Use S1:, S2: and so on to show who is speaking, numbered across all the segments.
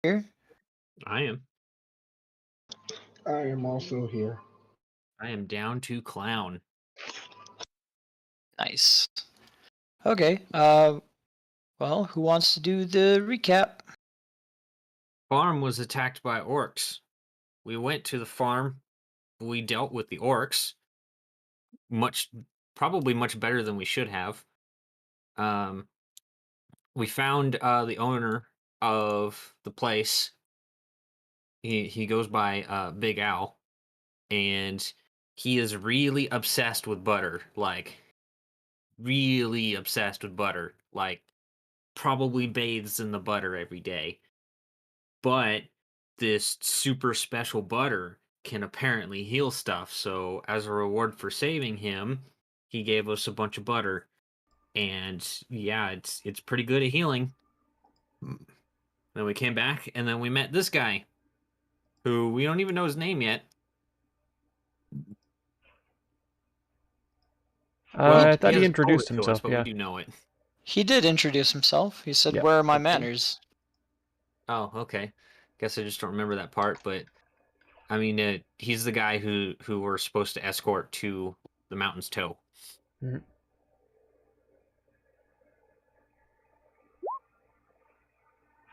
S1: here?
S2: I am.
S3: I am also here.
S2: I am down to clown.
S1: Nice. Okay. Well, who wants to do the recap?
S2: Farm was attacked by orcs. We went to the farm. We dealt with the orcs. Probably much better than we should have. Um, we found the owner of the place. He goes by Big Al, and he is really obsessed with butter. Like really obsessed with butter. Like probably bathes in the butter every day. But this super special butter can apparently heal stuff. So as a reward for saving him, he gave us a bunch of butter. And yeah, it's pretty good at healing. Then we came back and then we met this guy who we don't even know his name yet.
S4: I thought he
S2: hasn't told
S4: introduced
S2: it to
S4: himself,
S2: us, but
S4: yeah.
S2: we do know it.
S1: He did introduce himself. He said,
S4: Yeah.
S1: "Where are my manners?"
S2: Oh, okay. Guess I just don't remember that part, but I mean, he's the guy who we're supposed to escort to the mountain's toe.
S4: Mhm.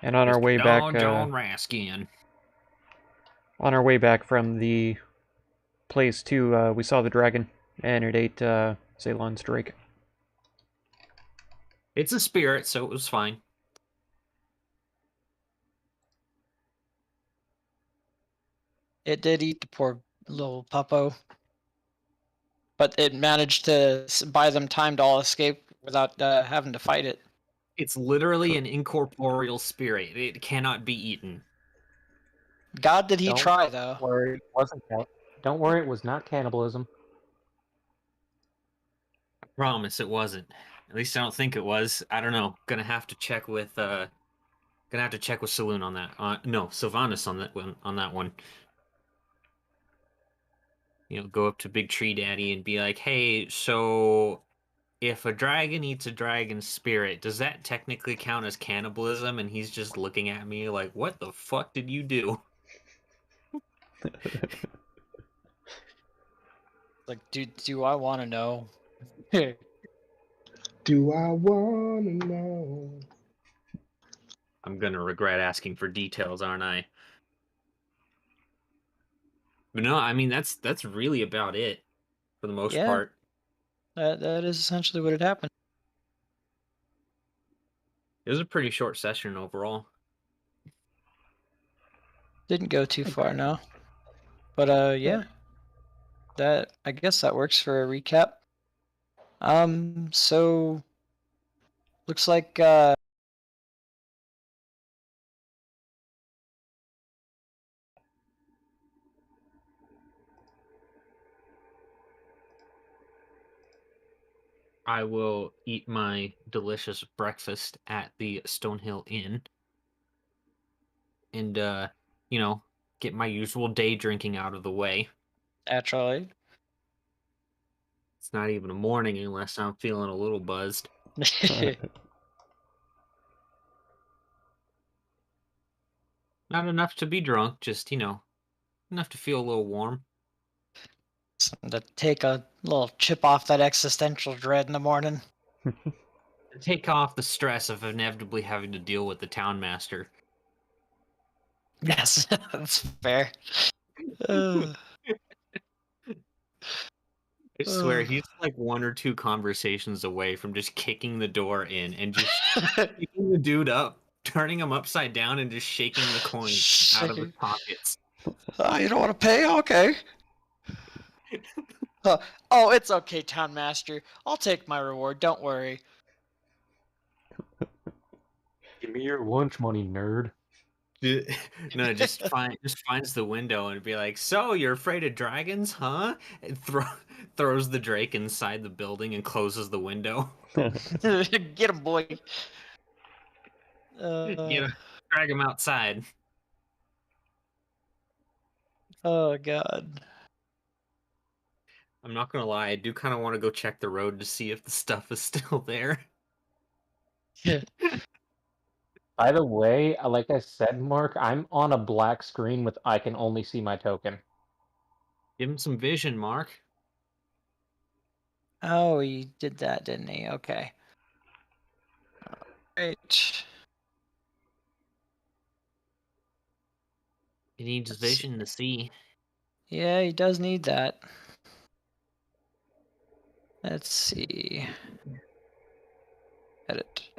S4: And on our way back,
S2: Don-Jon Raskin.
S4: on our way back from the place too, we saw the dragon, and it ate Ceylon's drake.
S2: It's a spirit, so it was fine.
S1: It did eat the poor little puppo, but it managed to buy them time to all escape without having to fight it.
S2: It's literally an incorporeal spirit. It cannot be eaten.
S1: God, did he
S5: Don't
S1: try though?
S5: worry, it wasn't that. Don't worry, it was not cannibalism.
S2: I promise it wasn't. At least I don't think it was. I don't know. Gonna have to check with Saloon on that. No, Sylvanas on that one. You know, go up to Big Tree Daddy and be like, "Hey, so if a dragon eats a dragon spirit, does that technically count as cannibalism?" And he's just looking at me like, "What the fuck did you do?"
S1: Like, do I want to know?
S3: Do I want to know?
S2: I'm gonna regret asking for details, aren't I? But no, I mean that's really about it for the most
S1: Yeah.
S2: part.
S1: That is essentially what had happened.
S2: It was a pretty short session overall.
S1: Didn't go too far now. But yeah. I guess that works for a recap. So looks like
S2: I will eat my delicious breakfast at the Stonehill Inn. And you know, get my usual day drinking out of the way.
S1: naturally.
S2: It's not even a morning unless I'm feeling a little buzzed. Not enough to be drunk, just, enough to feel a little warm.
S1: Something to take a little chip off that existential dread in the morning.
S2: To take off the stress of inevitably having to deal with the town master.
S1: Yes, that's fair. Uh,
S2: I swear, he's like one or two conversations away from just kicking the door in and just picking the dude up, turning him upside down, and just shaking the coins out of his pockets.
S1: Oh, you don't want to pay? Okay. Oh, it's okay, Town Master. I'll take my reward. Don't worry.
S5: Give me your lunch money, nerd.
S2: No, just finds the window and be like, "So you're afraid of dragons, huh?" And throws the drake inside the building and closes the window.
S1: Get him, boy.
S2: Drag him outside.
S1: Oh God.
S2: I'm not gonna lie, I do kind of want to go check the road to see if the stuff is still there.
S1: Yeah.
S5: By the way, like I said, Mark, I'm on a black screen with I can only see my token.
S2: Give him some vision, Mark.
S1: Oh, he did that, didn't he? Okay. Right.
S2: He needs
S1: Let's
S2: vision to see.
S1: Yeah, he does need that. Let's see. Edit.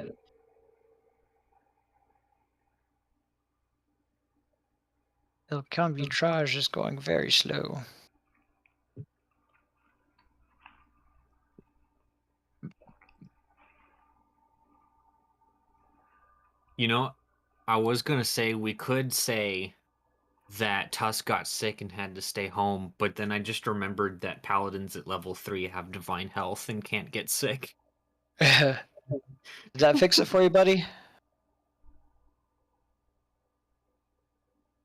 S1: El Cambitrage is going very slow.
S2: You know, I was gonna say we could say that Tusk got sick and had to stay home, but then I just remembered that paladins at level 3 have divine health and can't get sick.
S1: Did that fix it for you, buddy?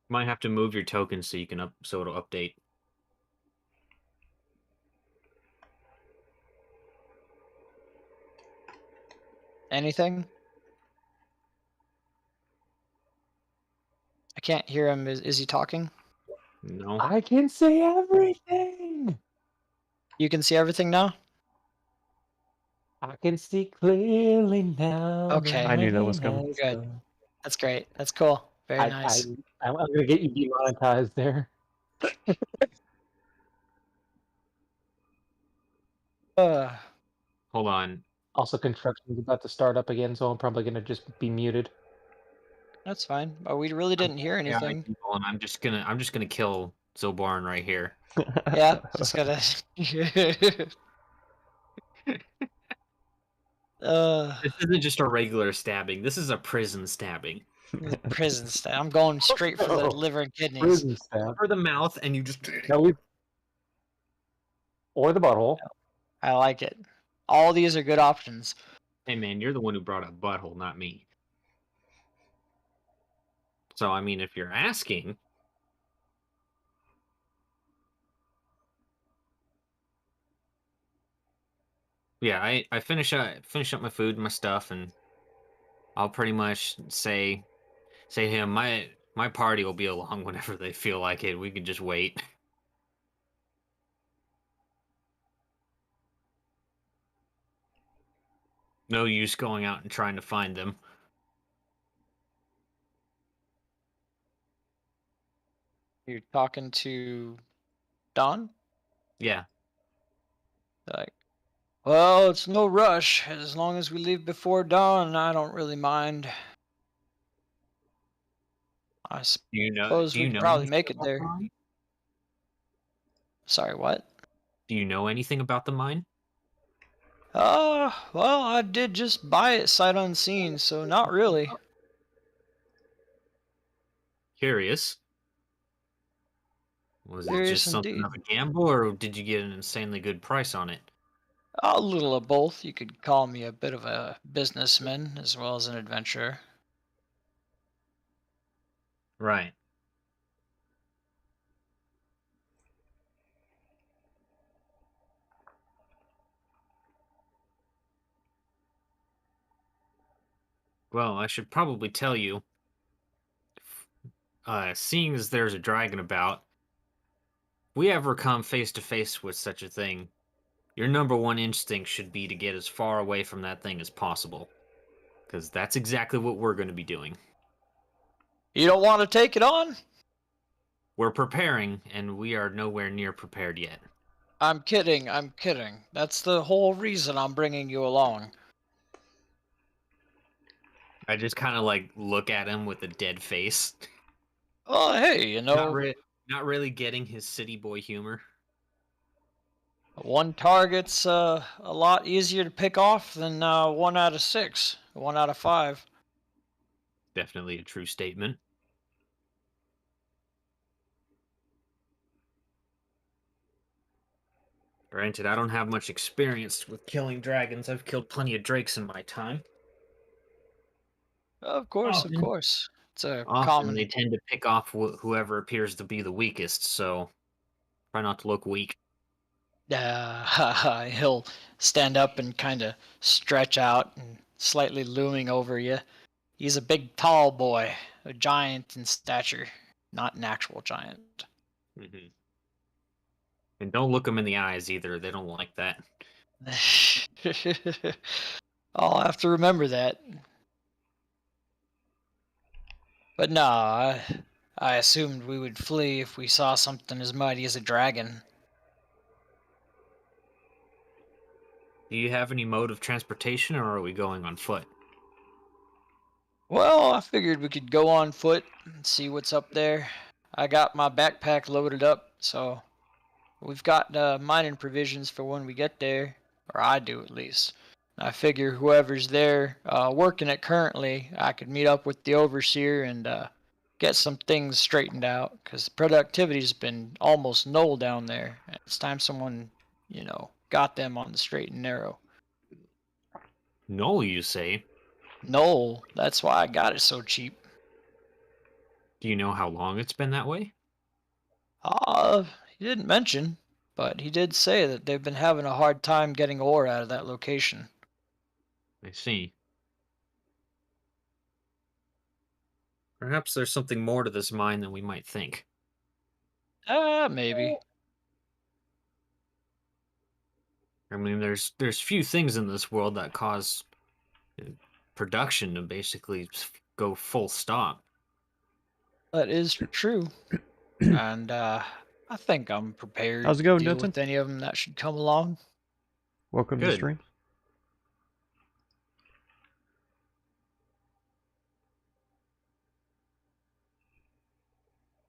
S2: Might have to move your token so you can so it'll update.
S1: Anything? I can't hear him. Is he talking?
S2: No.
S5: I can see everything.
S1: You can see everything now?
S5: I can see clearly now.
S1: Okay.
S4: I knew that was coming.
S5: has
S1: Good.
S5: gone.
S1: That's great. That's cool. Very nice.
S5: I'm gonna get you demonetized there.
S2: Hold on.
S5: Also, construction's about to start up again, so I'm probably gonna just be muted.
S1: That's fine. But we really didn't hear
S2: Yeah,
S1: anything.
S2: and I'm just gonna kill Zilbarn right here.
S1: Yeah, just gotta.
S2: This isn't just a regular stabbing. This is a prison stabbing.
S1: Prison style. I'm going straight for the liver and kidneys.
S5: Prison stab.
S2: For the mouth, and you just.
S5: No, or the butthole.
S1: I like it. All these are good options.
S2: Hey man, you're the one who brought up butthole, not me. So I mean, if you're asking. Yeah, I finish up my food and my stuff, and I'll pretty much say to him, my party will be along whenever they feel like it. We can just wait. No use going out and trying to find them.
S1: You're talking to Don?
S2: Yeah.
S1: Like, well, it's no rush. As long as we leave before dawn, I don't really mind. I suppose
S2: Do
S1: we
S2: you
S1: could
S2: know
S1: probably
S2: anything
S1: make it
S2: about
S1: there.
S2: the mine?
S1: Sorry, what?
S2: Do you know anything about the mine?
S1: Well, I did just buy it sight unseen, so not really.
S2: Curious. Was it
S1: Curious
S2: just something
S1: indeed.
S2: of a gamble, or did you get an insanely good price on it?
S1: A little of both. You could call me a bit of a businessman as well as an adventurer.
S2: Right. Well, I should probably tell you, seeing as there's a dragon about, if we ever come face to face with such a thing, your number one instinct should be to get as far away from that thing as possible. Because that's exactly what we're going to be doing.
S1: You don't want to take it on?
S2: We're preparing, and we are nowhere near prepared yet.
S1: I'm kidding. I'm kidding. That's the whole reason I'm bringing you along.
S2: I just kind of like look at him with a dead face.
S1: Oh, hey, you know,
S2: Not really getting his city boy humor.
S1: one target's a lot easier to pick off than 1 out of 6, 1 out of 5.
S2: Definitely a true statement. Granted, I don't have much experience with killing dragons. I've killed plenty of drakes in my time.
S1: Of course,
S2: Often.
S1: of course. It's a
S2: Often
S1: common.
S2: they tend to pick off whoever appears to be the weakest, so try not to look weak.
S1: He'll stand up and kind of stretch out and slightly looming over you. He's a big, tall boy, a giant in stature, not an actual giant.
S2: Mm-hmm. And don't look them in the eyes either. They don't like that.
S1: I'll have to remember that. But no, I assumed we would flee if we saw something as mighty as a dragon.
S2: Do you have any mode of transportation, or are we going on foot?
S1: Well, I figured we could go on foot and see what's up there. I got my backpack loaded up, so we've got mining provisions for when we get there, or I do at least. I figure whoever's there working it currently, I could meet up with the overseer and get some things straightened out, because productivity's been almost null down there. It's time someone, got them on the straight and narrow.
S2: No, you say.
S1: Null, that's why I got it so cheap.
S2: Do you know how long it's been that way?
S1: He didn't mention, but he did say that they've been having a hard time getting ore out of that location.
S2: I see. Perhaps there's something more to this mine than we might think.
S1: Maybe.
S2: I mean, there's few things in this world that cause production to basically go full stop.
S1: That is true. And I think I'm prepared
S4: How's it
S1: to
S4: going,
S1: deal
S4: Denton?
S1: with any of them that should come along.
S4: Welcome to the
S2: Good.
S4: stream.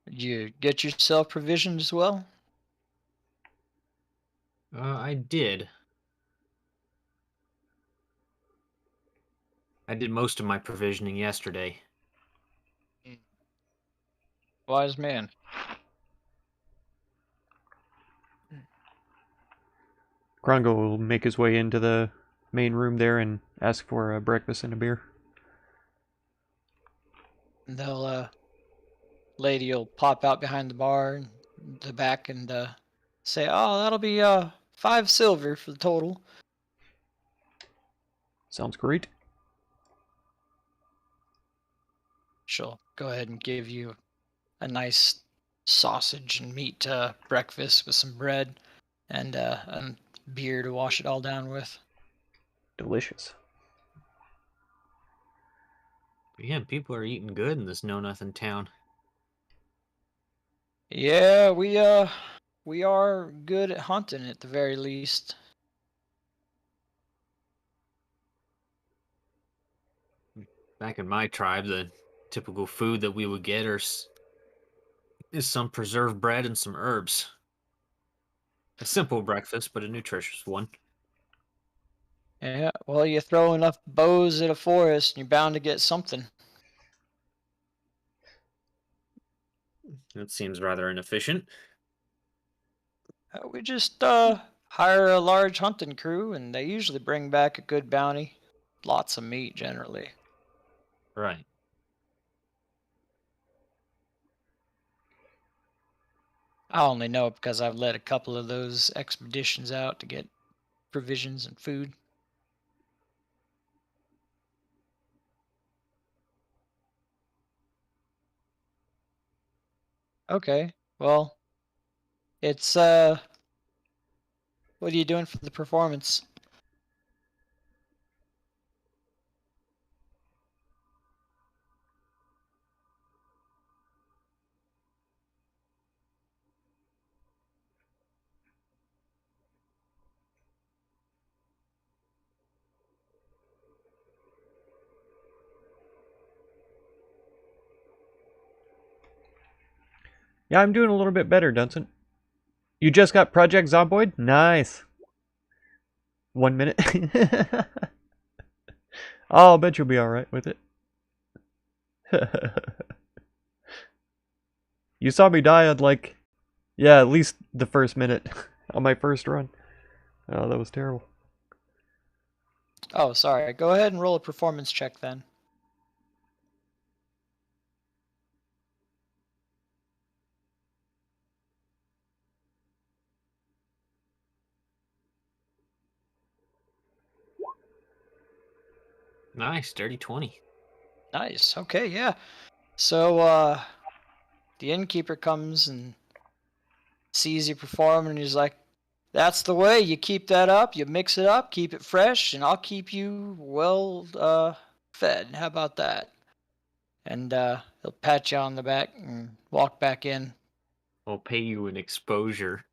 S1: Did you get yourself provisioned as well?
S2: I did. I did most of my provisioning yesterday.
S1: Wise man.
S4: Krongo will make his way into the main room there and ask for a breakfast and a beer.
S1: And lady will pop out behind the bar in the back and say, "Oh, that'll be 5 silver for the total."
S4: Sounds great.
S1: She'll go ahead and give you a nice sausage and meat breakfast with some bread and beer to wash it all down with.
S4: Delicious.
S2: But yeah, people are eating good in this know-nothing town.
S1: Yeah, we are good at hunting at the very least.
S2: Back in my tribe, the typical food that we would get is some preserved bread and some herbs. A simple breakfast, but a nutritious one.
S1: Yeah, well, you throw enough bows at a forest, and you're bound to get something.
S2: That seems rather inefficient.
S1: We just hire a large hunting crew, and they usually bring back a good bounty. Lots of meat, generally.
S2: Right.
S1: I only know it because I've led a couple of those expeditions out to get provisions and food. Okay, well, it's what are you doing for the performance?
S4: Yeah, I'm doing a little bit better, Dunson. You just got Project Zomboid? Nice. 1 minute. I'll bet you'll be alright with it. You saw me die at at least the first minute on my first run. Oh, that was terrible.
S1: Oh, sorry. Go ahead and roll a performance check then.
S2: Nice, dirty 20.
S1: Nice. Okay, yeah. So the innkeeper comes and sees you perform, and he's like, "That's the way. You keep that up. You mix it up, keep it fresh, and I'll keep you well fed. How about that?" And he'll pat you on the back and walk back in.
S2: I'll pay you an exposure.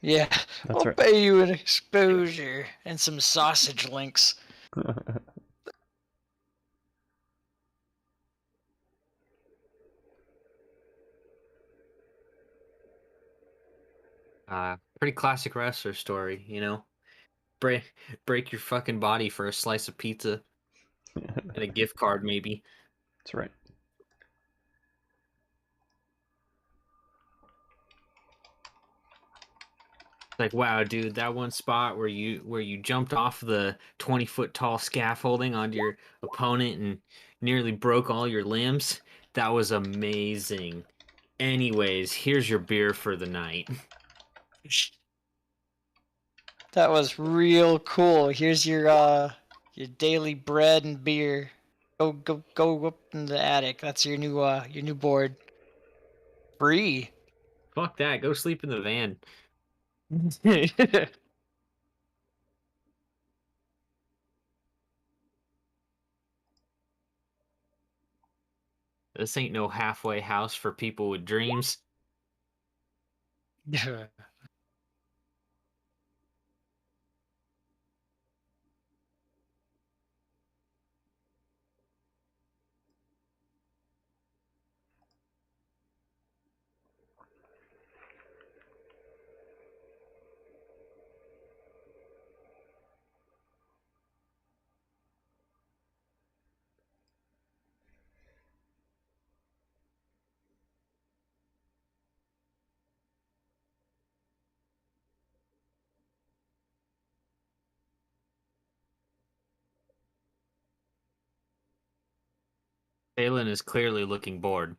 S1: Yeah,
S4: That's
S1: I'll
S4: right.
S1: pay you an exposure and some sausage links.
S2: Pretty classic wrestler story, you know. Break your fucking body for a slice of pizza and a gift card, maybe.
S4: That's right.
S2: Like, wow, dude, that one spot where you jumped off the 20-foot tall scaffolding onto your opponent and nearly broke all your limbs, that was amazing. Anyways, here's your beer for the night.
S1: That was real cool. Here's your daily bread and beer. Go up in the attic. That's your new board. Free.
S2: Fuck that. Go sleep in the van. This ain't no halfway house for people with dreams. Phelan is clearly looking bored.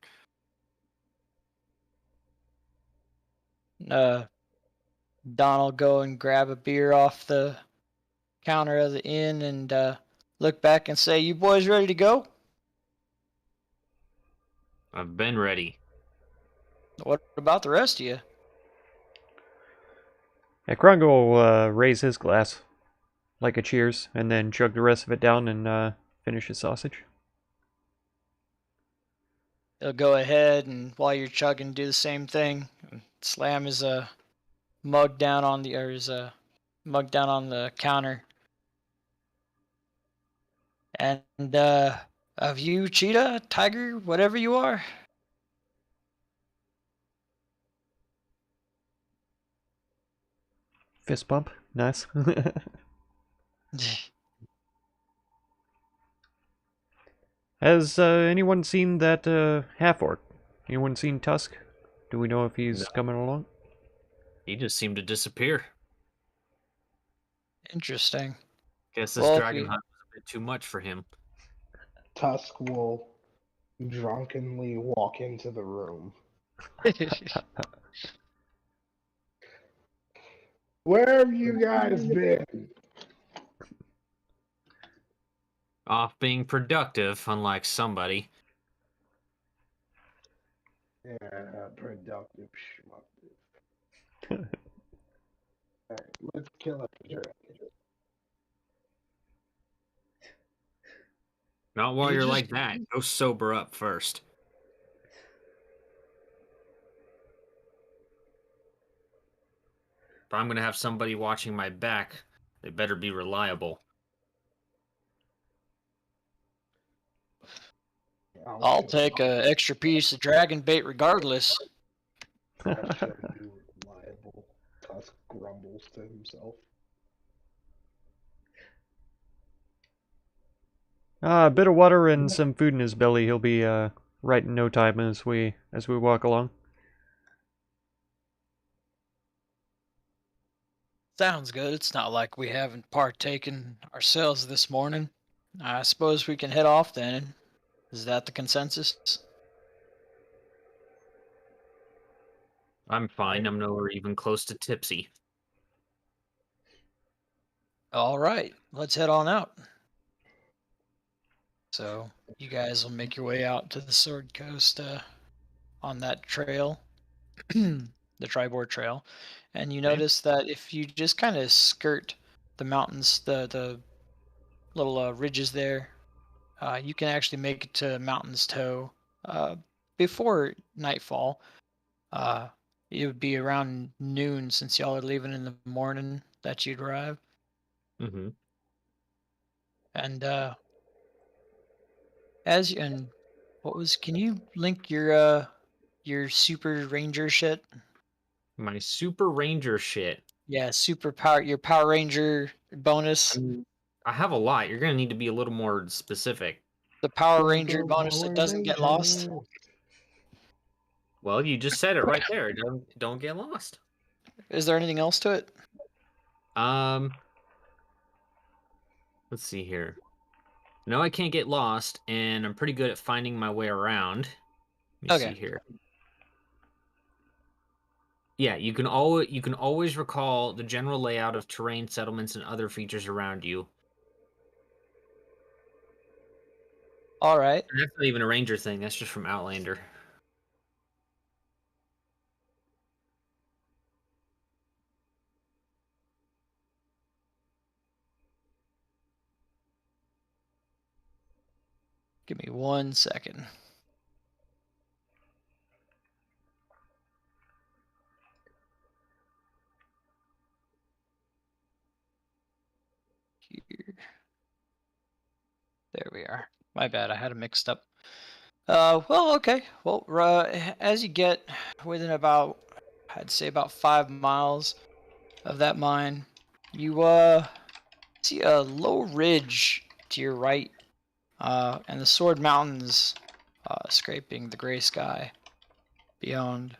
S1: Don will go and grab a beer off the counter of the inn and look back and say, "You boys ready to go?"
S2: I've been ready.
S1: What about the rest of you?
S4: Yeah, Krongo will raise his glass like a cheers, and then chug the rest of it down and finish his sausage.
S1: He'll go ahead and while you're chugging, do the same thing. Slam his mug down on the counter. And of you, cheetah, tiger, whatever you are.
S4: Fist bump. Nice. Has anyone seen that half-orc? Anyone seen Tusk? Do we know if he's
S2: No.
S4: coming along?
S2: He just seemed to disappear.
S1: Interesting.
S2: Guess this
S1: Well,
S2: dragon hunt was a bit too much for him.
S3: Tusk will drunkenly walk into the room. Where have you guys been?
S2: Off being productive, unlike somebody.
S3: Yeah, productive schmuck. Alright, let's kill a dragon.
S2: Not while
S1: You
S2: you're
S1: just-
S2: like that. Go sober up first. If I'm gonna have somebody watching my back, they better be reliable.
S1: I'll take an extra piece of dragon bait regardless.
S3: I'll show you reliable. Tusk grumbles to himself.
S4: A bit of water and some food in his belly. He'll be right in no time as we walk along.
S1: Sounds good. It's not like we haven't partaken ourselves this morning. I suppose we can head off then. Is that the consensus?
S2: I'm fine. I'm nowhere even close to tipsy.
S1: All right, let's head on out. So you guys will make your way out to the Sword Coast on that trail, the Tribord Trail, and you
S2: Okay.
S1: notice that if you just kind of skirt the mountains, the little ridges there, you can actually make it to Mountain's Toe before nightfall. Uh, it would be around noon since y'all are leaving in the morning that you'd arrive.
S2: Mm-hmm.
S1: And and what was? Can you link your Super Ranger shit?
S2: My Super Ranger shit.
S1: Yeah, super power. Your Power Ranger bonus.
S2: I have a lot. You're gonna need to be a little more specific.
S1: The Power
S3: Go,
S1: Ranger
S3: go,
S1: bonus that
S3: Power
S1: doesn't get lost.
S3: Rangers.
S2: Well, you just said it right there. Don't get lost.
S1: Is there anything else to it?
S2: Let's see here. No, I can't get lost, and I'm pretty good at finding my way around. Let me
S1: Okay.
S2: see here. Yeah, you can always recall the general layout of terrain, settlements, and other features around you.
S1: All right.
S2: And that's not even a ranger thing. That's just from Outlander.
S1: Give me 1 second. Here. There we are. My bad. I had it mixed up. Well, okay. Well, as you get within about, I'd say about 5 miles of that mine, you see a low ridge to your right, and the Sword Mountains scraping the gray sky beyond.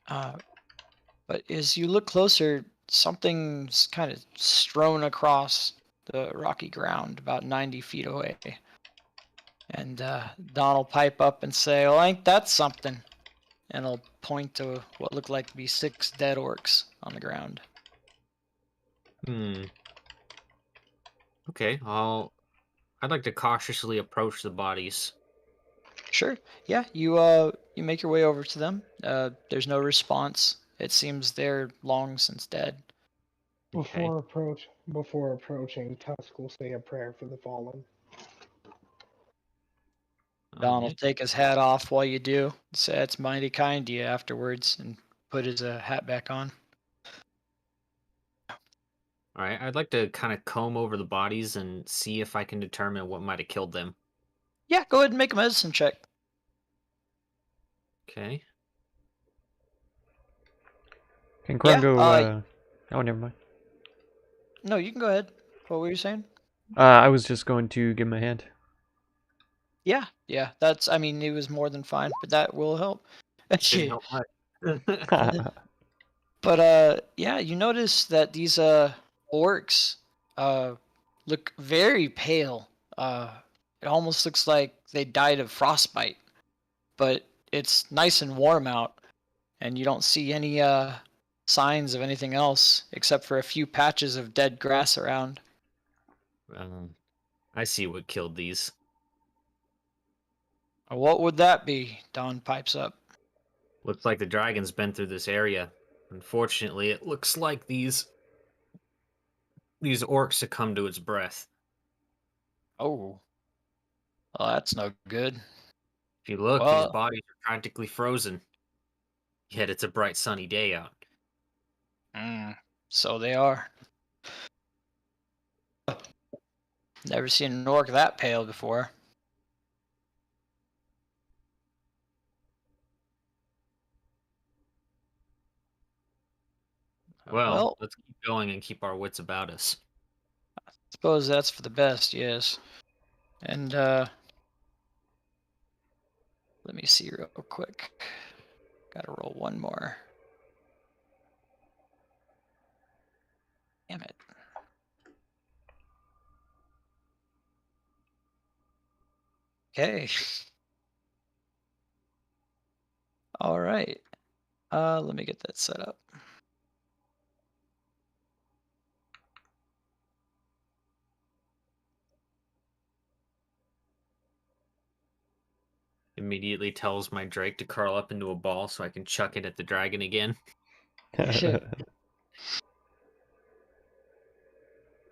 S1: But as you look closer, something's kind of strewn across the rocky ground about 90 feet away. And Don will pipe up and say, "Well, ain't that something?" And he'll point to what looked like to be 6 dead orcs on the ground.
S2: Hmm. Okay, I'd like to cautiously approach the bodies.
S1: Sure. Yeah, you make your way over to them. There's no response. It seems they're long since dead.
S2: Okay.
S3: Before approaching, Tusk will say a prayer for the fallen.
S1: Don will
S2: Alright.
S1: take his hat off while you do. Say it's mighty kind to you afterwards, and put his hat back on.
S2: Alright, I'd like to kind of comb over the bodies and see if I can determine what might have killed them.
S1: Yeah, go ahead and make a medicine check.
S2: Okay.
S4: Can
S1: Yeah,
S4: Grungo, oh, never mind.
S1: No, you can go ahead. What were you saying?
S4: I was just going to give him a hand.
S1: Yeah, that's, I mean, it was more than fine, but that will help.
S2: Didn't help much.
S1: But yeah, you notice that these orcs look very pale. It almost looks like they died of frostbite, but it's nice and warm out, and you don't see any signs of anything else except for a few patches of dead grass around.
S2: I see what killed these.
S1: What would that be? Don pipes up.
S2: Looks like the dragon's been through this area. Unfortunately, it looks like these orcs succumb to its breath.
S1: Oh, well, that's no good.
S2: If you look, these
S1: Well,
S2: bodies are practically frozen. Yet it's a bright sunny day out.
S1: So they are. Never seen an orc that pale before.
S2: Well,
S1: Well,
S2: let's keep going and keep our wits about us.
S1: suppose that's for the best, yes. And let me see real quick. Gotta roll one more. Damn it. Okay. All right. Let me get that set up.
S2: immediately tells my Drake to curl up into a ball so I can chuck it at the dragon again.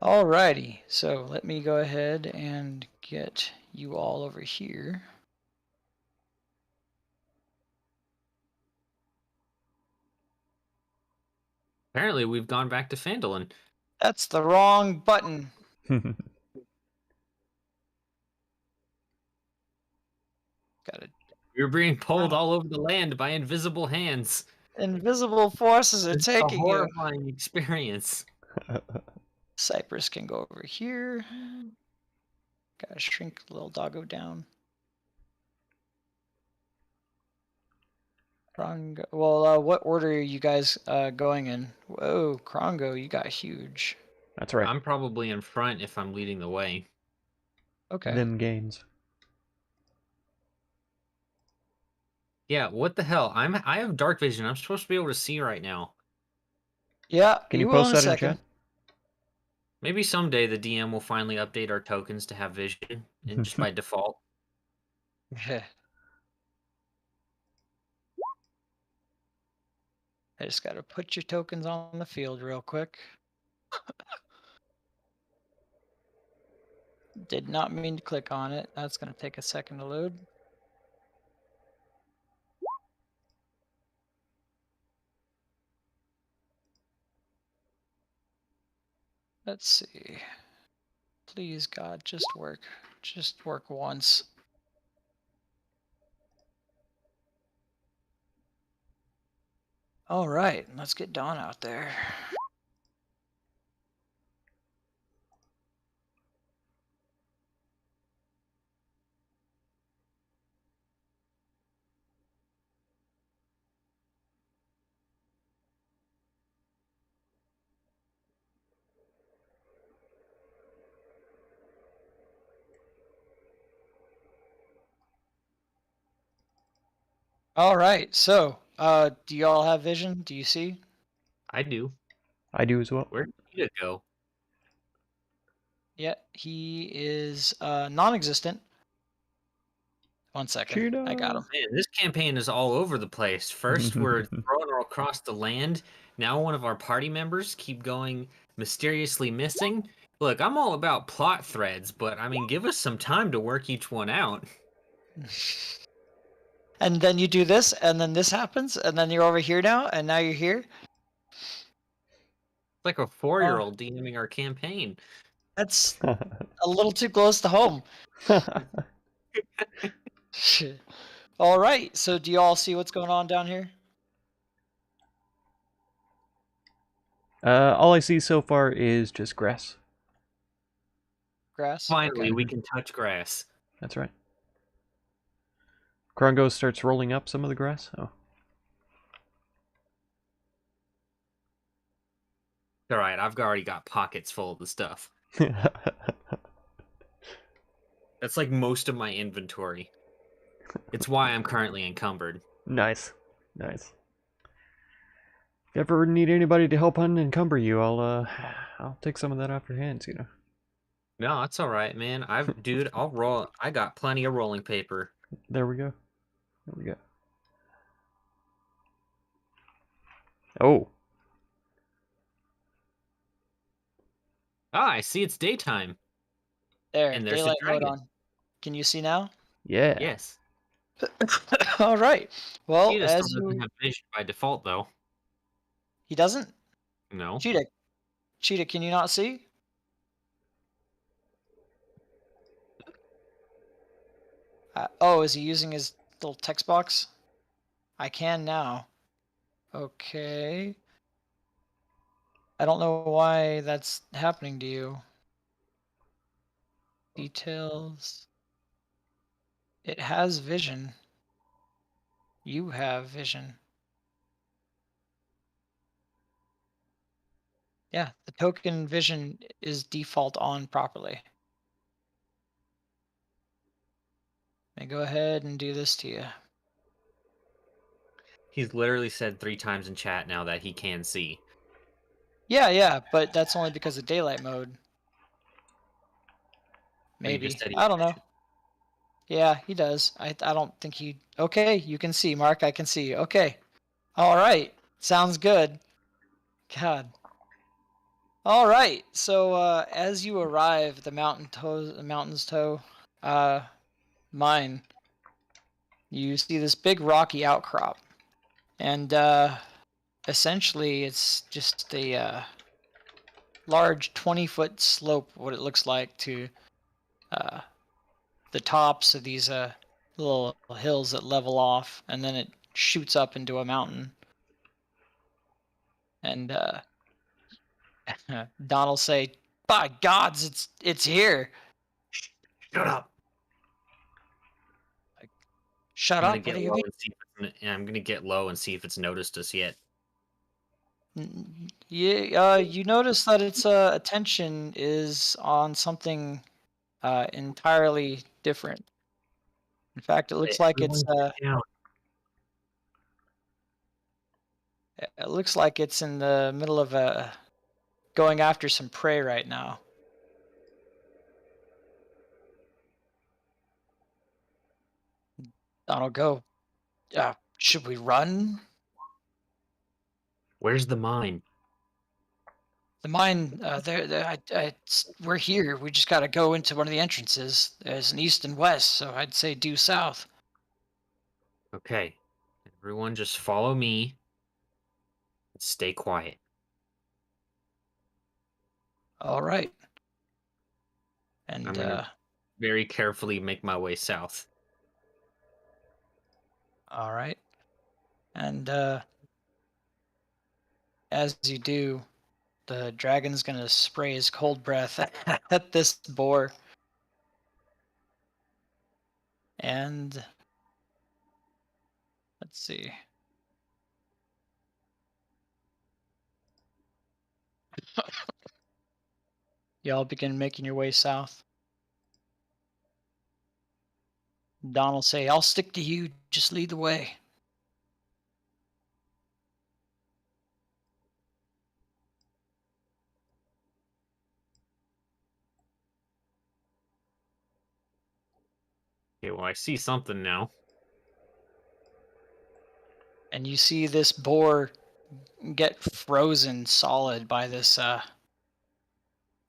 S1: Alrighty, so let me go ahead and get you all over here.
S2: Apparently, we've gone back to Phandalin.
S1: That's the wrong button. Got it.
S2: We're being pulled all over the land by invisible hands.
S1: Invisible forces are
S2: It's a
S1: taking you.
S2: horrifying experience.
S1: Cypress can go over here. Gotta shrink little doggo down. Krongo. Well, what order are you guys going in? Whoa, Krongo, you got huge.
S4: That's right.
S2: I'm probably in front if I'm leading the way.
S1: Okay.
S4: Them gains.
S2: Yeah, what the hell? I have dark vision. I'm supposed to be able to see right now.
S1: Yeah,
S4: Can you
S1: will
S4: post
S1: in a
S4: that in
S1: second.
S4: chat?
S2: Maybe someday the DM will finally update our tokens to have vision, and just by default.
S1: I just gotta put your tokens on the field real quick. Did not mean to click on it. That's gonna take a second to load. Let's see. Please, God, just work. Just work once. All right, let's get Dawn out there. All right, so do y'all have vision? Do you see?
S2: I do.
S4: I do as well.
S2: Where'd Cheetah go?
S1: Yeah, he is non-existent. 1 second, I got him.
S2: Man, this campaign is all over the place. First, we're thrown all across the land. Now one of our party members keep going mysteriously missing. Look, I'm all about plot threads, but I mean, give us some time to work each one out.
S1: And then you do this, and then this happens, and then you're over here now, and now you're here.
S2: It's like a 4-year-old DMing our campaign.
S1: That's a little too close to home. All right, so do you all see what's going on down here?
S4: All I see so far is just grass.
S1: Grass?
S2: Finally,
S1: Okay.
S2: we can touch grass.
S4: That's right. Krongo starts rolling up some of the grass. Oh.
S2: All right, I've already got pockets full of the stuff. That's like most of my inventory. It's why I'm currently encumbered.
S4: Nice. Nice. If you ever need anybody to help unencumber you, I'll take some of that off your hands, you know.
S2: No, it's all right, man. Dude, I'll roll. I got plenty of rolling paper.
S4: There we go. There we go. Oh.
S2: Ah, I see it's daytime.
S1: There,
S2: And there's the
S1: daylight mode
S2: dragon.
S1: on. Can you see now?
S4: Yeah.
S2: Yes.
S1: All right. Well,
S2: Cheetah
S1: as
S2: still doesn't
S1: you...
S2: have vision by default, though.
S1: He doesn't?
S2: No.
S1: Cheetah, can you not see? Oh, is he using his little text box? I can now. Okay. I don't know why that's happening to you. Details. It has vision. You have vision. Yeah, the token vision is default on properly. Let me go ahead and do this to you.
S2: He's literally said 3 times in chat now that he can see.
S1: Yeah, but that's only because of daylight mode.
S2: But he
S1: Maybe.
S2: just said he
S1: I don't know.
S2: vision.
S1: Yeah, he does. I don't think he. Okay, you can see, Mark. I can see. Okay. All right. Sounds good. God. All right. So as you arrive at the mountain's toe mine, you see this big rocky outcrop, and essentially it's just a large 20-foot slope. What it looks like to uh, the tops of these little hills that level off, and then it shoots up into a mountain. And Don will say, "By gods, it's here!"
S2: Shut up.
S1: Like, shut
S2: I'm gonna
S1: up! What
S2: get
S1: do you
S2: low
S1: mean?
S2: and see. I'm gonna get low and see if it's noticed us yet.
S1: Yeah, you notice that its attention is on something entirely different. In fact,
S2: Hey, everyone, get down.
S1: it looks like it's in the middle of going after some prey right now. Donald, go. Should we run?
S2: Where's the mine?
S1: The mine, we're here. We just got to go into one of the entrances. There's an east and west, so I'd say due south.
S2: Okay, everyone, just follow me. And stay quiet.
S1: All right.
S2: I'm
S1: And
S2: gonna very carefully make my way south.
S1: all right. And as you do, the dragon's gonna spray his cold breath at this boar. And let's see. Y'all begin making your way south. Don will say, "I'll stick to you. Just lead the way."
S2: Okay, well, I see something now.
S1: And you see this boar get frozen solid by this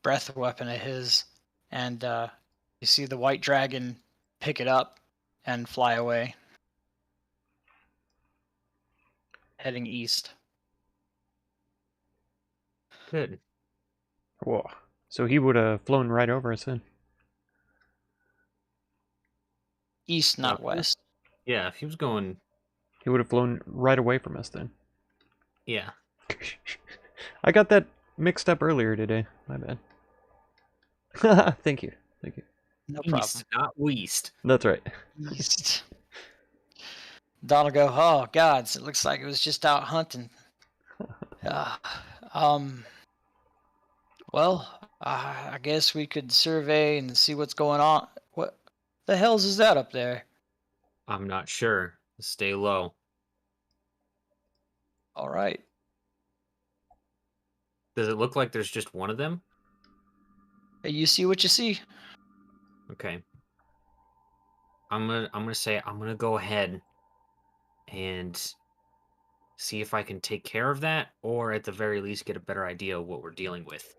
S1: breath weapon of his, and you see the white dragon pick it up and fly away, heading east.
S2: Good.
S4: Whoa. So he would have flown right over us then.
S1: East, not west.
S2: Yeah, if he was going,
S4: He would have flown right away from us then.
S2: yeah.
S4: I got that mixed up earlier today. My bad. Thank you. Thank you.
S1: No problem.
S2: East, not west.
S4: That's right.
S1: East. Don will go, "Oh, gods, it looks like it was just out hunting." Uh, um, well, I guess we could survey and see what's going on. What the hell's is that up there?
S2: I'm not sure. Stay low.
S1: All right.
S2: Does it look like there's just one of them?
S1: You see what you see.
S2: Okay. I'm gonna go ahead and see if I can take care of that, or at the very least get a better idea of what we're dealing with.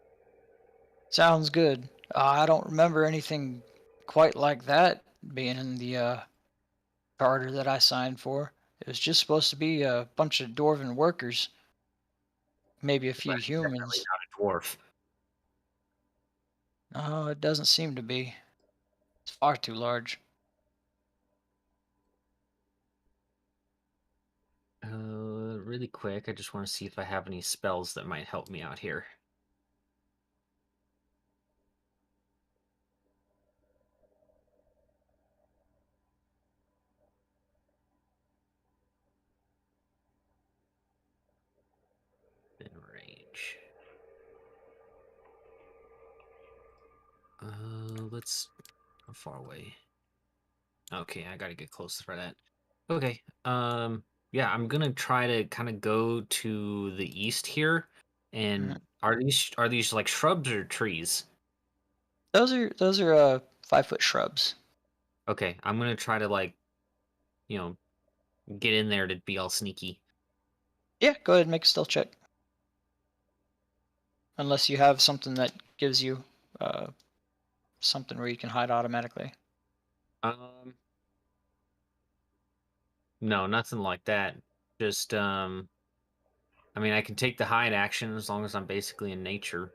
S1: Sounds good. I don't remember anything quite like that being in the charter that I signed for. It was just supposed to be a bunch of dwarven workers, maybe a few
S2: But definitely
S1: humans.
S2: not a dwarf.
S1: No, it doesn't seem to be. It's far too large.
S2: Really quick, I just want to see if I have any spells that might help me out here. In range. Let's. How far away? Okay, I gotta get closer for that. Okay. Yeah, I'm gonna try to kind of go to the east here. And
S1: Mhm.
S2: are these like shrubs or trees?
S1: Those are 5-foot shrubs.
S2: Okay, I'm gonna try to like, you know, get in there to be all sneaky.
S1: Yeah, go ahead and make a stealth check. Unless you have something that gives you uh, something where you can hide automatically.
S2: Um, no, nothing like that. Just I mean, I can take the hide action as long as I'm basically in nature.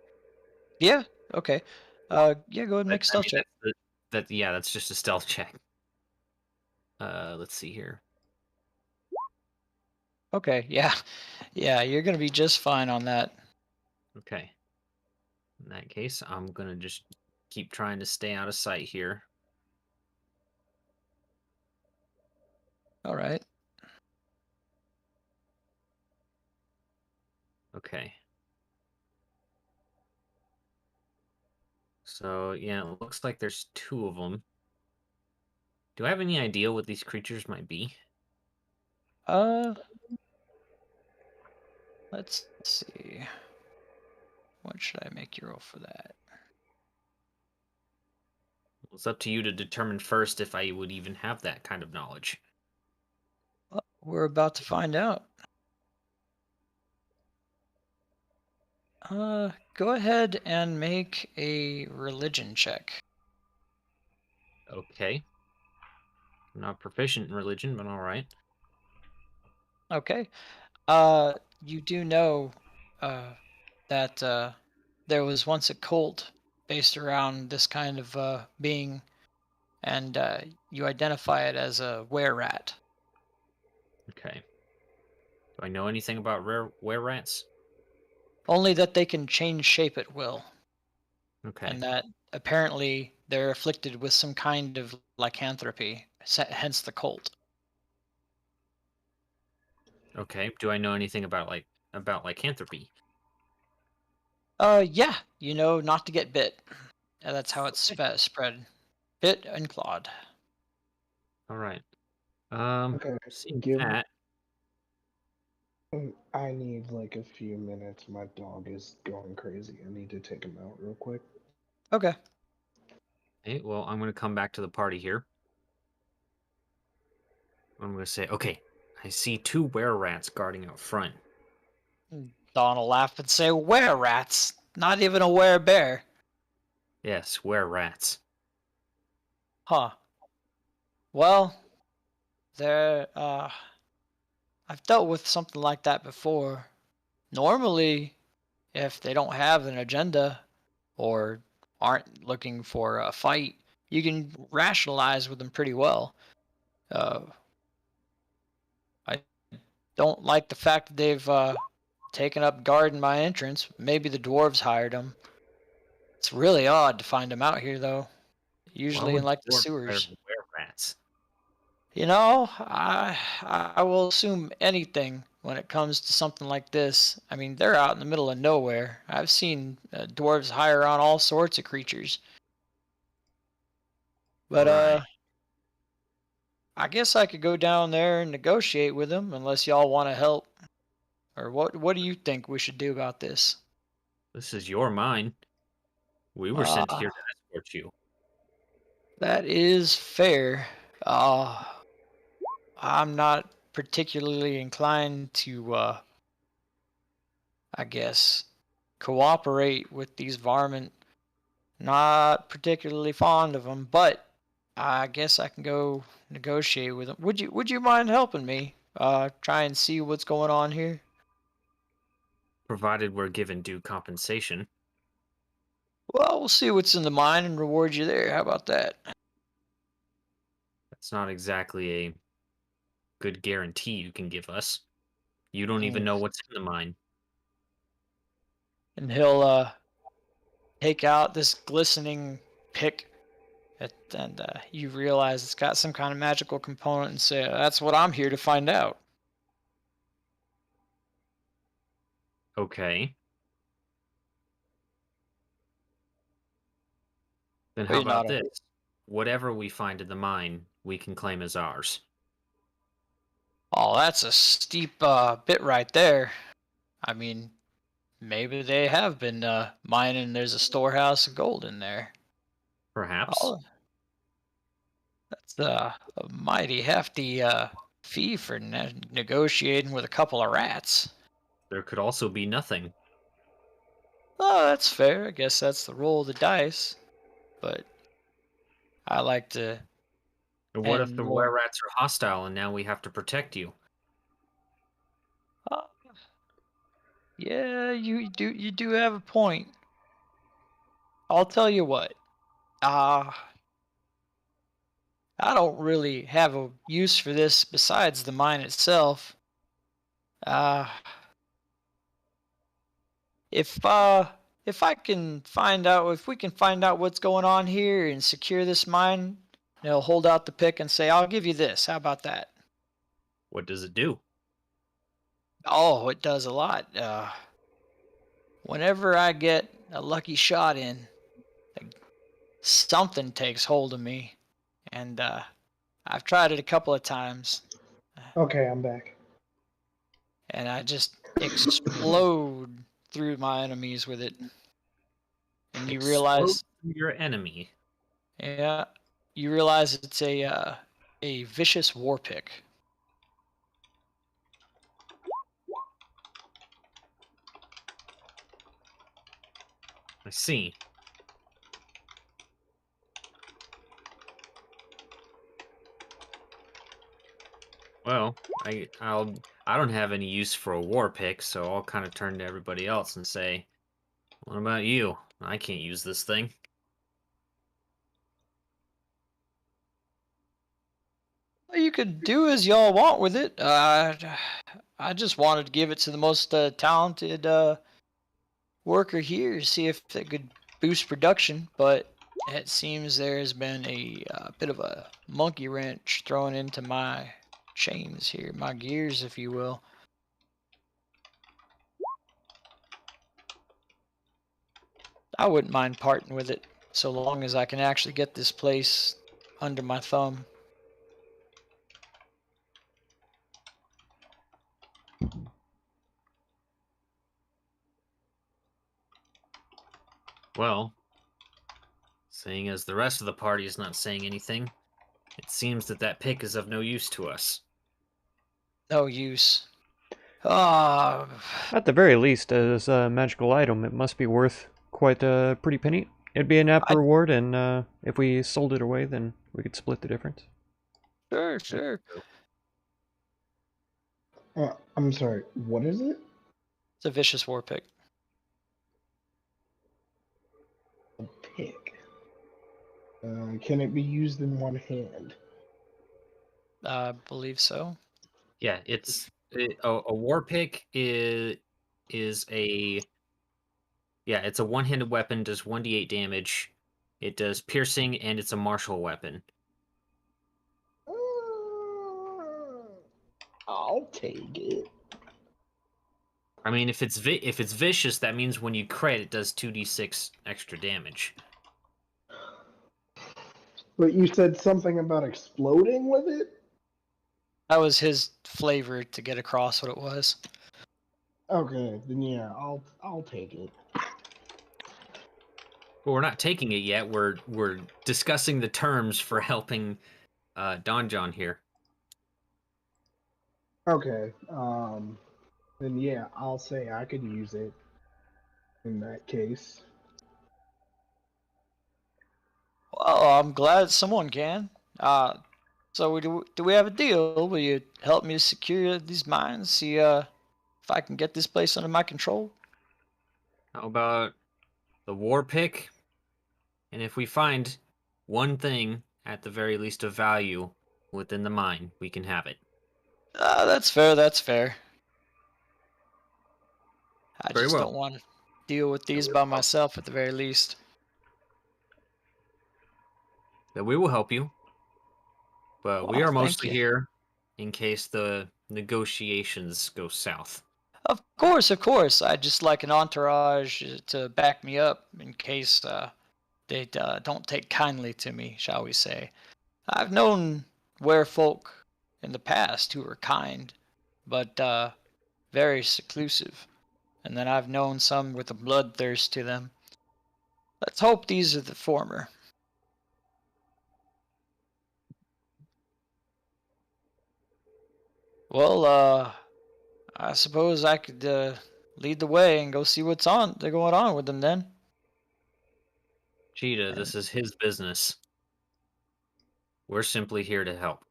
S1: Yeah, okay. Yeah, go ahead and
S2: But
S1: make a
S2: I
S1: stealth
S2: mean,
S1: check.
S2: yeah, that's just a stealth check. Let's see here.
S1: Okay, yeah. Yeah, you're gonna be just fine on that.
S2: Okay. In that case, I'm gonna just keep trying to stay out of sight here.
S1: All right.
S2: Okay. So yeah, it looks like there's two of them. Do I have any idea what these creatures might be?
S1: Uh, let's see. What should I make you roll for that?
S2: It's up to you to determine first if I would even have that kind of knowledge.
S1: Well, we're about to find out. Go ahead and make a religion check.
S2: Okay. I'm not proficient in religion, but all right.
S1: Okay. You do know, uh, that there was once a cult based around this kind of being, and you identify it as a were-rat.
S2: Okay. Do I know anything about rare were rats?
S1: Only that they can change shape at will,
S2: Okay.
S1: and that apparently they're afflicted with some kind of lycanthropy, hence the cult.
S2: Okay. Do I know anything about lycanthropy?
S1: Yeah, you know not to get bit. That's how it's
S2: Okay.
S1: spread. Bit and clawed.
S2: All right.
S3: Okay,
S2: Seeing
S3: give.
S2: that.
S3: I need like a few minutes. My dog is going crazy. I need to take him out real quick.
S1: Okay.
S2: Okay, well, I'm gonna come back to the party here. I'm gonna say, okay, I see two were rats guarding out front.
S1: Don will laugh and say, "Were rats? Not even a were bear."
S2: Yes, were rats.
S1: Huh. Well, there. I've dealt with something like that before. Normally, if they don't have an agenda or aren't looking for a fight, you can rationalize with them pretty well. Uh, I don't like the fact that they've taken up guard in my entrance. Maybe the dwarves hired them. It's really odd to find them out here, though.
S2: Why
S1: Usually in
S2: would
S1: like the
S2: dwarves hire
S1: sewers.
S2: were rats?
S1: You know, I will assume anything when it comes to something like this. I mean, they're out in the middle of nowhere. I've seen dwarves hire on all sorts of creatures. But
S2: Right.
S1: I guess I could go down there and negotiate with them unless y'all want to help. Or what do you think we should do about this?
S2: This is your mine. We were sent
S1: Uh,
S2: here to escort you.
S1: that is fair. Uh, I'm not particularly inclined to I guess cooperate with these varmint. Not particularly fond of them, but I guess I can go negotiate with them. Would you mind helping me? Try and see what's going on here.
S2: Provided we're given due compensation.
S1: Well, we'll see what's in the mine and reward you there. How about that?
S2: That's not exactly a good guarantee you can give us. You don't even
S1: Mm.
S2: know what's in the mine.
S1: And he'll take out this glistening pick, and you realize it's got some kind of magical component, and say, "That's what I'm here to find out."
S2: Okay. Then
S1: Well,
S2: how
S1: you're
S2: about
S1: not a.
S2: this? Whatever we find in the mine, we can claim as ours.
S1: Oh, that's a steep bit right there. I mean, maybe they have been mining. There's a storehouse of gold in there.
S2: Perhaps.
S1: Oh, That's a mighty hefty fee for negotiating with a couple of rats.
S2: There could also be nothing.
S1: Oh, that's fair. I guess that's the roll of the dice. But I like to
S2: And what if
S1: end
S2: the
S1: more.
S2: were rats are hostile and now we have to protect you?
S1: Uh, yeah, you do have a point. I'll tell you what. I don't really have a use for this besides the mine itself. Uh, if I can find out if we can find out what's going on here and secure this mine, they'll hold out the pick and say, "I'll give you this." How about that?
S2: What does it do?
S1: Oh, it does a lot. Whenever I get a lucky shot in, like, something takes hold of me, and I've tried it a couple of times,
S3: Okay, I'm back.
S1: and I just explode through my enemies with it. And you
S2: Explode
S1: realize,
S2: through your enemy.
S1: yeah, you realize it's a vicious war pick.
S2: I see. Well, I don't have any use for a war pick, so I'll kind of turn to everybody else and say, "What about you? I can't use this thing."
S1: You could do as y'all want with it. I just wanted to give it to the most talented worker here, see if it could boost production, but it seems there's been a bit of a monkey wrench thrown into my chains here, my gears, if you will. I wouldn't mind parting with it, so long as I can actually get this place under my thumb.
S2: Well, seeing as the rest of the party is not saying anything, it seems that that pick is of no use to us.
S1: No use. Ah,
S4: At the very least, as a magical item, it must be worth quite a pretty penny. It'd be an apt
S1: I
S4: reward, and if we sold it away, then we could split the difference.
S1: sure.
S3: I'm sorry, what is it?
S1: It's a vicious war pick.
S3: A pick. Can it be used in one hand?
S1: I believe so.
S2: Yeah, a war pick is a it's a one-handed weapon, does 1d8 damage. It does piercing, and it's a martial weapon.
S3: I'll take it.
S2: I mean, if it's vicious, that means when you crit, it does 2d6 extra damage.
S3: But you said something about exploding with it?
S1: That was his flavor to get across what it was.
S3: Okay, then yeah, I'll take it.
S2: But we're not taking it yet. We're discussing the terms for helping Don-Jon here.
S3: Okay, then yeah, I'll say I could use it in that case.
S1: Well, I'm glad someone can. So do we have a deal? Will you help me secure these mines? See if I can get this place under my control?
S2: How about the war pick? And if we find one thing at the very least of value within the mine, we can have it.
S1: That's fair. That's fair. I
S2: Very
S1: just
S2: well.
S1: don't want to deal with these by myself at the very least.
S2: That we will help you. But we
S1: Well,
S2: are
S1: thank
S2: mostly
S1: you.
S2: here in case the negotiations go south.
S1: Of course. I'd just like an entourage to back me up in case they don't take kindly to me, shall we say. I've known werefolk in the past who were kind, but very seclusive. And then I've known some with a bloodthirst to them. Let's hope these are the former. Well, I suppose I could lead the way and go see what's going on with them then.
S2: Cheetah, this is his business. We're simply here to help.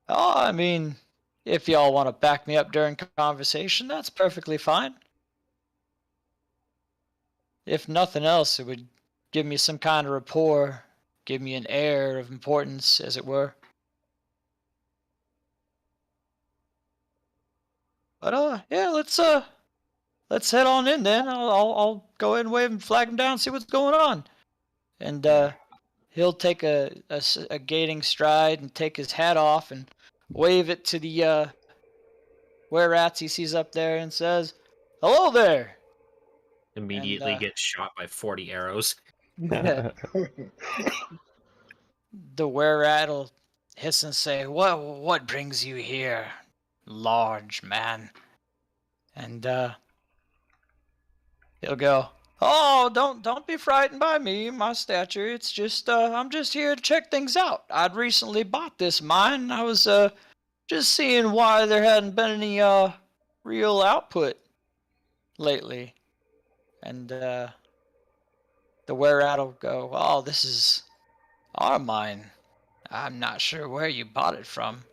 S1: Oh, I mean, if y'all want to back me up during conversation, that's perfectly fine. If nothing else, it would give me some kind of rapport, give me an air of importance, as it were. But yeah, let's head on in then. I'll go ahead and wave and flag him down, see what's going on. And he'll take a gating stride and take his hat off and wave it to the were rats he sees up there and says, "Hello there."
S2: Immediately gets shot by 40 arrows.
S1: The were rat will hiss and say, "What brings you here, large man?" And he'll go, "Oh, don't be frightened by me, my stature. It's just I'm just here to check things out. I'd recently bought this mine. And I was just seeing why there hadn't been any real output lately." And the were rat will go, "Oh, this is our mine. I'm not sure where you bought it from,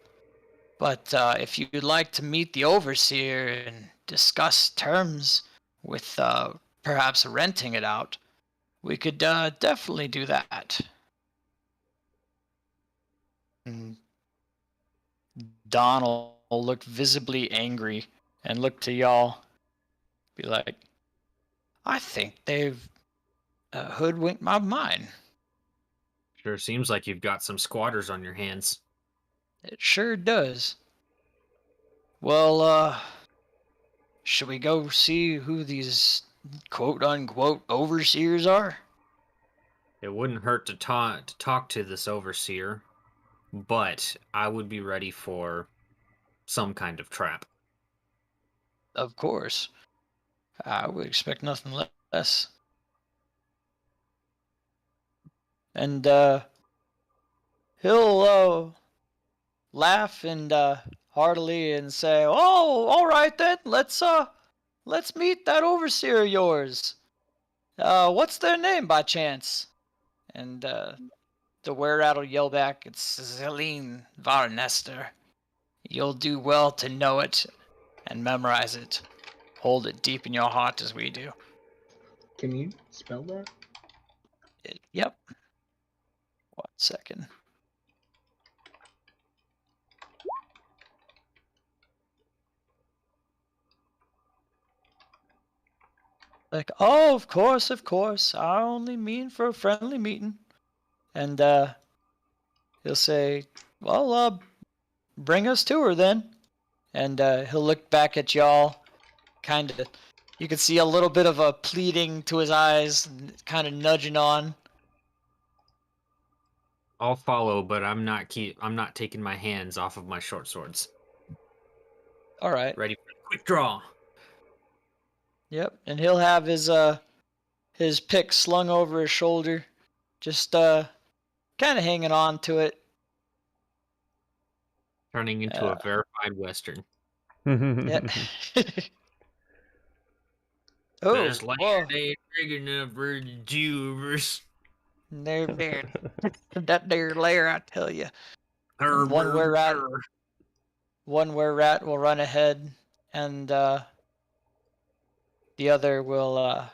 S1: but if you'd like to meet the overseer and discuss terms with perhaps renting it out, we could definitely do that." And Don will look visibly angry and look to y'all, be like, "I think they've hoodwinked my mind."
S2: Sure seems like you've got some squatters on your hands.
S1: It sure does. Well, should we go see who these quote-unquote overseers are?
S2: It wouldn't hurt to talk to this overseer, but I would be ready for some kind of trap.
S1: Of course. I would expect nothing less. And he'll laugh and heartily and say, "Oh, all right then. Let's meet that overseer of yours. What's their name by chance?" And the were-rat will yell back, "It's Zeline Varnester. You'll do well to know it and memorize it. Hold it deep in your heart as we do."
S3: Can you spell that?
S1: Yep. 1 second. Like, "Oh, of course, of course. I only mean for a friendly meeting." And he'll say, "Well, bring us to her then." And he'll look back at y'all, kind of. You can see a little bit of a pleading to his eyes, kind of nudging on.
S2: I'll follow, but I'm not taking my hands off of my short swords.
S1: All right.
S2: Ready for a quick draw.
S1: Yep. And he'll have his pick slung over his shoulder, just kind of hanging on to it.
S2: Turning into a verified Western.
S1: Yeah. Oh,
S2: Best land
S1: well,
S2: ain't big enough for the Jewers.
S1: they're there. That there lair, I tell you.
S2: Her,
S1: One
S2: her,
S1: were-rat
S2: her.
S1: will run ahead, and the other will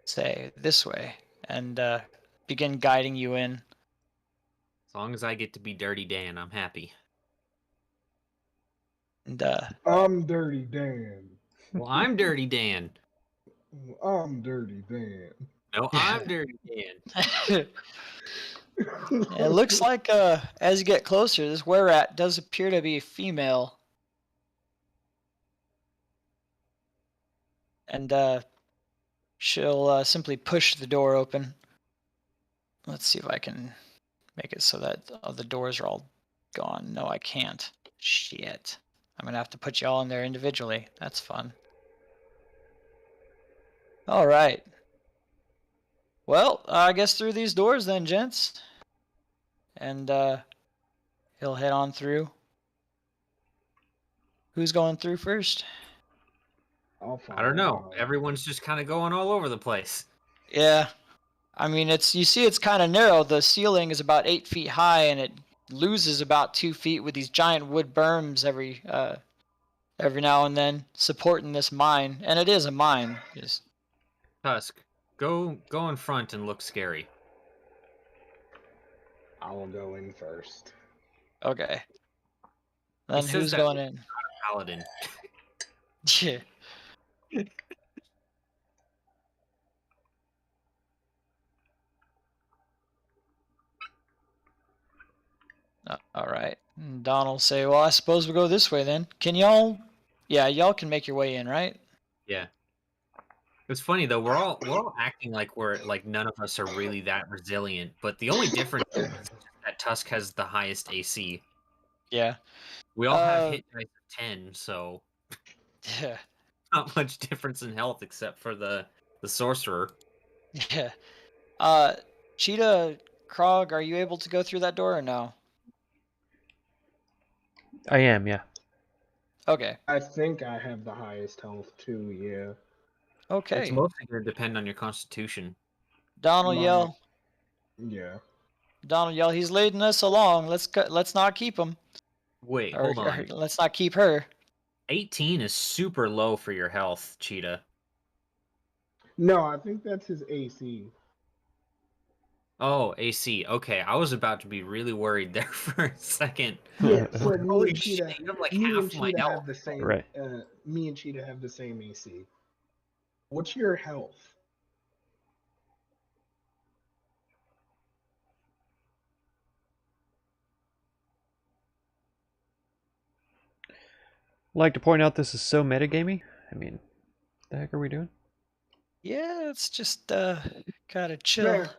S1: say, "This way," and begin guiding you in.
S2: As long as I get to be Dirty Dan, I'm happy.
S1: And
S3: I'm Dirty Dan.
S2: Well, I'm Dirty Dan.
S3: I'm Dirty Dan.
S2: No, I'm Dirty Dan.
S1: it looks like as you get closer, this were-rat does appear to be female. And she'll simply push the door open. Let's see if I can make it so that the doors are all gone. No, I can't. Shit. I'm going to have to put you all in there individually. That's fun. All right. Well, I guess through these doors then, gents. And he'll head on through. Who's going through first?
S3: I'll follow.
S2: I don't know. Everyone's just kind of going all over the place.
S1: Yeah. I mean, you see it's kind of narrow. The ceiling is about 8 feet high, and it loses about 2 feet with these giant wood berms every now and then supporting this mine. And it is a mine. Just
S2: Tusk, go in front and look scary.
S3: I will go in first.
S1: okay.
S2: He
S1: Then
S2: says
S1: who's
S2: that
S1: going
S2: like
S1: in?
S2: Paladin.
S1: Yeah. All right. And Don will say, "Well, I suppose we'll go this way then. Can y'all? Yeah, y'all can make your way in, right?"
S2: Yeah. It's funny though. We're all acting like none of us are really that resilient. But the only difference is that Tusk has the highest AC.
S1: Yeah.
S2: We all have hit dice of 10, so
S1: Yeah.
S2: not much difference in health except for the sorcerer.
S1: Yeah. Cheetah, Krog, are you able to go through that door or no?
S4: I am, yeah.
S1: Okay.
S3: I think I have the highest health too. Yeah.
S1: Okay.
S2: It's mostly going to depend on your constitution.
S1: Donald yell.
S3: Yeah.
S1: Donald yell. He's leading us along. Let's not keep him.
S2: Wait,
S1: Or
S2: hold on.
S1: let's not keep her.
S2: 18 is super low for your health, Cheetah.
S3: No, I think that's his AC.
S2: Oh, AC. Okay, I was about to be really worried there for a second.
S3: Yeah. So me
S2: Holy
S3: and Cheetah,
S2: shit, you have like
S3: me and
S2: half my
S3: Cheetah
S2: health.
S3: have the same.
S4: Right.
S3: Me and Cheetah have the same AC. What's your health?
S4: Like to point out this is so metagamey. I mean, the heck are we doing?
S1: Yeah, it's just gotta chill.
S3: Fair.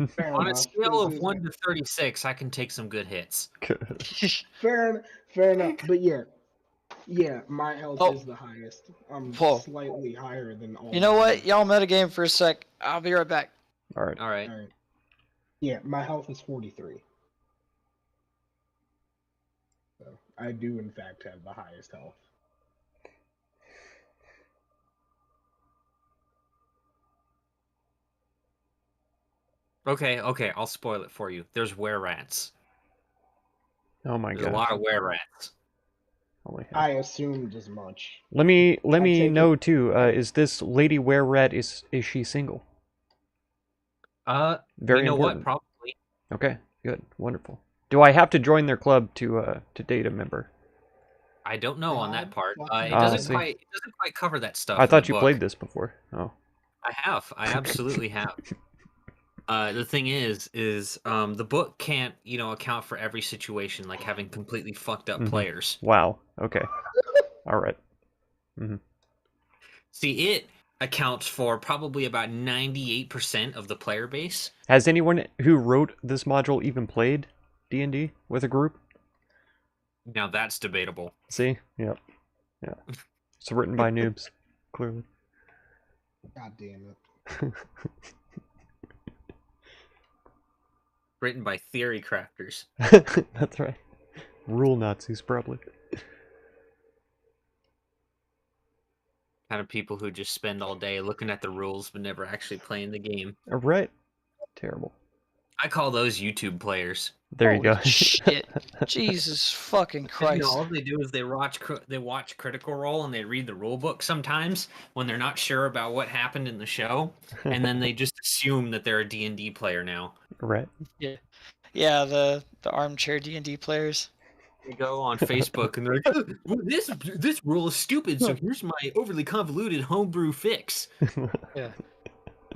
S3: Fair
S2: On a
S3: enough.
S2: scale of
S3: This-
S2: 1 to 36, I can take some good hits.
S3: Fair enough. But yeah, my health
S1: Oh.
S3: is the highest. I'm
S1: Whoa.
S3: slightly higher than all.
S1: You know
S3: of
S1: what?
S3: you.
S1: Y'all metagame for a sec. I'll be right back.
S4: All right.
S2: All right.
S3: All right. Yeah, my health is 43. So I do, in fact, have the highest health.
S2: Okay, I'll spoil it for you. There's were-rats.
S4: Oh my
S2: There's a
S4: god.
S2: lot of were-rats.
S4: Holy hell.
S3: I assumed as much.
S4: Let me
S3: take
S4: know
S3: it-
S4: too. Is this Lady Were-Rat is she single? Very
S2: you know
S4: important.
S2: what? Probably.
S4: Okay, good, wonderful. Do I have to join their club to date a member?
S2: I don't know on that
S3: God
S2: part.
S3: fucking
S2: It doesn't
S4: see.
S2: quite cover that stuff.
S4: I
S2: in
S4: thought
S2: the
S4: you
S2: book.
S4: played this before. Oh.
S2: I have. I absolutely have. The thing is the book can't, account for every situation, like having completely fucked up players.
S4: Wow. Okay. All right.
S2: See, it accounts for probably about 98% of the player base.
S4: Has anyone who wrote this module even played D&D with a group?
S2: Now that's debatable.
S4: See? Yep. Yeah. It's written by noobs, clearly.
S3: God damn it.
S2: Written by theory crafters.
S4: That's right. Rule Nazis, probably.
S2: Kind of people who just spend all day looking at the rules but never actually playing the game.
S4: All right. Terrible.
S2: I call those YouTube players.
S4: There you go.
S1: Holy shit. Jesus fucking Christ.
S2: All they do is they watch Critical Role and they read the rule book sometimes when they're not sure about what happened in the show, and then they just assume that they're a D&D player now.
S4: Right.
S1: Yeah, the armchair D&D players.
S2: They go on Facebook and they're like, well, this rule is stupid, so here's my overly convoluted homebrew fix.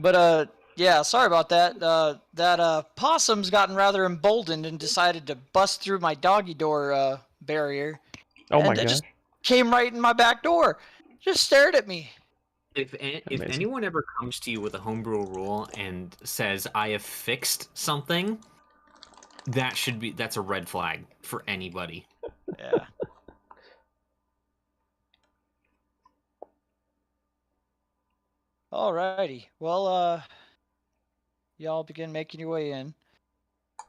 S1: But yeah, sorry about that. That possum's gotten rather emboldened and decided to bust through my doggy door barrier.
S4: Oh
S1: and
S4: my
S1: it
S4: god.
S1: just came right in my back door. Just stared at me.
S2: If
S4: Amazing.
S2: anyone ever comes to you with a homebrew rule and says, I have fixed something, that's a red flag for anybody.
S1: Yeah. Alrighty. Well, y'all begin making your way in.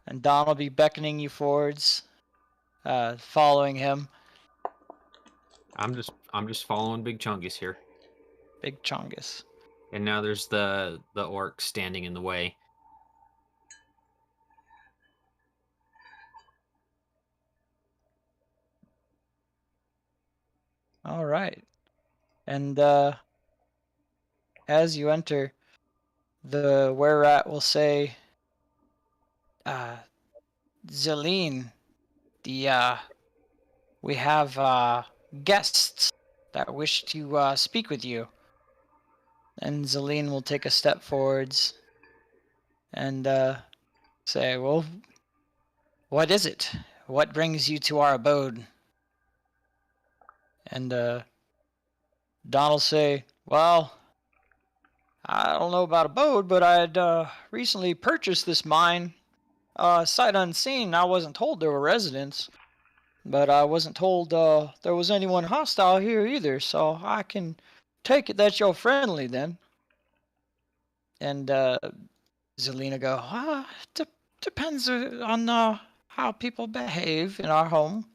S1: And Don will be beckoning you forwards. following him.
S2: I'm just following Big Chungus here.
S1: Big Chungus.
S2: And now there's the orc standing in the way.
S1: All right. And as you enter, the were-rat will say, Zeline, we have guests that wish to speak with you. And Zeline will take a step forwards and say, well, what is it? What brings you to our abode? And Don will say, well, I don't know about abode, but I'd recently purchased this mine. Sight unseen. I wasn't told there were residents, but I wasn't told there was anyone hostile here either, so I can take it that you're friendly then. And Zelina go, depends on how people behave in our home.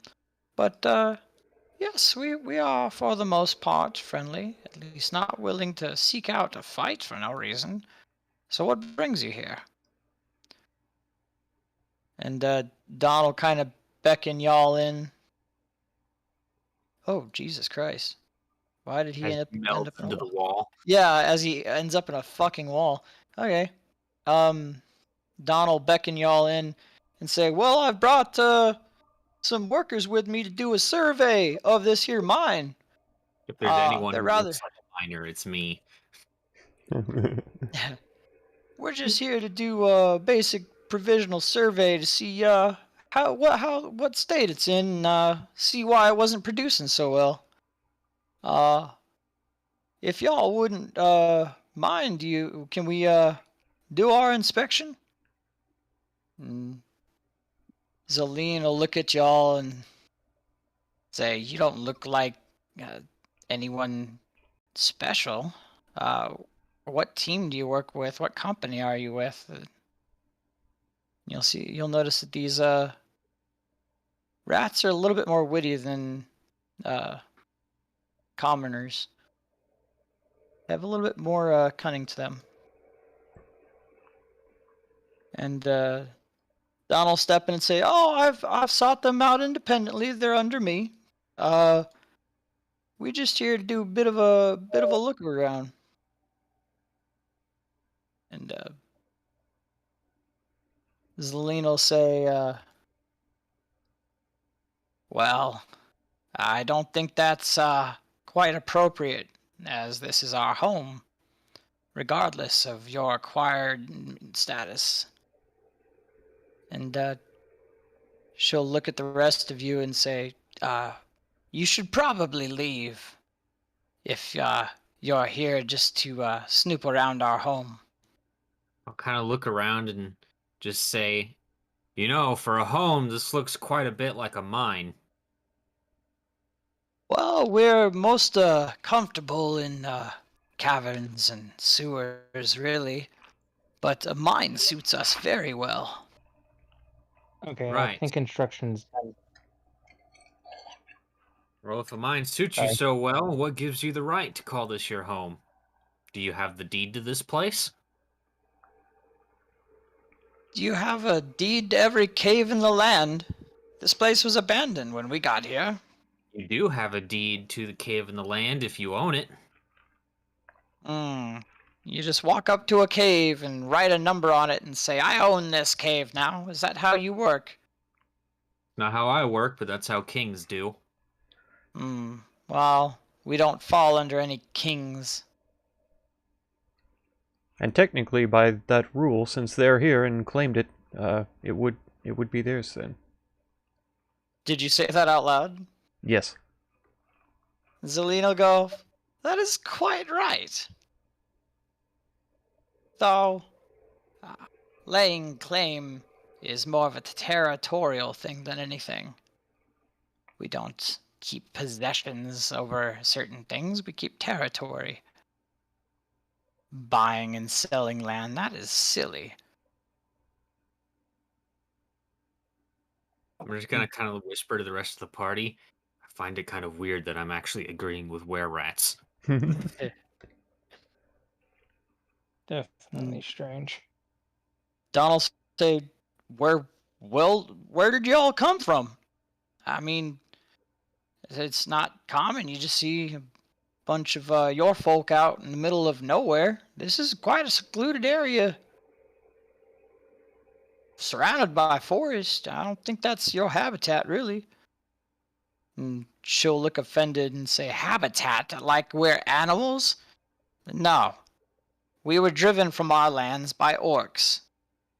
S1: But yes, we are for the most part friendly, at least not willing to seek out a fight for no reason. So what brings you here? And Donald kind of beckon y'all in. Oh, Jesus Christ. Why did he
S2: As
S1: end
S2: he
S1: up
S2: melts
S1: in a
S2: into
S1: wall?
S2: the wall.
S1: Yeah, as he ends up in a fucking wall. Okay. Donald beckon y'all in and say, well, I've brought some workers with me to do a survey of this here mine.
S2: If there's anyone
S1: They're
S2: who
S1: rather...
S2: looks like a miner, it's me.
S1: We're just here to do a basic provisional survey to see what state it's in, see why it wasn't producing so well. If y'all wouldn't mind, can we do our inspection? And Zeline will look at y'all and say, you don't look like anyone special. What team do you work with? What company are you with? You'll notice that these rats are a little bit more witty than commoners. They have a little bit more cunning to them. And Don will step in and say, "Oh, I've sought them out independently. They're under me. We just here to do a bit of a look around." And Zelene will say, "Well, I don't think that's quite appropriate, as this is our home, regardless of your acquired status." And she'll look at the rest of you and say, you should probably leave if you're here just to snoop around our home.
S2: I'll kind of look around and just say, for a home, this looks quite a bit like a mine.
S1: Well, we're most comfortable in caverns and sewers, really, but a mine suits us very well.
S5: Okay, I
S2: Right.
S5: think instructions.
S2: Well, if a mine suits you
S5: Sorry.
S2: so well, what gives you the right to call this your home? Do you have the deed to this place?
S1: Do you have a deed to every cave in the land? This place was abandoned when we got here.
S2: You do have a deed to the cave in the land if you own it.
S1: You just walk up to a cave and write a number on it and say, I own this cave now. Is that how you work?
S2: Not how I work, but that's how kings do.
S1: Well, we don't fall under any kings.
S4: And technically, by that rule, since they're here and claimed it, it would be theirs then.
S1: Did you say that out loud?
S4: Yes.
S1: Zelina will go, that is quite right. Though, laying claim is more of a territorial thing than anything. We don't keep possessions over certain things, we keep territory. Buying and selling land, that is silly.
S2: I'm just gonna kind of whisper to the rest of the party. I find it kind of weird that I'm actually agreeing with were-rats.
S5: Definitely strange.
S1: Donald say, where did you all come from? I mean, it's not common. You just see a bunch of your folk out in the middle of nowhere. This is quite a secluded area, surrounded by forest. I don't think that's your habitat, really. And she'll look offended and say, habitat? Like we're animals? No. We were driven from our lands by orcs.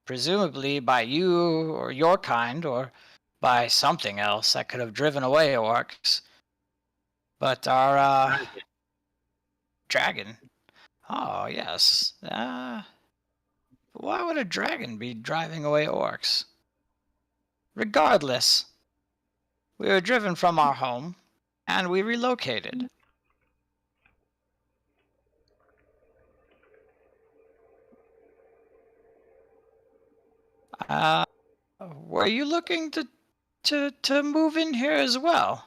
S1: Presumably by you or your kind, or by something else that could have driven away orcs. But our dragon. Oh yes. Why would a dragon be driving away orcs? Regardless, we were driven from our home, and we relocated. Were you looking to move in here as well?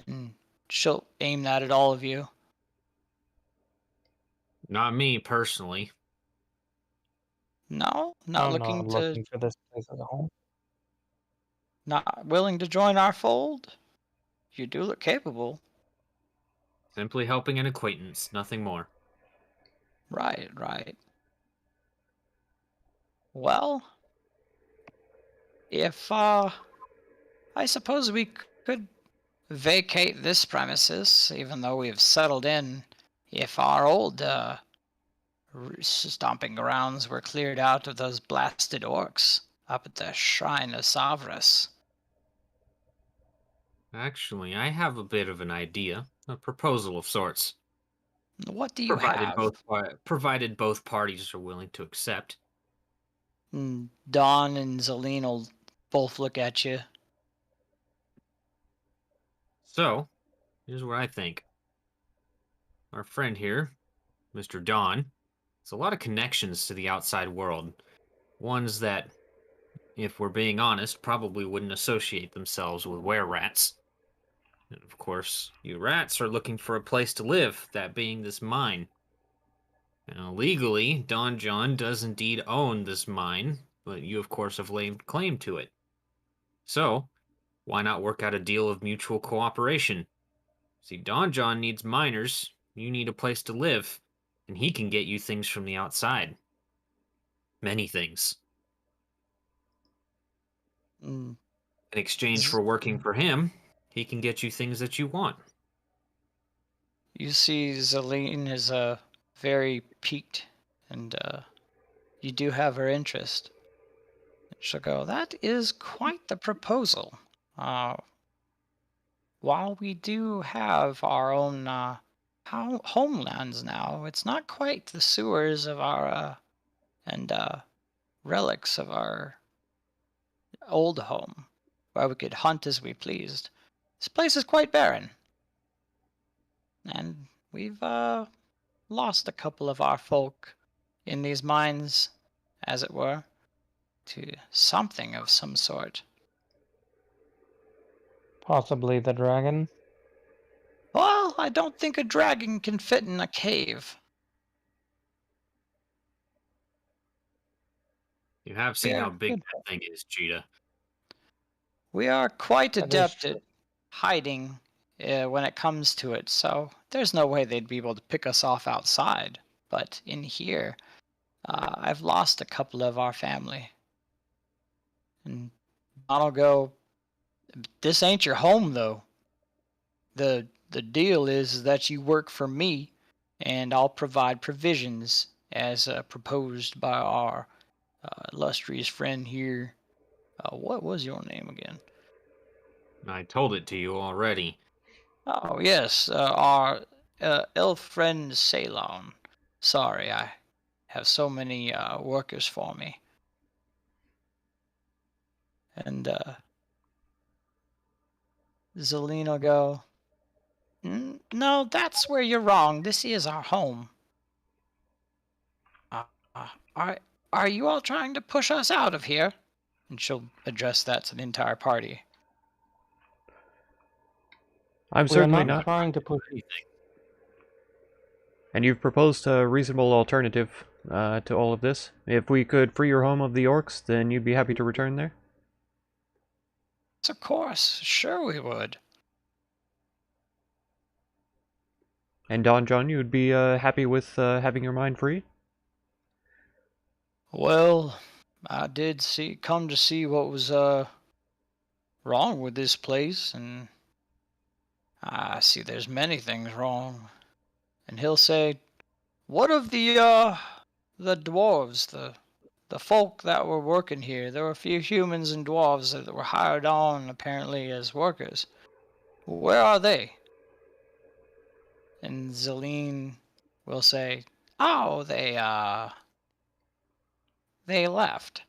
S1: And she'll aim that at all of you.
S2: Not me personally.
S1: No, not
S5: I'm
S1: looking
S5: not looking for this place as a home.
S1: not willing to join our fold? You do look capable.
S2: Simply helping an acquaintance, nothing more.
S1: Right. Well, if I suppose we could vacate this premises, even though we have settled in, if our old stomping grounds were cleared out of those blasted orcs up at the Shrine of Savras.
S2: Actually, I have a bit of an idea, a proposal of sorts.
S1: What do you have?
S2: Provided both parties are willing to accept.
S1: And Don and Zelene will both look at you.
S2: So, here's what I think. Our friend here, Mr. Don, has a lot of connections to the outside world. Ones that, if we're being honest, probably wouldn't associate themselves with were-rats. And of course, you rats are looking for a place to live, that being this mine. Now, legally, Don-Jon does indeed own this mine, but you, of course, have laid claim to it. So, why not work out a deal of mutual cooperation? See, Don-Jon needs miners, you need a place to live, and he can get you things from the outside. Many things.
S1: Mm.
S2: In exchange for working for him, he can get you things that you want.
S1: You see Zelene is very piqued, and you do have her interest. She'll go, that is quite the proposal. While we do have our own homelands now, it's not quite the sewers of our and relics of our old home, where we could hunt as we pleased. This place is quite barren, and we've lost a couple of our folk in these mines, as it were, to something of some sort.
S5: Possibly the dragon.
S1: Well, I don't think a dragon can fit in a cave.
S2: You have seen
S1: Yeah,
S2: how big
S5: good
S2: that thing is, Cheetah.
S1: We are quite
S5: That is
S1: adept
S5: true.
S1: at hiding when it comes to it, so there's no way they'd be able to pick us off outside. But in here, I've lost a couple of our family. And I'll go, this ain't your home, though. The deal is that you work for me, and I'll provide provisions as proposed by our illustrious friend here. What was your name again?
S2: I told it to you already.
S1: Oh, yes, our elf friend Ceylon. Sorry, I have so many workers for me. And Zelene will go, no, that's where you're wrong. This is our home. Uh, are you all trying to push us out of here? and she'll address that to the entire party.
S4: I'm
S5: We are
S4: certainly
S5: not
S4: not.
S5: trying to push
S2: Anything.
S4: And you've proposed a reasonable alternative to all of this. If we could free your home of the orcs, then you'd be happy to return there?
S1: Of course, sure we would.
S4: And Don-Jon, you'd be happy with having your mind free?
S1: Well, I did come to see what was wrong with this place, and I see there's many things wrong. And he'll say, "What of the dwarves, the folk that were working here? There were a few humans and dwarves that were hired on apparently as workers. Where are they?" And Zelene will say, "Oh, they left."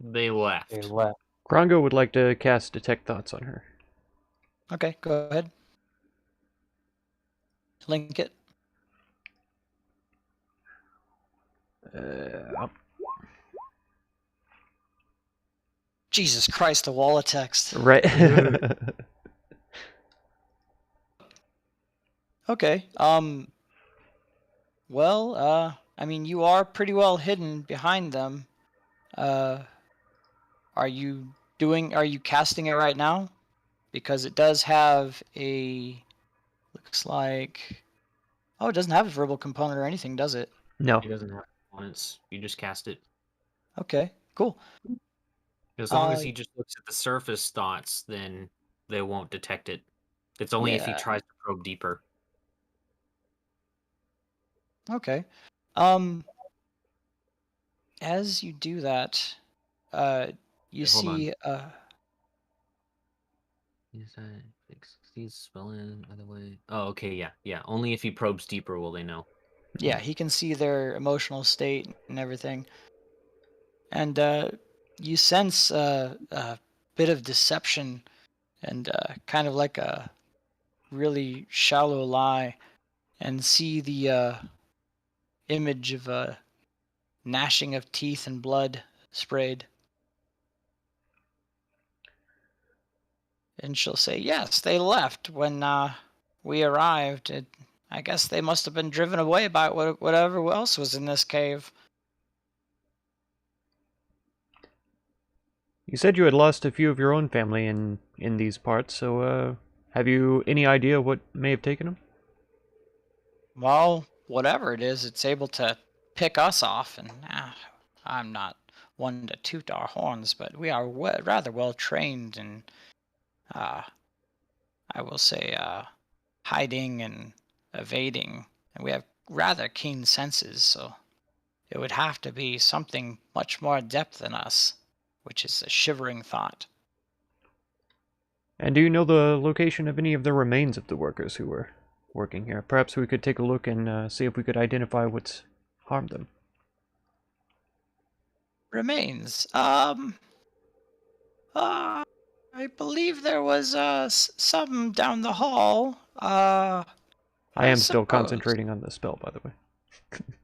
S2: They left.
S5: They left.
S4: Krongo would like to cast Detect Thoughts on her.
S1: Okay, go ahead. Link it. Jesus Christ, a wall of text.
S4: Right.
S1: Okay. Well, I mean, you are pretty well hidden behind them. Are you casting it right now? Because it does have looks like, oh, it doesn't have a verbal component or anything, does it?
S4: No.
S2: It doesn't have components. You just cast it.
S1: Okay, cool.
S2: As long as he just looks at the surface thoughts, then they won't detect it. It's only if he
S1: Yeah.
S2: tries to probe deeper.
S1: Okay. As you do that, you
S2: Wait, hold on.
S1: see
S2: He's spelling other way. Oh, okay, yeah. Only if he probes deeper will they know.
S1: yeah, he can see their emotional state and everything. And you sense a bit of deception and kind of like a really shallow lie, and see the image of a gnashing of teeth and blood sprayed. And she'll say, "Yes, they left when we arrived. I guess they must have been driven away by whatever else was in this cave."
S4: You said you had lost a few of your own family in these parts, so have you any idea what may have taken them?
S1: Well, whatever it is, it's able to pick us off, and I'm not one to toot our horns, but we are rather well trained in, I will say, hiding and evading, and we have rather keen senses, so it would have to be something much more adept than us, which is a shivering thought.
S4: And do you know the location of any of the remains of the workers who were working here? Perhaps we could take a look and see if we could identify what's harmed them.
S1: Remains. I believe there was some down the hall.
S4: I am still
S1: suppose.
S4: concentrating on the spell, by the way.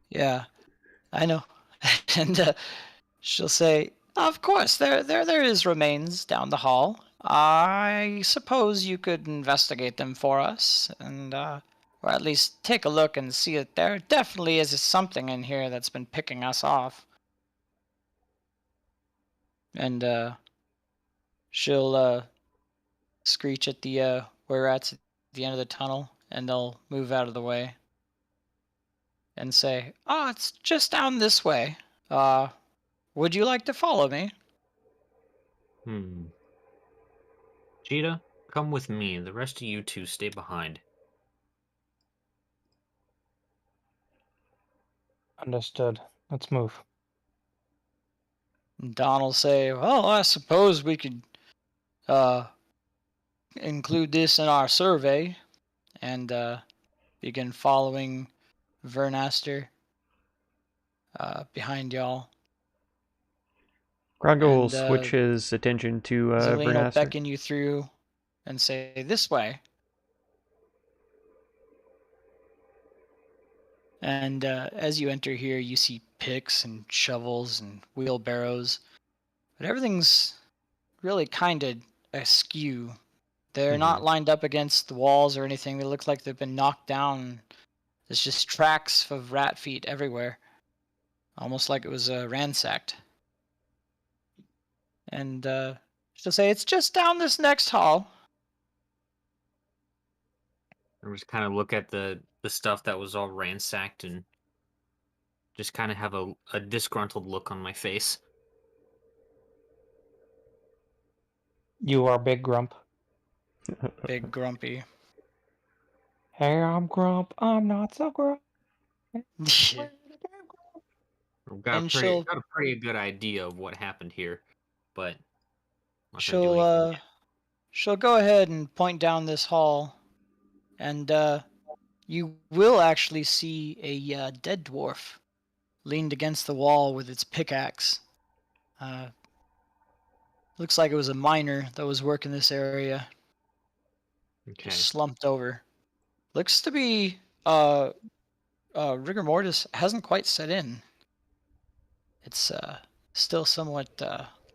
S1: Yeah, I know. And she'll say, "Of course, there is remains down the hall. I suppose you could investigate them for us, and or at least take a look and see that there definitely is something in here that's been picking us off." And she'll screech at the where rats at the end of the tunnel, and they'll move out of the way and say, "Oh, it's just down this way. Would you like to follow me?"
S2: Cheetah, come with me. The rest of you two stay behind.
S5: Understood. Let's move.
S1: And Don will say, "Well, I suppose we could include this in our survey," and begin following Vernaster behind y'all.
S4: Krongo will
S1: And,
S4: switch his attention to
S1: Zelene will
S4: Vernaster.
S1: beckon you through and say, "This way." And as you enter here, you see picks and shovels and wheelbarrows, but everything's really kind of askew. They're not lined up against the walls or anything. They look like they've been knocked down. There's just tracks of rat feet everywhere, almost like it was ransacked. And she'll say, "It's just down this next hall."
S2: I just kind of look at the stuff that was all ransacked and just kind of have a disgruntled look on my face.
S5: You are Big Grump.
S1: Big grumpy.
S5: Hey, I'm Grump. I'm not so Grump.
S1: And
S2: I've got a
S1: she'll
S2: pretty good idea of what happened here, but I'm not gonna do
S1: she'll
S2: anything yet.
S1: she'll go ahead and point down this hall, and you will actually see a dead dwarf leaned against the wall with its pickaxe. Looks like it was a miner that was working this area.
S2: Okay.
S1: Just slumped over. Looks to be rigor mortis hasn't quite set in. It's still somewhat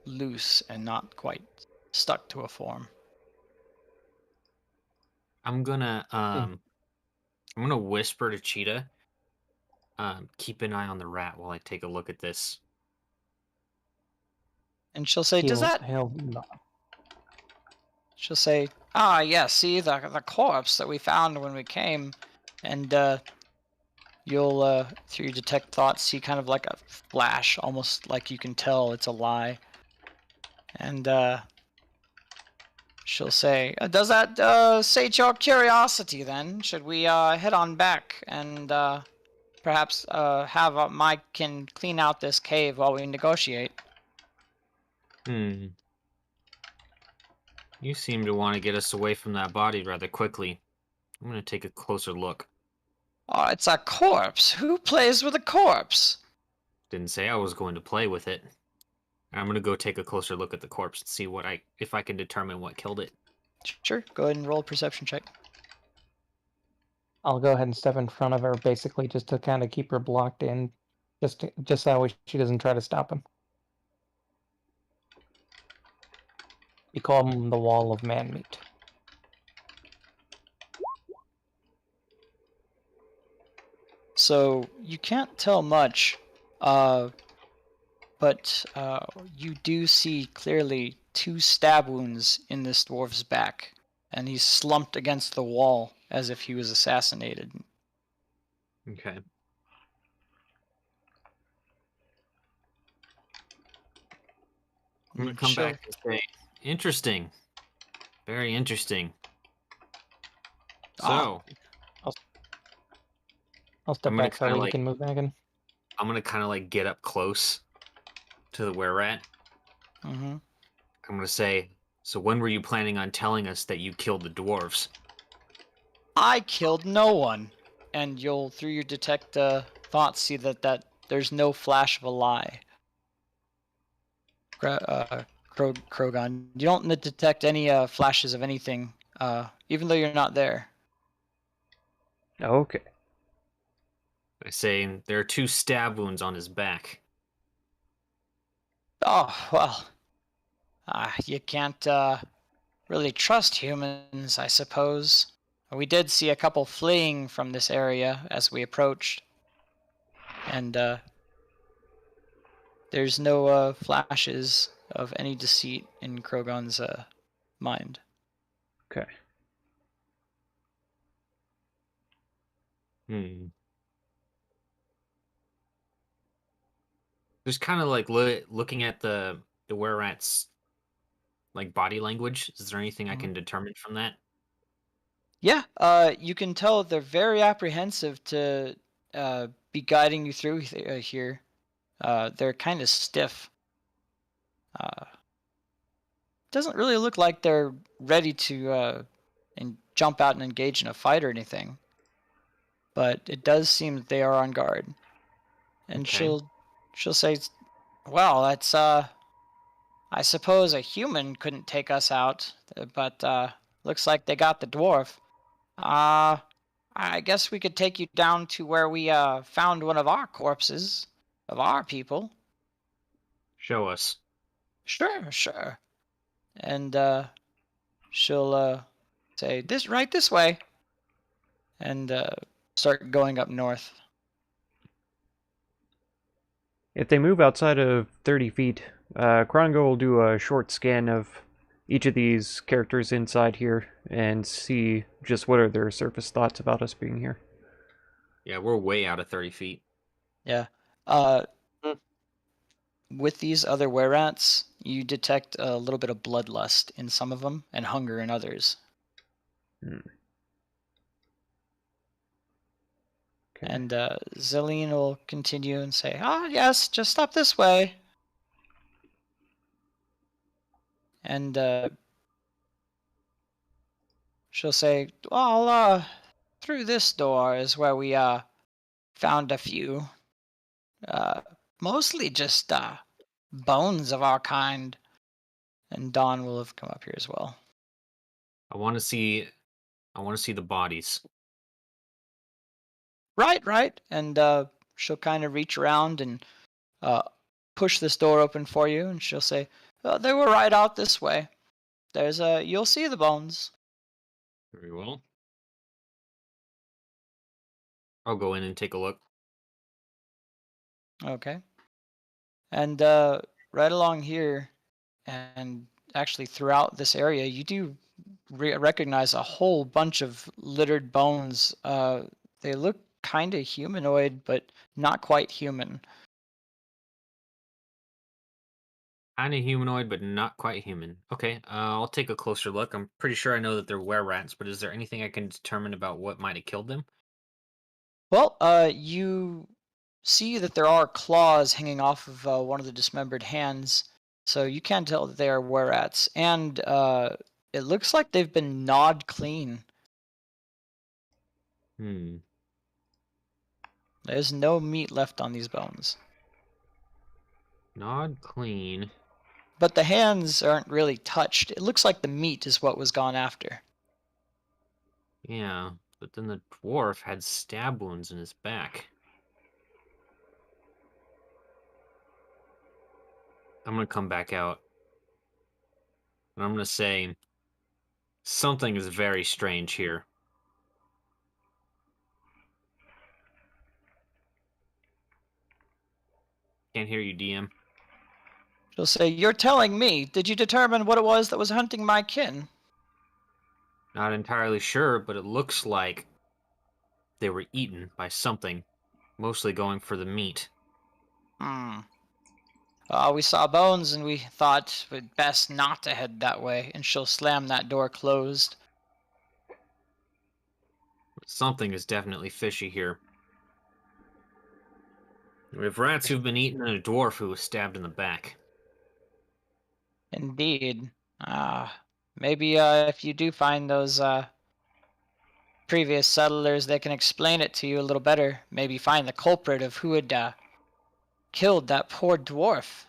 S1: loose and not quite stuck to a form.
S2: I'm gonna whisper to Cheetah. Keep an eye on the rat while I take a look at this.
S1: And she'll say, She'll say, "Ah, yeah, see the corpse that we found when we came," and you'll through your detect thoughts see kind of like a flash, almost like you can tell it's a lie. And she'll say, "Does that sate your curiosity? Then should we head on back and perhaps have my kin clean out this cave while we negotiate?"
S2: You seem to want to get us away from that body rather quickly. I'm gonna take a closer look.
S1: Oh, it's a corpse. Who plays with a corpse?
S2: Didn't say I was going to play with it. I'm gonna go take a closer look at the corpse and see if I can determine what killed it.
S1: Sure, go ahead and roll a perception check.
S5: I'll go ahead and step in front of her, basically just to kind of keep her blocked in, just that way she doesn't try to stop him. We call them the Wall of Man Meat.
S1: So you can't tell much, but you do see clearly 2 stab wounds in this dwarf's back, and he's slumped against the wall as if he was assassinated.
S2: Okay. I'm gonna come back and say, interesting. Very interesting. So,
S5: I'll step back so we can move back in.
S2: I'm gonna kind of like get up close to the were-rat.
S1: Mm-hmm.
S2: I'm gonna say, so when were you planning on telling us that you killed the dwarves?
S1: I killed no one. And you'll, through your detect thoughts, see that there's no flash of a lie. Krogon, you don't detect any flashes of anything, even though you're not there.
S4: Okay.
S2: I say there are 2 stab wounds on his back.
S1: Oh, well. You can't really trust humans, I suppose. We did see a couple fleeing from this area as we approached. And there's no flashes of any deceit in Krogon's mind.
S4: Okay.
S2: Just kind of like looking at the were-rat's like body language. Is there anything I can determine from that?
S1: Yeah, you can tell they're very apprehensive to be guiding you through here. They're kind of stiff. Doesn't really look like they're ready to jump out and engage in a fight or anything. But it does seem that they are on guard. And
S2: Okay.
S1: she'll say, "Well, that's I suppose a human couldn't take us out, but looks like they got the dwarf. I guess we could take you down to where we found one of our corpses of our people.
S2: Show us.
S1: Sure, sure. And she'll say this way, and start going up north.
S4: If they move outside of 30 feet, Krongo will do a short scan of each of these characters inside here and see just what are their surface thoughts about us being here.
S2: Yeah, we're way out of 30 feet.
S1: Yeah. Uh, with these other were-rats, you detect a little bit of bloodlust in some of them and hunger in others.
S4: Okay.
S1: And Zelene will continue and say, yes, just up this way. And she'll say, well, through this door is where we found a few. Mostly just bones of our kind. And Don will have come up here as well.
S2: I want to see the bodies.
S1: Right. And she'll kind of reach around and push this door open for you, and she'll say, they were right out this way. You'll see the bones.
S2: Very well. I'll go in and take a look.
S1: Okay. And right along here, and actually throughout this area, you do recognize a whole bunch of littered bones. They look kind of humanoid, but not quite human.
S2: Kind of humanoid, but not quite human. Okay, I'll take a closer look. I'm pretty sure I know that they're were-rats, but is there anything I can determine about what might have killed them?
S1: Well, you see that there are claws hanging off of one of the dismembered hands, so you can tell that they are were-rats. And it looks like they've been gnawed clean. There's no meat left on these bones.
S2: Gnawed clean.
S1: But the hands aren't really touched. It looks like the meat is what was gone after.
S2: Yeah, but then the dwarf had stab wounds in his back. I'm gonna come back out. And I'm gonna say something is very strange here. Can't hear you, DM.
S1: She'll say, you're telling me. Did you determine what it was that was hunting my kin?
S2: Not entirely sure, but it looks like they were eaten by something, mostly going for the meat.
S1: We saw bones and we thought it best not to head that way, and she'll slam that door closed.
S2: Something is definitely fishy here. We have rats who've been eaten and a dwarf who was stabbed in the back.
S1: Indeed. Maybe if you do find those previous settlers, they can explain it to you a little better. Maybe find the culprit of who had killed that poor dwarf.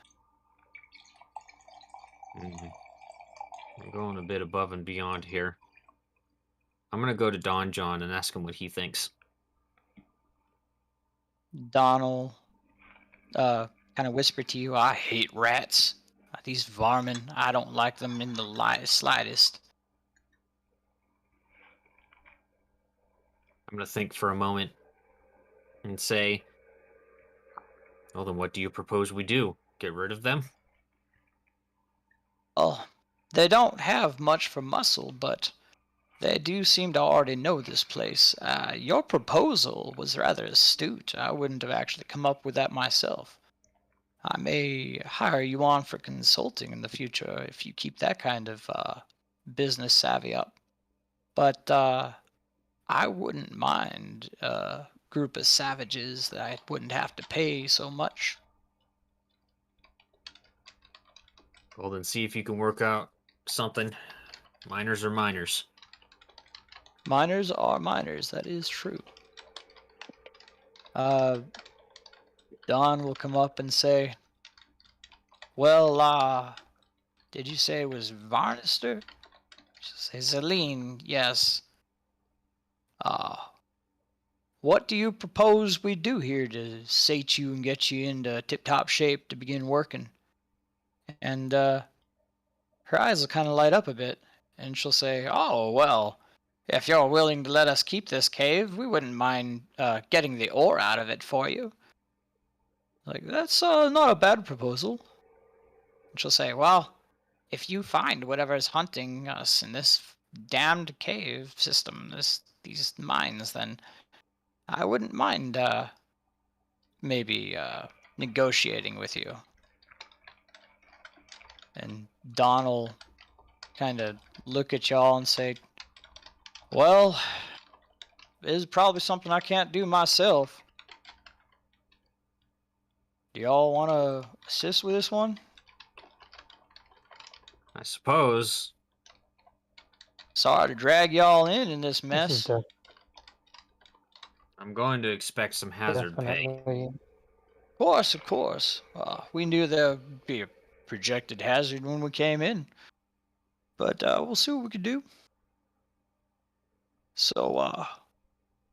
S2: I'm going a bit above and beyond here. I'm going to go to Don-Jon and ask him what he thinks.
S1: Donald kind of whisper to you, I hate rats. These varmin, I don't like them in the slightest.
S2: I'm going to think for a moment and say, well, then what do you propose we do? Get rid of them?
S1: Oh, they don't have much for muscle, but they do seem to already know this place. Your proposal was rather astute. I wouldn't have actually come up with that myself. I may hire you on for consulting in the future if you keep that kind of business savvy up. But I wouldn't mind a group of savages that I wouldn't have to pay so much.
S2: Well, then see if you can work out something. Miners are miners.
S1: Miners are miners, that is true. Don will come up and say, well, did you say it was Varnister? She'll say, Zelene, yes. what do you propose we do here to sate you and get you into tip-top shape to begin working? And her eyes will kind of light up a bit, and she'll say, "Oh, well, if you're willing to let us keep this cave, we wouldn't mind getting the ore out of it for you." Like, that's not a bad proposal. And she'll say, "Well, if you find whatever's hunting us in this damned cave system, these mines, then I wouldn't mind maybe negotiating with you." And Don will kind of look at y'all and say, "Well, this is probably something I can't do myself. Do y'all want to assist with this one?"
S2: I suppose.
S1: Sorry to drag y'all in this
S5: This is
S1: mess.
S2: I'm going to expect some hazard pay.
S5: definitely.
S1: Of course. We knew there would be a projected hazard when we came in. But we'll see what we can do. So,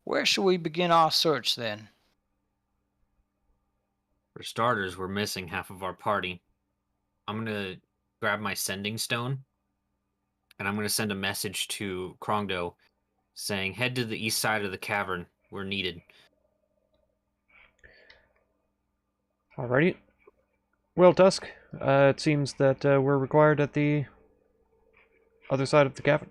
S1: where should we begin our search then?
S2: For starters, we're missing half of our party. I'm going to grab my sending stone, and I'm going to send a message to Krongdo saying, head to the east side of the cavern. We're needed.
S4: Alrighty. Well, Tusk, it seems that we're required at the other side of the cavern.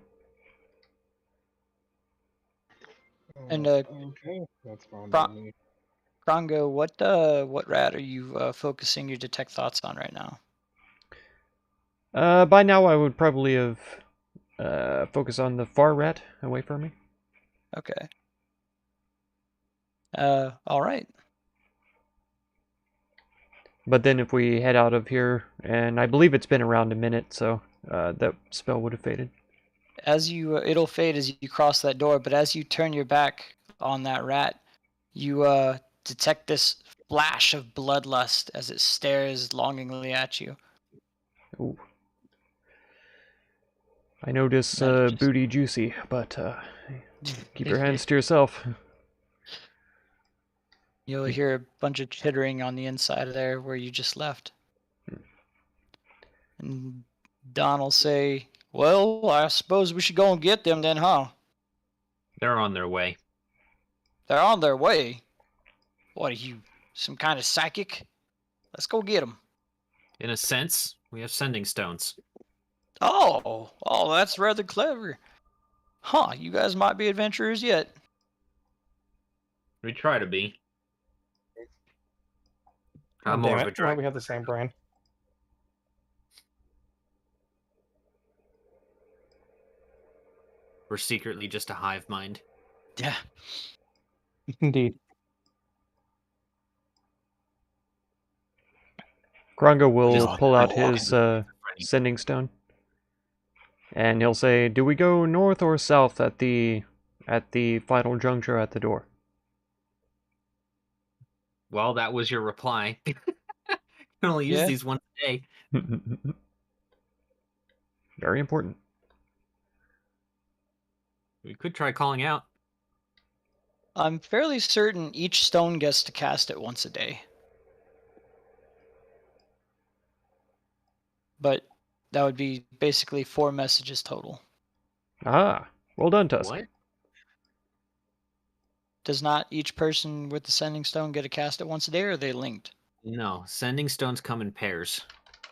S1: And
S3: okay, that's fine by me.
S1: Krongo, what rat are you focusing your detect thoughts on right now?
S4: By now I would probably have focused on the far rat away from me.
S1: Okay. All right.
S4: But then if we head out of here, and I believe it's been around a minute, so that spell would have faded.
S1: As you, it'll fade as you cross that door, but as you turn your back on that rat, you detect this flash of bloodlust as it stares longingly at you.
S4: Ooh. I know this
S1: Then it just-
S4: booty juicy, but keep your hands to yourself.
S1: You'll hear a bunch of chittering on the inside of there where you just left. And Don will say, "Well, I suppose we should go and get them then, huh?"
S2: They're on their way.
S1: They're on their way. What are you, some kind of psychic? Let's go get them.
S2: In a sense, we have sending stones.
S1: Oh, that's rather clever. Huh, you guys might be adventurers yet.
S2: We try to be.
S5: Oh,
S2: I'm more
S5: damn
S2: of a
S5: it. Why
S2: dragon.
S5: we have the same brain?
S2: We're secretly just a hive mind.
S1: Yeah.
S5: Indeed.
S4: Grongo will
S2: Just-
S4: pull out his sending stone, and he'll say, "Do we go north or south at the final juncture at the door?"
S2: Well, that was your reply. You can only use
S1: Yeah.
S2: these once a day.
S4: Very important.
S2: We could try calling out.
S1: I'm fairly certain each stone gets to cast it once a day. But that would be basically 4 messages total.
S4: Ah, well done, Tusk.
S2: What?
S1: Does not each person with the sending stone get to cast it once a day, or are they linked?
S2: No, sending stones come in pairs.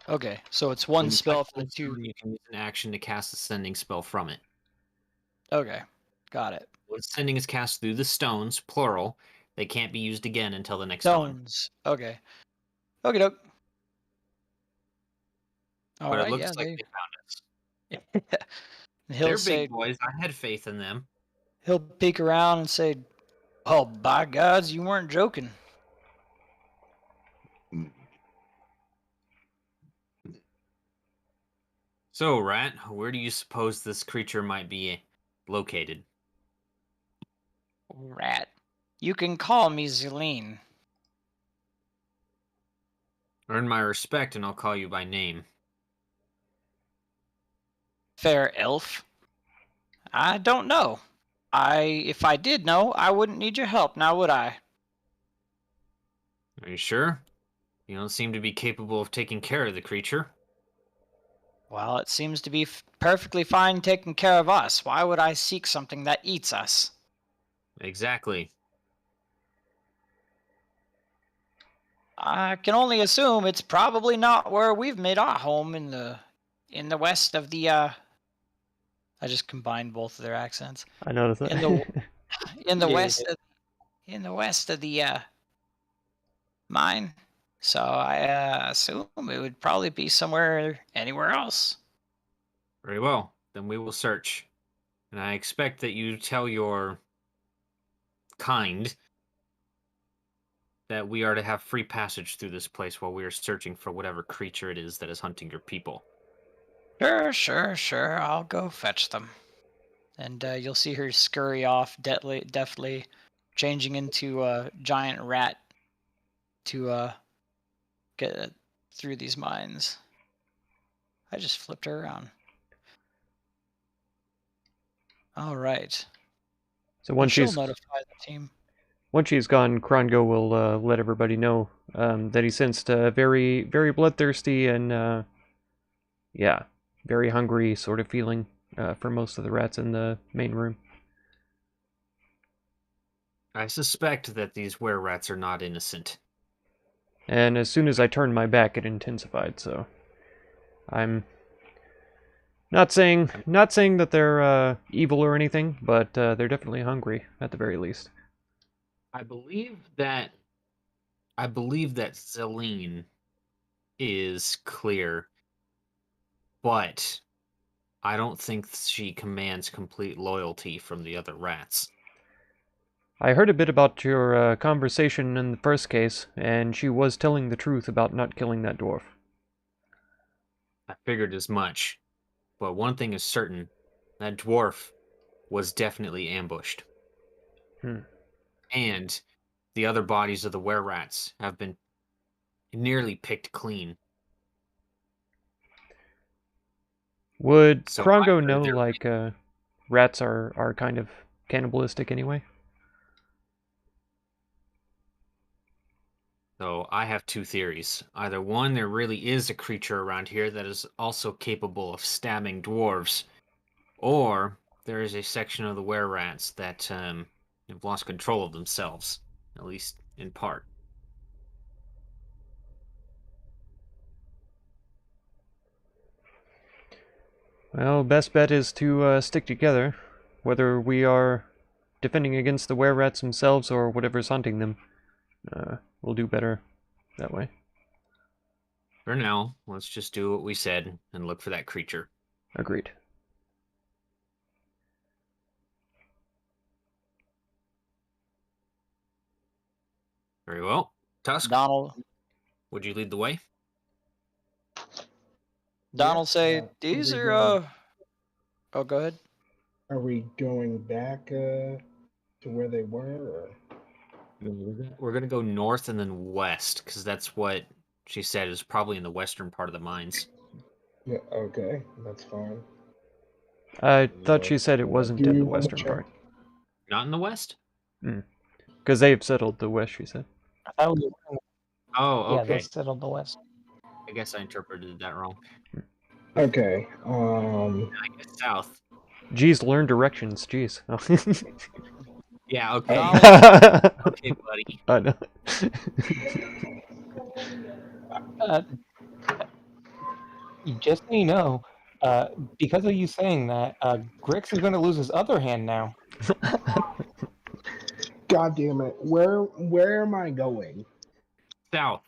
S1: Okay, so it's
S2: When
S1: one
S2: you
S1: spell
S2: touch
S1: for the
S2: the
S1: 2.
S2: stone, you can use an action to cast a sending spell from it.
S1: Okay, got it.
S2: When sending is cast through the stones, plural, they can't be used again until the next dawn.
S1: Stones. Okay. Okie doke. All
S2: But
S1: right,
S2: it looks
S1: yeah,
S2: like they found us.
S1: he'll
S2: They're
S1: say,
S2: big boys. I had faith in them.
S1: he'll peek around and say, "Oh, by gods, you weren't joking."
S2: So, Rat, where do you suppose this creature might be located?
S1: Rat. You can call me Zelene.
S2: Earn my respect and I'll call you by name.
S1: Fair elf. I don't know. If I did know, I wouldn't need your help, now would I?
S2: Are you sure? You don't seem to be capable of taking care of the creature.
S1: Well, it seems to be perfectly fine taking care of us. Why would I seek something that eats us?
S2: Exactly.
S1: I can only assume it's probably not where we've made our home in the west of the I just combined both of their accents.
S4: I noticed that.
S1: In the in the
S5: Yeah,
S1: west of, in the west of the mine. So I assume it would probably be somewhere anywhere else.
S2: Very well. Then we will search. And I expect that you tell your kind that we are to have free passage through this place while we are searching for whatever creature it is that is hunting your people.
S1: Sure. I'll go fetch them. And you'll see her scurry off, deftly changing into a giant rat to get through these mines. I just flipped her around. All right.
S4: So
S1: And she'll notify the team.
S4: once she's gone, Krongo will let everybody know that he sensed a very, very bloodthirsty and yeah, very hungry sort of feeling for most of the rats in the main room.
S2: I suspect that these were-rats are not innocent.
S4: And as soon as I turned my back, it intensified. So I'm not saying that they're evil or anything, but they're definitely hungry at the very least.
S2: I believe that Celine is clear, but I don't think she commands complete loyalty from the other rats.
S4: I heard a bit about your conversation in the first case, and she was telling the truth about not killing that dwarf.
S2: I figured as much. But one thing is certain, that dwarf was definitely ambushed.
S4: Hmm.
S2: And the other bodies of the were-rats have been nearly picked clean.
S4: Would
S2: So
S4: Krongo
S2: either
S4: know,
S2: they're-
S4: like, rats are kind of cannibalistic anyway?
S2: So I have two theories. Either one, there really is a creature around here that is also capable of stabbing dwarves, or there is a section of the were-rats that have lost control of themselves, at least in part.
S4: Well, best bet is to stick together, whether we are defending against the were-rats themselves or whatever's hunting them. We'll do better that way.
S2: For now, let's just do what we said and look for that creature.
S4: Agreed.
S2: Very well. Tusk,
S1: Donald
S2: would you lead the way?
S1: Donald
S3: Yeah,
S1: say
S3: are
S1: these
S3: we
S1: are
S3: going?
S1: oh, go ahead.
S3: Are we going back to where they were? Or?
S2: We're gonna go north and then west, because that's what she said is probably in the western part of the mines.
S3: Yeah, okay, that's fine.
S4: I thought
S3: But
S4: she said it
S3: I
S4: wasn't
S3: do
S4: in the
S3: want to
S4: western
S3: check.
S4: part.
S2: Not in the west?
S4: Because they've settled the west, she said.
S5: I thought we were-
S2: Oh,
S5: yeah, they
S2: okay.
S5: settled the west.
S2: I guess I interpreted that wrong.
S3: Okay.
S2: I guess south.
S4: Geez, learn directions, jeez.
S2: Yeah, okay.
S1: Donald,
S2: Okay, buddy.
S4: I know.
S5: Uh, just so you know, because of you saying that, Grix is going to lose his other hand now.
S3: God damn it! Where am I going?
S2: South.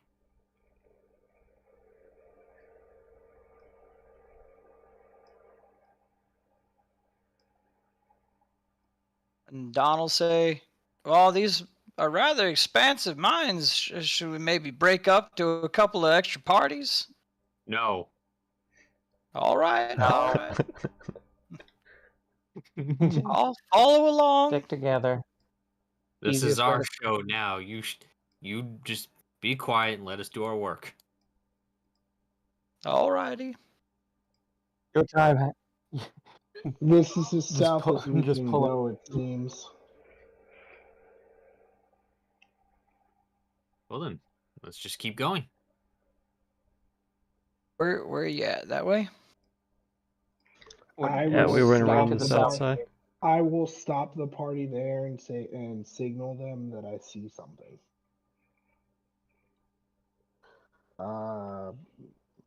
S1: and Donald say, well, these are rather expansive mines. Should we maybe break up to a couple of extra parties?
S2: No.
S1: All right. I'll follow along.
S5: Stick together.
S2: This is
S5: Easiest way
S2: our
S5: to-
S2: show now. You just be quiet and let us do our work.
S1: All righty.
S5: Your time.
S3: This is as
S5: Just
S3: south
S5: pull-
S3: as we
S5: just
S3: can
S5: pull it.
S3: go, it seems.
S2: Well then, let's just keep going.
S1: Where are you at? That way?
S3: I
S4: Yeah,
S3: will
S4: we went
S3: stop
S4: around
S5: to
S4: the
S5: the
S4: south
S5: south.
S4: side.
S3: I will stop the party there and signal them that I see something.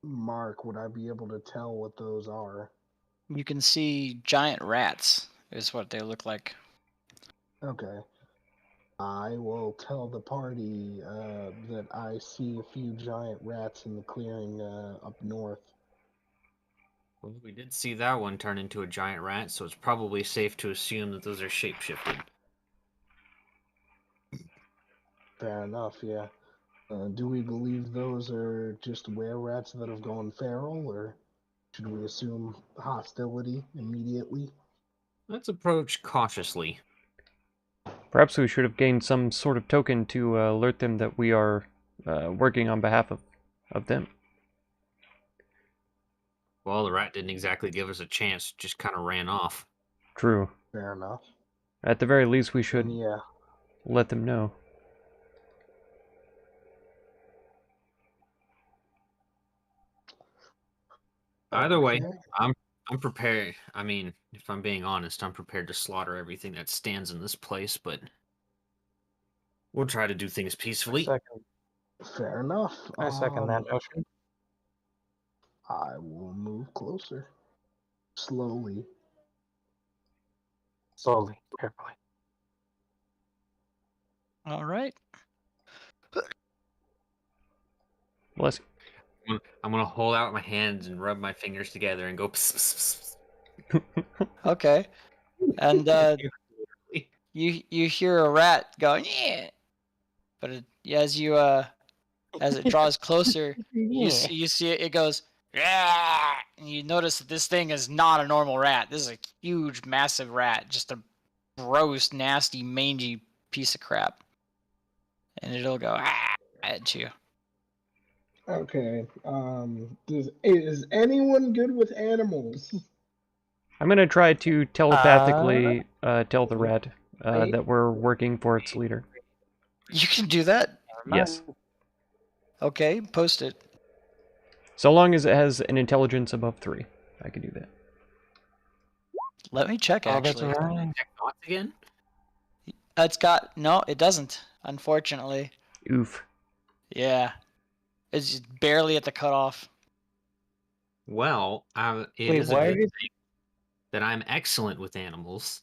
S3: Mark, would I be able to tell what those are?
S1: You can see giant rats, is what they look like.
S3: Okay. I will tell the party that I see a few giant rats in the clearing up north.
S2: Well, we did see that one turn into a giant rat, so it's probably safe to assume that those are shapeshifted.
S3: Fair enough, yeah. Do we believe those are just were-rats that have gone feral, or should we assume hostility immediately?
S2: Let's approach cautiously.
S4: Perhaps we should have gained some sort of token to alert them that we are working on behalf of them.
S2: Well, the rat didn't exactly give us a chance, just kind of ran off.
S4: True.
S3: Fair enough.
S4: At the very least, we should
S3: And yeah,
S4: let them know.
S2: Either way,
S3: okay.
S2: I'm prepared. I mean, if I'm being honest, I'm prepared to slaughter everything that stands in this place, but we'll try to do things peacefully.
S3: Fair enough.
S5: I second that notion.
S3: I will move closer. Slowly.
S5: Slowly, carefully.
S1: All right.
S4: Bless
S2: I'm gonna hold out my hands and rub my fingers together and go. Pss, pss, pss,
S4: you.
S1: Okay. And
S2: pss.
S1: you hear a rat going, yeah. But as it draws closer, you see it goes, yeah. And you notice that this thing is not a normal rat. This is a huge, massive rat, just a gross, nasty, mangy piece of crap. And it'll go at you.
S3: Okay. Is anyone good with animals?
S4: I'm gonna try to telepathically tell the rat that we're working for its leader.
S1: You can do that?
S4: Yes.
S1: Okay, post it.
S4: So long as it has an intelligence above 3, I can do that.
S1: Let me check,
S5: Oh, that's
S1: actually.
S5: right.
S2: Thoughts again?
S1: No, it doesn't, unfortunately.
S4: Oof.
S1: Yeah. It's barely at the cutoff.
S2: Well, it
S5: Wait,
S2: is a
S5: why
S2: good
S5: did-
S2: thing that I'm excellent with animals,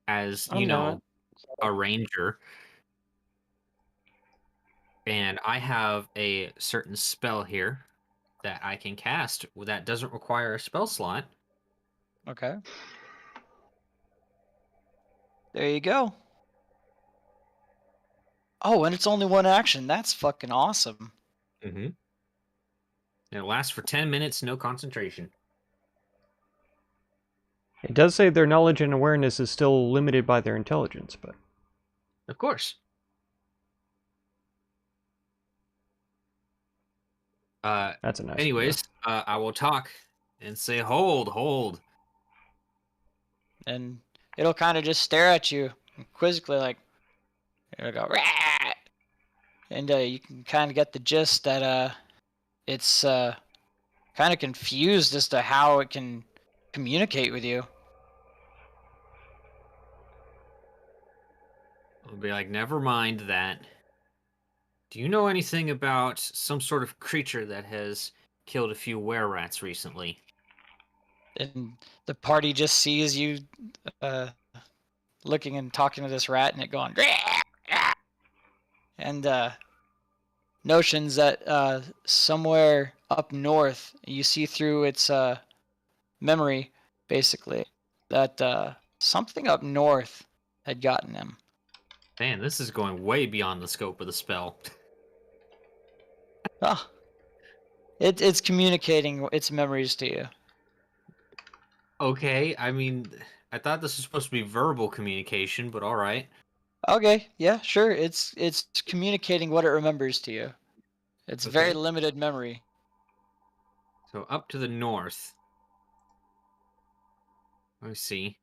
S2: as
S5: I'm
S2: you know,
S5: not.
S2: a ranger, and I have a certain spell here that I can cast that doesn't require a spell slot.
S1: Okay. There you go. Oh, and it's only one action. That's fucking awesome.
S2: Mm-hmm. And it lasts for 10 minutes, no concentration.
S4: It does say their knowledge and awareness is still limited by their intelligence, but
S2: Of course.
S4: that's a nice.
S2: Anyways, I will talk and say, hold.
S1: And it'll kind of just stare at you quizzically, like, it'll go, rah! And you can kind of get the gist that it's kind of confused as to how it can communicate with you.
S2: I'll be like, never mind that. Do you know anything about some sort of creature that has killed a few were-rats recently?
S1: And the party just sees you looking and talking to this rat and it going, rah! Rah! And notions that somewhere up north, you see through its memory, basically, that something up north had gotten him.
S2: Man, this is going way beyond the scope of the spell.
S1: Ah, it's communicating its memories to you.
S2: Okay, I mean, I thought this was supposed to be verbal communication, but all right.
S1: Okay, yeah, sure. It's communicating what it remembers to you. It's very
S2: Okay.
S1: limited memory.
S2: So up to the north. I see.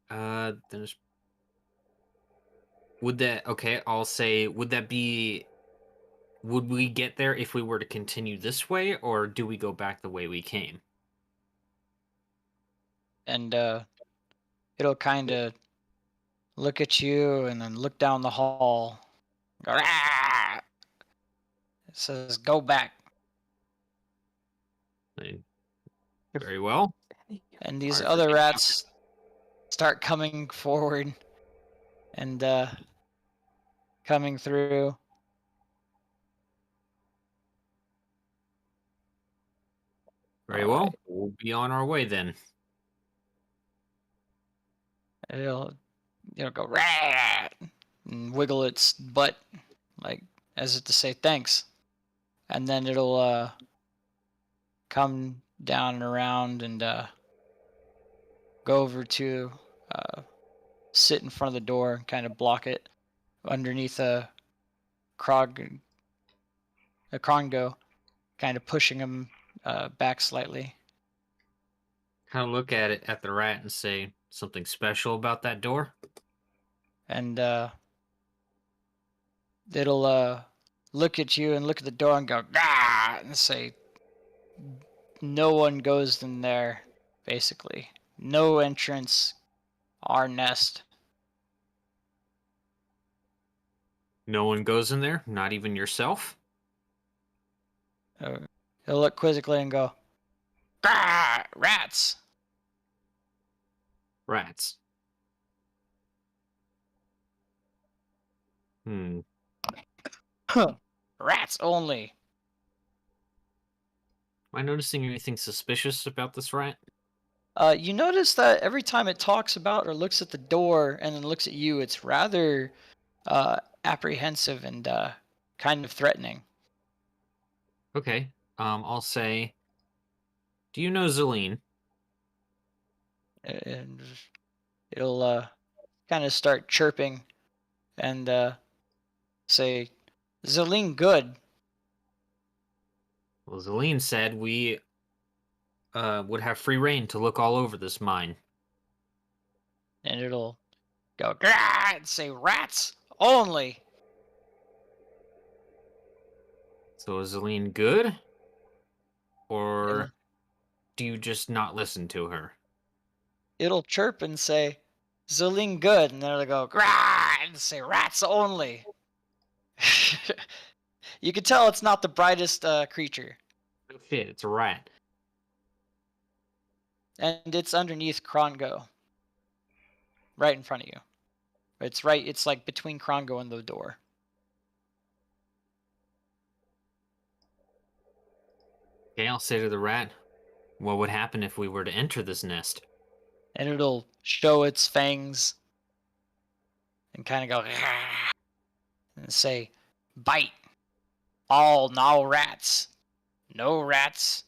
S2: There's. Would that okay? I'll say. Would that be? Would we get there if we were to continue this way, or do we go back the way we came?
S1: And it'll kind of look at you and then look down the hall. Go, "Ah!" It says, "Go back."
S2: Very well.
S1: And these
S2: Our
S1: other
S2: freaking
S1: rats start coming forward and coming through.
S2: Very
S1: All
S2: well.
S1: right.
S2: We'll be on our way then.
S1: It'll go rat and wiggle its butt like as if to say thanks, and then it'll come down and around and go over to sit in front of the door and kind of block it underneath a Krongo, kind of pushing him back slightly.
S2: Kind of look at the rat and say something special about that door.
S1: And it'll look at you and look at the door and go, "Ah!" and say, "No one goes in there, basically. No entrance, our nest."
S2: No one goes in there, not even yourself.
S1: He'll look quizzically and go, "Ah, rats."
S2: Rats.
S1: Rats only.
S2: Am I noticing anything suspicious about this rat?
S1: You notice that every time it talks about or looks at the door and then looks at you, it's rather apprehensive and kind of threatening.
S2: Okay. I'll say, do you know Zelene?
S1: And it'll kind of start chirping and say, "Zelene, good."
S2: Well, Zelene said we would have free reign to look all over this mine.
S1: And it'll go, "Grah!" and say, "Rats only."
S2: So is Zelene good? Or
S1: It'll,
S2: do you just not listen to her?
S1: it'll chirp and say, "Zelene, good." And then it'll go, "Grah!" and say, "Rats only." You can tell it's not the brightest creature.
S2: No shit, it's a rat.
S1: And it's underneath Krongo. Right in front of you. It's like between Krongo and the door.
S2: Okay, I'll say to the rat, what would happen if we were to enter this nest?
S1: And it'll show its fangs and kind of go, "Grah!" and say, "Bite. All now rats. No rats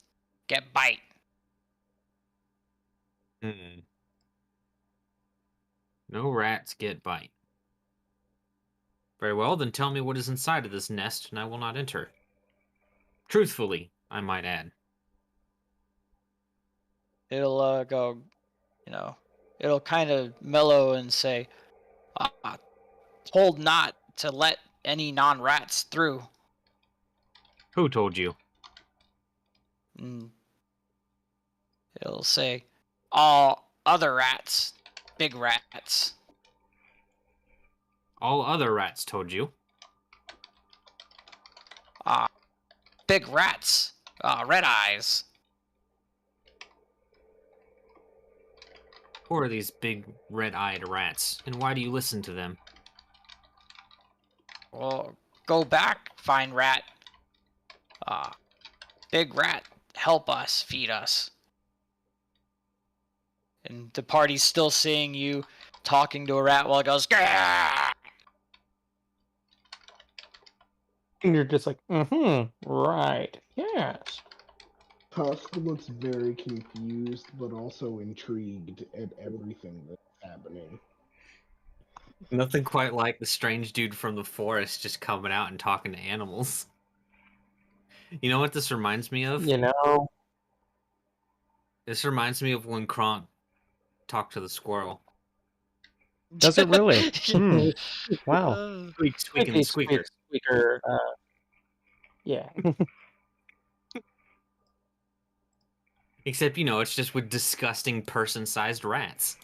S1: get bite."
S2: No rats get bite. Very well, then tell me what is inside of this nest, and I will not enter. Truthfully, I might add.
S1: It'll go, it'll kind of mellow and say, "Told not to let any non-rats through."
S2: Who told you?
S1: And it'll say, "All other rats, big rats."
S2: All other rats told you.
S1: Big rats, red eyes.
S2: Who are these big red-eyed rats, and why do you listen to them?
S1: Well, go back, fine rat. Big rat, help us, feed us. And the party's still seeing you talking to a rat while it goes, "Gah!"
S5: And you're just like, right, yes.
S3: Tusk looks very confused, but also intrigued at everything that's happening.
S2: Nothing quite like the strange dude from the forest just coming out and talking to animals. You know what this reminds me of?
S5: You know,
S2: This reminds me of when Kronk talked to the squirrel.
S4: Does it really? Wow.
S1: Uh,
S2: Squeaking the squeaker.
S5: Squeaker. Yeah.
S2: Except, it's just with disgusting person-sized rats.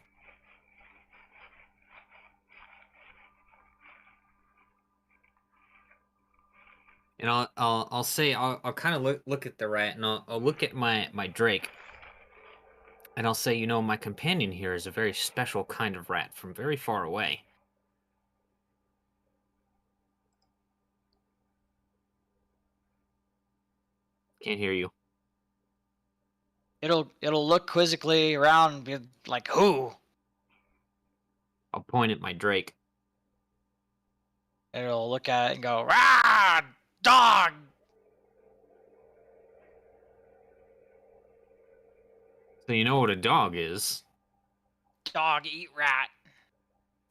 S2: And I'll say I'll kind of look at the rat, and I'll look at my Drake, and I'll say, my companion here is a very special kind of rat from very far away. Can't hear you.
S1: it'll look quizzically around and be like, who?
S2: I'll point at my Drake.
S1: It'll look at it and go, rah, dog.
S2: So you know what a dog is.
S1: Dog eat rat.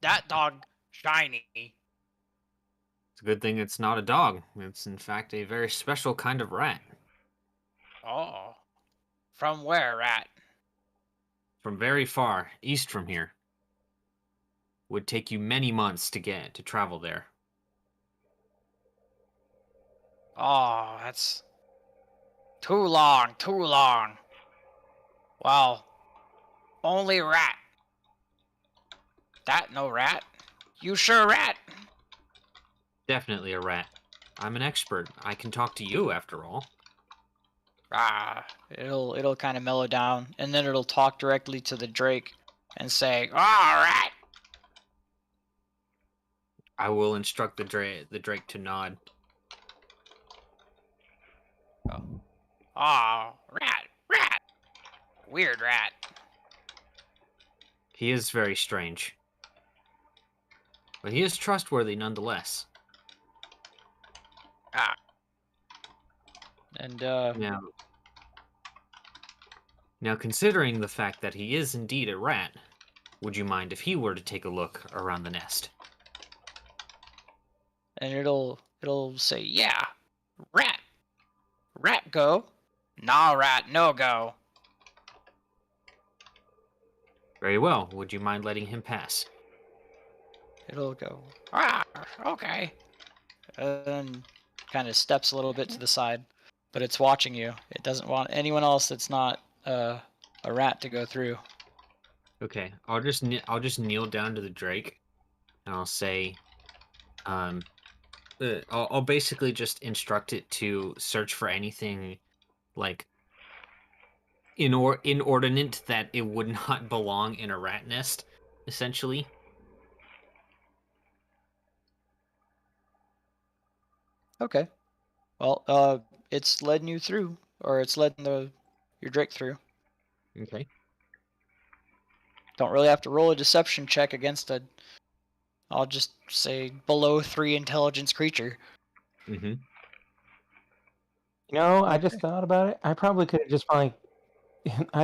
S1: That dog shiny.
S2: It's a good thing it's not a dog. It's in fact a very special kind of rat.
S1: Oh. From where, rat?
S2: From very far east from here. Would take you many months to travel there.
S1: Oh, that's too long, too long. Well, only rat. That no rat? You sure rat?
S2: Definitely a rat. I'm an expert. I can talk to you after all.
S1: It'll kind of mellow down, and then it'll talk directly to the Drake and say, "All right."
S2: I will instruct the Drake to nod.
S1: Oh, rat. Weird rat.
S2: He is very strange. But he is trustworthy nonetheless.
S1: And
S2: Now considering the fact that he is indeed a rat, would you mind if he were to take a look around the nest?
S1: and it'll say, "Yeah, rat. Rat go. Nah, rat no go."
S2: Very well. Would you mind letting him pass?
S1: It'll go, okay. And kind of steps a little bit to the side, but it's watching you. It doesn't want anyone else that's not a rat to go through.
S2: Okay, I'll just kneel down to the Drake, and I'll say, I'll basically just instruct it to search for anything, like, inordinate that it would not belong in a rat nest, essentially.
S1: Okay. Well, it's letting you through, or it's letting your Drake through.
S2: Okay.
S1: Don't really have to roll a deception check against I'll just say below 3 intelligence creature.
S2: Mm-hmm.
S5: I just thought about it. I probably could have just I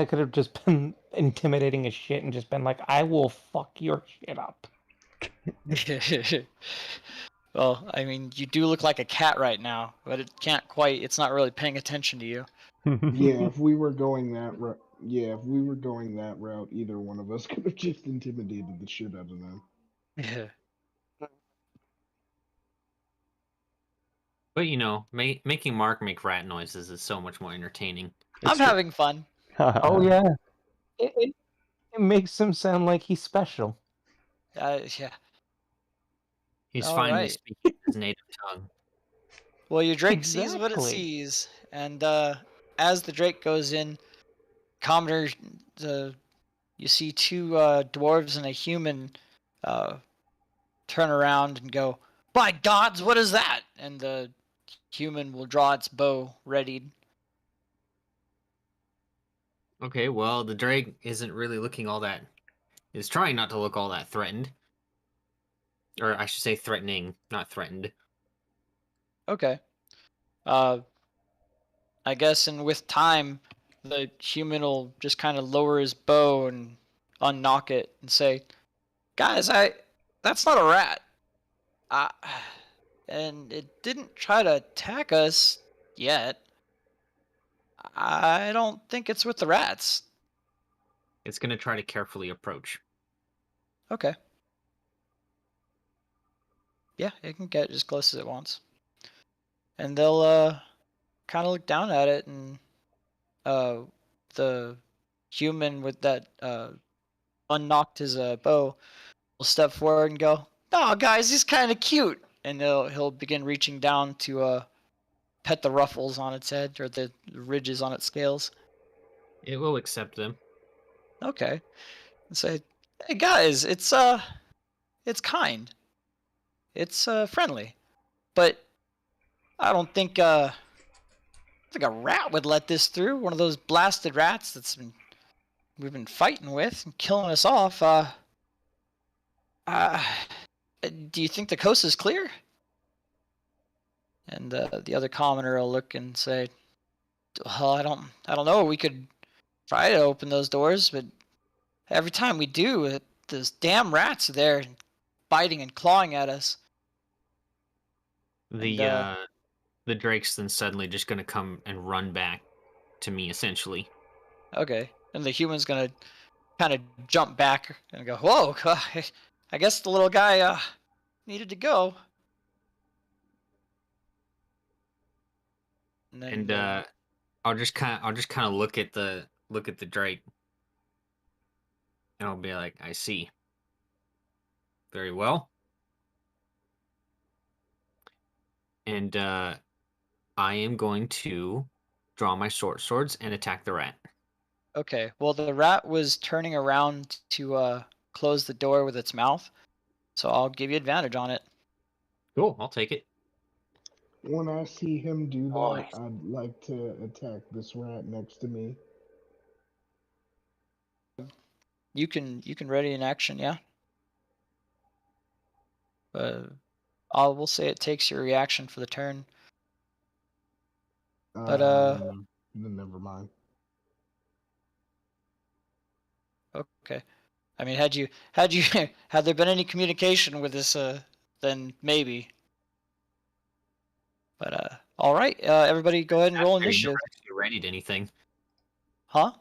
S5: could have just been intimidating as shit and just been like, I will fuck your shit up.
S1: Well, I mean, you do look like a cat right now, but it's not really paying attention to you.
S3: Yeah, if we were going that route, either one of us could have just intimidated the shit out of them.
S1: Yeah.
S2: But making Mark make rat noises is so much more entertaining.
S1: I'm having fun.
S5: Oh yeah, it makes him sound like he's special.
S1: Yeah.
S2: He's
S1: All
S2: finally
S1: right.
S2: speaking his native tongue.
S1: Well, your Drake sees what it
S5: Exactly.
S1: sees, and as the Drake goes in, Commoner, you see 2 dwarves and a human turn around and go, "By gods, what is that?" And the human will draw its bow readied.
S2: Okay, well, the Drake isn't really looking all that... is trying not to look all that threatened. Or I should say threatening, not threatened.
S1: Okay. I guess, and with time, the human will just kind of lower his bow and unknock it and say, "Guys, that's not a rat. And it didn't try to attack us yet. I don't think it's with the rats.
S2: It's going to try to carefully approach.
S1: Okay. Yeah, it can get as close as it wants. And they'll kind of look down at it, and the human with that unknocked his bow will step forward and go, "Oh, guys, he's kind of cute," and he'll begin reaching down to pet the ruffles on its head or the ridges on its scales.
S2: It will accept them.
S1: Okay, and say, "Hey guys, it's kind, it's friendly, but I don't think a rat would let this through. One of those blasted rats we've been fighting with and killing us off. Do you think the coast is clear?" And the other commoner will look and say, "Well, I don't know. We could try to open those doors, but every time we do, those damn rats are there biting and clawing at us."
S2: The
S1: And
S2: the drake's then suddenly just going to come and run back to me, essentially.
S1: okay, and the human's gonna kind of jump back and go, "Whoa! I guess the little guy needed to go." And then
S2: And I'll just kind of look at the drake, and I'll be like, "I see. Very well." And I am going to draw my short swords and attack the rat.
S1: okay, well, the rat was turning around to close the door with its mouth, so I'll give you advantage on it.
S2: Cool, I'll take it.
S3: When I see him do that,
S5: Nice.
S3: I'd like to attack this rat next to me.
S1: You can ready an action, yeah. We'll say it takes your reaction for the turn. But
S3: Then never mind.
S1: okay. I mean, had had there been any communication with this, then maybe. But all right, everybody, go ahead and roll
S2: You never
S1: initiative.
S2: actually readied anything.
S1: Huh?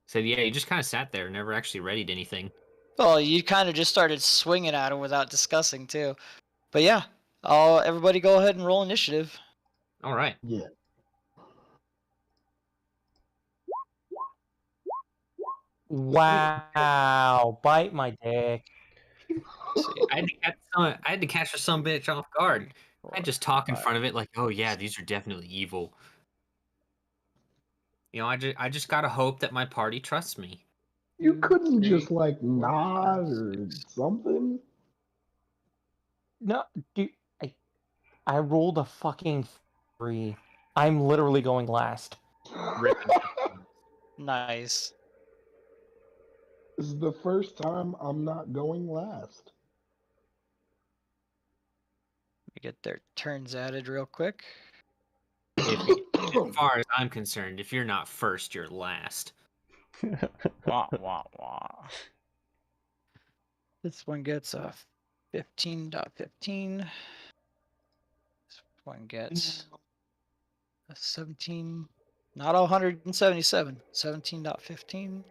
S2: So yeah, you just kind of sat there, never actually readied anything.
S1: Well, you kind of just started swinging at him without discussing too. But yeah, everybody go ahead and roll initiative.
S2: All right.
S3: Yeah.
S5: Wow, bite my dick.
S2: I had to catch some bitch off guard. I just talk in
S1: Five.
S2: front of it like, "Oh yeah, these are definitely evil." You know, I just gotta hope that my party trusts me.
S3: You
S1: 2,
S3: couldn't
S1: 3,
S3: just like
S1: 4,
S3: nod
S1: 5,
S3: or
S1: 6.
S3: something.
S5: No, dude, I rolled a fucking 3. I'm literally going last.
S1: Nice.
S3: This is the first time I'm not going last.
S1: Let me get their turns added real quick.
S2: As far as I'm concerned, if you're not first, you're last.
S1: Wah, wah, wah. This one gets a 15.15. This one gets a 17. Not 177. 17.15.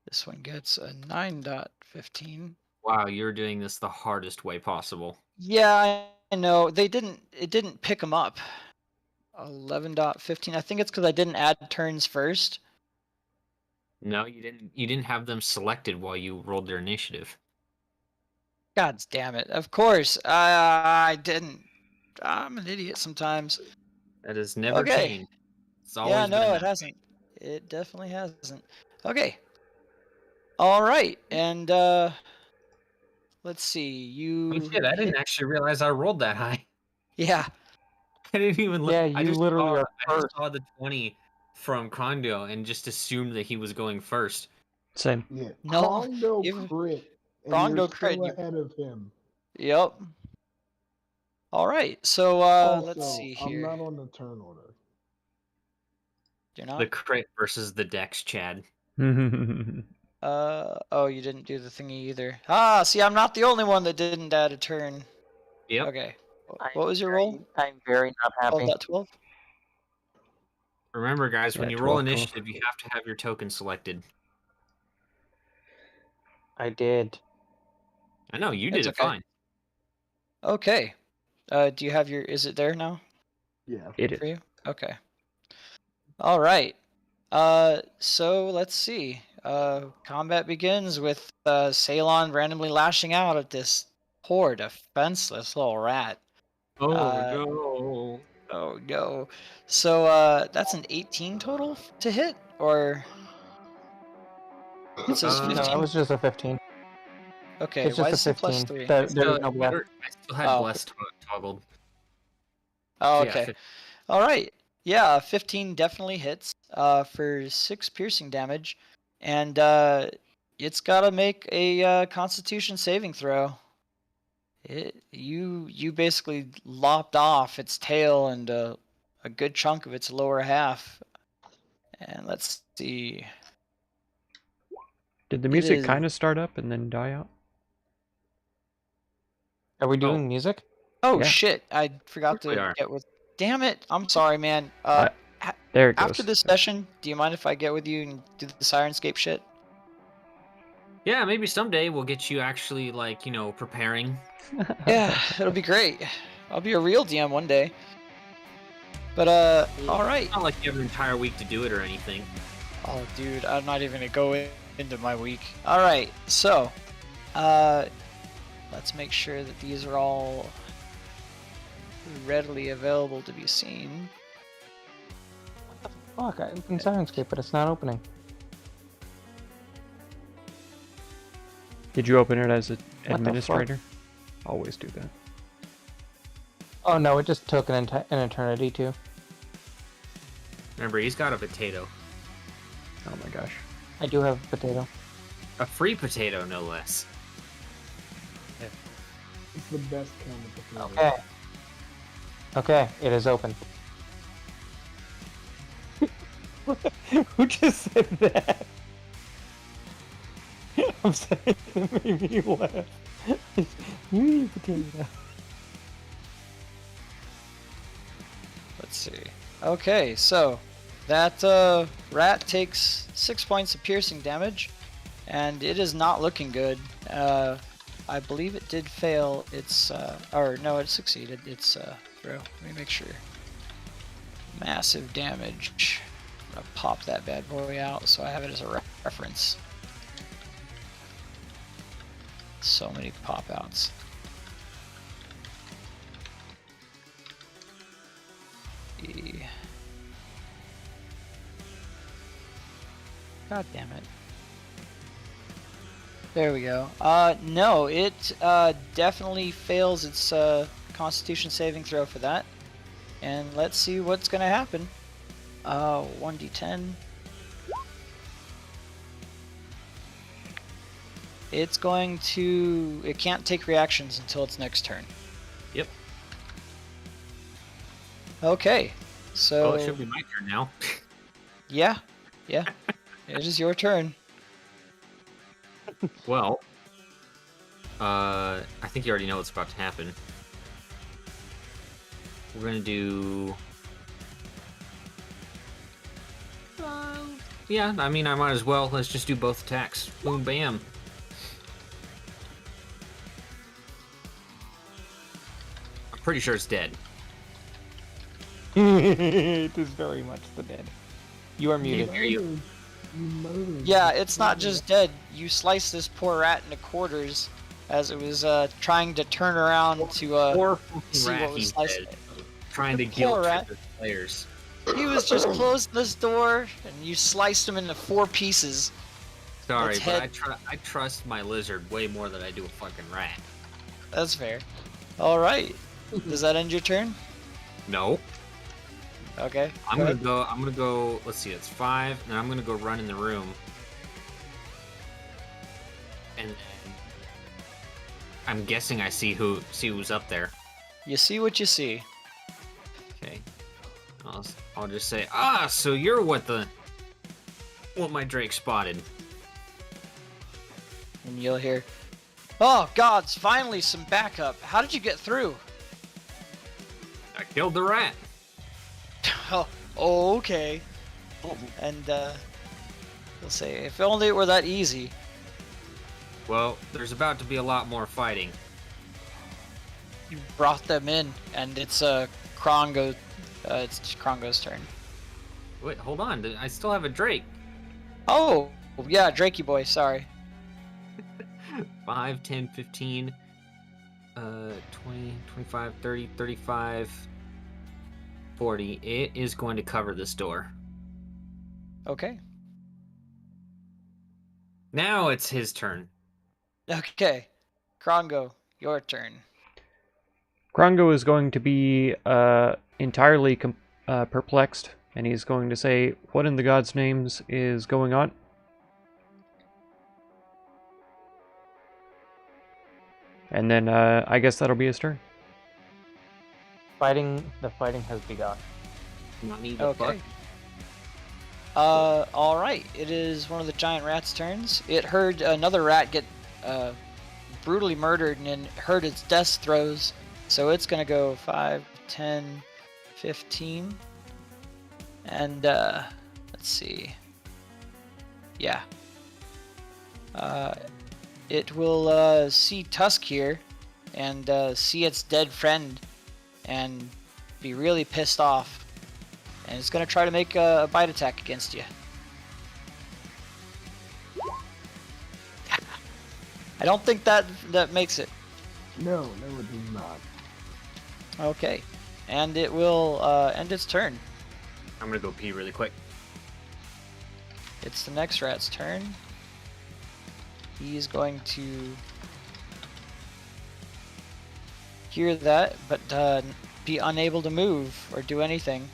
S1: This one gets a 9.15.
S2: Wow, you're doing this the hardest way possible.
S1: Yeah, I know. It didn't pick them up. 11.15. I think it's because I didn't add turns first.
S2: No, you didn't. You didn't have them selected while you rolled their initiative.
S1: God damn it. Of course. I didn't. I'm an idiot sometimes.
S2: That has never
S1: Okay.
S2: changed. It's always
S1: Yeah,
S2: been
S1: no,
S2: that
S1: it hasn't. It definitely hasn't. Okay. All right. And let's see.
S2: Oh, shit, I didn't actually realize I rolled that high.
S1: Yeah.
S2: I didn't even look.
S5: Yeah,
S2: I
S5: you
S2: just
S5: literally
S2: saw,
S5: are
S2: I just
S5: first.
S2: saw the 20 from Condo and just assumed that he was going first.
S4: Same.
S3: Yeah.
S1: No,
S3: Krondo
S1: even
S3: crit, and
S1: Krondo
S3: you're
S1: crit,
S3: still
S1: you-
S3: ahead of him.
S1: Yep. All right. So
S3: Also,
S1: let's see
S3: I'm
S1: here.
S3: not on the turn order.
S1: You're
S2: The
S1: not?
S2: crit versus the dex, Chad.
S1: Oh, you didn't do the thingy either. Ah, see, I'm not the only one that didn't add a turn.
S2: Yep.
S1: Okay. What was your roll?
S5: I'm very not happy.
S1: 12.12?
S2: Remember, guys, when
S4: Yeah,
S2: you roll
S4: 12 total.
S2: initiative, you have to have your token selected.
S5: I did.
S2: I know, you
S1: It's
S2: did it
S1: okay.
S2: fine.
S1: Okay. Do you have your? Is it there now
S3: Yeah.
S4: It
S1: for
S4: is.
S1: you? Okay. All right. So let's see. Combat begins with Ceylon randomly lashing out at this poor defenseless little rat.
S2: Oh,
S1: Uh,
S2: no.
S1: Oh no. So that's an 18 total to hit, or it says
S5: No,
S1: 15.
S5: it was just a 15.
S1: Okay,
S5: It's
S1: why
S5: just a
S1: does it say plus
S5: 15.
S1: 3?
S5: There was no bless.
S2: I still had
S1: Oh.
S2: blessed toggled.
S1: Oh,
S2: So yeah,
S1: okay. All right. Yeah, 15 definitely hits for 6 piercing damage, and it's got to make a Constitution saving throw. You basically lopped off its tail and a good chunk of its lower half. And let's see.
S4: Did the
S1: It
S4: music
S1: is.
S4: kind of start up and then die out?
S5: Are we doing music?
S1: Oh
S4: Yeah.
S1: shit! I forgot
S2: We
S1: to
S2: are.
S1: get with. Damn it! I'm sorry, man.
S4: There it goes.
S1: After this session, do you mind if I get with you and do the Sirenscape shit?
S2: Yeah, maybe someday we'll get you actually, like, you know, preparing.
S1: Yeah, it'll be great. I'll be a real DM one day. But all right.
S2: It's not like you have an entire week to do it or anything.
S1: Oh, dude, I'm not even gonna go into my week. All right, so, let's make sure that these are all readily available to be seen.
S5: Fuck, I opened Sirenscape, but it's not opening.
S4: Did you open it as an
S5: the fuck?
S4: administrator? Always do that.
S5: Oh no, it just took an eternity too.
S2: Remember, he's got a potato.
S4: Oh my gosh.
S5: I do have a potato.
S2: A free potato, no less.
S3: It's the best kind of potato.
S5: Okay. Okay, it is open. Who just said that? I'm sorry, that made me laugh. You need a potato.
S1: Let's see. Okay, so that rat takes 6 points of piercing damage, and it is not looking good. I believe it did fail its, or no, it succeeded its throw. Let me make sure. Massive damage. I'm gonna pop that bad boy out so I have it as a reference. So many pop outs. God damn it. There we go. No, it definitely fails its Constitution saving throw for that. And let's see what's gonna happen. 1d10. It's going to... It can't take reactions until its next turn.
S2: Yep.
S1: Okay, so...
S2: Well, it should be my turn now.
S1: Yeah, yeah. It is your turn.
S2: Well, I think you already know what's about to happen. We're gonna do... yeah, I mean, I might as well. Let's just do both attacks. Boom, bam. I'm pretty sure it's dead.
S5: It is very much the dead. You are muted.
S2: Hear you.
S1: Yeah, it's not just dead. You slice this poor rat into quarters as it was trying to turn around to
S2: Poor fucking
S1: see
S2: rat,
S1: what was
S2: he's
S1: sliced.
S2: dead. Trying to
S1: Poor
S2: guilt
S1: rat.
S2: trip his players.
S1: He was just closing this door, and you sliced him into 4 pieces.
S2: Sorry,
S1: Its
S2: but
S1: head-
S2: I trust my lizard way more than I do a fucking rat.
S1: That's fair. All right. Does that end your turn?
S2: No.
S1: Okay.
S2: I'm
S1: go
S2: gonna
S1: ahead.
S2: go. I'm gonna go. Let's see. It's 5, and I'm gonna go run in the room, and I'm guessing I see who's up there.
S1: You see what you see.
S2: Okay. I'll just say, so you're what my Drake spotted.
S1: And you'll hear, "Oh gods, finally some backup. How did you get through?"
S2: I killed the rat.
S1: Oh, Oh, okay. And they'll say, if only it were that easy.
S2: Well, there's about to be a lot more fighting.
S1: You brought them in, and it's it's Krongo's turn.
S2: Wait, hold on. I still have a Drake.
S1: Oh, yeah, Drakey boy, sorry.
S2: 5, 10, 15, 20, 25, 30, 35, 40. It is going to cover this door.
S1: Okay.
S2: Now it's his turn.
S1: Okay. Krongo, your turn.
S4: Krongo is going to be entirely perplexed, and he's going to say, "What in the gods' names is going on?" And then I guess that'll be his turn.
S5: The fighting has begun.
S2: Not need the
S1: Okay. Alright. It is one of the giant rat's turns. It heard another rat get brutally murdered and heard its death throes. So it's gonna go 5, 10, 15. And let's see. Yeah. It will see Tusk here and see its dead friend and be really pissed off. And it's going to try to make a bite attack against you. I don't think that makes it.
S3: No, it does not.
S1: Okay. And it will end its turn.
S2: I'm going to go pee really quick.
S1: It's the next rat's turn. He's going to hear that, but be unable to move or do anything.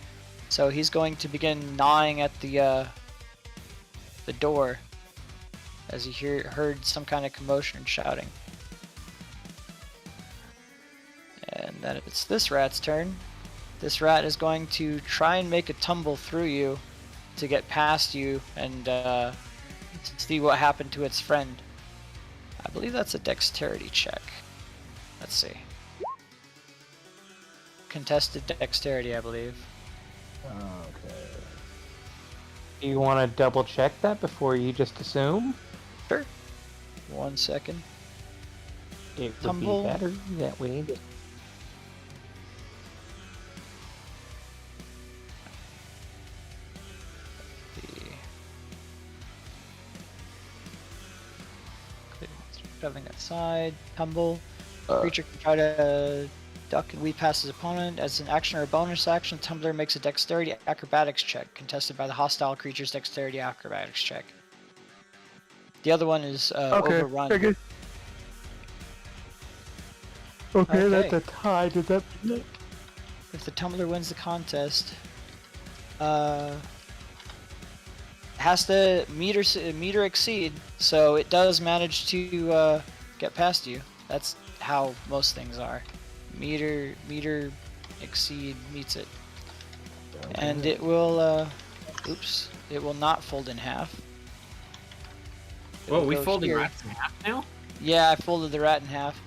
S1: So he's going to begin gnawing at the door as he heard some kind of commotion and shouting. And then it's this rat's turn. This rat is going to try and make a tumble through you to get past you and see what happened to its friend. I believe that's a dexterity check. Let's see. Contested dexterity, I believe.
S3: Okay.
S5: Do you want to double check that before you just assume?
S1: Sure. 1 second.
S5: It would
S1: Tumble.
S5: be better that way.
S1: Shoving aside, tumble. Creature can try to duck and weave past his opponent. As an action or a bonus action, Tumbler makes a dexterity acrobatics check, contested by the hostile creature's dexterity acrobatics check. The other one is overrun.
S5: Okay,
S1: Okay.
S5: that's a tie. Did that?
S1: If the Tumbler wins the contest, has to meet or exceed, so it does manage to get past you. That's how most things are. Meter, exceed, meets it. And it will, it will not fold in half.
S2: Whoa,
S1: It'll
S2: we
S1: go
S2: folding
S1: here.
S2: rats in half now?
S1: Yeah, I folded the rat in half.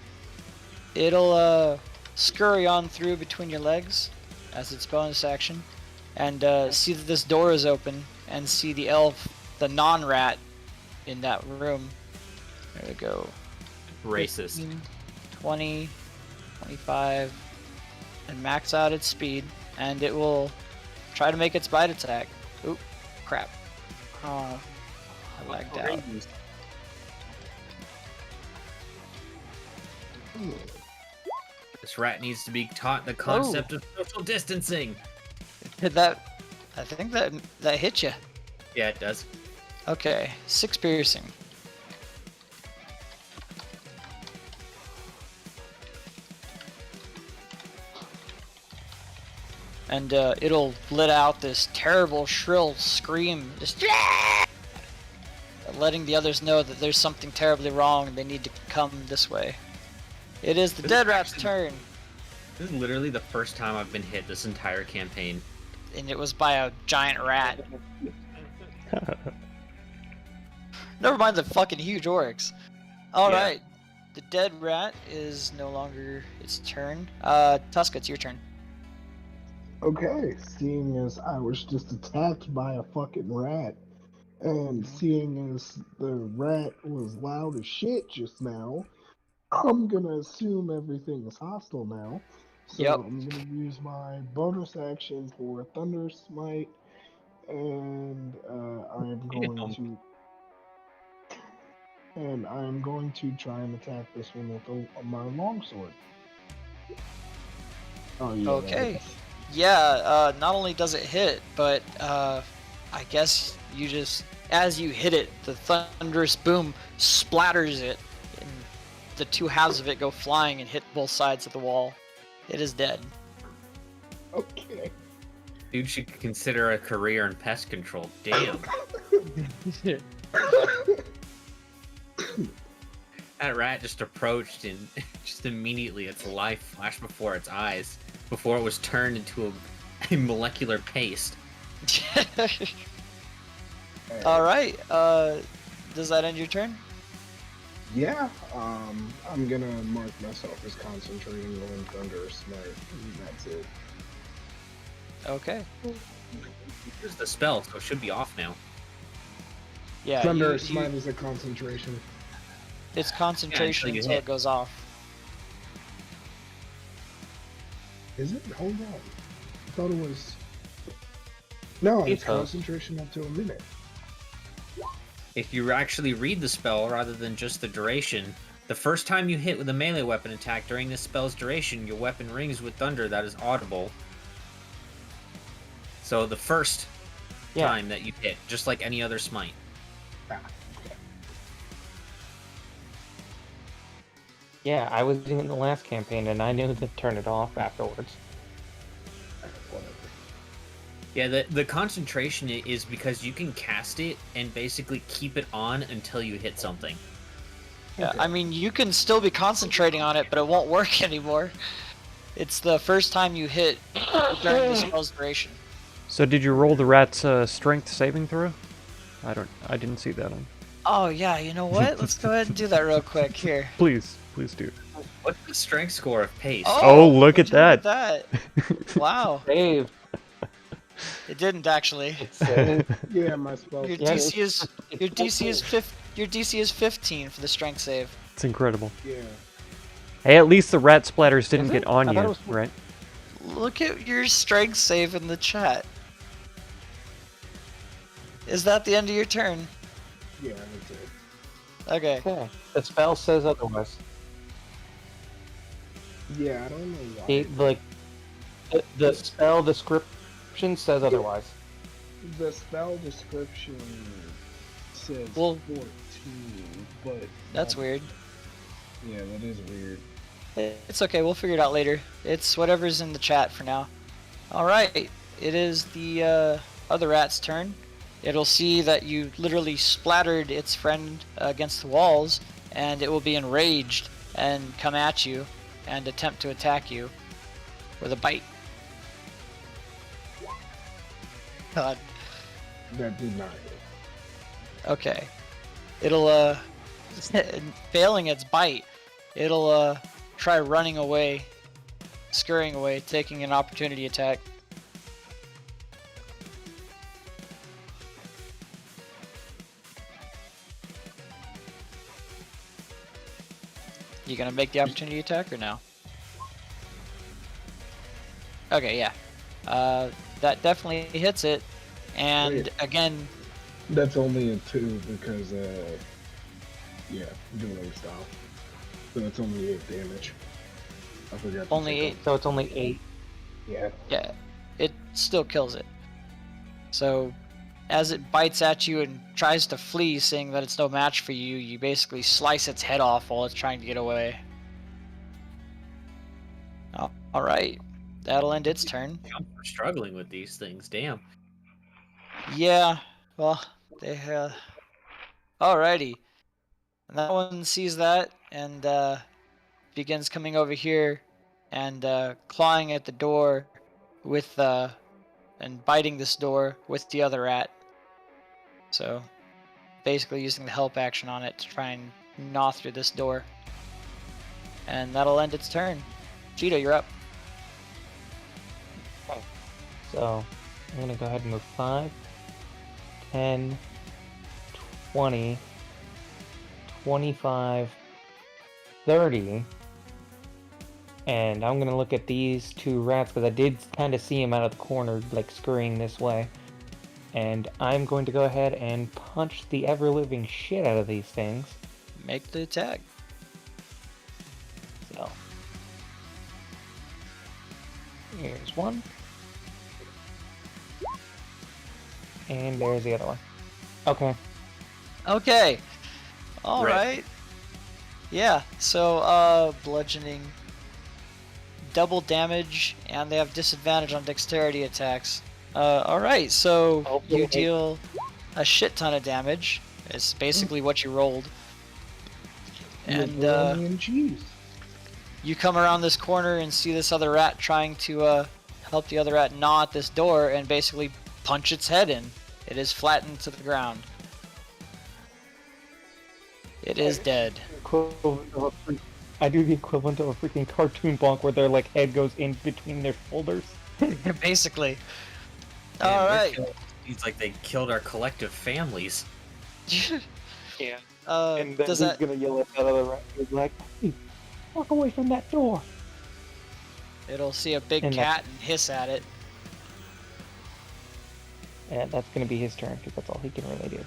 S1: It'll scurry on through between your legs as its bonus action, and see that this door is open, and see the elf, the non-rat, in that room. There we go.
S2: Racist.
S1: 15, 20, 25, and max out its speed, and it will try to make its bite attack. Oop, crap. I lagged out.
S2: This rat needs to be taught the concept of social distancing.
S1: Hit that. I think that hit you.
S2: Yeah, it does.
S1: Okay, 6 piercing. And it'll let out this terrible shrill scream, just letting the others know that there's something terribly wrong and they need to come this way. It is the dead rat's turn,
S2: This is literally the first time I've been hit this entire campaign.
S1: and it was by a giant rat. Never mind the fucking huge orcs. Alright, the dead rat is no longer its turn. Tusk, it's your turn.
S3: Okay, seeing as I was just attacked by a fucking rat, and seeing as the rat was loud as shit just now, I'm gonna assume everything is hostile now. So
S1: Yep.
S3: I'm gonna use my bonus action for Thunder Smite, and I am going to try and attack this one with my longsword. Oh yeah, that
S1: Okay.
S3: hits.
S1: Yeah, not only does it hit, but I guess you just, as you hit it, the thunderous boom splatters it, and the two halves of it go flying and hit both sides of the wall. It is dead.
S3: Okay.
S2: Dude should consider a career in pest control. Damn. That rat just approached and just immediately its life flashed before its eyes before it was turned into a molecular paste.
S1: All right. Does that end your turn?
S3: Yeah, I'm gonna mark myself as concentrating on Thunder Smite. And that's it.
S1: Okay.
S2: Here's the spell, so it should be off now.
S1: Yeah.
S3: Thunder Smite is a concentration.
S1: It's concentration
S2: you
S1: until
S2: hit.
S1: it goes off.
S3: Is it? Hold on. I thought it was. No, it's
S5: It's a-
S3: concentration up to a minute.
S2: If you actually read the spell rather than just the duration, the first time you hit with a melee weapon attack during this spell's duration, your weapon rings with thunder that is audible. So the first time that you hit, just like any other smite.
S3: Ah, okay.
S5: Yeah, I was in the last campaign and I knew to turn it off afterwards.
S3: Whatever.
S2: Yeah, the concentration is because you can cast it and basically keep it on until you hit something.
S1: Yeah.
S3: Okay.
S1: I mean, you can still be concentrating on it, but it won't work anymore. It's the first time you hit during the spell's duration.
S4: So did you roll the rat's strength saving throw? I didn't see that on.
S1: Oh yeah, you know what? Let's go ahead and do that real quick here.
S4: Please do.
S2: What's the strength score of paste?
S4: Oh, look at
S1: would you look
S4: that.
S1: Wow.
S5: Save.
S1: It didn't actually.
S5: Save.
S3: Yeah, my spell.
S1: Your
S5: Yeah,
S1: DC is your DC is 15 for the strength save.
S4: It's incredible.
S3: Yeah.
S4: Hey, at least the rat splatters didn't
S5: Is
S4: get
S5: it?
S4: on
S5: I thought it
S4: you,
S5: was-
S4: right?
S1: Look at your strength save in the chat. Is that the end of your turn?
S3: Yeah, that's it.
S1: Okay.
S5: Okay. The spell says otherwise.
S3: Yeah, I don't know why.
S5: The spell description says otherwise.
S3: The spell description says
S1: Well-
S3: 14, but
S1: That's weird.
S3: Yeah, that is weird.
S1: It's okay, we'll figure it out later. It's whatever's in the chat for now. Alright, it is the other rat's turn. It'll see that you literally splattered its friend against the walls, and it will be enraged and come at you and attempt to attack you with a bite. God.
S3: That did not hit.
S1: Okay. It'll, failing its bite, it'll, try running away, scurrying away, taking an opportunity attack. You gonna make the opportunity attack or no? Okay, yeah. That definitely hits it. And
S3: Wait.
S1: again,
S3: That's only a 2 because, yeah, dueling style. So it's only 8 damage. I forgot to
S1: only
S3: take
S1: 8.
S5: So it's only 8.
S3: off. Yeah.
S1: Yeah, it still kills it. So, as it bites at you and tries to flee, saying that it's no match for you, you basically slice its head off while it's trying to get away. Oh, alright, that'll end its turn.
S2: I'm struggling with these things, damn.
S1: Yeah, well, they, alrighty. And that one sees that and, begins coming over here and, clawing at the door with, and biting this door with the other rat. So, basically using the help action on it to try and gnaw through this door. And that'll end its turn. Cheetah, you're up.
S5: So I'm gonna go ahead and move 5, 10, 20, 25, 30. And I'm gonna look at these 2 rats because I did kind of see them out of the corner, like scurrying this way. And I'm going to go ahead and punch the ever-living shit out of these things.
S1: Make the attack.
S5: So here's one. And there's the other one. Okay.
S1: Okay. All
S2: Right.
S1: right. Yeah. So bludgeoning, double damage, and they have disadvantage on dexterity attacks. All right. So you deal a shit ton of damage. It's basically what you rolled. And
S3: Macaroni and cheese.
S1: you come around this corner and see this other rat trying to help the other rat gnaw at this door and basically punch its head in. It is flattened to the ground. It is dead.
S5: I do the equivalent of a freaking cartoon bonk where their like head goes in between their shoulders.
S1: Basically.
S2: Man,
S1: All
S2: we're
S1: right.
S2: killing- It's like they killed our collective families.
S5: Yeah. And then
S1: does
S5: he's
S1: that?
S5: gonna yell at that other rat. He's like, "Hey, walk away from that door."
S1: It'll see a big
S5: And
S1: cat and hiss at it.
S5: And that's gonna be his turn because that's all he can really do.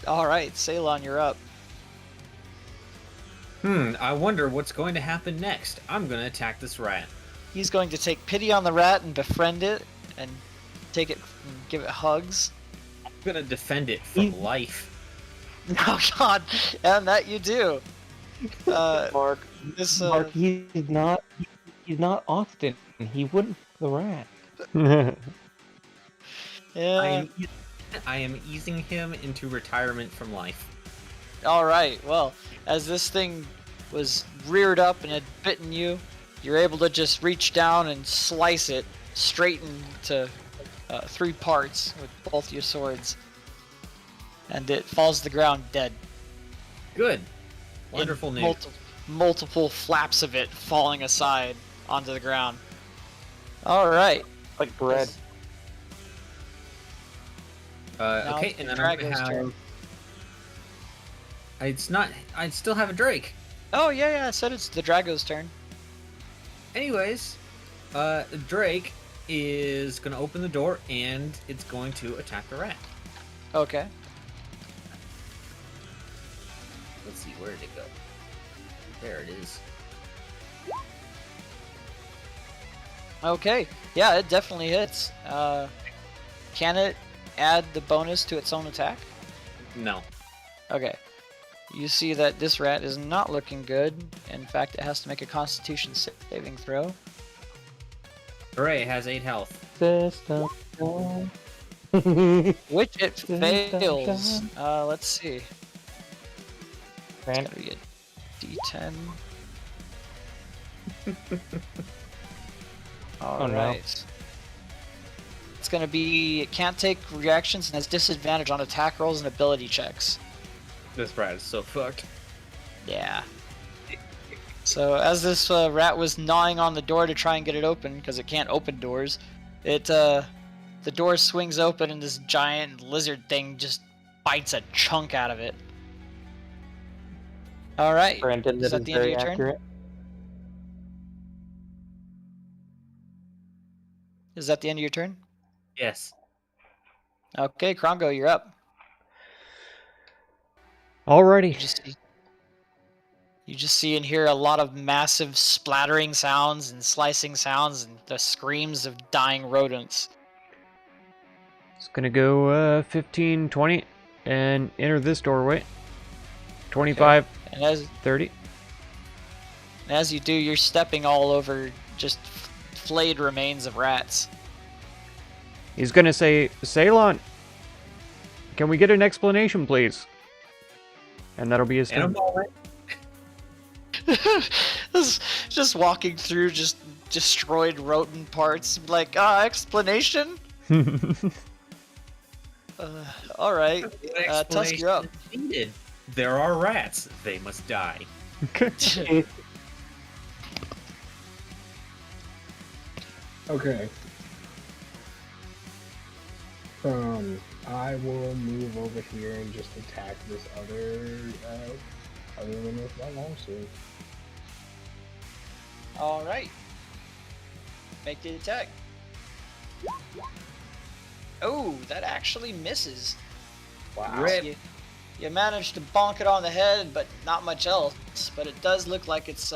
S1: All right, Ceylon, you're up.
S2: I wonder what's going to happen next. I'm gonna attack this rat.
S1: He's going to take pity on the rat and befriend it and take it and give it hugs.
S2: I'm gonna defend it from life.
S1: Oh God, and that you do.
S5: Mark,
S1: This
S5: Mark, he's not Austin. He wouldn't f the rat.
S1: yeah.
S2: I am easing him into retirement from life.
S1: All right. Well, as this thing was reared up and had bitten you, you're able to just reach down and slice it straight into 3 parts with both your swords, and it falls to the ground dead.
S2: Good. Wonderful news.
S1: Multiple flaps of it falling aside onto the ground. All right.
S5: Like bread.
S1: Now
S2: Okay,
S1: it's
S2: and
S1: the
S2: then I'm gonna
S1: Drago's
S2: have.
S1: turn.
S2: I still have a Drake.
S1: Oh yeah, I said it's the Drago's turn.
S2: Anyways, Drake is gonna open the door and it's going to attack the rat.
S1: Okay.
S2: Let's see, where did it go? There it is.
S1: Okay. Yeah, it definitely hits. Can it add the bonus to its own attack?
S2: No.
S1: Okay. You see that this rat is not looking good. In fact, it has to make a Constitution saving throw.
S2: Hooray, it has 8 health.
S5: System.
S1: Which it fails. Let's see.
S5: Rand-
S1: Gotta be a D10.
S5: Oh, no.
S1: Alright. It's gonna be, it can't take reactions and has disadvantage on attack rolls and ability checks.
S2: This rat is so fucked.
S1: Yeah. So as this rat was gnawing on the door to try and get it open, because it can't open doors, the door swings open and this giant lizard thing just bites a chunk out of it. All right.
S5: Brandon,
S1: Is
S5: that
S1: that
S5: is
S1: the end of
S5: very
S1: your turn?
S5: accurate.
S1: Is that the end of your turn?
S2: Yes.
S1: Okay, Krongo, you're up.
S4: Alrighty.
S1: You just see and hear a lot of massive splattering sounds and slicing sounds and the screams of dying rodents.
S4: It's gonna go 15, 20, and enter this doorway. 25,
S1: And as
S4: 30.
S1: you do, you're stepping all over just flayed remains of rats.
S4: He's gonna say, Ceylon, can we get an explanation, please? And that'll be his turn.
S1: Just walking through just destroyed rodent parts, like, explanation? All right, Tusk, you're up.
S2: Needed. There are rats. They must die.
S3: Okay. I will move over here and just attack this other one with my longsword.
S1: All right. Make the attack. Oh, that actually misses.
S3: Wow.
S2: Rip.
S1: You managed to bonk it on the head, but not much else. But it does look like it's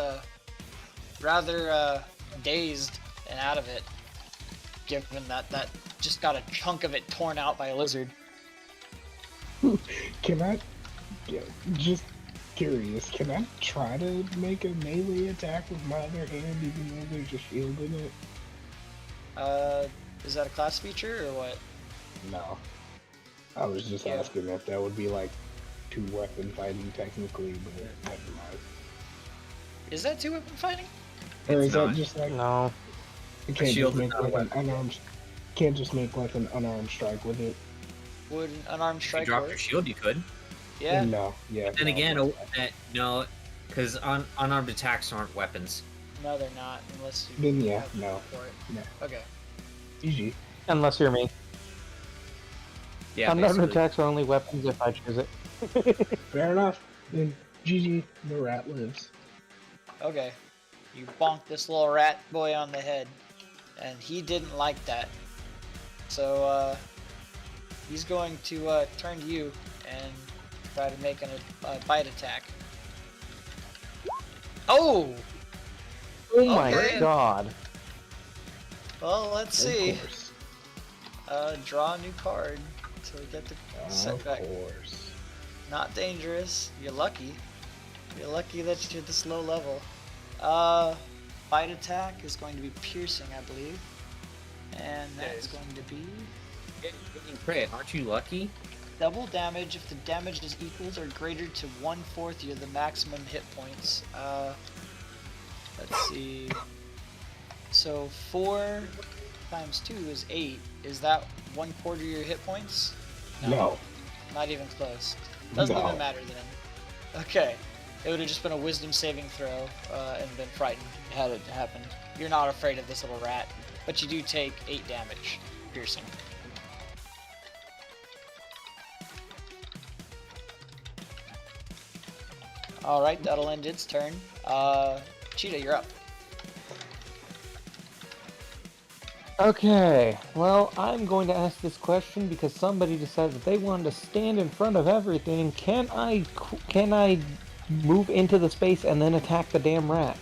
S1: rather dazed and out of it, given that just got a chunk of it torn out by a lizard.
S3: Can I, just curious, can I try to make a melee attack with my other hand even though there's a shield in it?
S1: Is that a class feature or what?
S3: No. I was just asking if that would be like two-weapon fighting technically, but never mind.
S1: Is that two-weapon fighting?
S3: Or
S2: It's
S3: is that
S2: not.
S3: just like
S5: No.
S3: you can't
S2: shield
S3: just
S2: is
S3: make
S2: not a
S3: like an
S2: weapon.
S3: unarmed can't just make like an unarmed strike with it?
S1: Would an unarmed
S2: If you
S1: strike
S2: dropped
S1: work?
S2: your shield, you could.
S1: Yeah.
S3: No, yeah.
S2: Then
S3: no,
S2: again,
S3: no.
S2: no, because unarmed attacks aren't weapons.
S1: No, they're not, unless you
S3: Then yeah,
S1: have
S3: no.
S1: for it.
S3: No.
S1: Okay.
S3: GG.
S5: Unless you're me.
S2: Yeah,
S5: Unarmed
S2: basically.
S5: attacks are only weapons if I choose it.
S3: Fair enough. Then GG, the rat lives.
S1: Okay. You bonked this little rat boy on the head, and he didn't like that. So, he's going to turn to you and try to make a bite attack. Oh!
S5: Oh my
S1: Okay.
S5: god.
S1: Well, let's see.
S3: Of course.
S1: Draw a new card until we get the
S3: Of
S1: setback.
S3: course.
S1: Not dangerous. You're lucky. You're lucky that you're this low level. Bite attack is going to be piercing, I believe. And that's going to be
S2: Crit, aren't you lucky?
S1: double damage if the damage is equal or greater to 1/4 of the maximum hit points. Let's see. So 4 times 2 is 8. Is that 1/4 your hit points?
S3: No.
S1: Not even close. Doesn't
S3: No.
S1: even matter then. Okay. It would have just been a wisdom saving throw and been frightened had it happened. You're not afraid of this little rat, but you do take 8 damage piercing. Alright, that'll end its turn. Cheetah, you're up.
S5: Okay, well, I'm going to ask this question because somebody decided that they wanted to stand in front of everything. Can I move into the space and then attack the damn rat?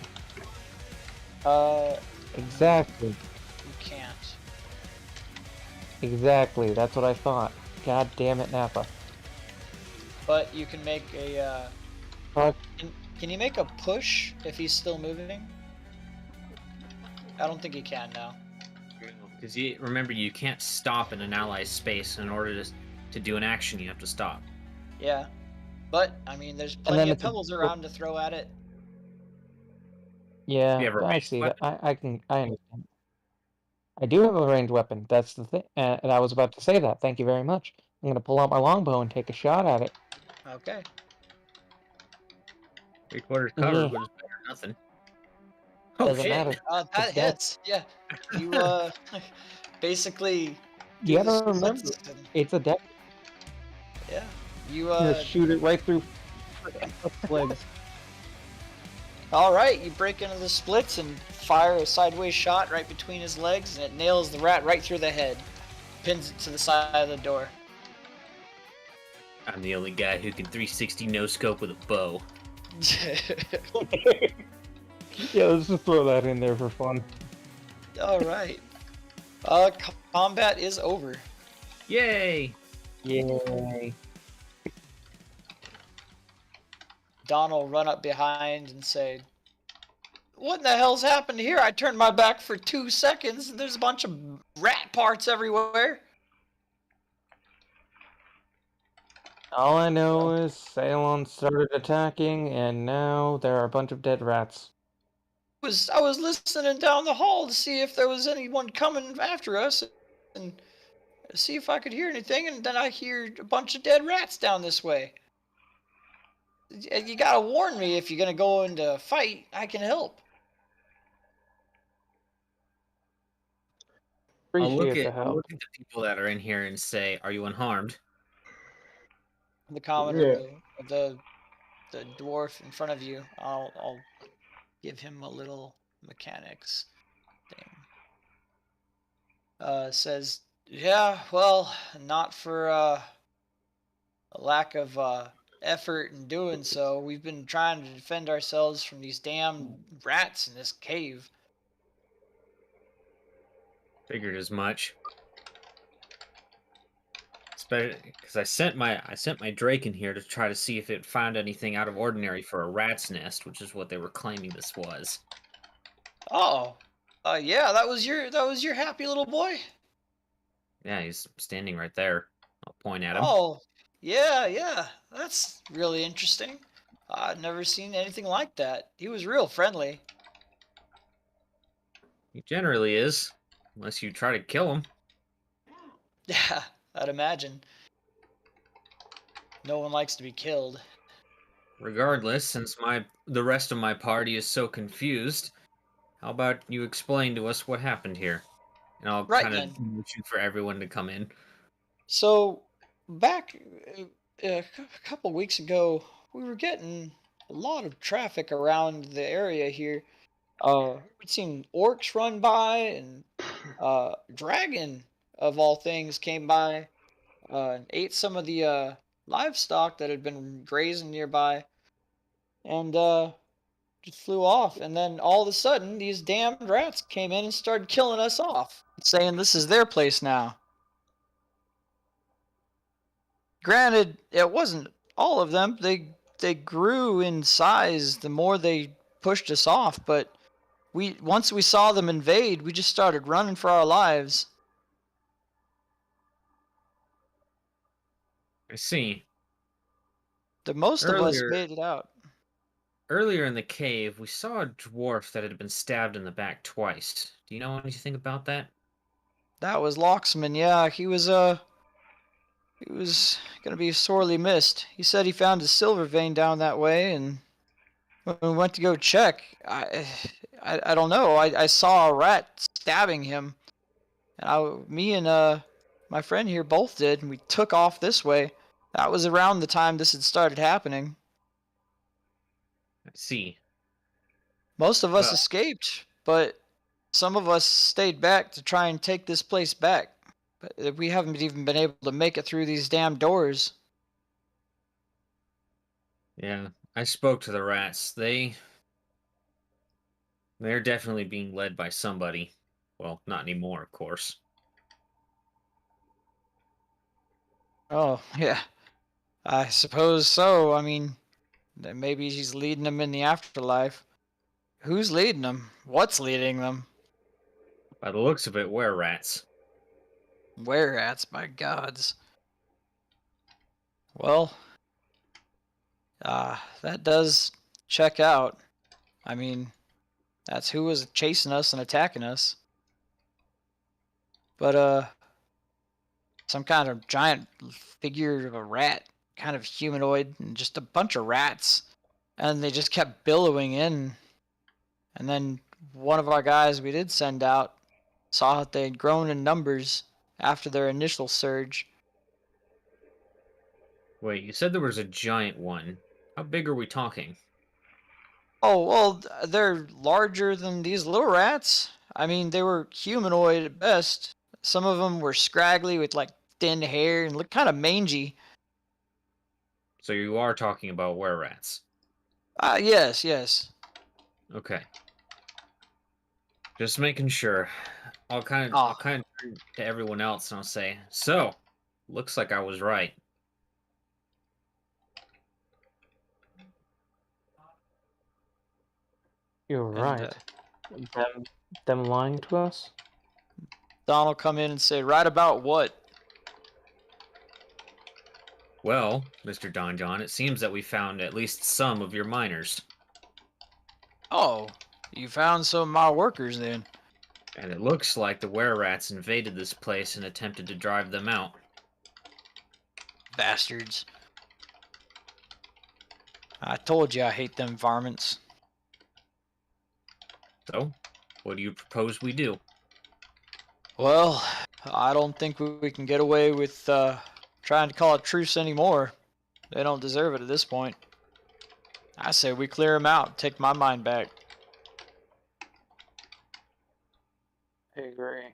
S5: Exactly.
S1: You can't.
S5: Exactly, that's what I thought. God damn it, Nappa.
S1: But you can make a,
S5: Fuck.
S1: Can you make a push if he's still moving? I don't think he can now.
S2: Because remember, you can't stop in an ally's space. In order to do an action, you have to stop.
S1: Yeah. But, I mean, there's
S5: then
S1: plenty of
S5: it's a-
S1: pebbles around to throw at it.
S5: Yeah,
S2: You have a
S5: I
S2: ranged
S5: see that.
S2: weapon?
S5: I understand. I do have a ranged weapon. That's the thing, and I was about to say that. Thank you very much. I'm gonna pull out my longbow and take a shot at it.
S1: Okay.
S2: 3/4 cover,
S5: Yeah.
S2: but it's better than nothing. Oh
S5: Doesn't
S2: shit!
S5: matter.
S1: That
S5: It's dead.
S1: hits. Yeah. You, basically
S5: You
S1: do the
S5: gotta remember,
S1: splits and-
S5: it's a deck.
S1: yeah. You,
S5: Just shoot it right through legs.
S1: Alright, you break into the splits and fire a sideways shot right between his legs, and it nails the rat right through the head. Pins it to the side of the door.
S2: I'm the only guy who can 360 no scope with a bow.
S5: Yeah, let's just throw that in there for fun.
S1: Alright. Combat is over.
S2: Yay!
S5: Yay.
S1: Don will run up behind and say, "What in the hell's happened here? I turned my back for 2 seconds and there's a bunch of rat parts everywhere."
S5: All I know is Ceylon started attacking, and now there are a bunch of dead rats.
S1: I was listening down the hall to see if there was anyone coming after us and see if I could hear anything, and then I hear a bunch of dead rats down this way. You gotta warn me if you're gonna go into a fight. I can help.
S5: Appreciate the
S2: I'll
S5: help.
S2: look at the people that are in here and say, "Are you unharmed?"
S1: The commoner
S3: Yeah.
S1: of the dwarf in front of you. I'll give him a little mechanics thing. Says, yeah, well, not for a lack of effort in doing so. We've been trying to defend ourselves from these damn rats in this cave.
S2: Figured as much. Especially because I sent my Drake in here to try to see if it found anything out of ordinary for a rat's nest, which is what they were claiming this was.
S1: Oh, yeah, that was your happy little boy.
S2: Yeah, he's standing right there. I'll point at him.
S1: Oh, yeah, that's really interesting. I've never seen anything like that. He was real friendly.
S2: He generally is, unless you try to kill him.
S1: Yeah, I'd imagine. No one likes to be killed.
S2: Regardless, since the rest of my party is so confused, how about you explain to us what happened here? And I'll
S1: Right
S2: kind
S1: then.
S2: of motion for everyone to come in.
S1: So, back a couple weeks ago, we were getting a lot of traffic around the area here. We'd seen orcs run by, and dragon, of all things, came by and ate some of the livestock that had been grazing nearby, and just flew off. And then all of a sudden, these damned rats came in and started killing us off, saying this is their place now. Granted, it wasn't all of them. They grew in size the more they pushed us off, but once we saw them invade, we just started running for our lives.
S2: I see.
S1: The most of us
S2: Earlier,
S1: made it out.
S2: earlier in the cave, we saw a dwarf that had been stabbed in the back twice. Do you know anything about that?
S1: That was Locksman. Yeah, he was gonna be sorely missed. He said he found a silver vein down that way, and when we went to go check, I don't know. I saw a rat stabbing him, and me and my friend here both did, and we took off this way. That was around the time this had started happening.
S2: I see.
S1: Most of us
S2: Well,
S1: escaped, but some of us stayed back to try and take this place back. But we haven't even been able to make it through these damn doors.
S2: yeah, I spoke to the rats. They're definitely being led by somebody. Well, not anymore, of course.
S1: Oh, yeah. I suppose so. I mean, maybe he's leading them in the afterlife. Who's leading them? What's leading them?
S2: By the looks of it, we're rats.
S1: Where at, my gods? Well, that does check out. I mean, that's who was chasing us and attacking us. But, some kind of giant figure of a rat, kind of humanoid, and just a bunch of rats. And they just kept billowing in. And then one of our guys we did send out saw that they had grown in numbers after their initial surge.
S2: Wait, you said there was a giant one. How big are we talking?
S1: Oh, well, they're larger than these little rats. I mean, they were humanoid at best. Some of them were scraggly with like thin hair and looked kind of mangy.
S2: So you are talking about were rats.
S1: Yes.
S2: Okay. Just making sure. I'll kind
S1: Oh,
S2: of turn to everyone else and I'll say, so, looks like I was right.
S5: You're
S1: and
S5: right. Them lying to us?
S1: Don will come in and say, right about what?
S2: Well, Mr. Don-Jon, it seems that we found at least some of your miners.
S1: Oh, you found some of my workers then.
S2: And it looks like the were-rats invaded this place and attempted to drive them out.
S1: Bastards. I told you I hate them varmints.
S2: So, what do you propose we do?
S1: Well, I don't think we can get away with trying to call a truce anymore. They don't deserve it at this point. I say we clear them out, take my mind back.
S5: I agree.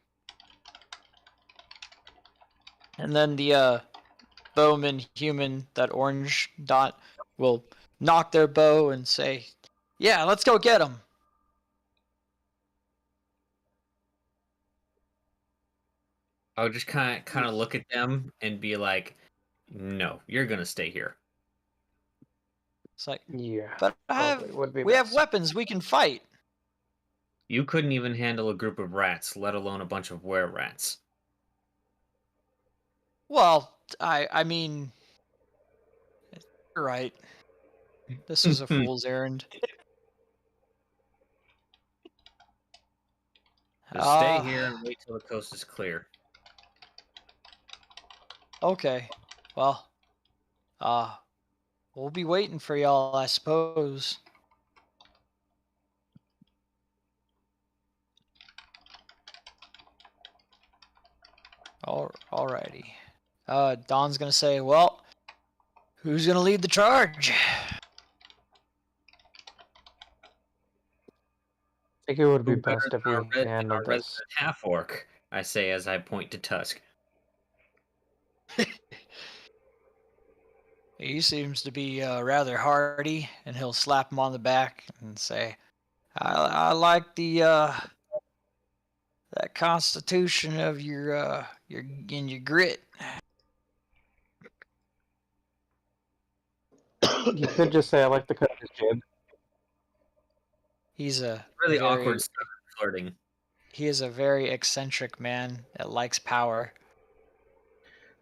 S1: And then the bowman human, that orange dot, will knock their bow and say, "Yeah, let's go get them."
S2: I would just kind of look at them and be like, "No, you're gonna stay here."
S1: It's like,
S5: Yeah,
S1: but
S5: probably would be
S1: we have
S5: best.
S1: weapons, we can fight.
S2: You couldn't even handle a group of rats, let alone a bunch of were-rats.
S1: Well, I mean, you're right. This was a fool's errand.
S2: Just stay here and wait till the coast is clear.
S1: Okay. Well, we'll be waiting for y'all, I suppose. Alrighty. Don's gonna say, well, who's gonna lead the charge?
S5: I think it would be
S2: Who better
S5: best if
S2: than
S5: we handled
S2: our
S5: this.
S2: resident half-orc? I say as I point to Tusk.
S1: He seems to be rather hardy, and he'll slap him on the back and say, I like the that constitution of your grit.
S5: You could just say I like the cut of his jib.
S1: He's a
S2: Really
S1: very,
S2: awkward stuff flirting.
S1: he is a very eccentric man that likes power.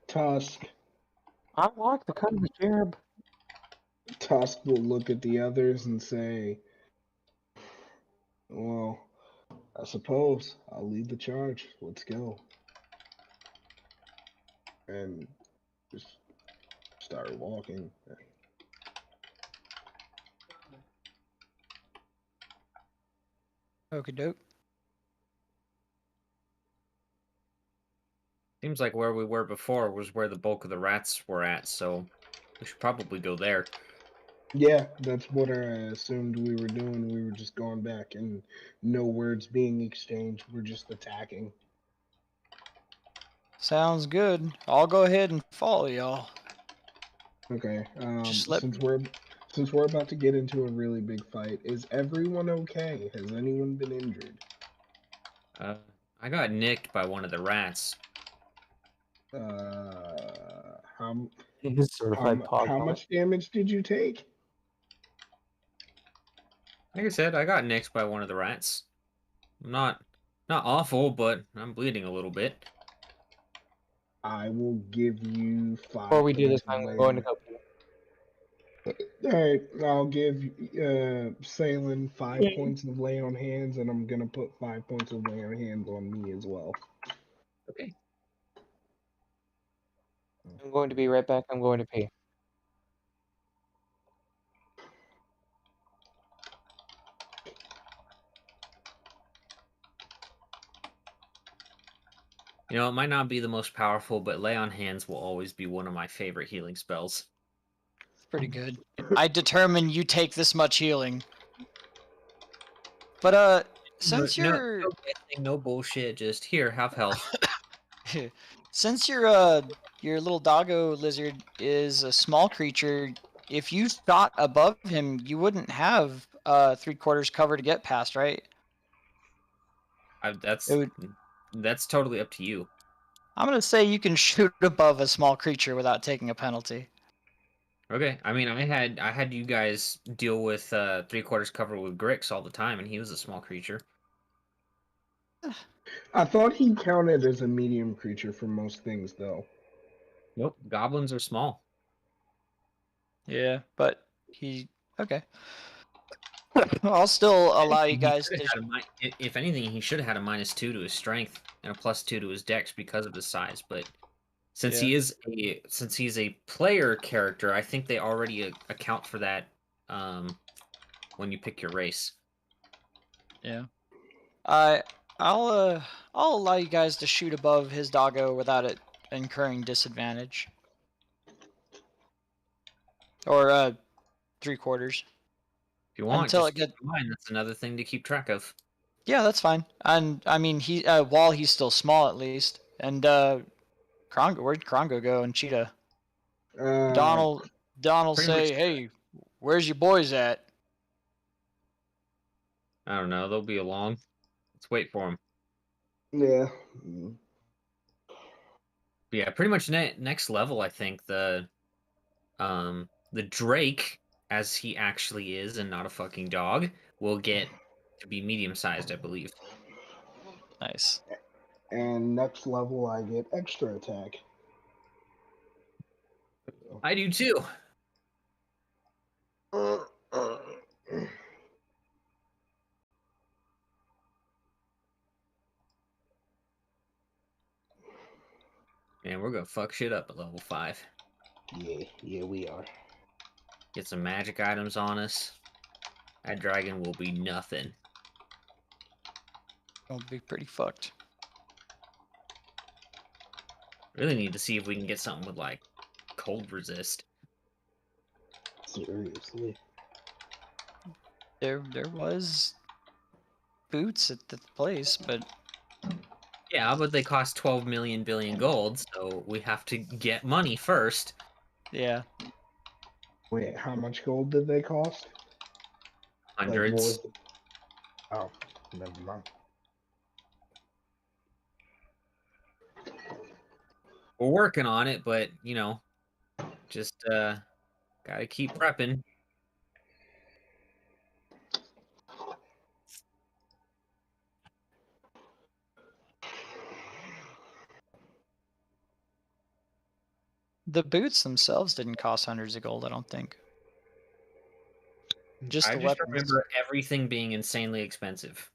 S3: Tusk.
S5: I like the cut of his jib.
S3: Tusk will look at the others and say, well, I suppose I'll lead the charge. Let's go. And just start walking.
S1: Okie doke.
S2: Seems like where we were before was where the bulk of the rats were at, so we should probably go there.
S3: Yeah, that's what I assumed we were doing. We were just going back and no words being exchanged. We're just attacking.
S1: Sounds good. I'll go ahead and follow y'all.
S3: Okay.
S1: Just let
S3: Since we're about to get into a really big fight, is everyone okay? Has anyone been injured?
S2: I got nicked by one of the rats.
S3: How
S5: His certified pog
S3: how
S5: helmet.
S3: much damage did you take?
S2: Like I said, I got nicked by one of the rats. Not awful, but I'm bleeding a little bit.
S3: I will give you 5
S5: Before we do this,
S3: points of
S5: I'm going to
S3: lay
S5: go.
S3: Alright, I'll give Salem 5 points of lay on hands, and I'm gonna put 5 points of lay on hands on me as well.
S2: Okay.
S5: I'm going to be right back. I'm going to pee.
S2: You know, it might not be the most powerful, but lay on hands will always be one of my favorite healing spells.
S1: It's pretty good. I determine you take this much healing. But since you're
S2: no guessing, no bullshit, just here, have health.
S1: since your little doggo lizard is a small creature, if you shot above him, you wouldn't have 3/4 cover to get past, right?
S2: That's totally up to you.
S1: I'm gonna say you can shoot above a small creature without taking a penalty.
S2: Okay, I mean, I had you guys deal with 3/4 cover with Grix all the time, and he was a small creature.
S3: I thought he counted as a medium creature for most things, though.
S2: Nope, goblins are small.
S1: Yeah, but okay. I'll still allow you
S2: He
S1: guys
S2: should've
S1: to.
S2: had if anything, he should have had a -2 to his strength and a +2 to his dex because of his size. But since he's a player character, I think they already account for that when you pick your race.
S1: Yeah. I'll allow you guys to shoot above his doggo without it incurring disadvantage. Or 3/4.
S2: If you want,
S1: Until
S2: just
S1: it
S2: keep
S1: gets.
S2: in mind that's another thing to keep track of.
S1: Yeah, that's fine. And I mean, he while he's still small, at least. And Krongo, where'd Krongo go? And Cheetah. Donald
S2: Pretty
S1: say,
S2: much.
S1: "Hey, where's your boys at?"
S2: I don't know. They'll be along. Let's wait for them.
S3: Yeah.
S2: Yeah, pretty much next level. I think the Drake, as he actually is and not a fucking dog, will get to be medium sized, I believe.
S1: Nice.
S3: And next level, I get extra attack.
S2: I do too. Man, we're gonna fuck shit up at level 5.
S3: Yeah, we are.
S2: Get some magic items on us. That dragon will be nothing.
S1: Gonna be pretty fucked.
S2: Really need to see if we can get something with like cold resist.
S3: Seriously.
S1: There was boots at the place, but
S2: Yeah, but they cost 12 million billion gold, so we have to get money first.
S1: yeah.
S3: Wait, how much gold did they cost? Like, what
S2: Hundreds.
S3: was it? Oh, never mind.
S2: We're working on it, but you know, just gotta keep prepping.
S1: The boots themselves didn't cost hundreds of gold, I don't think. Just
S2: I
S1: the
S2: just
S1: weapons.
S2: remember everything being insanely expensive.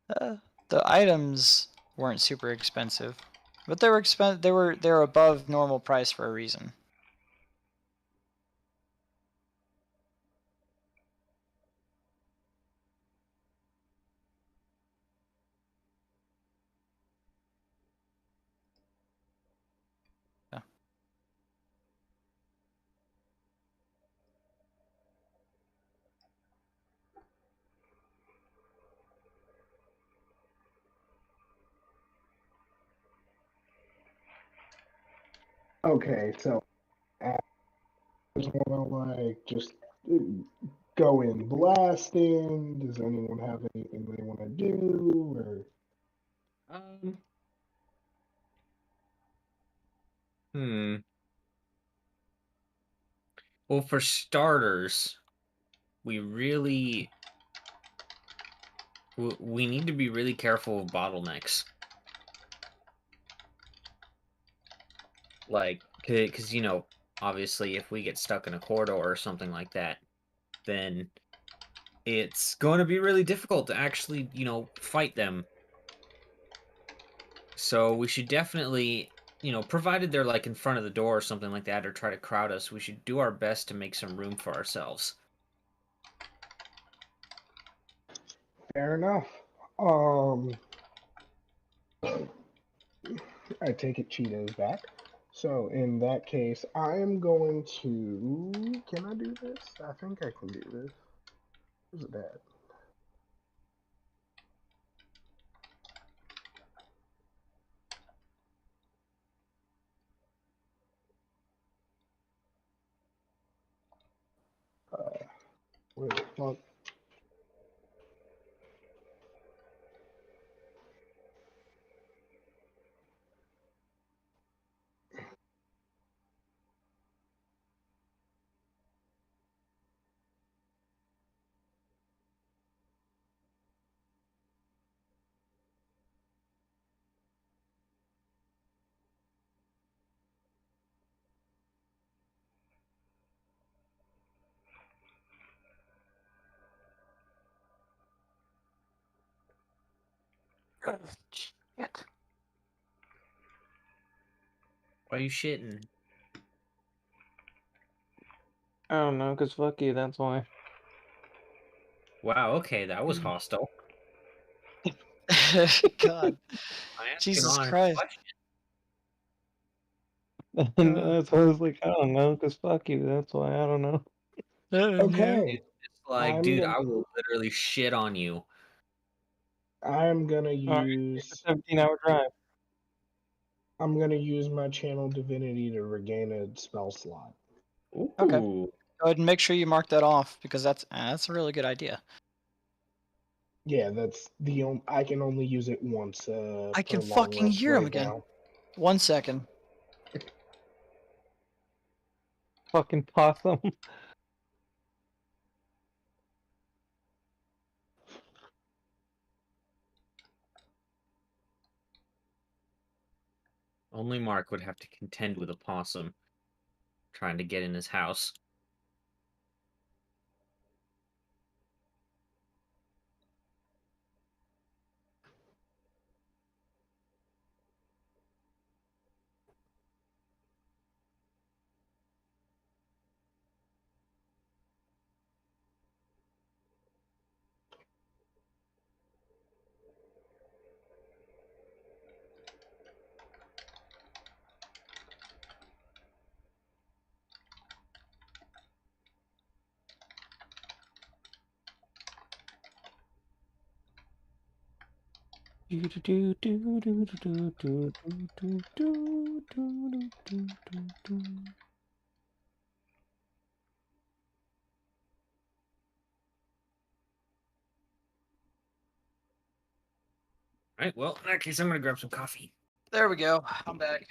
S1: The items weren't super expensive, but they were They were above normal price for a reason. Yeah.
S3: Okay, so I just want to like just go in blasting. Does anyone have anything they want to do? Or
S2: Hmm. Well, for starters, we really we need to be really careful of bottlenecks. Like, because you know, obviously, if we get stuck in a corridor or something like that, then it's going to be really difficult to actually, you know, fight them. So we should definitely, you know, provided they're like in front of the door or something like that, or try to crowd us, we should do our best to make some room for ourselves.
S3: fair enough. I take it Cheetah is back. So in that case, I am going to. Can I do this? I think I can do this. Where's it at? Where the fuck?
S1: Shit.
S2: Why are you shitting?
S5: I don't know, cause fuck you. That's why.
S2: Wow, okay, that was hostile.
S1: God,
S2: I ask
S1: Jesus
S2: an honest
S1: Christ.
S2: question.
S5: And that's why I was like, I don't know, because fuck you. That's why I don't know.
S3: Okay,
S2: It's like,
S3: I'm
S2: dude,
S3: gonna
S2: I will literally shit on you.
S3: I'm gonna
S5: Alright, it's a
S3: use
S5: 17-hour drive.
S3: I'm gonna use my channel divinity to regain a spell slot.
S2: Ooh.
S1: Okay. Go ahead and make sure you mark that off because that's a really good idea.
S3: Yeah, that's the only. I can only use it once.
S1: I can
S3: per long
S1: fucking
S3: rest
S1: hear him
S3: right
S1: again.
S3: now.
S1: 1 second.
S5: Fucking possum.
S2: Only Mark would have to contend with a possum trying to get in his house. All right, well, in that case, I'm gonna grab some coffee.
S1: There we go. I'm back.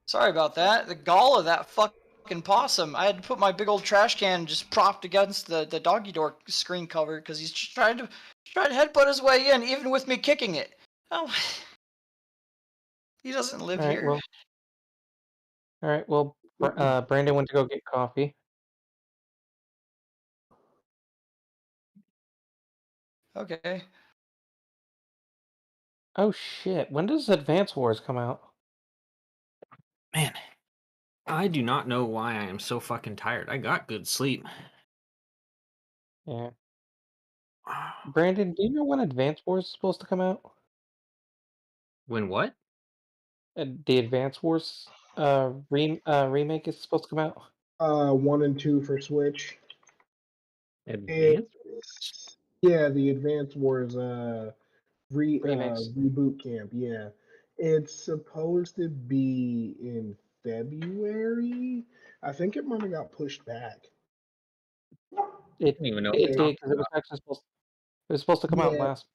S1: Sorry about that. The gall of that fucking possum. I had to put my big old trash can just propped against the doggy door screen cover because he's just trying to headbutt his way in, even with me kicking it. Oh, he doesn't live here.
S5: Alright, well, Brandon went to go get coffee.
S1: Okay.
S5: Oh shit, when does Advance Wars come out?
S2: Man, I do not know why I am so fucking tired. I got good sleep.
S5: Yeah. Brandon, do you know when Advance Wars is supposed to come out?
S2: When what?
S5: The Advance Wars remake is supposed to come out?
S3: 1 and 2 for Switch.
S2: Advance?
S3: Yeah, the Advance Wars
S5: Remix.
S3: reboot camp. Yeah, it's supposed to be in February. I think it might have got pushed back.
S5: It
S2: I don't even know what
S5: it
S2: you're
S5: did
S2: talking
S5: because it was supposed to come out
S3: Yeah,
S5: last.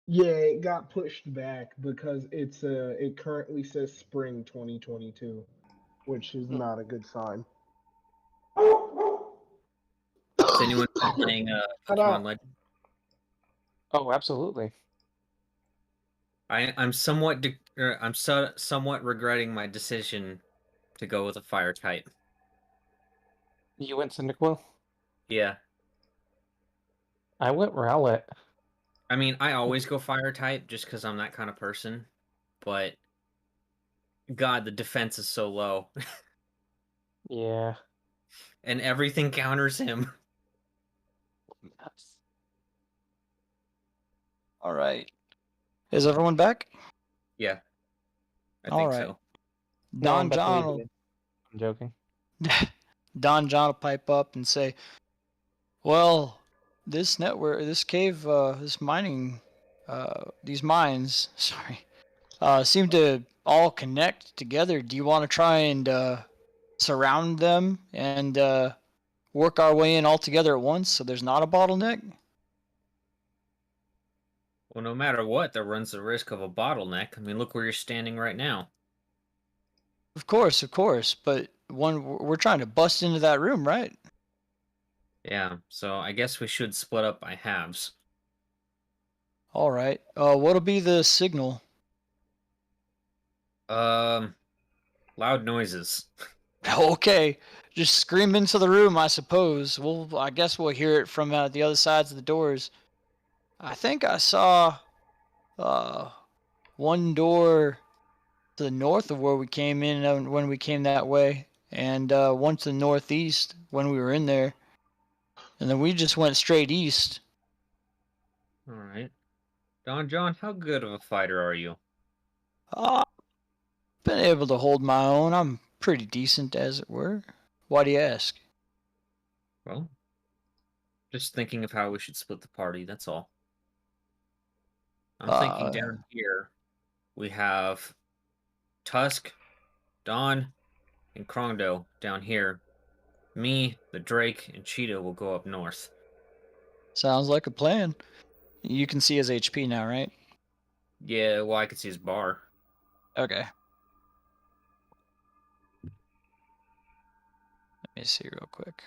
S3: yeah, it got pushed back because it currently says spring 2022, which is not a good sign.
S2: Has anyone been playing
S3: Shut
S2: Pokemon
S3: up.
S2: Legends?
S5: Oh, absolutely.
S2: I'm somewhat regretting my decision to go with a fire type.
S5: You went Cyndaquil?
S2: Yeah.
S5: I went Rowlet.
S2: I mean, I always go fire type just because I'm that kind of person, but God, the defense is so low.
S5: Yeah.
S2: And everything counters him.
S5: Nuts.
S1: All right. Is everyone back?
S2: Yeah. I
S1: All
S2: think
S1: right.
S2: so.
S5: No, I'm about to leave
S1: Don-Jon
S5: again. I'm joking.
S1: Don-Jon will pipe up and say, "Well, this network, this cave, this mining, these mines, sorry, seem to all connect together. Do you want to try and surround them and work our way in all together at once so there's not a bottleneck?"
S2: Well, no matter what, there runs the risk of a bottleneck. I mean, look where you're standing right now.
S1: Of course, but we're trying to bust into that room, right?
S2: Yeah, so I guess we should split up by halves.
S1: All right. What'll be the signal?
S2: Loud noises.
S1: Okay, just scream into the room, I suppose. I guess we'll hear it from the other sides of the doors. I think I saw one door to the north of where we came in when we came that way, and one to the northeast when we were in there, and then we just went straight east.
S2: All right. Don-Jon, how good of a fighter are you?
S1: Been able to hold my own. I'm pretty decent, as it were. Why do you ask?
S2: Well, just thinking of how we should split the party, that's all. I'm thinking down here we have Tusk, Dawn, and Krongdo down here. Me, the Drake, and Cheetah will go up north.
S1: Sounds like a plan. You can see his HP now, right?
S2: Yeah, well, I could see his bar.
S1: Okay. Let me see real quick.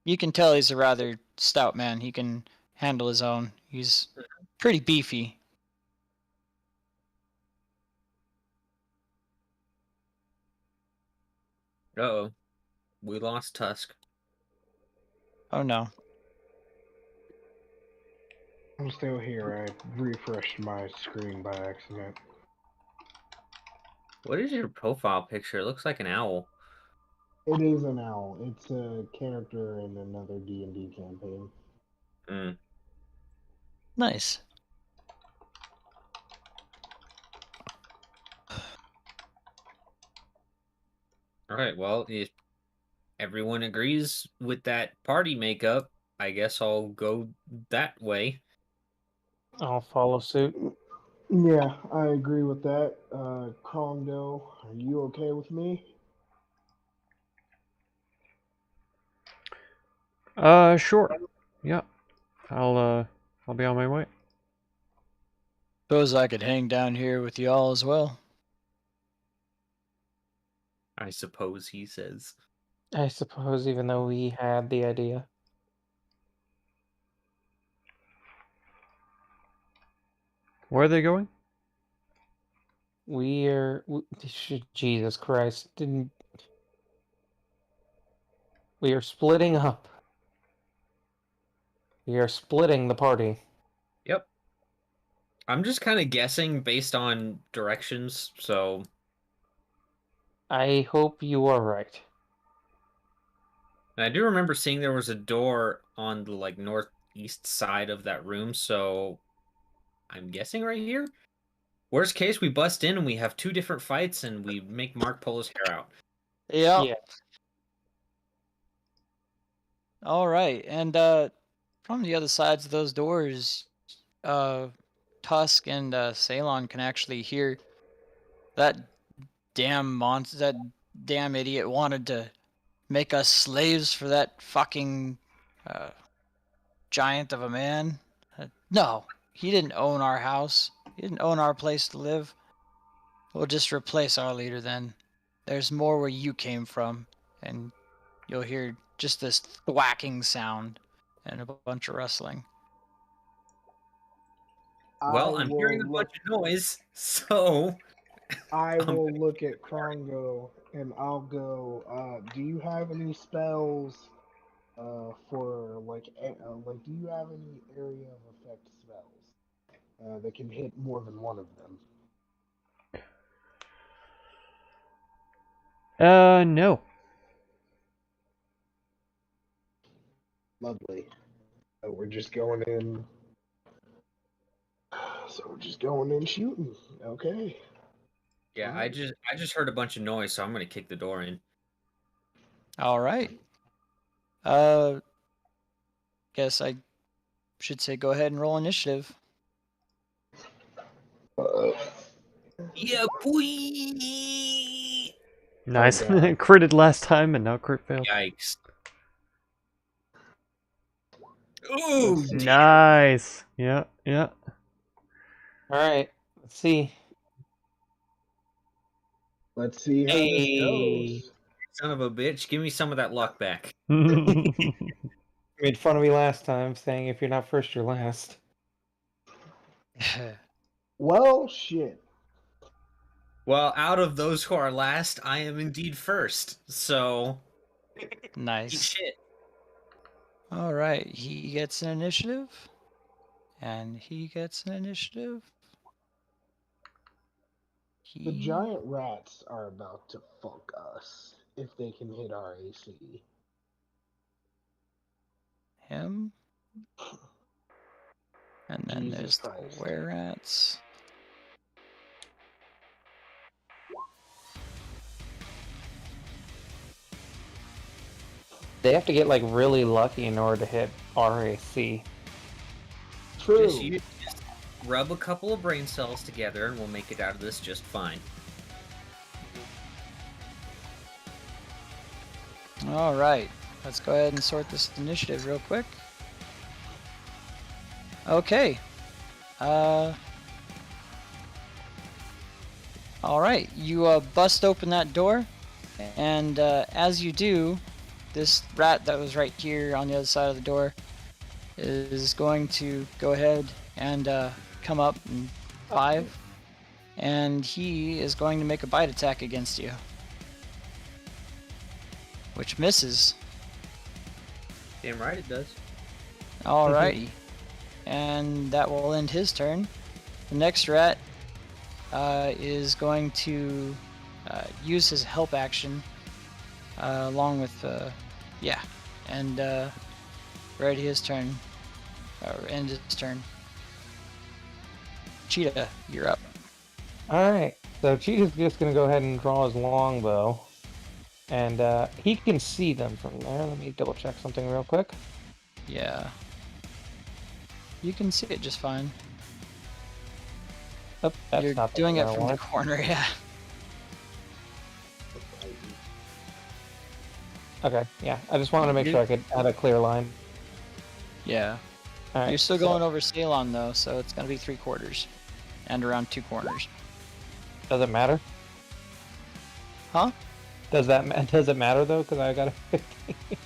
S1: You can tell he's a rather stout man. He can handle his own. He's pretty beefy.
S2: Uh-oh. We lost Tusk.
S1: Oh no.
S3: I'm still here. I refreshed my screen by accident.
S2: What is your profile picture? It looks like an owl.
S3: It is an owl. It's a character in another D&D campaign.
S2: Mm.
S1: Nice.
S2: All right, well, if everyone agrees with that party makeup, I guess I'll go that way.
S5: I'll follow suit.
S3: Yeah, I agree with that. Krongdo, are you okay with me?
S4: Sure. Yeah. I'll be on my way.
S1: Suppose I could hang down here with y'all as well.
S2: I suppose he says.
S5: I suppose, even though we had the idea.
S4: Where are they going?
S5: Jesus Christ. We are splitting up. We are splitting the party.
S2: Yep. I'm just kind of guessing based on directions, so
S5: I hope you are right.
S2: and I do remember seeing there was a door on the like northeast side of that room, so I'm guessing right here. Worst case, we bust in and we have two different fights and we make Mark pull his hair out.
S1: Yep.
S5: Yeah.
S1: All right. And from the other sides of those doors, Tusk and Ceylon can actually hear that damn monster, that damn idiot wanted to make us slaves for that fucking giant of a man. No, he didn't own our house. He didn't own our place to live. We'll just replace our leader then. There's more where you came from, and you'll hear just this thwacking sound and a bunch of rustling.
S2: Well, I'm hearing a bunch of noise, so
S3: I will look at Krongo and I'll go, do you have any spells for like do you have any area of effect spells that can hit more than one of them?
S4: No.
S3: Lovely. So we're just going in. So we're just going in shooting. Okay.
S2: yeah, I just heard a bunch of noise, so I'm gonna kick the door in.
S1: All right. Guess I should say go ahead and roll initiative.
S2: Yeah, boy!
S4: Nice.
S3: Oh, God.
S4: Critted last time and now crit failed.
S2: Yikes. Ooh,
S3: Let's see.
S4: Nice. Yeah, yeah.
S5: Alright, let's see.
S3: Let's see how this goes.
S2: son of a bitch, give me some of that luck back.
S5: You made fun of me last time, saying if you're not first, you're last.
S3: Well, shit.
S2: Well, out of those who are last, I am indeed first. So, eat
S1: Nice.
S2: shit.
S1: All right, he gets an initiative, and he gets an initiative.
S3: The giant rats are about to fuck us if they can hit our AC.
S1: Him. And then
S3: Jesus
S1: there's the
S3: Christ.
S1: were-rats.
S5: They have to get like really lucky in order to hit RAC.
S3: True.
S2: Just rub a couple of brain cells together and we'll make it out of this just fine.
S1: Alright, let's go ahead and sort this initiative real quick. Okay. Alright, you bust open that door, and as you do, this rat that was right here on the other side of the door is going to go ahead and come up in 5, and he is going to make a bite attack against you, which misses.
S2: Damn right it does.
S1: Alrighty. And that will end his turn. The next rat is going to use his help action along with, and ready his turn, or end his turn. Cheetah, you're up.
S5: Alright, so Cheetah's just gonna go ahead and draw his longbow. And he can see them from there. Let me double check something real quick.
S1: Yeah. You can see it just fine.
S5: Oh, that's
S1: You're
S5: not the
S1: doing it
S5: one I
S1: from the
S5: want.
S1: corner, yeah.
S5: Okay, yeah. I just wanted to make sure I could have a clear line.
S1: Yeah.
S5: Alright,
S1: You're still going over Ceylon though, so it's gonna be 3/4 and around 2 corners.
S5: Does it matter?
S1: Huh?
S5: Does it matter though? Because I got a 50.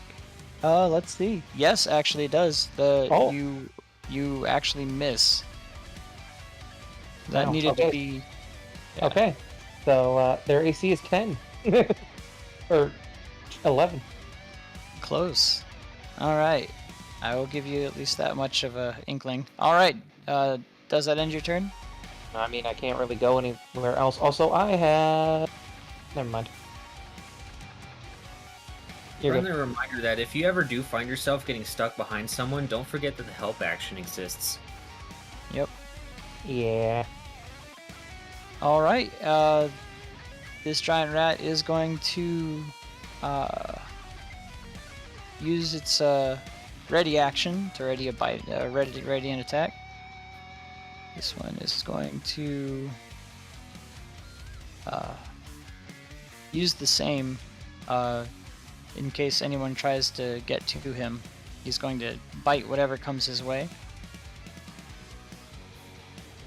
S1: Let's see. Yes, actually it does.
S5: Oh.
S1: You actually miss. That
S5: Wow,
S1: needed to
S5: okay.
S1: be. Yeah.
S5: Okay, so their AC is 10 or 11.
S1: Close. All right. I will give you at least that much of a inkling. All right. Does that end your turn?
S5: I mean, I can't really go anywhere else. Also, I have. Never mind. You're
S2: Friendly
S5: good.
S2: reminder that if you ever do find yourself getting stuck behind someone, don't forget that the help action exists.
S1: Yep.
S5: Yeah.
S1: All right. This giant rat is going to use its ready action to ready a bite, ready an attack. This one is going to use the same in case anyone tries to get to him. He's going to bite whatever comes his way.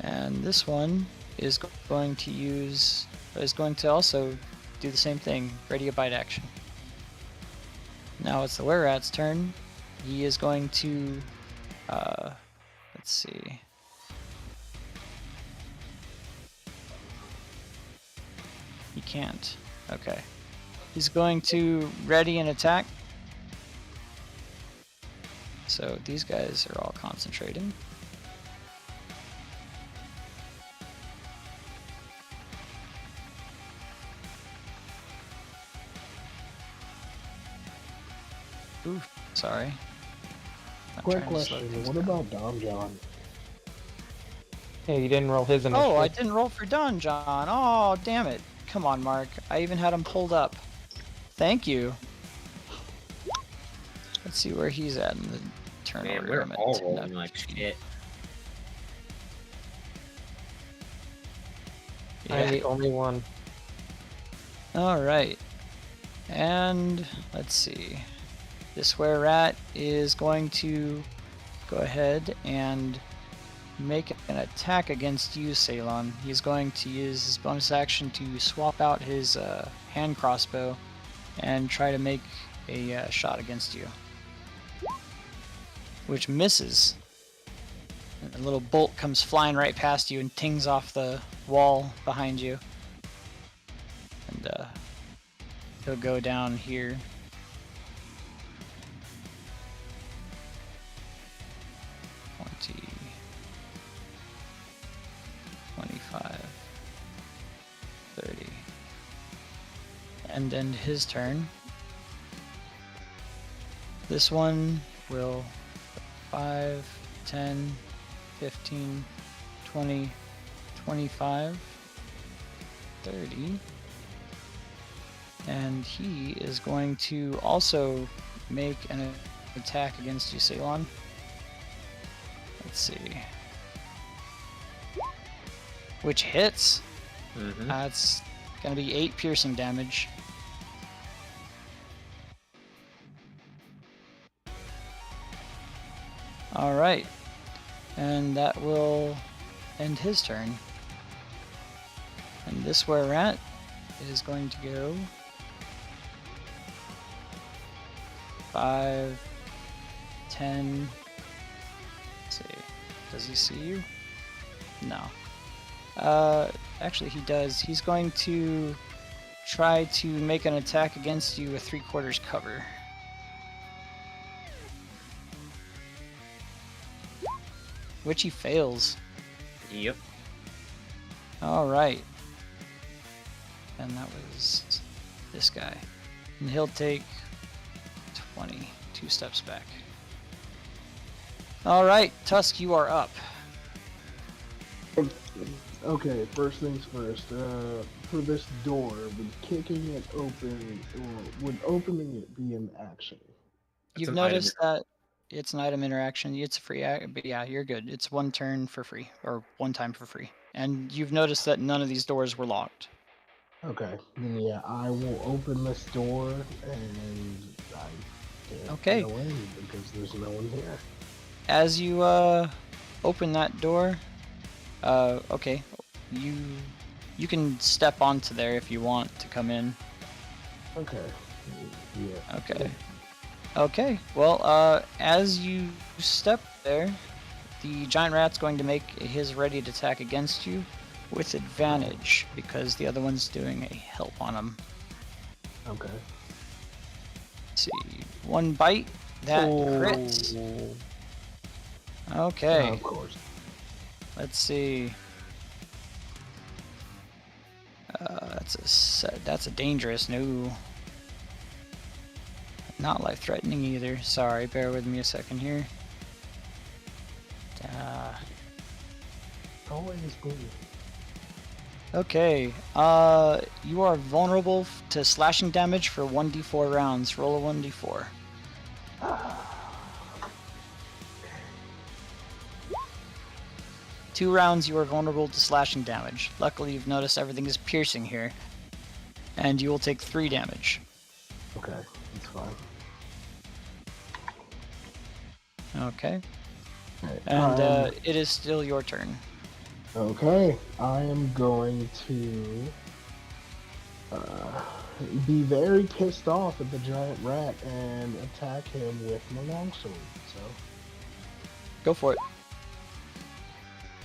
S1: And this one is going to also do the same thing, ready a bite action. Now it's the were-rat's turn. He is going to, let's see. He can't. Okay. He's going to ready an attack. So these guys are all concentrating. Oof, sorry. I'm
S3: Quick
S1: trying to slow
S3: question,
S1: things
S3: what
S1: down.
S3: about Don-Jon?
S5: Hey, you didn't roll his initiative.
S1: Oh, I didn't roll for Don-Jon. Oh, damn it. Come on, Mark. I even had him pulled up. Thank you. Let's see where he's at in the turn
S2: Man,
S1: order.
S2: we're
S1: I'm at
S2: all
S1: 10
S2: rolling
S1: up.
S2: like shit.
S5: I'm
S1: Yeah.
S5: the only one.
S1: Alright. And let's see. This were-rat is going to go ahead and make an attack against you, Ceylon. He's going to use his bonus action to swap out his hand crossbow and try to make a shot against you, which misses. And a little bolt comes flying right past you and tings off the wall behind you. And he'll go down here. and end his turn. This one will 5, 10, 15, 20, 25, 30. And he is going to also make an attack against you, Ceylon. Let's see. Which hits.
S2: Mm-hmm.
S1: It's going to be 8 piercing damage. Alright. And that will end his turn. And this where rat is going to go 5, 10. Let's see. Does he see you? No. Actually he does. He's going to try to make an attack against you with 3/4 cover. Which he fails.
S2: Yep.
S1: Alright. And that was this guy. And he'll take 20, 2 steps back. Alright, Tusk, you are up.
S3: Okay, first things first. For this door, would kicking it open, or would opening it be an action?
S2: That's
S1: You've
S2: an
S1: noticed
S2: item.
S1: that it's an item interaction. It's a free act, but yeah, you're good. It's 1 turn for free, or 1 time for free. And you've noticed that none of these doors were locked.
S3: Okay, then yeah, I will open this door and I can't
S1: Okay.
S3: go in because there's no one here.
S1: As you open that door, okay, you can step onto there if you want to come in.
S3: Okay. Yeah.
S1: Okay. Okay. Well, as you step there, the giant rat's going to make his ready to attack against you with advantage because the other one's doing a help on him.
S3: Okay.
S1: Let's see, 1 bite that crits. Okay.
S3: Of course.
S1: Let's see. That's a dangerous. No. Not life-threatening either. Sorry, bear with me a second here.
S3: Always good.
S1: Okay. You are vulnerable to slashing damage for 1d4 rounds. Roll a 1d4. Two rounds you are vulnerable to slashing damage. Luckily you've noticed everything is piercing here. And you will take 3 damage.
S3: Okay, that's fine.
S1: Okay.
S3: Okay,
S1: And it is still your turn.
S3: okay, I am going to be very pissed off at the giant rat and attack him with my longsword. So
S1: Go for it.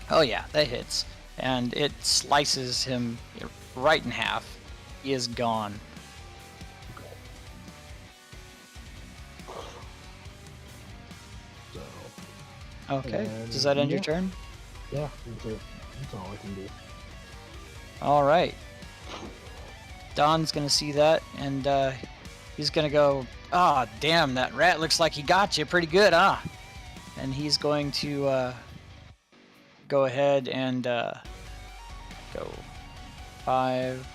S1: Oh yeah, that hits. And it slices him right in half. He is gone. Okay.
S3: And
S1: Does that end your
S3: yeah.
S1: turn?
S3: yeah, that's it. That's all I can do.
S1: Alright. Don's gonna see that and he's gonna go, ah, damn, that rat looks like he got you pretty good, huh? And he's going to go ahead and go 5,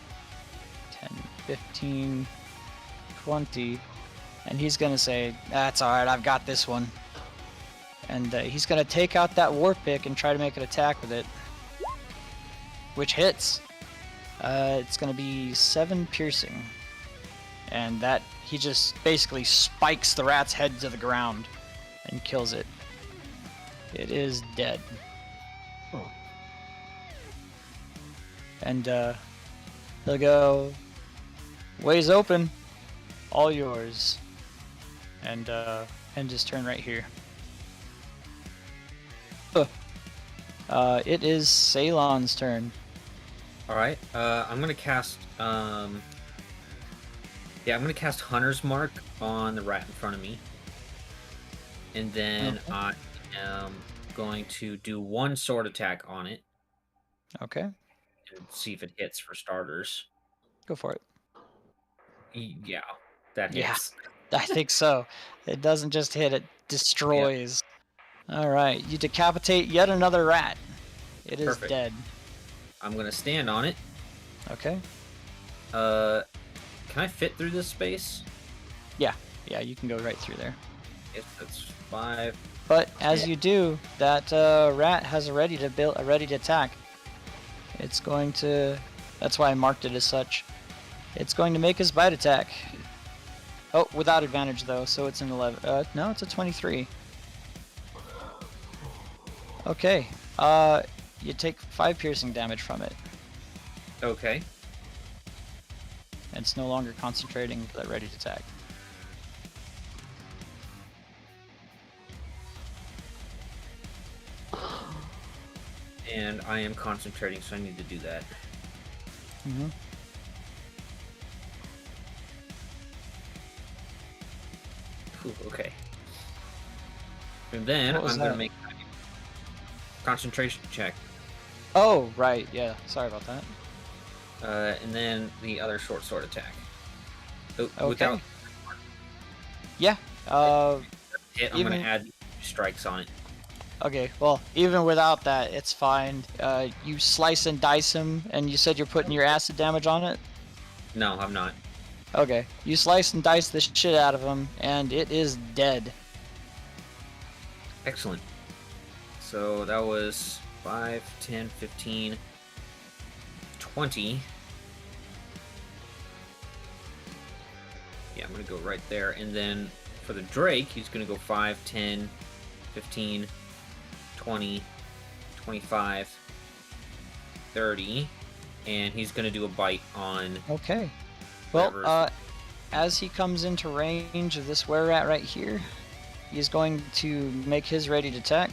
S1: 10, 15, 20, and he's gonna say, that's alright, I've got this one. And he's gonna take out that war pick and try to make an attack with it, which hits. It's gonna be 7 piercing, and that he just basically spikes the rat's head to the ground and kills it. It is dead.
S3: Oh.
S1: And he'll go, ways open, all yours, and end his turn right here. It is Ceylon's turn.
S2: Alright, I'm gonna cast, I'm gonna cast Hunter's Mark on the rat in front of me. And then
S1: Okay.
S2: I am going to do 1 sword attack on it
S1: Okay,
S2: and see if it hits for starters.
S1: go for it.
S2: Yeah, that
S1: Yeah.
S2: hits.
S1: I think so. It doesn't just hit, it destroys. Alright, you decapitate yet another rat. It is
S2: Perfect.
S1: dead.
S2: I'm gonna stand on it.
S1: Okay.
S2: Can I fit through this space?
S1: Yeah, you can go right through there.
S2: Yes, that's 5.
S1: But as
S2: Yeah.
S1: you do, that rat has a ready to attack. It's going to. That's why I marked it as such. It's going to make his bite attack. Oh, without advantage though, so it's an 11. No, it's a 23. Okay. You take 5 piercing damage from it.
S2: Okay.
S1: And it's no longer concentrating that ready to attack.
S2: And I am concentrating, so I need to do that.
S1: Mm-hmm.
S2: Ooh, okay. And then
S1: What was
S2: I'm going
S1: that?
S2: to make a concentration check.
S1: Oh, right. Yeah. Sorry about that.
S2: And then the other short sword attack. Oh,
S1: Okay.
S2: Without
S1: Yeah.
S2: hit, I'm going
S1: Even-
S2: to add strikes on it.
S1: Okay. Well, even without that, it's fine. You slice and dice him, and you said you're putting your acid damage on it.
S2: No, I'm not.
S1: Okay. You slice and dice the shit out of him, and it is dead.
S2: Excellent. So that was 5, 10, 15, 20. Yeah, I'm going to go right there. And then for the Drake, he's going to go 5, 10, 15, 20, 25, 30. And he's going to do a bite on...
S1: Okay. Well,
S2: Whatever.
S1: as he comes into range of this were-rat right here, he's going to make his ready to attack.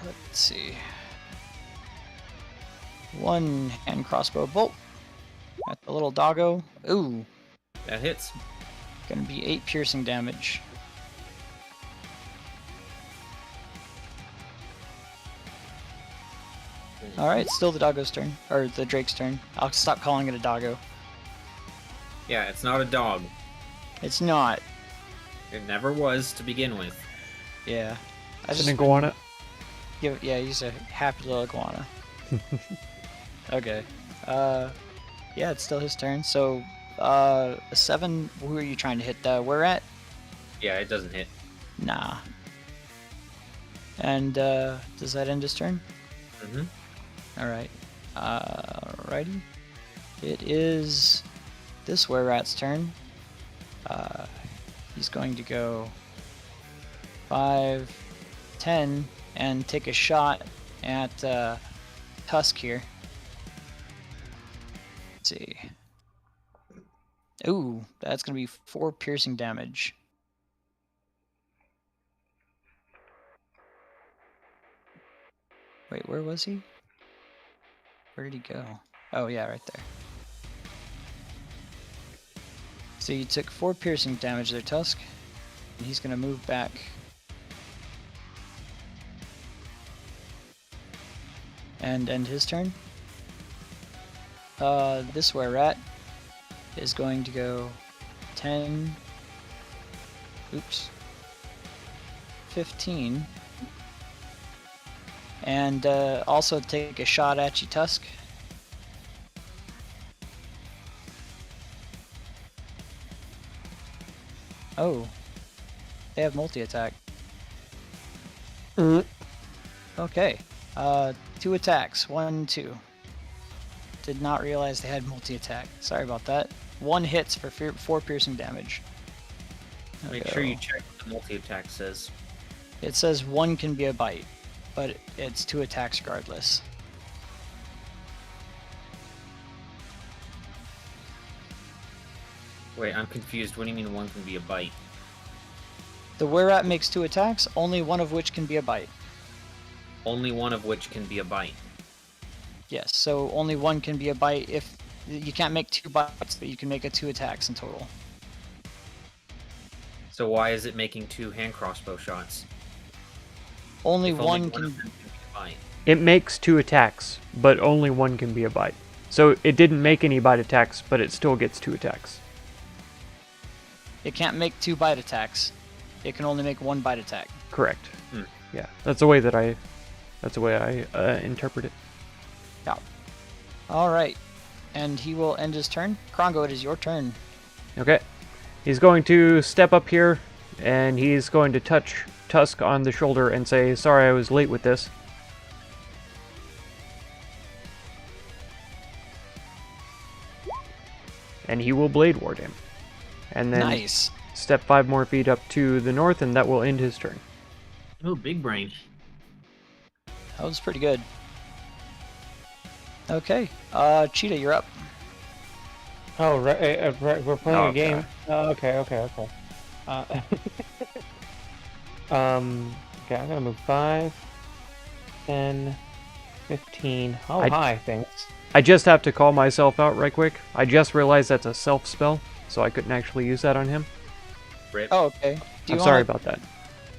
S1: Let's see. 1 hand crossbow bolt at the little doggo. Ooh,
S2: That hits.
S1: gonna be 8 piercing damage. Alright, still the doggo's turn. Or the Drake's turn. I'll stop calling it a doggo.
S2: Yeah, it's not a dog.
S1: It's not.
S2: It never was to begin with.
S1: Yeah. I
S4: It's
S1: just
S4: an iguana.
S1: yeah, he's a happy little iguana. Okay. Yeah, it's still his turn. So, a 7. Who are you trying to hit? We're at?
S2: Yeah, it doesn't hit.
S1: Nah. And does that end his turn?
S2: Mm-hmm.
S1: All right. Righty. It is this were-rat's turn. He's going to go 5, 10, and take a shot at Tusk here. Let's see. Ooh, that's going to be 4 piercing damage. Wait, where was he? Where did he go? Oh, yeah, right there. So you took 4 piercing damage there, Tusk. And he's going to move back. And end his turn. This were-rat is going to go 10. Oops. 15. And also take a shot at you, Tusk. Oh. They have multi-attack. Okay. 2 attacks. 1, 2. Did not realize they had multi-attack. Sorry about that. 1 hits for 4 piercing damage.
S2: Make sure you check what the multi-attack says.
S1: It says 1 can be a bite, but it's 2 attacks regardless.
S2: Wait, I'm confused. What do you mean 1 can be a bite?
S1: The were-rat makes 2 attacks, only 1 of which can be a bite.
S2: Only 1 of which can be a bite.
S1: Yes, so only 1 can be a bite if you can't make 2 bites, but you can make 2 attacks in total.
S2: So why is it making 2 hand crossbow shots?
S1: Only
S2: If
S1: one
S2: of
S1: can.
S2: them be a bite.
S4: It makes 2 attacks, but only 1 can be a bite. So it didn't make any bite attacks, but it still gets 2 attacks.
S1: It can't make 2 bite attacks. It can only make 1 bite attack.
S4: Correct. Yeah, that's the way I interpret it.
S1: Yeah. All right, and he will end his turn. Krongo, it is your turn.
S4: Okay. He's going to step up here, and he's going to touch Tusk on the shoulder and say, "Sorry, I was late with this." And he will Blade Ward him. And then
S1: Nice.
S4: step 5 more feet up to the north, and that will end his turn.
S2: Oh, big brain.
S1: That was pretty good. Okay, Cheetah, you're up.
S5: Oh, right, we're playing
S4: Oh,
S5: a game.
S4: God.
S5: Oh, okay. Uh, okay, I'm gonna move 5, 10, 15. Oh, hi, thanks.
S4: I just have to call myself out right quick. I just realized that's a self spell, so I couldn't actually use that on him.
S2: Rip.
S1: Oh, okay.
S4: I'm sorry about that.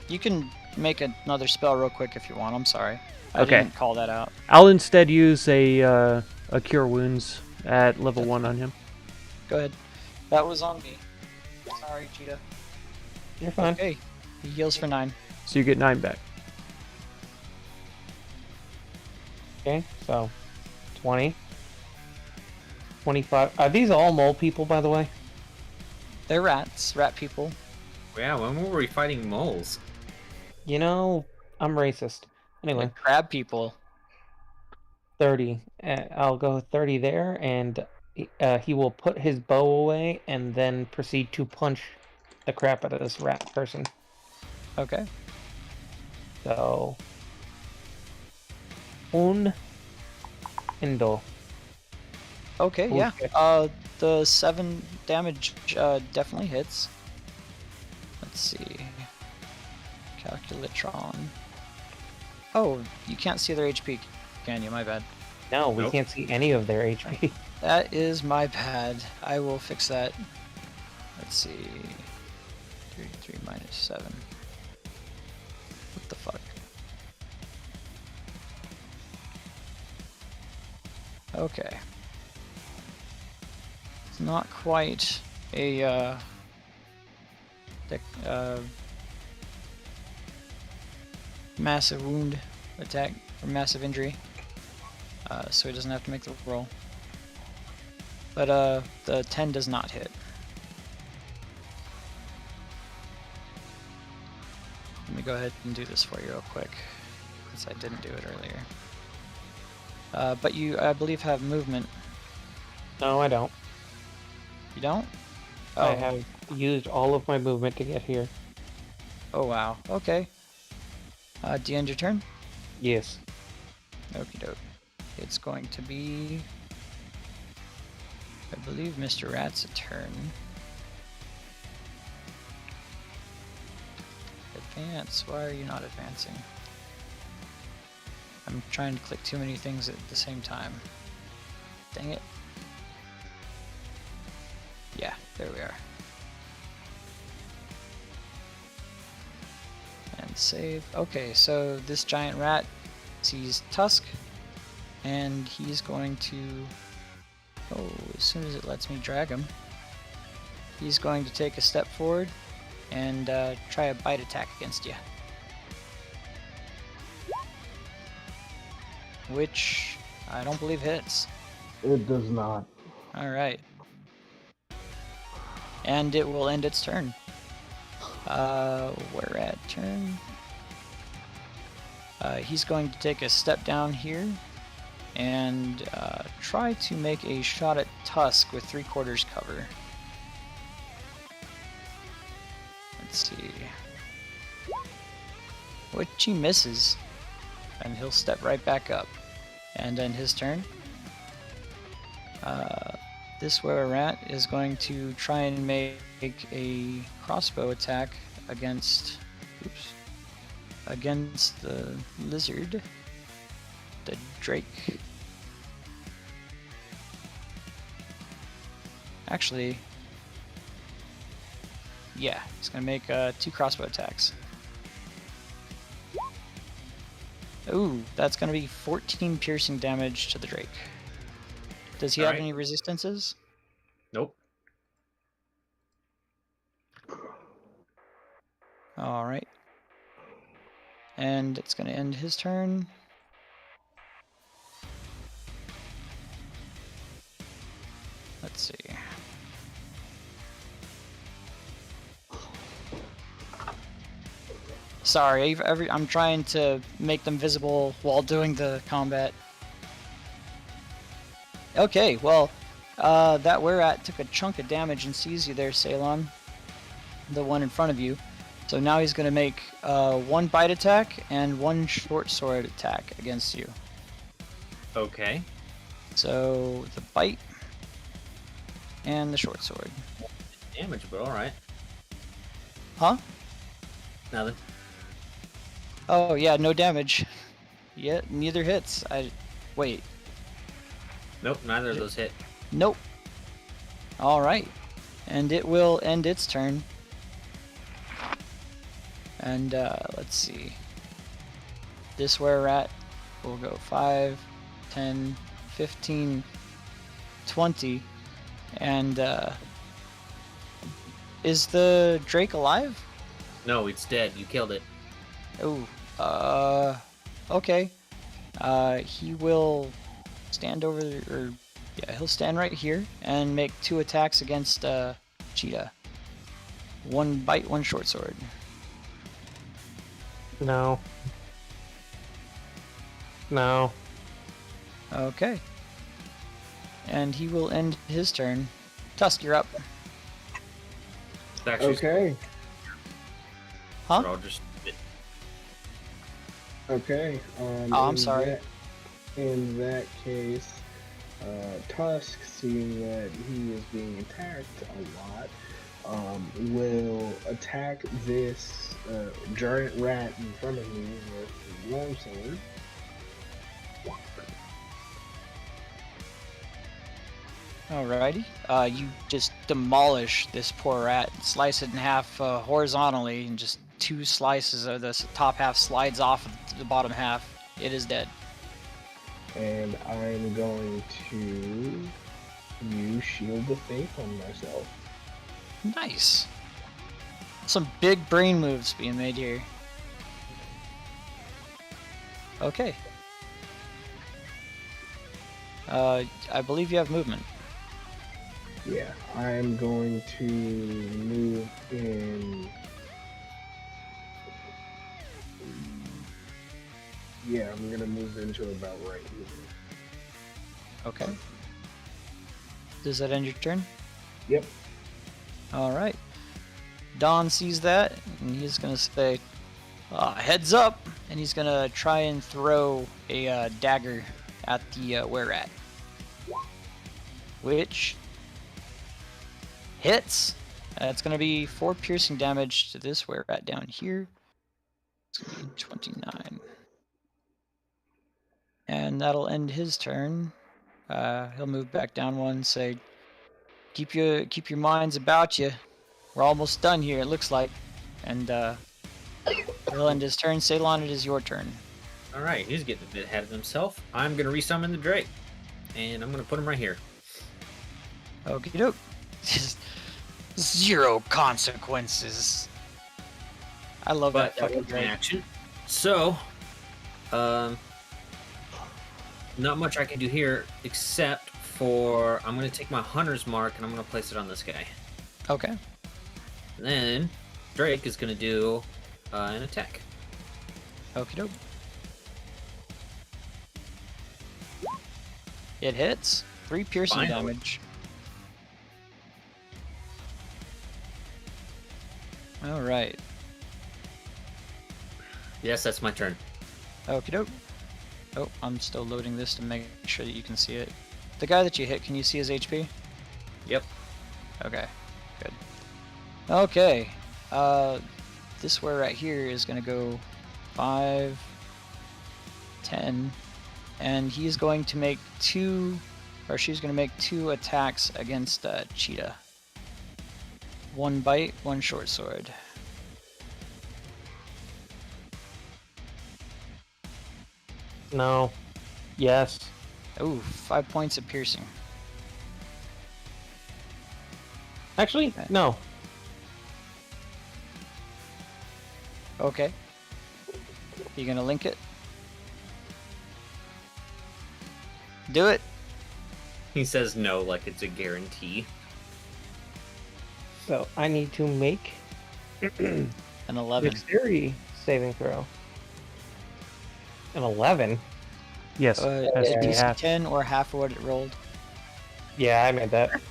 S1: You can make another spell real quick if you want. I'm sorry. I
S4: Okay.
S1: didn't call that out.
S4: I'll instead use a Cure Wounds at level 1 on him.
S1: Go ahead. That was on me. Sorry, Cheetah.
S5: You're fine.
S1: Okay. He heals for 9.
S4: So you get 9 back.
S5: Okay, so 20, 25. Are these all mole people, by the way?
S1: They're rats. Rat people.
S2: Yeah, when were we fighting moles?
S5: You know, I'm racist. Anyway,
S1: They're crab people.
S5: 30. I'll go 30 there, and he will put his bow away and then proceed to punch the crap out of this rat person.
S1: Okay.
S5: So, un indo.
S1: Okay, yeah.
S5: Okay.
S1: The 7 damage definitely hits. Let's see. Calculatron. Oh, you can't see their HP, can you? My bad.
S5: No, we
S2: Nope.
S5: can't see any of their HP.
S1: That is my bad. I will fix that. Let's see. 33 minus 7. What the fuck? Okay. It's not quite a massive wound attack or massive injury, so he doesn't have to make the roll. But the 10 does not hit. Let me go ahead and do this for you real quick, since I didn't do it earlier. But you, I believe, have movement.
S5: No, I don't.
S1: You don't?
S5: I have used all of my movement to get here.
S1: Oh wow. Okay. Do you end your turn?
S5: Yes.
S1: Okie doke. It's going to be, I believe, Mr. Rat's a turn. Advance. Why are you not advancing? I'm trying to click too many things at the same time. Dang it. Yeah, there we are. And save. Okay, so this giant rat sees Tusk, and he's going to... Oh, as soon as it lets me drag him, he's going to take a step forward and try a bite attack against you. Which I don't believe hits.
S3: It does not.
S1: Alright. And it will end its turn. We're at turn. He's going to take a step down here and try to make a shot at Tusk with 3/4 cover. Let's see. Which he misses. And he'll step right back up. And end his turn. This were-rat is going to try and make a crossbow attack against the lizard, the drake. Actually, yeah, he's gonna make 2 crossbow attacks. Ooh, that's gonna be 14 piercing damage to the drake. Does he
S2: All
S1: have
S2: right.
S1: any resistances?
S2: Nope.
S1: All right. And it's going to end his turn. Let's see. Sorry, I'm trying to make them visible while doing the combat. Okay, well, that were-at took a chunk of damage and sees you there, Ceylon. The one in front of you. So now he's going to make one bite attack and one short sword attack against you.
S2: Okay.
S1: So the bite and the short sword.
S2: Damage, but all right.
S1: Huh?
S2: Nothing.
S1: Oh yeah, no damage. Yeah, neither hits. Wait.
S2: Nope, neither of those hit.
S1: Nope. All right, and it will end its turn. And let's see. This were-at will go 5, 10, 15, 20, and is the Drake alive?
S2: No, it's dead. You killed it.
S1: Oh, okay. He will stand over, he'll stand right here and make 2 attacks against Cheetah. One bite, one short sword.
S5: No. No.
S1: Okay. And he will end his turn. Tusk, you're up.
S2: It's actually
S3: Okay.
S1: Huh?
S2: I'll just.
S3: Okay.
S1: I'm sorry.
S3: In that case, Tusk, seeing that he is being attacked a lot, will attack this giant rat in front of me with a longsword.
S1: Alrighty. You just demolish this poor rat, slice it in half horizontally, and just 2 slices of the top half slides off of the bottom half. It is dead.
S3: And I'm going to use Shield of Faith on myself.
S1: Nice. Some big brain moves being made here. Okay. I believe you have movement.
S3: Yeah, I'm going to move in. Yeah, I'm gonna move into about right here.
S1: Okay. Does that end your turn?
S3: Yep.
S1: Alright. Don sees that, and he's gonna say, heads up! And he's gonna try and throw a dagger at the were-at. Which hits! It's gonna be 4 piercing damage to this were-at down here. It's gonna be 29. And that'll end his turn. He'll move back down one and say, keep your minds about you. We're almost done here, it looks like. And he'll end his turn. Ceylon, it is your turn.
S2: All right, he's getting a bit ahead of himself. I'm gonna resummon the Drake, and I'm gonna put him right here.
S1: Okie doke. 0 consequences. I love
S2: But
S1: that fucking
S2: was my
S1: Drake.
S2: action. So, not much I can do here except for I'm gonna take my hunter's mark and I'm gonna place it on this guy.
S1: Okay.
S2: And then Drake is gonna do an attack.
S1: Okie doke. It hits. 3 piercing
S2: Finally.
S1: damage. Alright.
S2: Yes, that's my turn.
S1: Okie doke. Oh, I'm still loading this to make sure that you can see it. The guy that you hit, can you see his HP?
S2: Yep.
S1: Okay, good. Okay, this where right here is gonna go 5, 10, and he's going to make 2, or she's gonna make 2 attacks against Cheetah. 1 bite, 1 short sword.
S5: No. Yes.
S1: Ooh, 5 points of piercing.
S5: Actually, no.
S1: Okay. You gonna link it? Do it.
S2: He says no like it's a guarantee.
S5: So I need to make
S1: An 11.
S5: dexterity saving throw. An 11?
S4: Yes, has to be
S1: DC
S4: half.
S1: 10 or half of what it rolled.
S5: Yeah, I made that.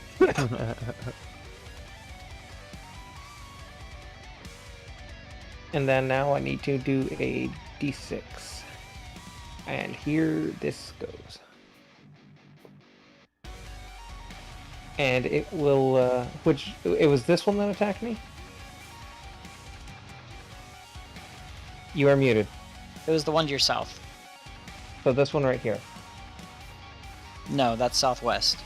S5: And then now I need to do a d6. And here this goes. And it will, which, it was this one that attacked me? You are muted.
S1: It was the one to your south.
S5: So this one right here.
S1: No, that's southwest.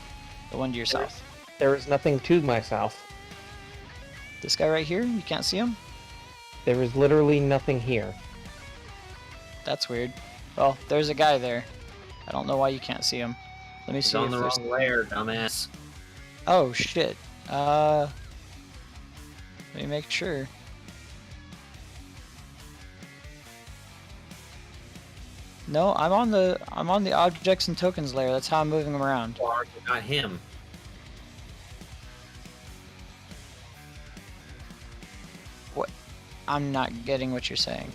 S1: The one to your south.
S5: There is nothing to my south.
S1: This guy right here, you can't see him?
S5: There is literally nothing here.
S1: That's weird. Well, there's a guy there. I don't know why you can't see him. Let me
S2: He's
S1: see
S2: on
S1: if
S2: the
S1: there's...
S2: wrong layer, dumbass.
S1: Oh, shit. Let me make sure. No, I'm on the objects and tokens layer. That's how I'm moving them around.
S2: Or not him.
S1: What? I'm not getting what you're saying.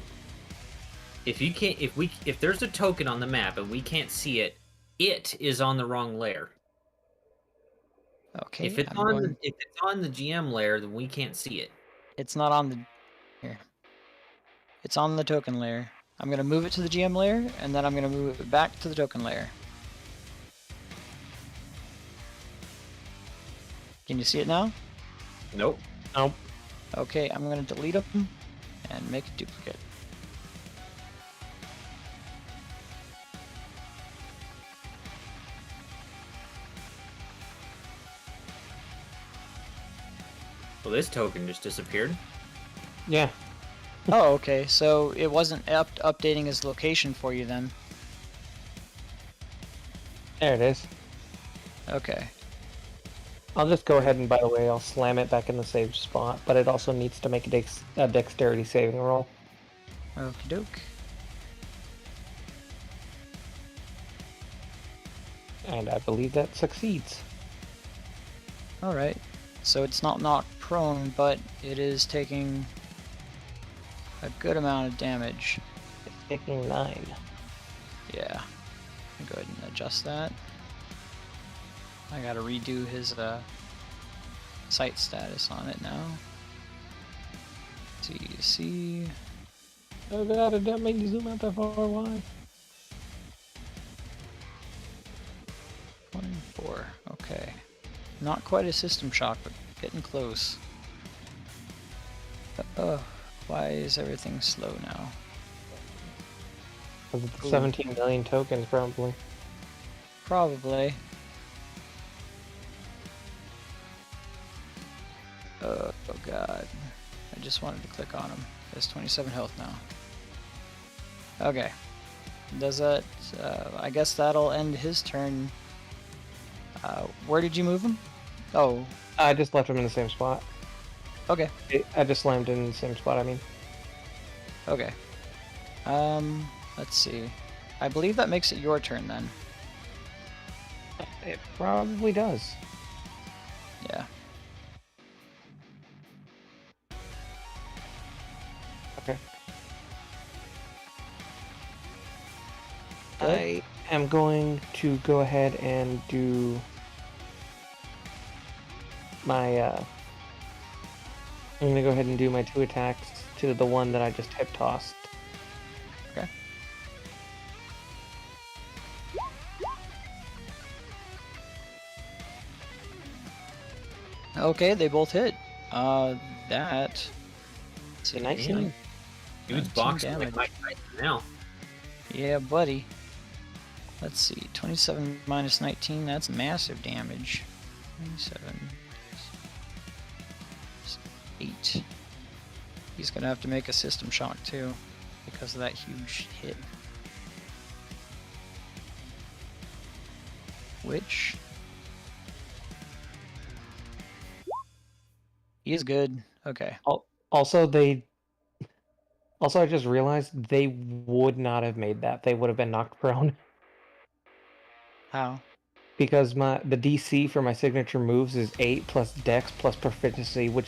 S2: If you can't, if there's a token on the map and we can't see it, it is on the wrong layer.
S1: Okay.
S2: If it's on the GM layer, then we can't see it.
S1: It's not on the here. It's on the token layer. I'm gonna move it to the GM layer, and then I'm gonna move it back to the token layer. Can you see it now?
S2: Nope.
S5: Nope.
S1: Okay, I'm gonna delete them and make a duplicate.
S2: Well, this token just disappeared.
S5: Yeah.
S1: Oh, okay. So it wasn't updating his location for you then.
S5: There it is.
S1: Okay.
S5: I'll just go ahead and, by the way, I'll slam it back in the saved spot, but it also needs to make a dexterity saving roll.
S1: Okie doke.
S5: And I believe that succeeds.
S1: Alright. So it's not knocked prone, but it is taking a good amount of damage.
S5: It's taking 9.
S1: Yeah. Go ahead and adjust that. I gotta redo his sight status on it now. See.
S5: Oh god, it didn't make you zoom out that far. Why?
S1: 24. Okay. Not quite a system shock, but getting close. Why is everything slow now?
S5: 'Cause it's 17 million tokens, probably.
S1: Probably. Oh god. I just wanted to click on him. He has 27 health now. Okay. Does that... I guess that'll end his turn. Where did you move him? Oh.
S5: I just left him in the same spot.
S1: Okay.
S5: I just slammed in the same spot, I mean.
S1: Okay. Let's see. I believe that makes it your turn then.
S5: It probably does.
S1: Yeah.
S5: Okay.
S1: Good.
S5: I am going to go ahead and do my, I'm gonna go ahead and do my 2 attacks to the one that I just hip tossed.
S1: Okay. Okay, they both hit. That...
S5: See, 19.
S1: Damn.
S2: Dude's
S1: 19
S2: boxing
S1: damage.
S2: like Mike Tyson now.
S1: Yeah, buddy. Let's see. 27 minus 19, that's massive damage. 27... 8. He's gonna have to make a system shock too, because of that huge hit. Which... He is good. Okay.
S5: Also, Also, I just realized they would not have made that. They would have been knocked prone.
S1: How?
S5: Because the DC for my signature moves is 8 plus Dex plus Proficiency, which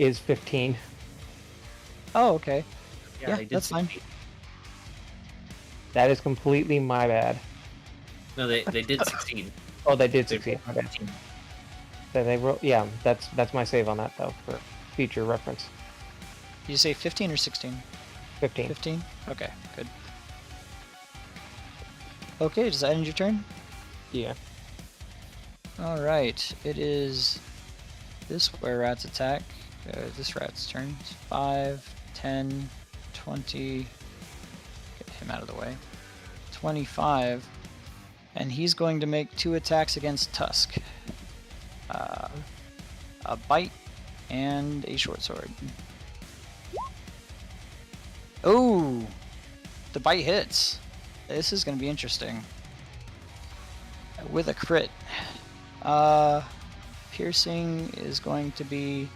S5: is 15.
S1: Oh, okay.
S2: Yeah,
S1: Yeah,
S2: they did
S1: that's fine.
S2: succeed.
S5: That is completely my bad.
S2: No, they did succeed.
S5: Oh, they did
S2: They
S5: succeed.
S2: rolled
S5: Okay.
S2: 15.
S5: Yeah, that's my save on that though for future reference.
S1: Did you say 15 or 16?
S5: 15.
S1: 15? Okay, good. Okay, does that end your turn?
S5: Yeah.
S1: Alright, it is this were-rat's attack. This rat's turn. 5, 10, 20. Get him out of the way. 25. And he's going to make 2 attacks against Tusk. A bite and a short sword. Oh! The bite hits. This is going to be interesting. With a crit. Piercing is going to be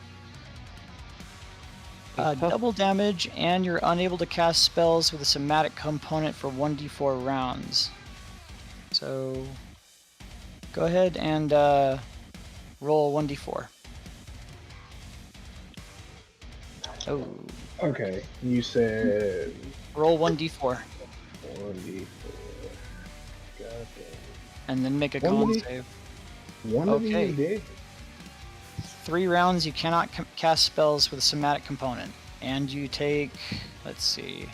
S1: double damage, and you're unable to cast spells with a somatic component for 1d4 rounds. So go ahead and roll 1d4. Oh.
S3: Okay, you said
S1: Roll 1d4.
S3: 1d4. Goddamn.
S1: And then make a
S3: One
S1: con
S3: of the-
S1: save.
S3: One of
S1: Okay.
S3: you did.
S1: 3 rounds, you cannot cast spells with a somatic component. And you take, let's see.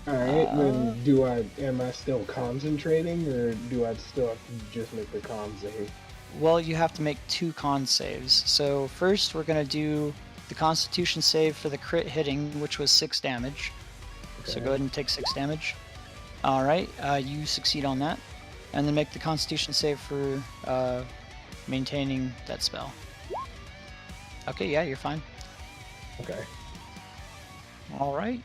S3: Alright, then am I still concentrating, or do I still have to just make the con save?
S1: Well, you have to make 2 con saves. So first we're going to do the Constitution save for the crit hitting, which was 6 damage. So go ahead and take 6 damage. Alright, you succeed on that. And then make the Constitution save for maintaining that spell. Okay, yeah, you're fine.
S3: Okay.
S1: Alright.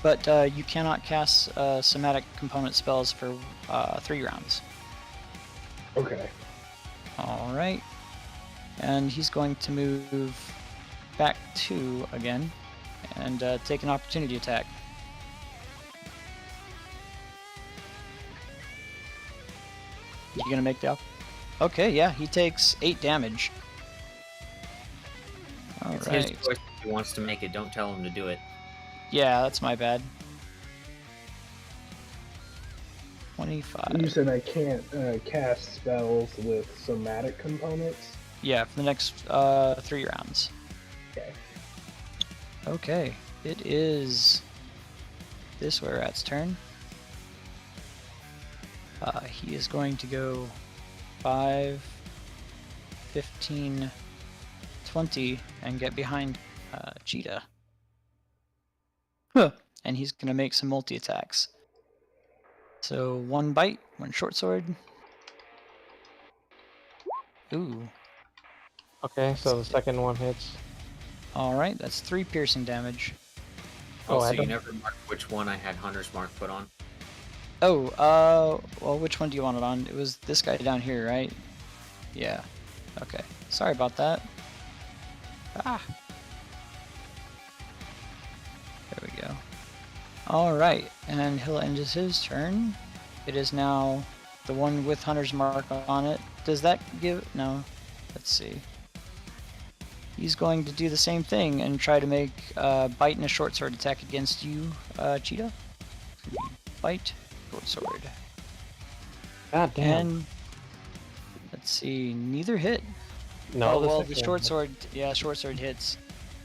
S1: But you cannot cast somatic component spells for 3 rounds.
S3: Okay.
S1: Alright. And he's going to move back 2 again and take an opportunity attack. You gonna make the Okay, yeah, he takes 8 damage.
S2: It's his
S1: Alright.
S2: choice if he wants to make it. Don't tell him to do it.
S1: Yeah, that's my bad. 25.
S3: You said I can't cast spells with somatic components?
S1: Yeah, for the next 3 rounds.
S3: Okay.
S1: Okay, it is this were-rat's turn. He is going to go 5, 15, 20, and get behind Cheetah. Huh. And he's going to make some multi-attacks. So 1 bite, 1 short sword. Ooh.
S5: Okay, so the second one hits.
S1: Alright, that's 3 piercing damage.
S5: Oh,
S2: So
S5: I
S2: you
S5: don't-
S2: never marked which one I had Hunter's Mark put on.
S1: Oh, well, which one do you want it on? It was this guy down here, right? Yeah. Okay. Sorry about that. Ah. There we go. Alright, and he'll end his turn. It is now the one with Hunter's Mark on it. Does that give... No. Let's see. He's going to do the same thing and try to make bite and a short sword attack against you, Cheetah. Bite, short sword.
S5: God damn.
S1: And let's see, neither hit.
S5: No,
S1: Oh,
S5: the
S1: well,
S5: second
S1: the
S5: one
S1: short
S5: hits.
S1: sword, yeah, short sword hits.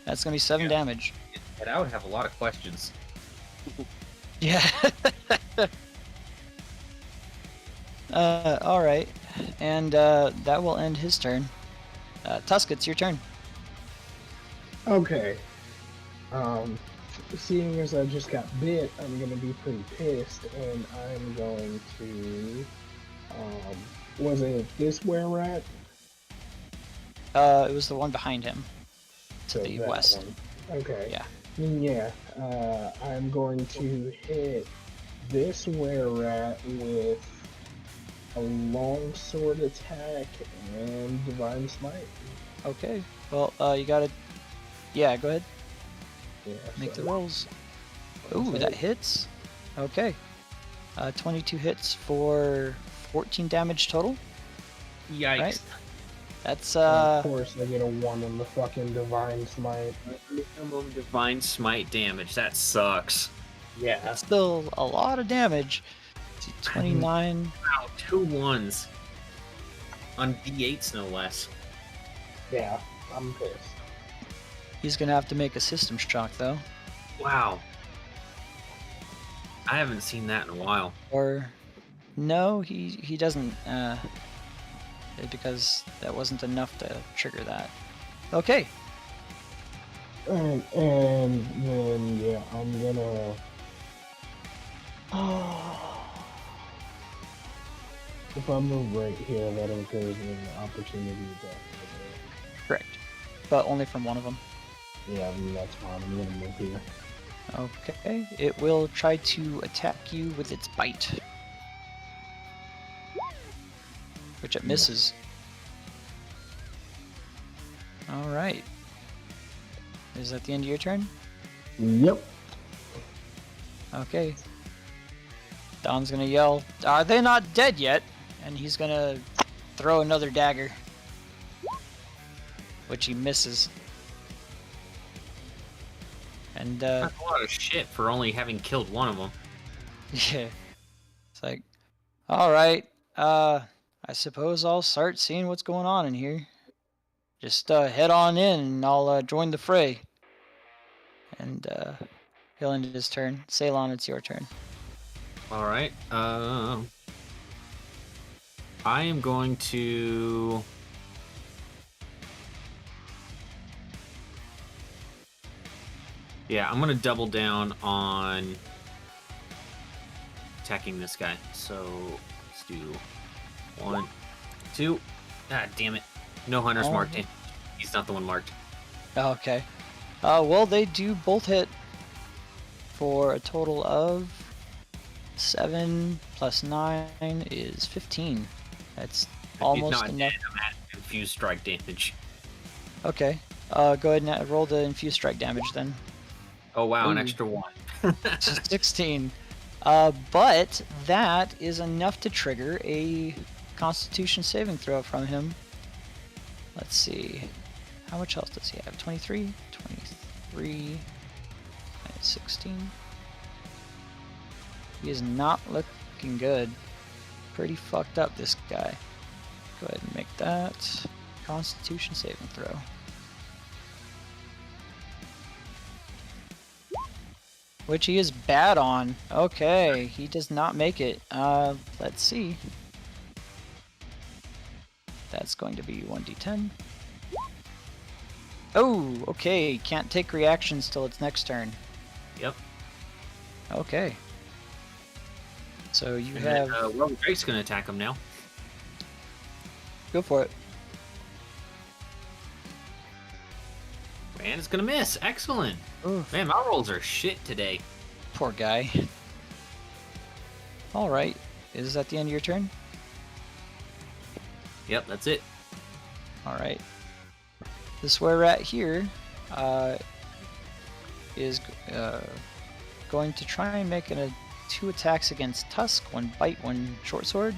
S1: That's gonna be 7
S2: Yeah.
S1: damage.
S2: And I would have a lot of questions.
S1: Yeah. Alright. And that will end his turn. Tusk, it's your turn.
S3: Okay. Seeing as I just got bit, I'm gonna be pretty pissed, and I'm going to, was it this were-rat?
S1: It was the one behind him. To
S3: So
S1: the
S3: that
S1: west.
S3: one. Okay.
S1: Yeah.
S3: Yeah, I'm going to hit this were-rat with a longsword attack and divine smite.
S1: Okay. Well, you gotta. Yeah, go ahead.
S3: Yeah,
S1: Make
S3: so
S1: the rolls.
S3: one
S1: Ooh, that
S3: side.
S1: hits. Okay. 22 hits for 14 damage total.
S2: Yikes.
S1: Right. That's
S3: And of course, I get a 1 on the fucking divine smite.
S2: Minimum divine smite damage. That sucks.
S3: Yeah.
S1: still a lot of damage. 29.
S2: Wow, 2 1s. On D8s, no less.
S3: Yeah, I'm pissed.
S1: He's gonna have to make a system shock though.
S2: Wow. I haven't seen that in a while.
S1: Or no, he doesn't. Because that wasn't enough to trigger that. Okay.
S3: And then yeah, I'm gonna. If I move right here, that incurs an opportunity attack.
S1: Correct. But only from one of them.
S3: Yeah, I mean, that's fine. I'm gonna move here.
S1: Okay. It will try to attack you with its bite. Which it misses. Alright. Is that the end of your turn?
S3: Yep.
S1: Okay. Don's gonna yell, "Are they not dead yet?" And he's gonna throw another dagger. Which he misses. And,
S2: That's a lot of shit for only having killed one of them.
S1: yeah. It's like, alright, I suppose I'll start seeing what's going on in here. Just, head on in and I'll, join the fray. And, he'll end his turn. Ceylon, it's your turn.
S2: Alright. I am going to... Yeah, I'm going to double down on attacking this guy. So, let's do 1, 2. God damn it. No hunters marked in. He's not the one marked.
S1: Okay. Well, they do both hit for a total of 7 plus 9 is 15. That's almost
S2: He's not
S1: enough.
S2: dead. I'm at infused strike damage.
S1: Okay. Go ahead and roll the infused strike damage then.
S2: Oh wow, an
S1: Ooh.
S2: extra 1.
S1: 16. But that is enough to trigger a Constitution saving throw from him. Let's see. How much health does he have? 23? 23. 16. He is not looking good. Pretty fucked up, this guy. Go ahead and make that Constitution saving throw. Which he is bad on. Okay, he does not make it. Let's see. That's going to be 1d10. Oh, okay. Can't take reactions till its next turn.
S2: Yep.
S1: Okay. So you
S2: And
S1: have...
S2: then, well, Drake's going to attack him now.
S1: Go for it.
S2: Man, it's going to miss. Excellent.
S1: Oof.
S2: Man, my rolls are shit today.
S1: Poor guy. Alright. Is that the end of your turn?
S2: Yep, that's it.
S1: Alright. This where we're at here is going to try and make 2 attacks against Tusk, 1 bite, 1 short sword.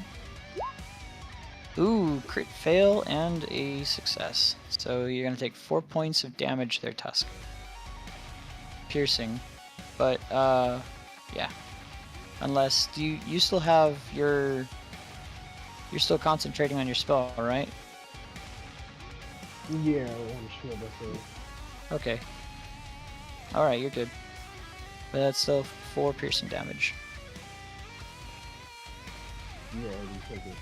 S1: Ooh, crit fail and a success. So you're gonna take 4 points of damage there, Tusk. Piercing. But yeah. Unless you still have you're still concentrating on your spell, right?
S3: Yeah, I'm sure that's it.
S1: Okay. Alright, you're good. But that's still 4 piercing damage.
S3: Yeah, you take it.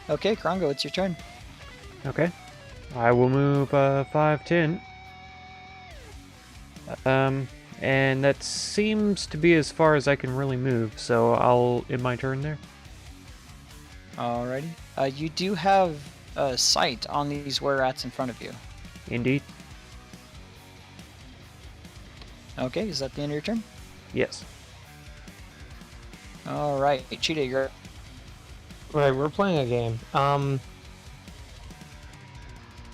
S1: Okay, Krongo, it's your turn.
S4: Okay. I will move 5, 10. And that seems to be as far as I can really move, so I'll end my turn there.
S1: Alrighty. You do have sight on these were-rats in front of you.
S4: Indeed.
S1: Okay, is that the end of your turn?
S4: Yes.
S1: Alright, Cheetah, you're up.
S5: Right, we're playing a game. I'm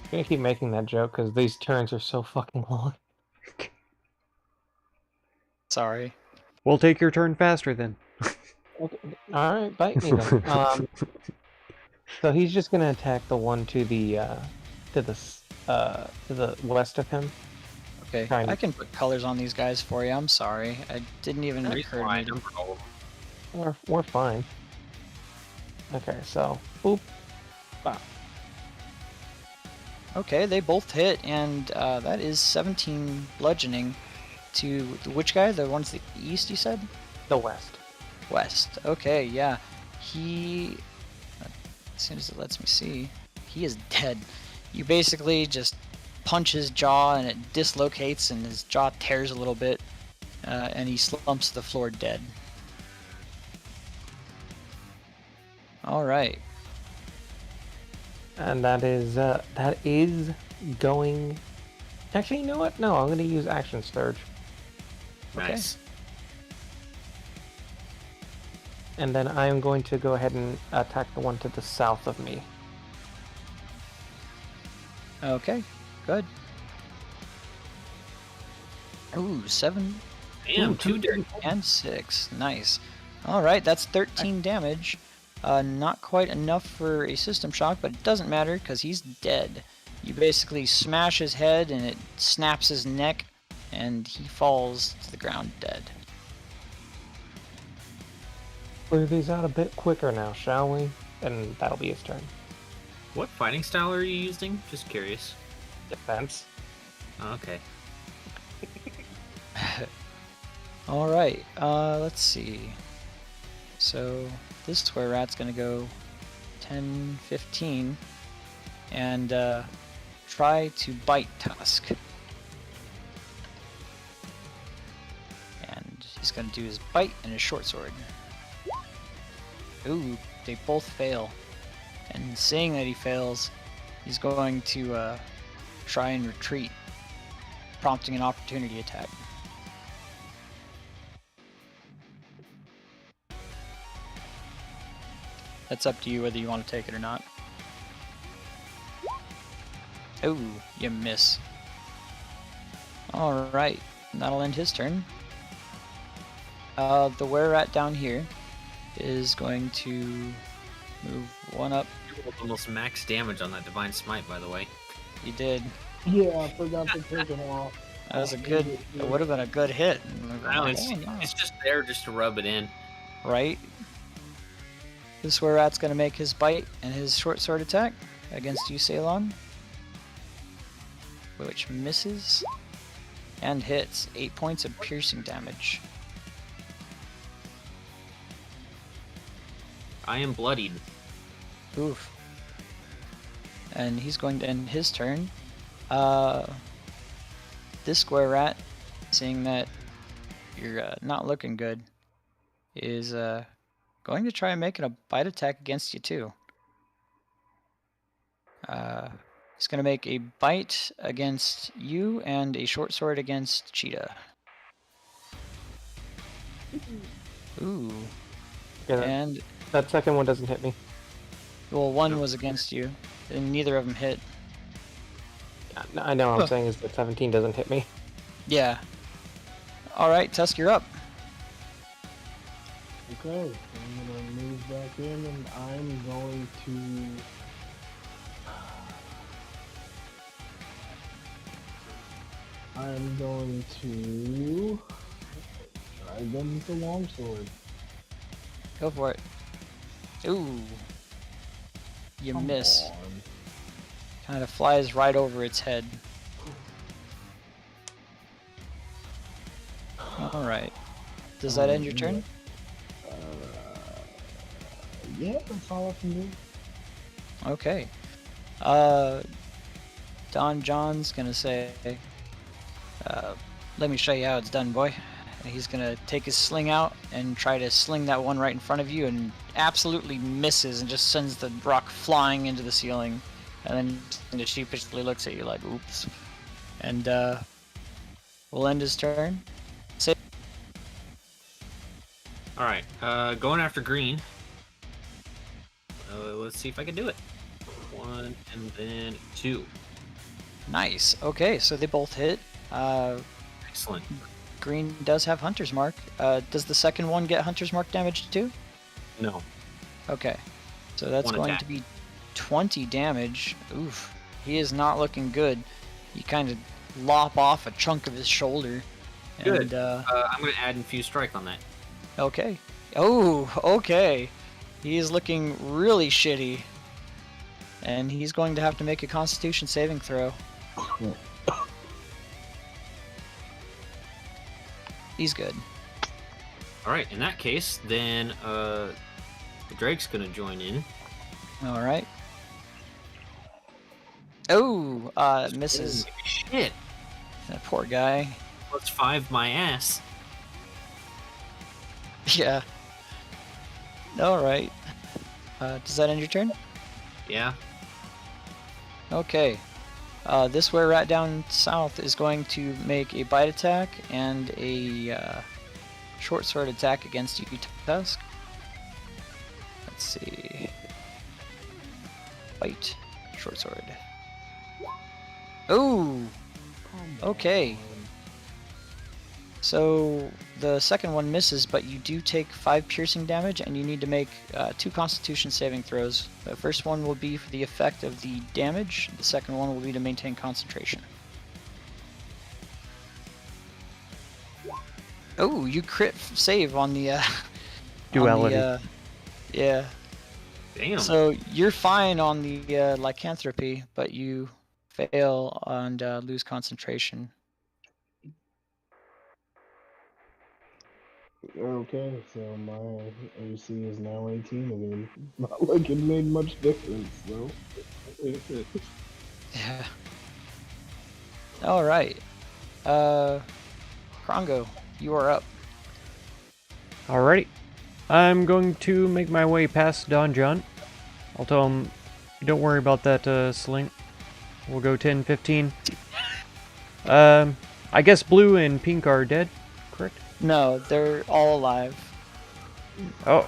S5: gonna keep making that joke because these turns are so fucking long.
S1: Sorry.
S4: We'll take your turn faster then.
S5: Okay. Alright, bite me then. So he's just gonna attack the one to the west of him.
S1: Okay,
S5: Kind
S1: I
S5: of.
S1: can put colors on these guys for you. I'm sorry. I didn't even occur to me.
S5: We're fine. Okay, so boop. Wow.
S1: Okay, they both hit, and that is 17 bludgeoning to which guy? The ones to the east, you said?
S5: The west.
S1: West. Okay, yeah. He, as soon as it lets me see, he is dead. You basically just punch his jaw, and it dislocates, and his jaw tears a little bit, and he slumps to the floor dead. All right.
S5: And that is going. Actually, you know what? No, I'm gonna use action surge.
S2: Nice.
S5: And then I'm going to go ahead and attack the one to the south of me.
S1: Okay, good. Ooh, 7.
S2: Damn, 2 dirty.
S1: And 6. Nice. Alright, that's 13 damage. Not quite enough for a system shock, but it doesn't matter because he's dead. You basically smash his head and it snaps his neck, and he falls to the ground dead.
S5: Clear these out a bit quicker now, shall we? And that'll be his turn.
S2: What fighting style are you using? Just curious.
S5: Defense.
S2: Oh, okay.
S1: Alright, let's see. So this square rat's gonna go 10, 15, and try to bite Tusk. And he's gonna do his bite and his short sword. Ooh, they both fail. And seeing that he fails, he's going to try and retreat, prompting an opportunity attack. That's up to you whether you want to take it or not. Ooh, you miss. Alright, that'll end his turn. The were-rat down here is going to move one up.
S2: You rolled almost max damage on that Divine Smite, by the way.
S1: He did.
S3: Yeah, I forgot to take it off.
S1: That was a good, it would have been a good hit.
S2: No, it's just there just to rub it in.
S1: Right? This were-rat's going to make his bite and his short sword attack against you, Ceylon. Which misses and hits. 8 points of piercing damage.
S2: I am bloodied.
S1: Oof. And he's going to end his turn. This square rat, seeing that you're not looking good, is going to try and make a bite attack against you too. He's going to make a bite against you and a short sword against Cheetah. Ooh.
S5: Okay,
S1: And,
S5: that second one doesn't hit me.
S1: well, one was against you, and neither of them hit.
S5: I know what I'm saying is that 17 doesn't hit me.
S1: Yeah. Alright, Tusk, you're up.
S3: Okay, I'm gonna move back in and I'm going to... I'm going to try again with the longsword.
S1: Go for it. Ooh. You
S3: Come
S1: miss.
S3: on.
S1: Kind of flies right over its head. Alright. Does that end your turn?
S3: Yeah, that's all I can do.
S1: Okay. Don-Jon's gonna say, let me show you how it's done, boy. And he's gonna take his sling out and try to sling that one right in front of you, and absolutely misses and just sends the rock flying into the ceiling. And then just sheepishly looks at you like, oops. And we'll end his turn. Say,
S2: Alright, going after green. Let's see if I can do it. 1 and then 2.
S1: Nice. Okay, so they both hit.
S2: Excellent.
S1: Green does have Hunter's Mark. Does the second one get Hunter's Mark damage too?
S2: No.
S1: Okay. So that's
S2: One
S1: going
S2: attack.
S1: to be 20 damage. Oof. He is not looking good. You kind of lop off a chunk of his shoulder.
S2: Good.
S1: And,
S2: I'm going to add Infused Strike on that.
S1: okay. Oh, okay. He is looking really shitty. And he's going to have to make a Constitution saving throw. He's good.
S2: Alright, in that case, then the Drake's going to join in.
S1: All right. Oh, misses.
S2: Holy shit.
S1: That poor guy.
S2: +5 my ass.
S1: Yeah. All right. Does that end your turn?
S2: Yeah.
S1: Okay. This were rat down south is going to make a bite attack and a short sword attack against you, Tusk. Let's see. Bite. Short sword. Oh! Okay. So the second one misses, but you do take 5 piercing damage, and you need to make 2 Constitution saving throws. The first one will be for the effect of the damage. The second one will be to maintain concentration. Oh, you crit save on the
S4: Duality.
S1: On the, yeah.
S2: Damn.
S1: So you're fine on the lycanthropy, but you fail and lose concentration.
S3: Okay, so my AC is now 18 again. Not like it made much difference, though.
S1: Yeah. All right. Krongo, you are up.
S4: Alrighty. I'm going to make my way past Don-Jon. I'll tell him, don't worry about that sling. We'll go 10, 15. I guess blue and pink are dead, correct?
S1: No, they're all alive.
S4: Oh.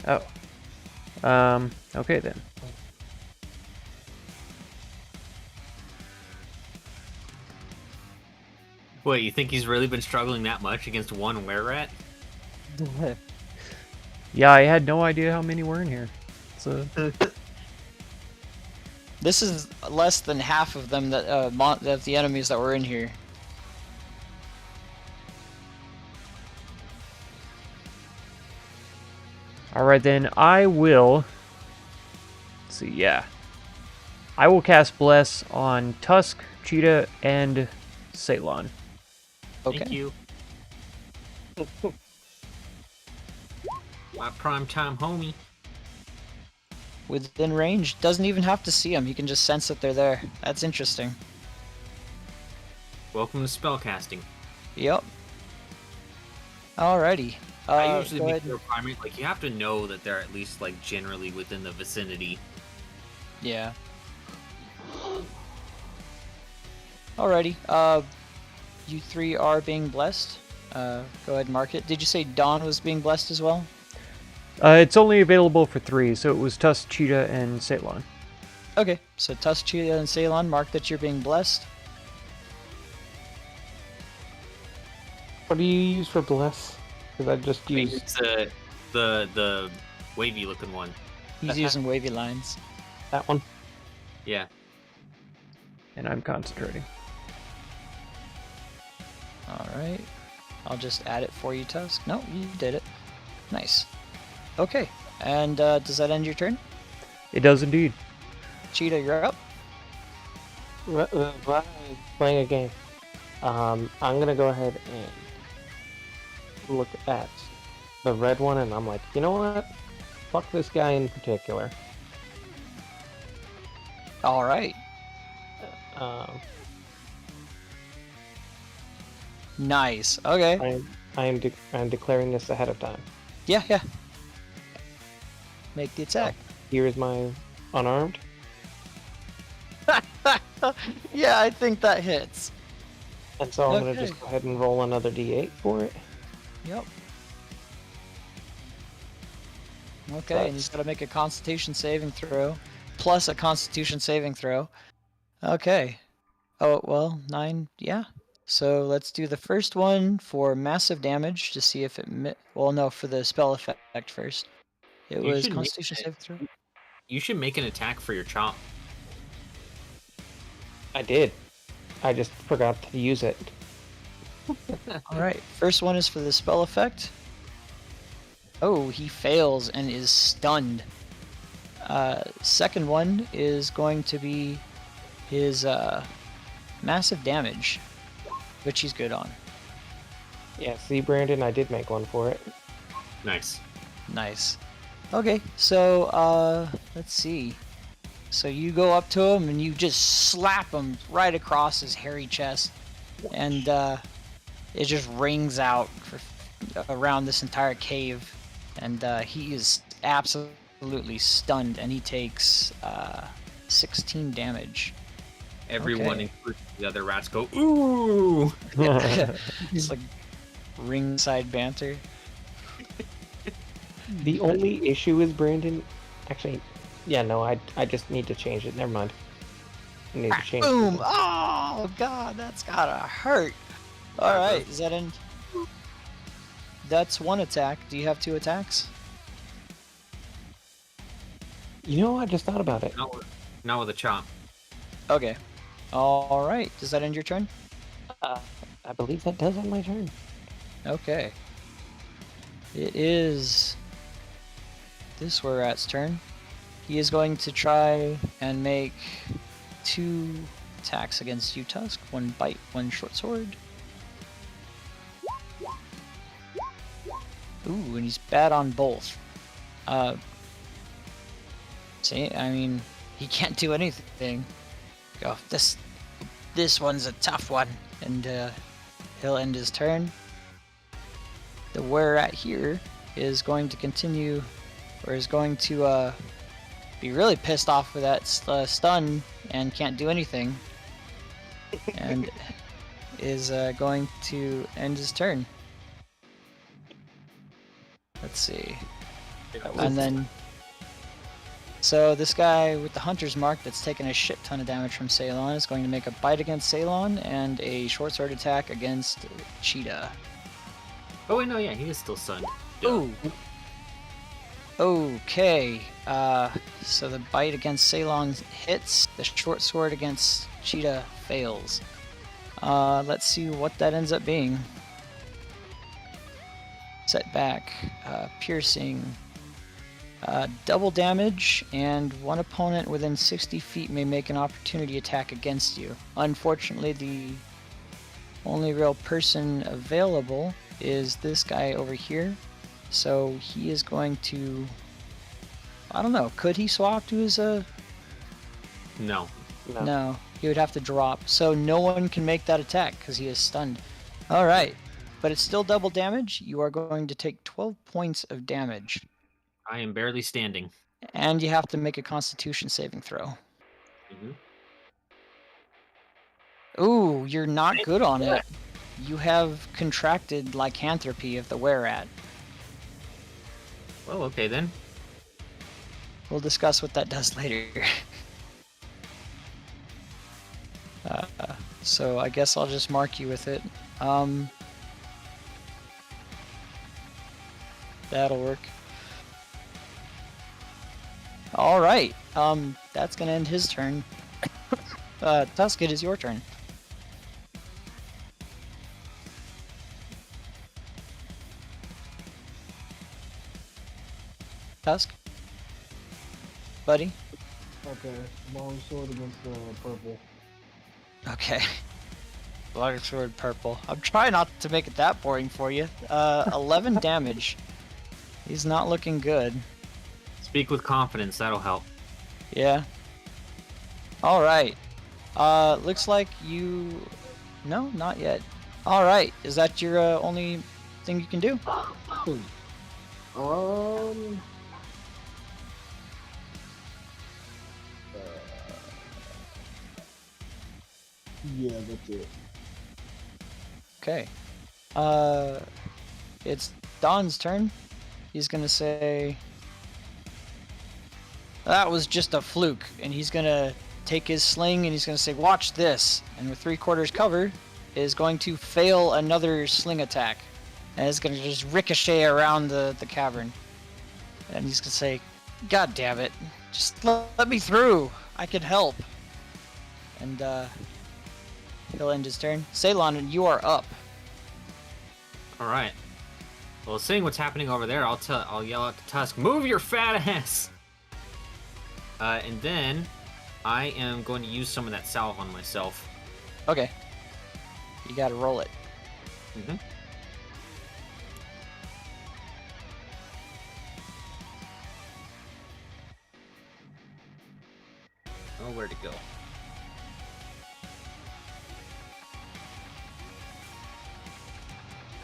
S4: Oh. Okay then.
S2: Wait, you think he's really been struggling that much against one were-rat?
S4: Yeah, I had no idea how many were in here. So
S1: This is less than half of them that of the enemies that were in here.
S4: alright then, I will... Let's see, yeah. I will cast Bless on Tusk, Cheetah, and Ceylon.
S1: Okay.
S2: Thank you. My prime time homie.
S1: Within range, doesn't even have to see them. He can just sense that they're there. That's interesting.
S2: Welcome to spellcasting.
S1: Yep. Alrighty.
S2: I usually
S1: go
S2: make
S1: ahead.
S2: your primary, like, you have to know that they're at least, like, generally within the vicinity.
S1: Yeah. Alrighty. You 3 are being blessed. Go ahead and mark it. Did you say Dawn was being blessed as well?
S4: It's only available for 3, so it was Tusk, Cheetah, and Ceylon.
S1: Okay, so Tusk, Cheetah, and Ceylon, mark that you're being blessed.
S5: What do you use for bless? Because I just used
S2: It's the wavy looking one.
S1: He's using wavy lines.
S5: that one.
S2: Yeah.
S4: And I'm concentrating.
S1: Alright. I'll just add it for you, Tusk. No, you did it. Nice. Okay, and does that end your turn?
S4: It does indeed.
S1: Cheetah, you're up.
S5: Playing a game. I'm gonna go ahead and look at the red one, and I'm like, you know what? Fuck this guy in particular.
S1: Alright. Nice. Okay.
S5: I'm declaring this ahead of time.
S1: Yeah, yeah. Make the attack.
S5: Here is my unarmed.
S1: Yeah, I think that hits.
S5: And so I'm going to
S1: Okay.
S5: just go ahead and roll another d8 for it.
S1: Yep. Okay, and he's got to make a Constitution saving throw, plus a Constitution saving throw. Okay. Oh, well, 9, yeah. So let's do the first one for massive damage to see if it... well, no, for the spell effect first. It
S2: You
S1: was
S2: should make
S1: Constitution saving throw.
S2: You should make an attack for your chomp.
S5: I did. I just forgot to use it.
S1: Alright, first one is for the spell effect. Oh, he fails and is stunned. Second one is going to be his massive damage, which he's good on.
S5: Yeah, see, Brandon, I did make one for it.
S2: Nice.
S1: Nice. Okay, so let's see. So you go up to him and you just slap him right across his hairy chest, and it just rings out around this entire cave, and he is absolutely stunned, and he takes 16 damage.
S2: Everyone,
S1: Okay.
S2: including the other rats, go ooh.
S1: It's like ringside banter.
S5: The only issue is, Brandon, actually, yeah, no, I just need to change it. Never mind. I need to change
S1: Boom!
S5: it.
S1: Oh god, that's gotta hurt. All right, is that in? That's one attack. Do you have 2 attacks?
S5: You know, I just thought about it.
S2: Not with a chomp.
S1: Okay. All right. Does that end your turn?
S5: I believe that does end my turn.
S1: Okay. It is this Were-Rat's turn. He is going to try and make 2 attacks against you, Tusk. 1 bite, 1 short sword. Ooh, and he's bad on both. See, I mean, he can't do anything. Go, this one's a tough one, and he'll end his turn. The Were-Rat here is going to continue, or is going to be really pissed off with that stun and can't do anything, and is going to end his turn. Let's see. And then, so this guy with the Hunter's Mark that's taken a shit ton of damage from Ceylon is going to make a bite against Ceylon and a short sword attack against Cheetah.
S2: Oh wait, no, yeah, he is still stunned.
S1: Ooh. Okay. So the bite against Ceylon hits. The short sword against Cheetah fails. Let's see what that ends up being. Setback, piercing, double damage, and 1 opponent within 60 feet may make an opportunity attack against you. Unfortunately, the only real person available is this guy over here. So he is going to... I don't know, could he swap to his...
S2: No.
S1: No, he would have to drop. So no one can make that attack because he is stunned. Alright, but it's still double damage. You are going to take 12 points of damage.
S2: I am barely standing.
S1: And you have to make a Constitution saving throw. Ooh, you're not good on it. You have contracted lycanthropy of the Were-Rat.
S2: Well, okay then.
S1: We'll discuss what that does later. So I guess I'll just mark you with it. That'll work. Alright, that's gonna end his turn. Tusk, it is your turn. Tusk? Buddy?
S3: Okay, long sword against the purple.
S1: Okay. Long sword purple. I'm trying not to make it that boring for you. 11 damage. He's not looking good.
S2: Speak with confidence, that'll help.
S1: Yeah. Alright. Looks like you... No, not yet. Alright, is that your only thing you can do? Yeah, that's it. Okay. it's Don's turn. He's gonna say, that was just a fluke, and he's gonna take his sling and he's gonna say, watch this, and with 3/4 cover, is going to fail another sling attack, and it's gonna just ricochet around the cavern, and he's gonna say, God damn it, just let me through, I can help, and he'll end his turn. Ceylon, you are up.
S2: All right. Well, seeing what's happening over there, I'll yell out to Tusk, "Move your fat ass!" And then I am going to use some of that salve on myself.
S1: Okay. You gotta roll it.
S2: Mm-hmm. Oh, where'd it go?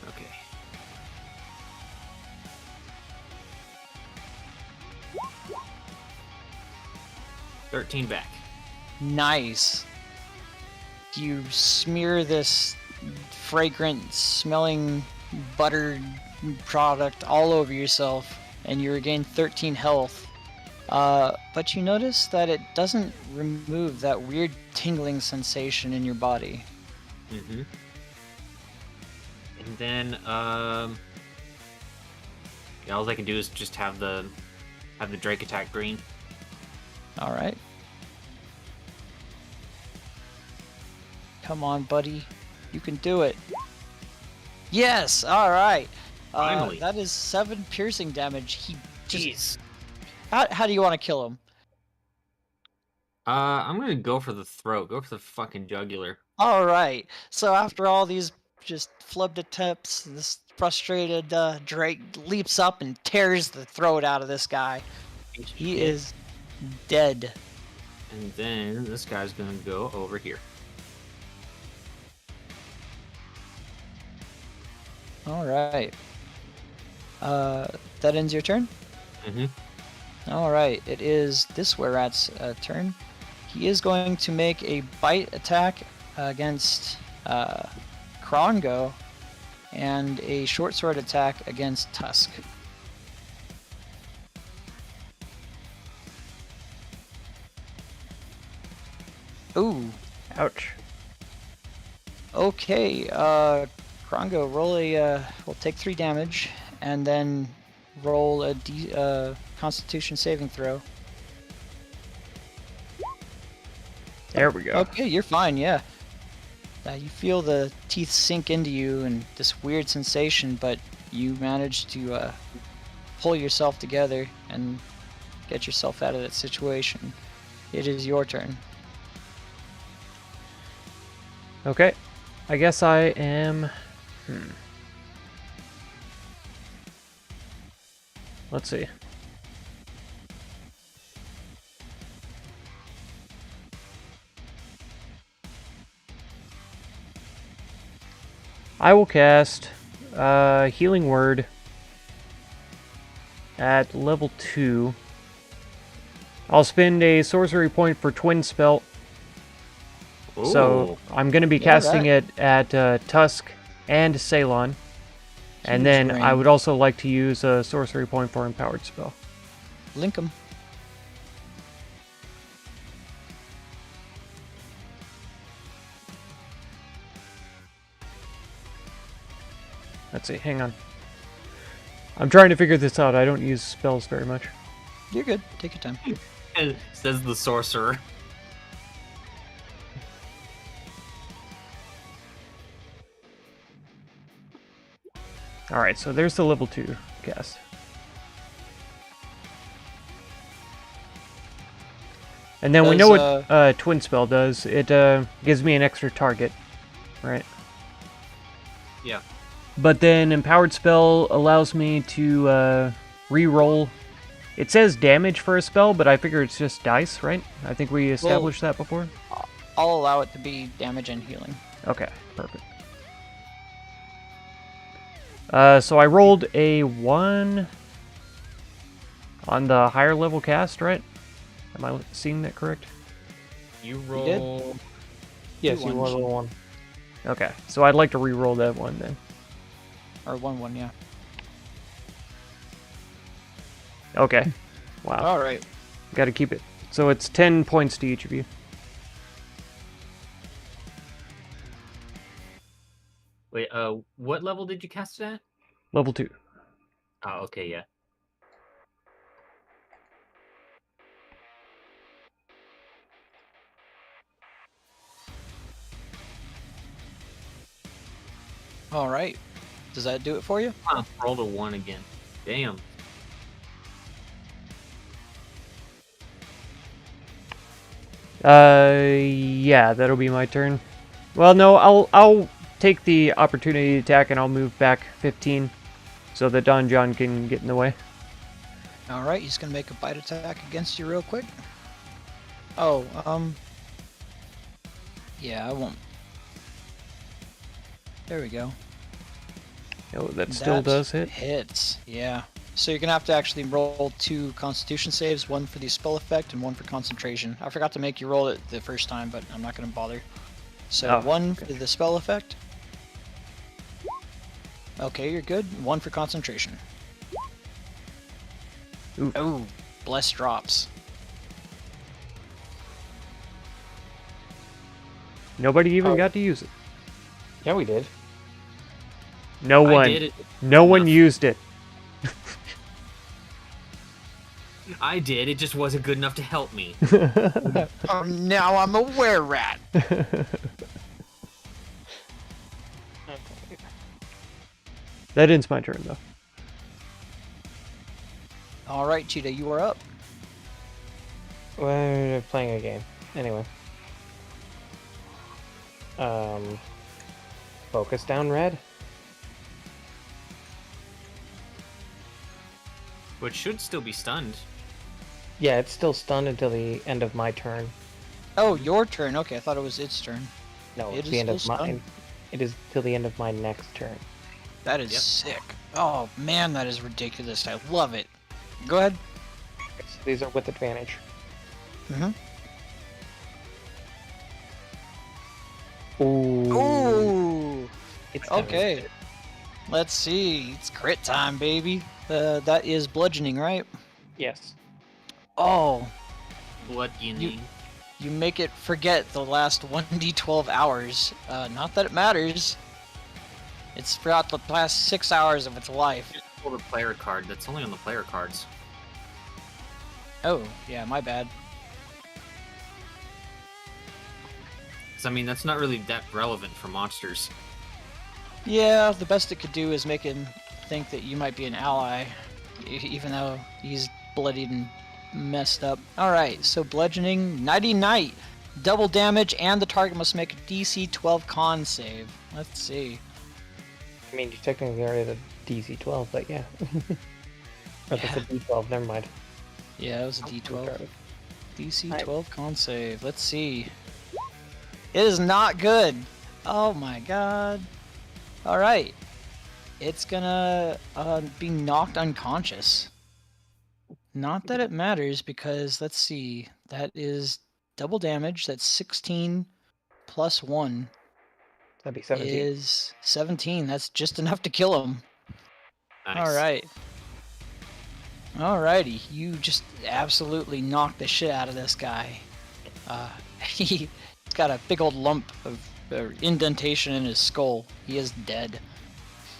S2: Okay. $13 back.
S1: Nice. You smear this fragrant smelling buttered product all over yourself and you regain 13 health. But you notice that it doesn't remove that weird tingling sensation in your body.
S2: Mm-hmm. And then, yeah, all I can do is just have the Drake attack green.
S1: Alright. Come on, buddy. You can do it. Yes! Alright.
S2: Finally.
S1: That is 7 piercing damage. He just...
S2: Jeez.
S1: How do you want to kill him?
S2: I'm gonna go for the throat. Go for the fucking jugular.
S1: Alright. So after all these just flubbed attempts, this frustrated Drake leaps up and tears the throat out of this guy. He is dead.
S2: And then this guy's gonna go over here.
S1: Alright. That ends your turn?
S2: Mm-hmm.
S1: Alright, it is this were-rat's turn. He is going to make a bite attack against Krongo and a short sword attack against Tusk. Ooh.
S4: Ouch.
S1: Okay, Krongo, roll will take 3 damage, and then roll a Constitution saving throw.
S4: There we go.
S1: Okay, you're fine, yeah. You feel the teeth sink into you and this weird sensation, but you manage to pull yourself together and get yourself out of that situation. It is your turn.
S4: Okay. I guess I am... Let's see. I will cast Healing Word at level 2. I'll spend a sorcery point for Twin Spell.
S2: Ooh.
S4: So I'm going to be casting it at Tusk and Ceylon. And
S1: Huge
S4: then
S1: ring.
S4: I would also like to use a sorcery point for Empowered Spell.
S1: Link 'em.
S4: Let's see, hang on. I'm trying to figure this out. I don't use spells very much.
S1: You're good. Take your time.
S2: Says the sorcerer.
S4: Alright, so there's the level 2 cast. And then we know what Twin Spell does. It gives me an extra target, right?
S2: Yeah.
S4: But then Empowered Spell allows me to re-roll. It says damage for a spell, but I figure it's just dice, right? I think we established that before.
S1: I'll allow it to be damage and healing.
S4: Okay, perfect. So I rolled a 1 on the higher level cast, right? Am I seeing that correct?
S2: You roll.
S1: did?
S5: Yes, you
S1: 2-1.
S5: roll a 1.
S4: Okay, so I'd like to re-roll that one then.
S1: Or 1-1, yeah.
S4: Okay. Wow.
S1: All right.
S4: Got to keep it. So it's 10 points to each of you.
S2: Wait, what level did you cast it at?
S4: Level 2.
S2: Oh, okay, yeah.
S1: All right. Does that do it for you?
S2: Huh, rolled a 1 again. Damn.
S4: Yeah, that'll be my turn. Well, no, I'll take the opportunity attack and I'll move back 15 so that Don-Jon can get in the way.
S1: All right. He's gonna make a bite attack against you real quick. Oh, yeah, I won't. There we go.
S4: Oh, that still does hit.
S1: Hits, yeah. So you're gonna have to actually roll 2 Constitution saves, 1 for the spell effect and 1 for concentration. I forgot to make you roll it the first time, but I'm not gonna bother. So 1 for the spell effect. Okay, you're good. 1 for concentration.
S4: Ooh.
S1: Oh, bless drops.
S4: Nobody even got to use it.
S5: Yeah, we did.
S4: No
S2: I
S4: one.
S2: did it.
S4: No one
S2: Enough.
S4: used it.
S2: I did. It just wasn't good enough to help me.
S1: Now I'm a were-rat.
S4: That ends my turn, though.
S1: All right, Cheetah, you are up.
S5: We're playing a game. Anyway. Focus down, Red.
S2: But should still be stunned.
S5: Yeah, it's still stunned until the end of my turn.
S1: Oh, your turn. Okay, I thought it was its turn.
S5: No,
S1: It
S5: it's
S1: is
S5: the end of
S1: still
S5: my.
S1: stunned.
S5: It is till the end of my next turn.
S1: That is
S2: Yep.
S1: sick. Oh man, that is ridiculous. I love it. Go ahead.
S5: So these are with advantage.
S1: Mm-hmm.
S5: Ooh.
S1: Ooh.
S5: It's
S1: Okay. Let's see. It's crit time, baby. That is bludgeoning, right?
S5: Yes.
S1: Oh,
S2: Bludgeoning.
S1: you make it forget the last 1d12 hours. Not that it matters. It's throughout the last 6 hours of its life.
S2: Just pull the player card. That's only on the player cards.
S1: Oh, yeah, my bad.
S2: 'Cause, I mean, that's not really that relevant for monsters.
S1: Yeah, the best it could do is make him think that you might be an ally, even though he's bloodied and messed up. Alright, so bludgeoning, Nighty Night, double damage, and the target must make a DC 12 con save. Let's see.
S5: I mean, you technically already did DC 12, but yeah. Or that's a D12, never mind.
S1: Yeah, it was a D12. DC
S5: I-
S1: 12 con save. Let's see. It is not good. Oh my god. Alright. It's gonna be knocked unconscious. Not that it matters because, let's see, that is double damage. That's 16 plus 1
S5: That'd be 17.
S1: is 17. That's just enough to kill him.
S2: Nice.
S1: Alright. Alrighty. You just absolutely knocked the shit out of this guy. He's got a big old lump of indentation in his skull. He is dead.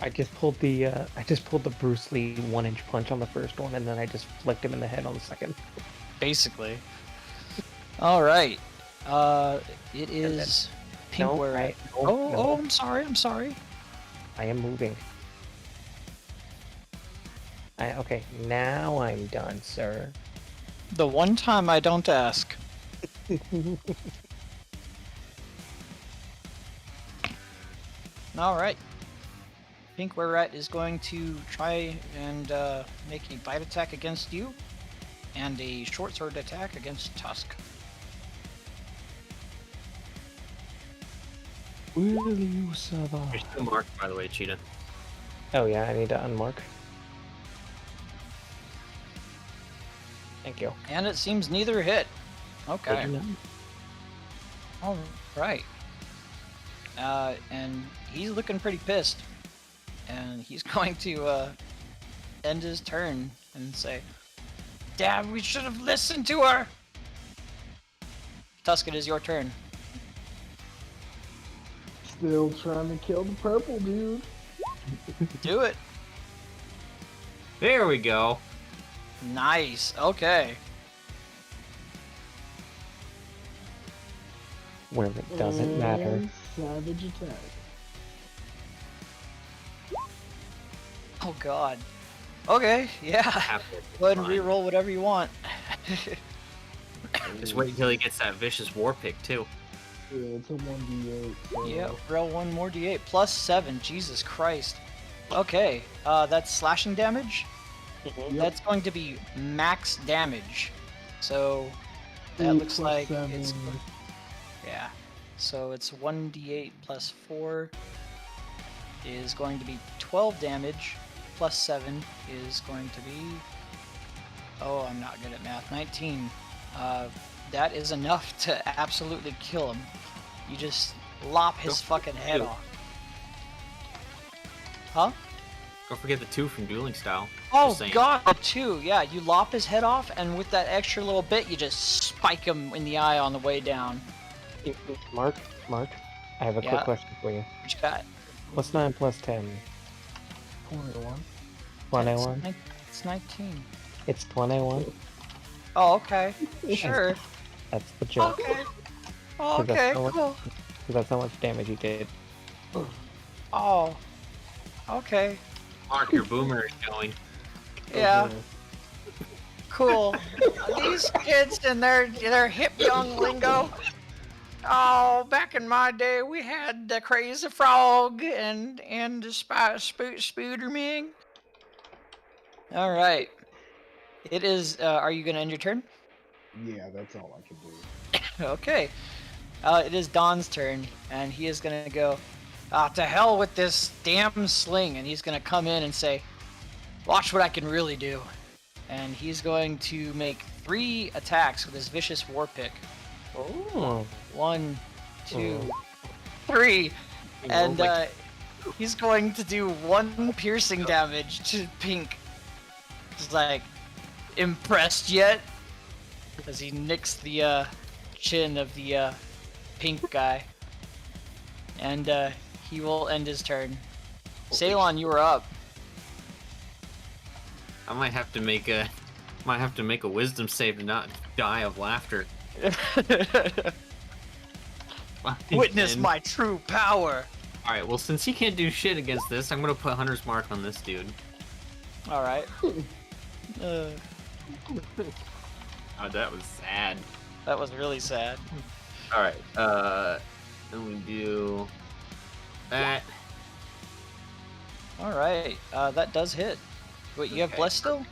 S5: I just pulled the Bruce Lee 1-inch punch on the first one, and then I just flicked him in the head on the second.
S1: Basically. Alright. It is pink
S5: No,
S1: where...
S5: no.
S1: I'm sorry.
S5: I am moving. Okay, now I'm done, sir.
S1: The one time I don't ask. Alright. Pink Were-Rat is going to try and make a bite attack against you, and a short sword attack against Tusk.
S5: Will you survive?
S2: You're still marked, by the way, Cheetah.
S5: Oh yeah, I need to unmark. Thank you.
S1: And it seems neither hit. Okay. Alright. And he's looking pretty pissed. And he's going to end his turn and say, Damn, we should have listened to her! Tusk, it is your turn.
S3: Still trying to kill the purple dude.
S1: Do it.
S2: There we go.
S1: Nice. Okay.
S5: Where it doesn't matter.
S3: And savage attack.
S1: Oh god. Okay, yeah.
S2: Halfway
S1: Go ahead and
S2: fine.
S1: re-roll whatever you want.
S2: Just wait until he gets that vicious war pick too.
S3: Yeah, it's a 1d8. So
S1: Yep, roll one more d8. Plus 7. Jesus Christ. Okay, that's slashing damage.
S3: Yep.
S1: That's going to be max damage. So that
S3: 8
S1: looks
S3: plus
S1: like
S3: 7.
S1: it's yeah. So it's 1d8 plus 4 is going to be 12 damage. Plus 7 is going to be, oh, I'm not good at math. 19. That is enough to absolutely kill him. You just lop his fucking head
S2: Ew.
S1: off. Huh?
S2: Don't forget the 2 from Dueling Style.
S1: Oh
S2: Just saying.
S1: god, too. Yeah, you lop his head off, and with that extra little bit, you just spike him in the eye on the way down.
S5: Mark, I have a
S1: Yeah.
S5: quick question for you.
S1: What you got?
S5: What's 9 plus 10?
S3: 21.
S5: 21?
S1: It's 19.
S5: It's 21?
S1: Oh, okay. Sure.
S5: That's the joke.
S1: Okay. Oh,
S5: Cause that's
S1: okay,
S5: how much-
S1: cool.
S5: 'cause that's how much damage you did.
S1: Oh. Okay.
S2: Mark, your boomer is going.
S1: Yeah.
S3: Okay.
S1: Cool. These kids and their hip young lingo. Oh, back in my day, we had the crazy frog and the Spooderming. All right. It is. Are you gonna end your turn?
S3: Yeah, that's all I can do.
S1: Okay. It is Don's turn, and he is gonna go. To hell with this damn sling, and he's gonna come in and say, "Watch what I can really do." And he's going to make 3 attacks with his vicious war pick.
S5: Oh.
S1: 1, 2, 3, and he's going to do 1 piercing damage to Pink. Just like, impressed yet? As he nicks the chin of the Pink guy, and he will end his turn. Ceylon, you are up.
S2: I might have to make a wisdom save to not die of laughter.
S1: Witness
S2: And-
S1: my true power.
S2: Alright, well since he can't do shit against this, I'm gonna put Hunter's Mark on this dude.
S1: All right.
S2: Oh, that was sad.
S1: That was really sad.
S2: Alright, then we do that.
S1: All right, that does hit. Wait, you have
S2: Okay.
S1: bless still?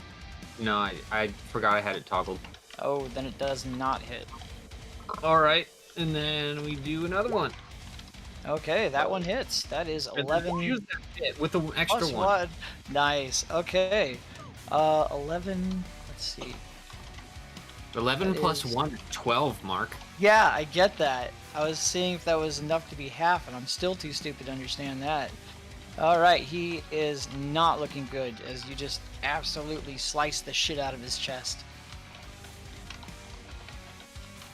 S2: No, I forgot I had it toggled.
S1: Oh, then it does not hit.
S2: Alright, and then we do another one.
S1: Okay, that one hits. That is 11
S2: Use that hit with an extra
S1: plus
S2: one.
S1: 1. Nice. Okay. 11. Let's see.
S2: 11
S1: That
S2: plus
S1: is-
S2: 1 is 12, Mark.
S1: Yeah, I get that. I was seeing if that was enough to be half, and I'm still too stupid to understand that. All right, he is not looking good as you just absolutely slice the shit out of his chest.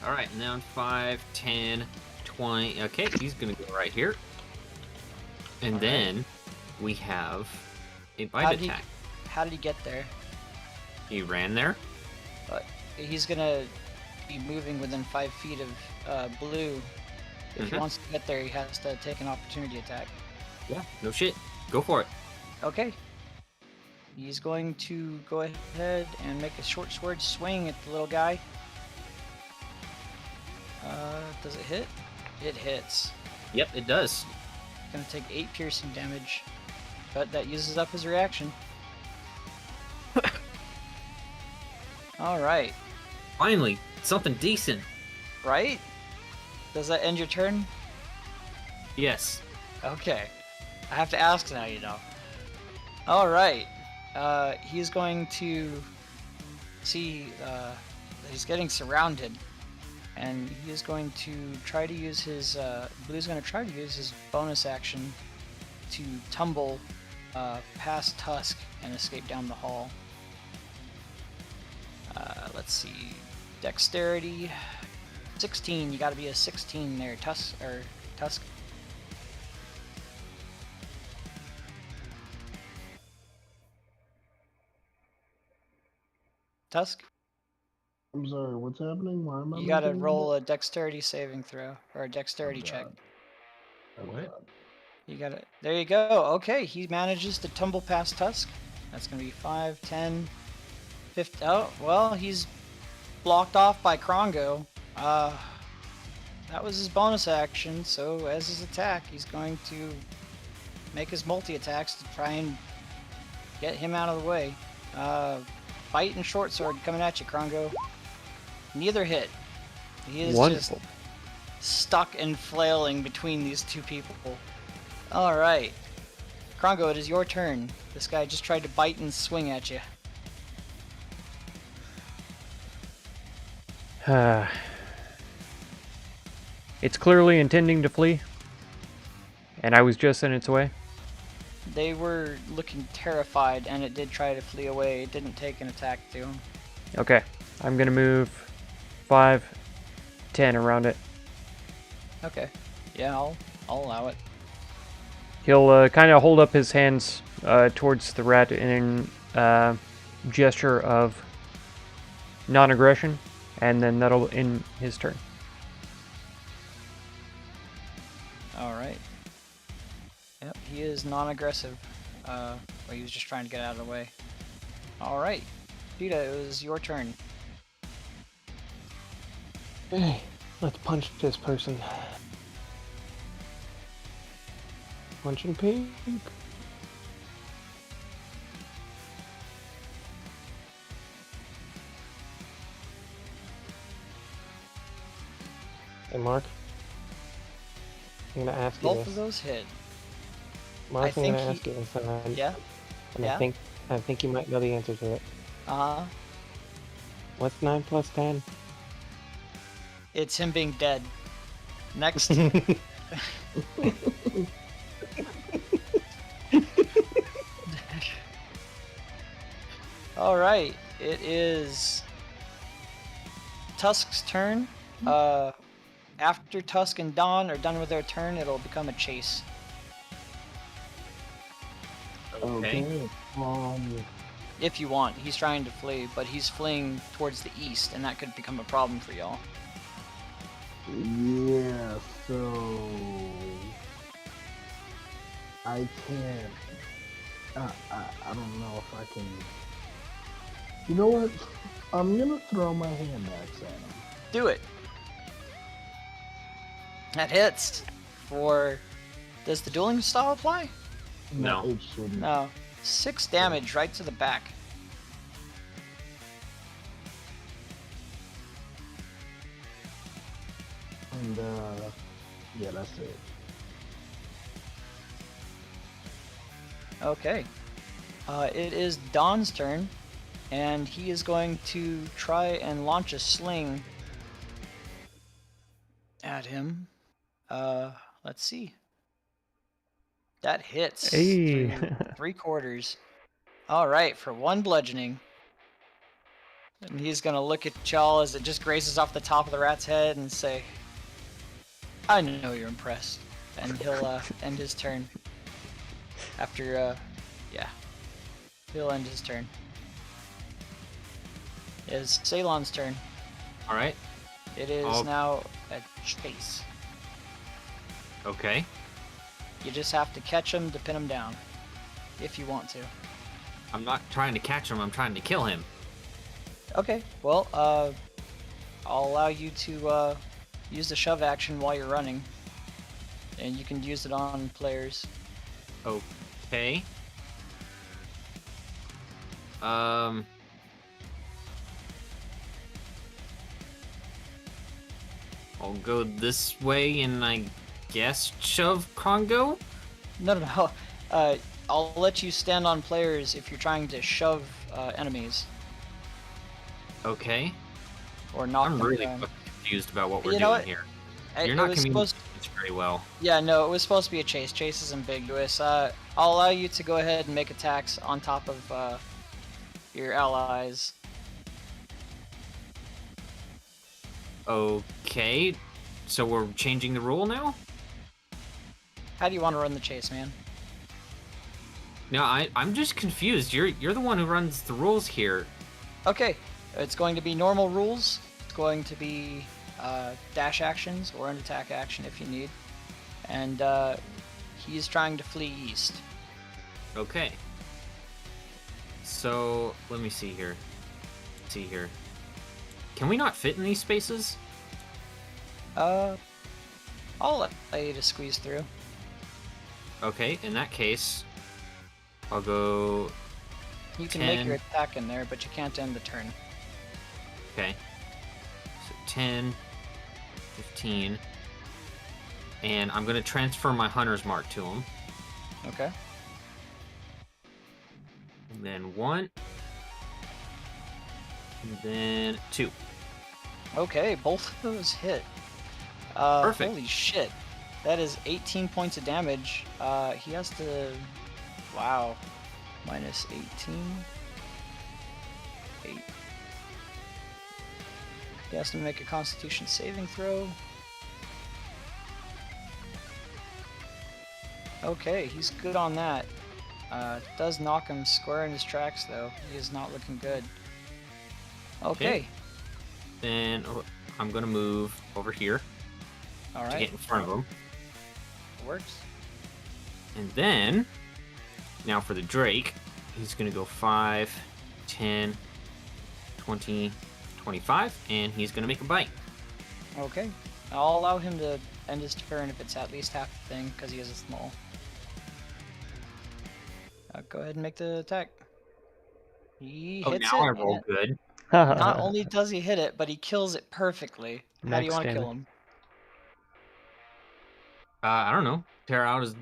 S2: Alright, now 5, 10, 20. Okay, he's gonna go right here. And
S1: All right.
S2: then we have a
S1: How
S2: bite
S1: did he-
S2: attack.
S1: How did he get there?
S2: He ran there.
S1: He's gonna be moving within 5 feet of blue. If he
S2: Mhm.
S1: wants to get there, he has to take an opportunity attack.
S2: Yeah, no shit. Go for it.
S1: Okay. He's going to go ahead and make a short sword swing at the little guy. Does it hit? It hits.
S2: Yep, it does.
S1: Gonna take 8 piercing damage, but that uses up his reaction. Alright.
S2: Finally, something decent.
S1: Right? Does that end your turn?
S2: Yes.
S1: Okay. I have to ask now, you know. Alright. He's going to see that he's getting surrounded. And he is going to try to use his, Blue's going to try to use his bonus action to tumble past Tusk and escape down the hall. let's see. Dexterity. 16. You gotta be a 16 there, Tusk. Tusk?
S3: I'm sorry, what's happening? Why am I
S1: You gotta
S3: making
S1: roll a dexterity saving throw, or a dexterity check.
S3: God. Oh,
S2: What?
S3: God.
S1: You gotta. There you go. Okay, he manages to tumble past Tusk. That's gonna be 5, 10, 50. Oh, well, he's blocked off by Krongo. That was his bonus action, so as his attack, he's going to make his multi-attacks to try and get him out of the way. Bite and short sword coming at you, Krongo. Neither hit. He is
S4: Wonderful.
S1: just stuck and flailing between these two people. Alright. Krongo, it is your turn. This guy just tried to bite and swing at you.
S4: It's clearly intending to flee, and I was just in its way.
S1: They were looking terrified, and it did try to flee away. It didn't take an attack to him.
S4: Okay, I'm gonna move 5, 10 around it.
S1: Okay. Yeah, I'll allow it.
S4: He'll kind of hold up his hands towards the rat in a gesture of non-aggression, and then that'll end his turn.
S1: Alright. Yep, he is non-aggressive. Well, he was just trying to get out of the way. Alright. Peter, it was your turn.
S5: Hey, let's punch this person. Punch and pink. Hey, Mark. I'm gonna ask you
S1: Both
S5: this.
S1: of those hit.
S5: Mark,
S1: I
S5: I'm
S1: think
S5: gonna
S1: he-
S5: ask you this, and
S1: Yeah? Yeah?
S5: I think you might know the answer to it.
S1: Uh-huh.
S5: What's 9 plus 10?
S1: It's him being dead. Next. Alright, it is Tusk's turn. After Tusk and Dawn are done with their turn, it'll become a chase.
S3: Okay.
S1: If you want. He's trying to flee, but he's fleeing towards the east, and that could become a problem for y'all.
S3: Yeah, so I can't. I don't know if I can. You know what? I'm gonna throw my hand axe at him.
S1: Do it. That hits. For... Does the dueling style apply?
S2: No.
S3: It shouldn't.
S1: No. 6 damage right to the back.
S3: And yeah, that's it.
S1: Okay. It is Don's turn, and he is going to try and launch a sling at him. Let's see. That hits.
S4: Hey.
S1: Through 3/4. Alright, for 1 bludgeoning. And he's gonna look at y'all as it just grazes off the top of the rat's head and say, I know you're impressed. And he'll end his turn. After, yeah. He'll end his turn. It's Ceylon's turn.
S2: Alright.
S1: It is
S2: I'll-
S1: now a chase.
S2: Okay.
S1: You just have to catch him to pin him down. If you want to.
S2: I'm not trying to catch him, I'm trying to kill him.
S1: Okay, well, I'll allow you to use the shove action while you're running. And you can use it on players.
S2: Okay. I'll go this way and I guess shove Krongo?
S1: No. I'll let you stand on players if you're trying to shove enemies.
S2: Okay.
S1: Or knock
S2: I'm
S1: them
S2: really
S1: down.
S2: fucking confused about what we're
S1: You know
S2: doing
S1: what?
S2: here.
S1: It
S2: You're not
S1: was
S2: communicating
S1: supposed...
S2: this very well.
S1: Yeah, no, it was supposed to be a chase. Chase is ambiguous. I'll allow you to go ahead and make attacks on top of your allies.
S2: Okay. So we're changing the rule now?
S1: How do you want to run the chase, man?
S2: No, I'm just confused. You're the one who runs the rules here.
S1: Okay, it's going to be normal rules. It's going to be dash actions or an attack action if you need. And he's trying to flee east.
S2: Okay. So let me see here. Can we not fit in these spaces?
S1: I'll allow you to squeeze through.
S2: Okay, in that case, I'll go.
S1: You can
S2: 10.
S1: make your attack in there, but you can't end the turn.
S2: Okay. So 10, 15. And I'm going to transfer my Hunter's Mark to him.
S1: Okay.
S2: And then 1. And then 2.
S1: Okay, both of those hit.
S2: Perfect.
S1: Holy shit. That is 18 points of damage. He has to... Wow. Minus 18. 8. He has to make a Constitution saving throw. Okay, he's good on that. Does knock him square in his tracks, though. He is not looking good. Okay.
S2: Then I'm going to move over here to
S1: Alright.
S2: get in front of him.
S1: Works.
S2: And then, now for the Drake, he's going to go 5, 10, 20, 25, and he's going to make a bite.
S1: Okay. I'll allow him to end his turn if it's at least half the thing, because he is a small. Go ahead and make the attack. He
S2: Oh,
S1: hits
S2: now I
S1: it.
S2: roll
S1: And
S2: good.
S1: not only does he hit it, but he kills it perfectly. How do you
S4: Max
S1: want to kill
S4: damage.
S1: him?
S2: I don't know. Tear out his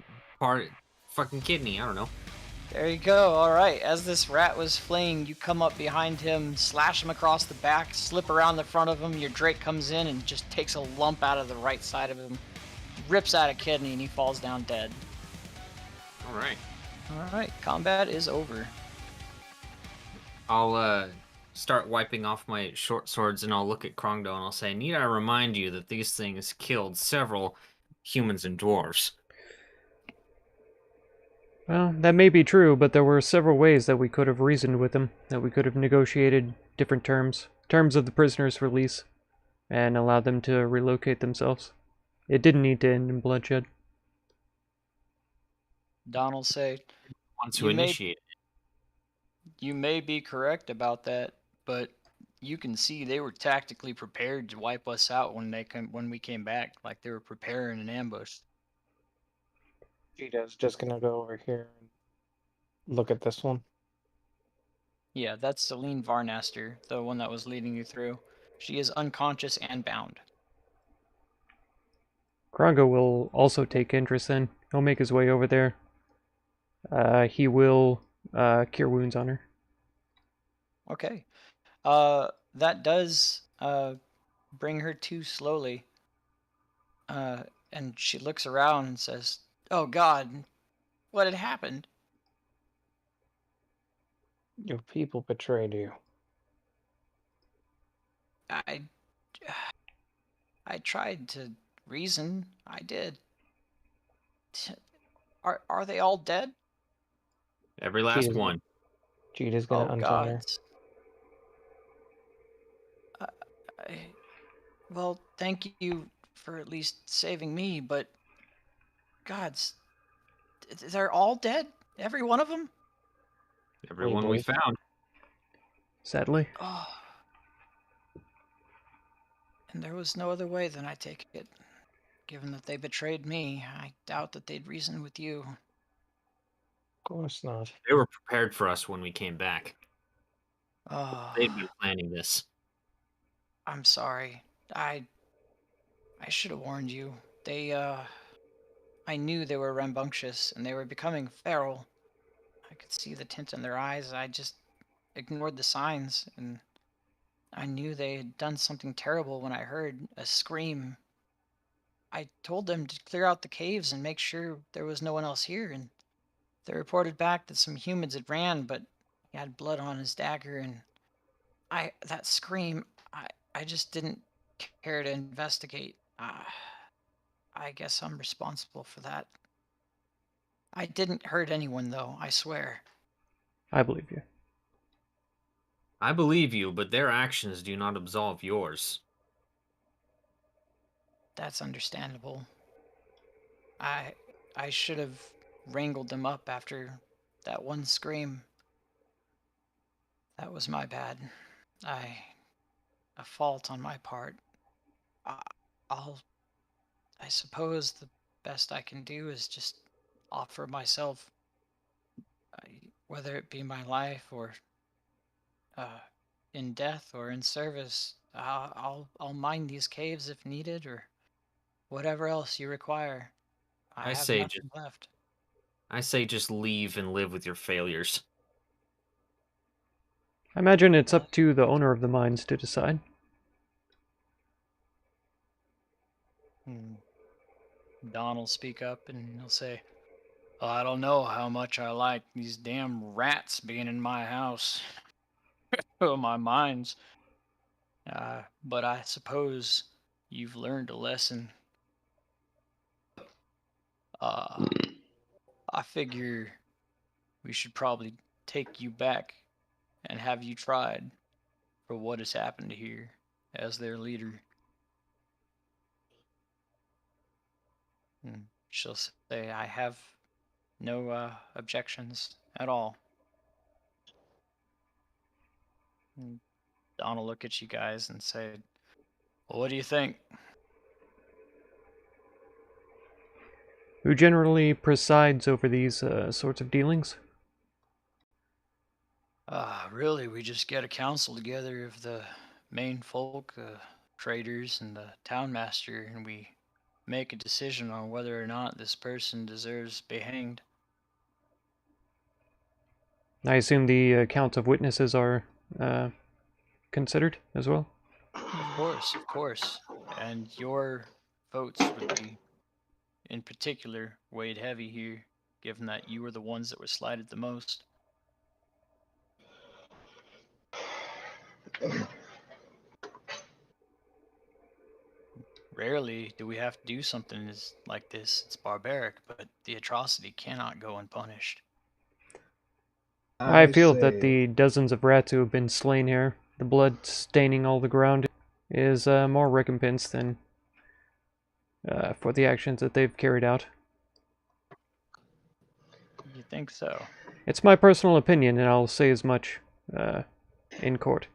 S2: fucking kidney. I don't know.
S1: There you go. Alright, as this rat was fleeing, you come up behind him, slash him across the back, slip around the front of him, your Drake comes in and just takes a lump out of the right side of him, rips out a kidney, and he falls down dead.
S2: All right.
S1: Alright, combat is over.
S2: I'll start wiping off my short swords, and I'll look at Krongdo and I'll say, "Need I remind you that these things killed several humans and dwarves?"
S4: Well, that may be true, but there were several ways that we could have reasoned with them, that we could have negotiated different terms of the prisoner's release, and allowed them to relocate themselves. It didn't need to end in bloodshed.
S1: Don will say,
S2: Once who initiate.
S1: you may be correct about that, but you can see they were tactically prepared to wipe us out when we came back, like they were preparing an ambush.
S5: Cheetah's just gonna go over here and look at this one.
S1: Yeah, that's Celine Varnaster, the one that was leading you through. She is unconscious and bound.
S4: Krongo will also take interest then. He'll make his way over there. He will cure wounds on her.
S1: Okay. That does bring her to slowly. And she looks around and says, "Oh God, what had happened?"
S5: Your people betrayed you.
S1: I tried to reason. I did. Are they all dead?
S2: Every last
S5: Cheetah's
S2: one.
S5: Cheetah's gonna
S1: Oh
S5: unpin
S1: God.
S5: her.
S1: Well, thank you for at least saving me, but gods, they're all dead? Every one of them?
S2: Everyone we found.
S4: Sadly.
S1: Oh. And there was no other way, then I take it. Given that they betrayed me, I doubt that they'd reason with you.
S5: Of course not.
S2: They were prepared for us when we came back.
S1: Oh,
S2: They'd been planning this.
S1: I'm sorry. I should have warned you. I knew they were rambunctious, and they were becoming feral. I could see the tint in their eyes. I just ignored the signs, and I knew they had done something terrible when I heard a scream. I told them to clear out the caves and make sure there was no one else here, and they reported back that some humans had ran, but he had blood on his dagger, and that scream, I just didn't care to investigate. I guess I'm responsible for that. I didn't hurt anyone, though, I swear.
S4: I believe you.
S2: I believe you, but their actions do not absolve yours.
S1: That's understandable. I should have wrangled them up after that one scream. That was my bad. A fault on my part. I, I suppose the best I can do is just offer myself, whether it be my life or in death or in service. I'll mine these caves if needed, or whatever else you require. I
S2: I
S1: have
S2: say just
S1: nothing left.
S2: I say just leave and live with your failures.
S4: I imagine it's up to the owner of the mines to decide.
S1: Don will speak up and he'll say, I don't know how much I like these damn rats being in my house. Oh, my mines. But I suppose you've learned a lesson. I figure we should probably take you back and have you tried for what has happened here as their leader. And she'll say, I have no objections at all. And Don will look at you guys and say, well, what do you think?
S4: Who generally presides over these sorts of dealings?
S1: Really, we just get a council together of the main folk, traders, and the town master, and we make a decision on whether or not this person deserves to be hanged.
S4: I assume the accounts of witnesses are considered as well?
S1: Of course. And your votes would be, in particular, weighed heavy here, given that you were the ones that were slighted the most. Rarely do we have to do something like this. It's barbaric, but the atrocity cannot go unpunished.
S4: I feel that
S3: say
S4: the dozens of rats who have been slain here, the blood staining all the ground, is more recompense than for the actions that they've carried out.
S1: You think so?
S4: It's my personal opinion, and I'll say as much in court.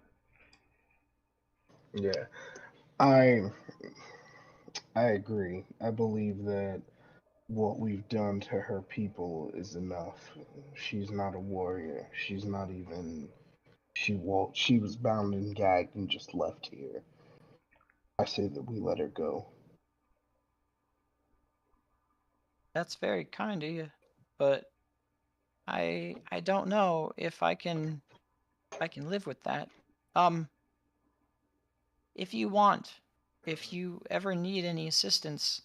S3: yeah, I I agree. I believe that what we've done to her people is enough. She's not a warrior. She's not even. She was bound and gagged and just left here. I say that we let her go.
S1: That's very kind of you, but I don't know if I can live with that. Um, if you want, if you ever need any assistance,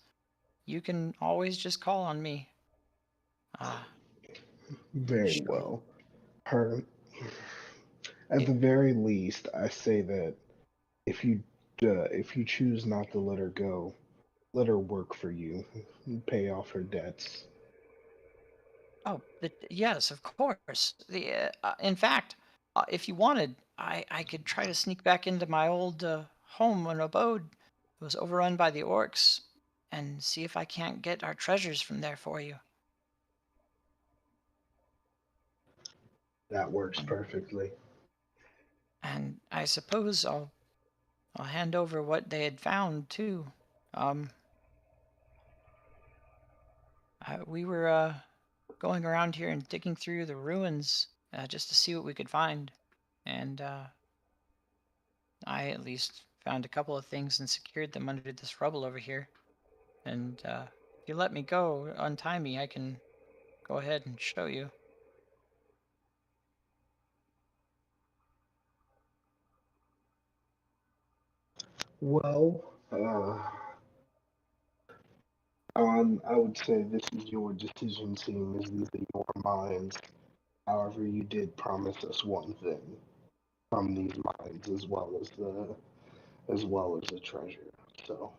S1: you can always just call on me.
S3: Very
S1: Sure.
S3: well. Her. At the very least, I say that if you choose not to let her go, let her work for you, pay off her debts.
S1: Oh, yes, of course. In fact, if you wanted, I could try to sneak back into my old home and abode. It was overrun by the orcs, and see if I can't get our treasures from there for you.
S3: That works
S1: And,
S3: perfectly.
S1: and I suppose I'll hand over what they had found too. Um, we were going around here and digging through the ruins just to see what we could find, and I at least found a couple of things and secured them under this rubble over here. And if you let me go, untie me, I can go ahead and show you.
S3: Well, I would say this is your decision, seeing as these are your minds. However, you did promise us one thing from these minds, as well as as well as a treasure. So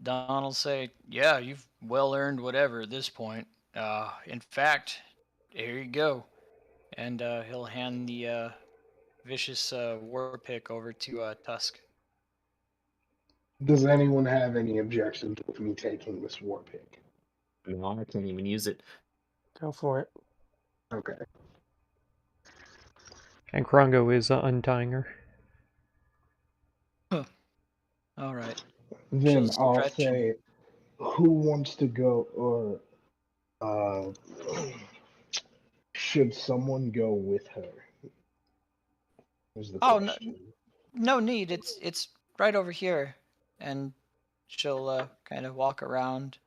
S1: Don will say, "Yeah, you've well earned whatever at this point. In fact, here you go." And he'll hand the vicious war pick over to Tusk.
S3: does anyone have any objections with me taking this war pick?
S2: No, I can't even use it.
S5: Go for it.
S3: Okay.
S4: And Krongo is untying her.
S1: All right.
S3: Then
S1: She'll
S3: I'll
S1: stretch and
S3: say, who wants to go, or should someone go with her? Is the
S1: oh, no,
S3: question.
S1: no need. It's right over here, and she'll kind of walk around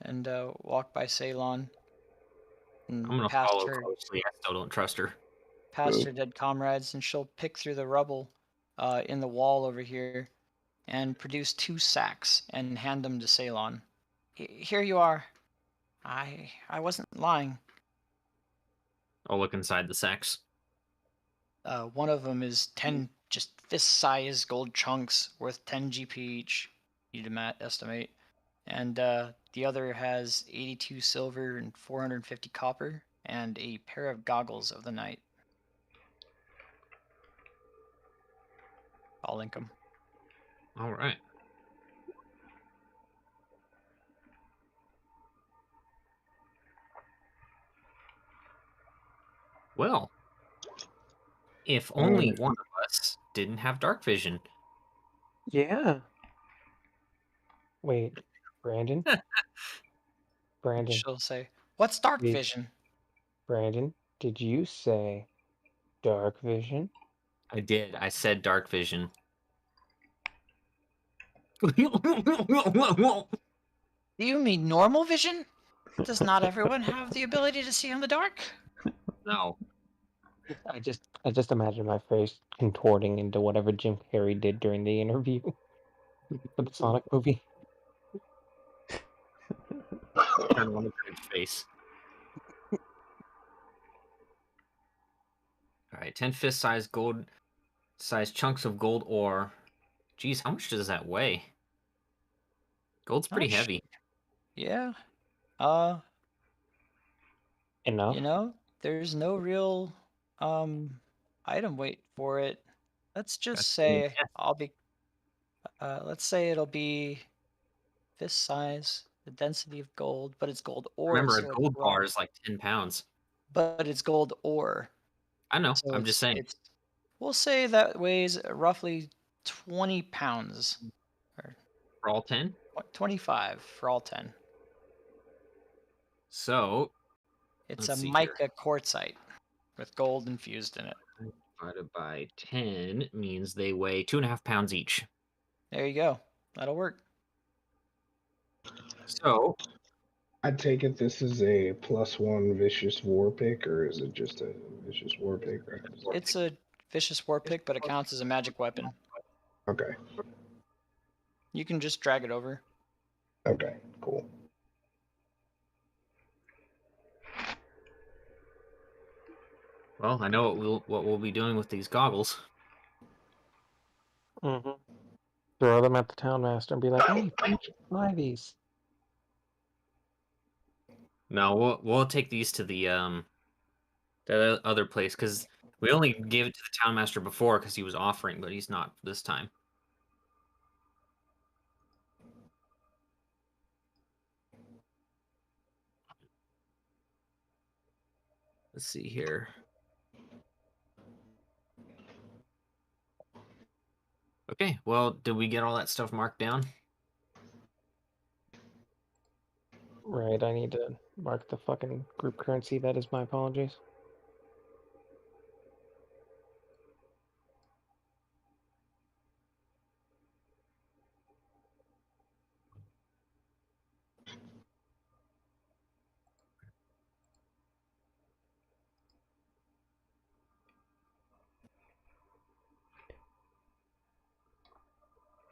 S1: and walk by Ceylon and
S2: I'm gonna
S1: past
S2: follow
S1: her
S2: closely. I still don't trust her.
S1: dead comrades, and she'll pick through the rubble in the wall over here and produce 2 sacks and hand them to Ceylon. Here you are. I wasn't lying.
S2: I'll look inside the sacks.
S1: One of them is 10 just fist-sized gold chunks worth 10 GP each, you'd estimate. And the other has 82 silver and 450 copper and a pair of goggles of the night. I'll link them.
S2: All right. Well, if only one of us didn't have dark vision.
S5: Yeah. Wait, Brandon? Brandon,
S1: She'll say, "What's dark
S5: Wait.
S1: vision?"
S5: Brandon, did you say dark vision?
S2: I did. I said dark vision.
S1: Do you mean normal vision? Does not everyone have the ability to see in the dark?
S2: No.
S5: I just imagine my face contorting into whatever Jim Carrey did during the interview for the Sonic movie.
S2: Turn on the guy's face. All right, 10 fist-sized sized chunks of gold ore. Geez, how much does that weigh? Gold's pretty heavy.
S1: Yeah.
S5: Enough?
S1: There's no real item weight for it. Let's just
S2: That's
S1: say
S2: yeah.
S1: let's say it'll be this size, the density of gold, but it's gold ore,
S2: Remember, a
S1: so it's
S2: gold
S1: raw.
S2: bar is like 10 pounds.
S1: But it's gold ore,
S2: I know.
S1: so
S2: I'm just saying.
S1: we'll say that weighs roughly 20 pounds, or
S2: For all 10?
S1: 25 for all 10.
S2: So,
S1: It's
S2: let's
S1: a
S2: see here.
S1: mica quartzite with gold infused in it.
S2: Divided by 10 means they weigh 2.5 pounds each.
S1: There you go. That'll work.
S2: So,
S3: I take it this is a +1 vicious war pick, or is it just a vicious war pick?
S1: It's a vicious war pick, but it counts as a magic weapon.
S3: Okay.
S1: You can just drag it over.
S3: Okay. Cool.
S2: well, I know what we'll be doing with these goggles.
S5: Mm-hmm. Throw them at the townmaster and be like, "Hey, buy these."
S2: No, we'll take these to the other place because we only gave it to the townmaster before because he was offering, but he's not this time. Let's see here. Okay, well, did we get all that stuff marked down?
S5: Right, I need to mark the fucking group currency. That is my apologies.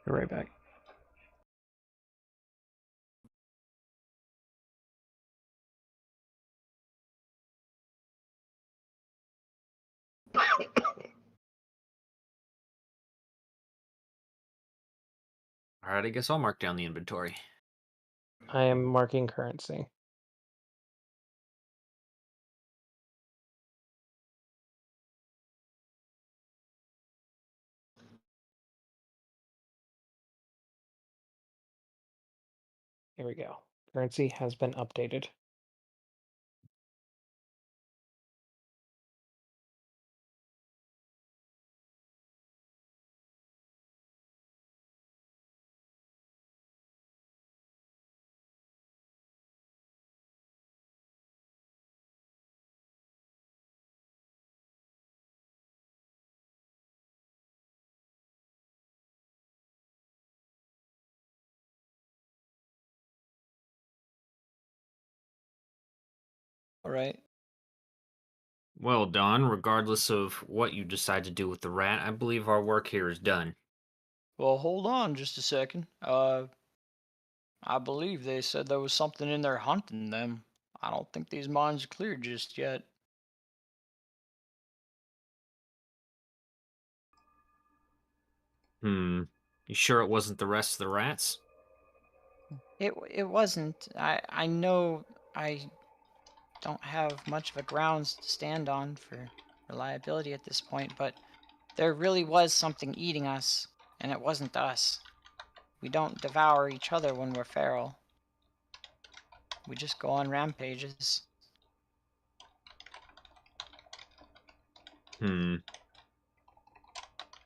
S4: Be right back.
S2: All right, I guess I'll mark down the inventory.
S5: I am marking currency. Here we go. Currency has been updated.
S1: All right.
S2: Well, Don, regardless of what you decide to do with the rat, I believe our work here is done.
S1: Well, hold on just a second. I believe they said there was something in there hunting them. I don't think these mines are cleared just yet.
S2: You sure it wasn't the rest of the rats?
S1: It wasn't. I know I don't have much of a grounds to stand on for reliability at this point, but there really was something eating us, and it wasn't us. We don't devour each other when we're feral. We just go on rampages.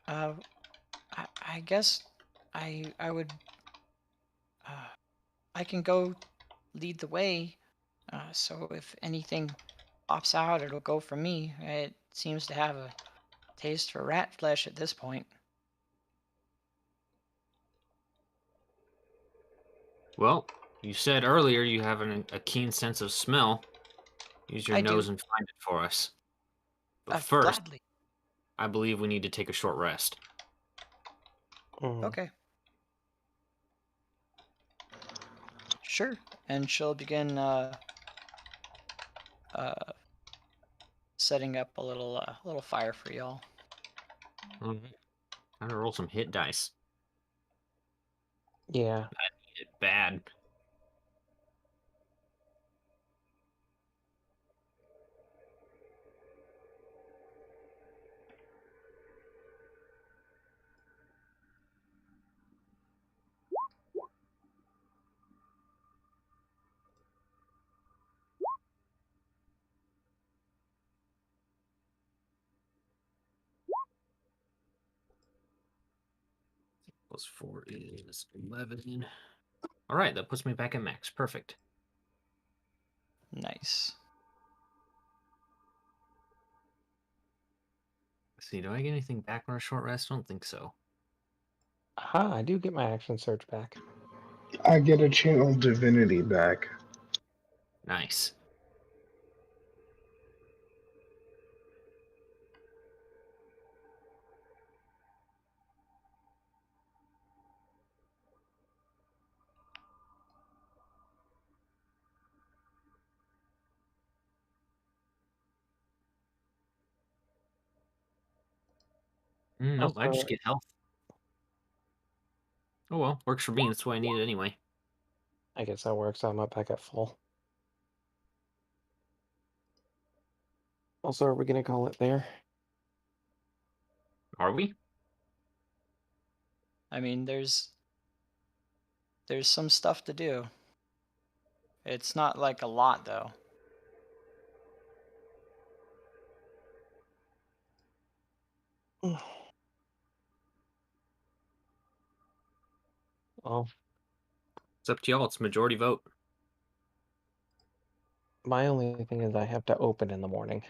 S1: I guess I would I can go lead the way. So if anything pops out, it'll go for me. It seems to have a taste for rat flesh at this point.
S2: Well, you said earlier you have a keen sense of smell. Use your
S1: I do.
S2: nose and find it for us. But first,
S1: Gladly.
S2: I believe we need to take a short rest.
S1: Okay. Sure. And she'll begin setting up a little fire for y'all.
S2: All right. Time to roll some hit dice.
S5: Yeah.
S2: I need it bad. Plus 4 is 11. All right, that puts me back at max. Perfect.
S1: Nice.
S2: Let's see, do I get anything back on a short rest? I don't think so.
S5: Aha, I do get my action search back.
S3: I get a channel divinity back.
S2: Nice. Nope, I just
S5: Also,
S2: get health. Oh well, works for me. That's what I needed anyway.
S5: I guess that works. I'm up back at full. Also, are we gonna call it there?
S2: Are we?
S1: I mean, there's some stuff to do. It's not like a lot though.
S5: Well,
S2: It's up to y'all. It's majority vote.
S5: my only thing is I have to open in the morning.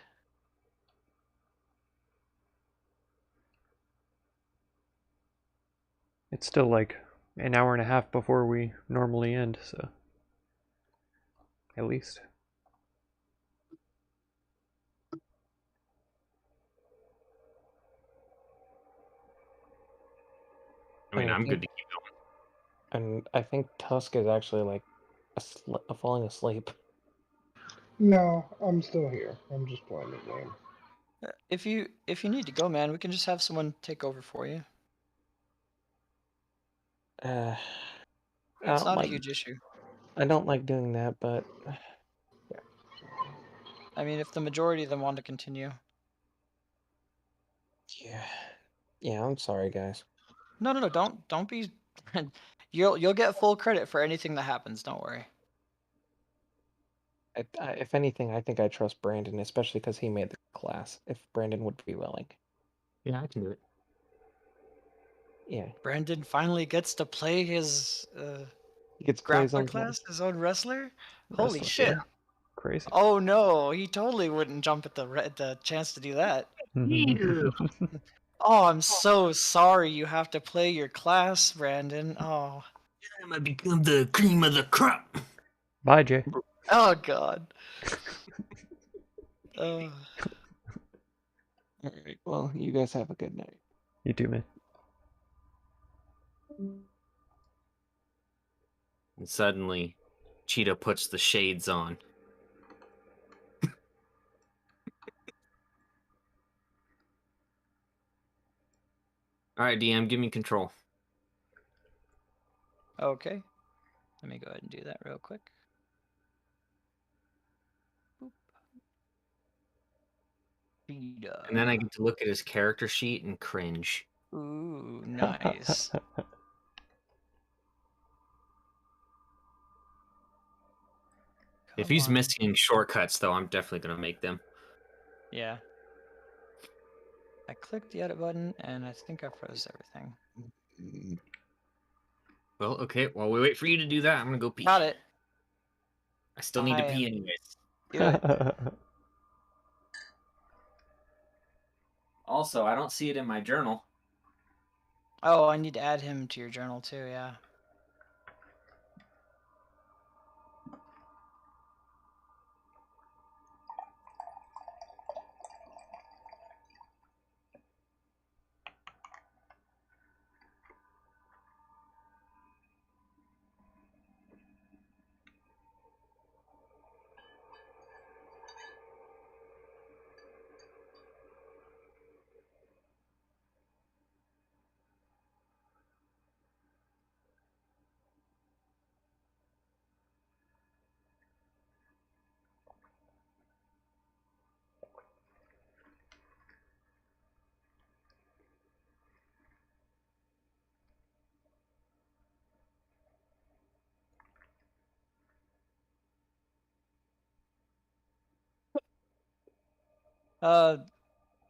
S4: It's still like an hour and a half before we normally end, so at least.
S2: I mean,
S5: And I
S2: I'm good
S5: think,
S2: to keep going.
S5: and I think Tusk is actually like falling asleep.
S3: No, I'm still here. I'm just playing the game.
S1: If you need to go, man, we can just have someone take over for you.
S5: I
S1: It's
S5: don't
S1: not a
S5: like
S1: huge issue.
S5: I don't like doing that, but
S1: I mean, if the majority of them want to continue.
S5: yeah, yeah. I'm sorry, guys.
S1: No, don't be. You'll get full credit for anything that happens. Don't worry.
S5: If anything, I think I trust Brandon, especially because he made the class. If Brandon would be willing,
S2: Yeah, I can do it.
S5: yeah,
S1: Brandon finally gets to play his
S5: he gets to play his
S1: grappler
S5: own
S1: class, his own wrestler. Holy
S4: Wrestler,
S1: shit!
S4: yeah. Crazy.
S1: Oh no, he totally wouldn't jump at the chance to do that. Oh, I'm so sorry you have to play your class, Brandon. Oh,
S2: I'm gonna become the cream of the crop.
S4: Bye, Jay.
S1: oh God. Uh,
S5: All right. Well, you guys have a good night.
S4: You too, man.
S2: And suddenly, Cheetah puts the shades on. All right, DM, give me control.
S1: okay. Let me go ahead and do that real quick. Boop.
S2: And then I get to look at his character sheet and cringe.
S1: Ooh, nice.
S2: If
S1: Come
S2: he's
S1: on.
S2: missing shortcuts, though, I'm definitely gonna make them.
S1: Yeah. I clicked the edit button and I think I froze everything.
S2: Well, okay. While we wait for you to do that, I'm gonna go pee.
S1: Got it.
S2: I still need to
S1: I
S2: pee
S1: am-
S2: anyways.
S1: Do it.
S2: Also, I don't see it in my journal.
S1: Oh, I need to add him to your journal too, yeah.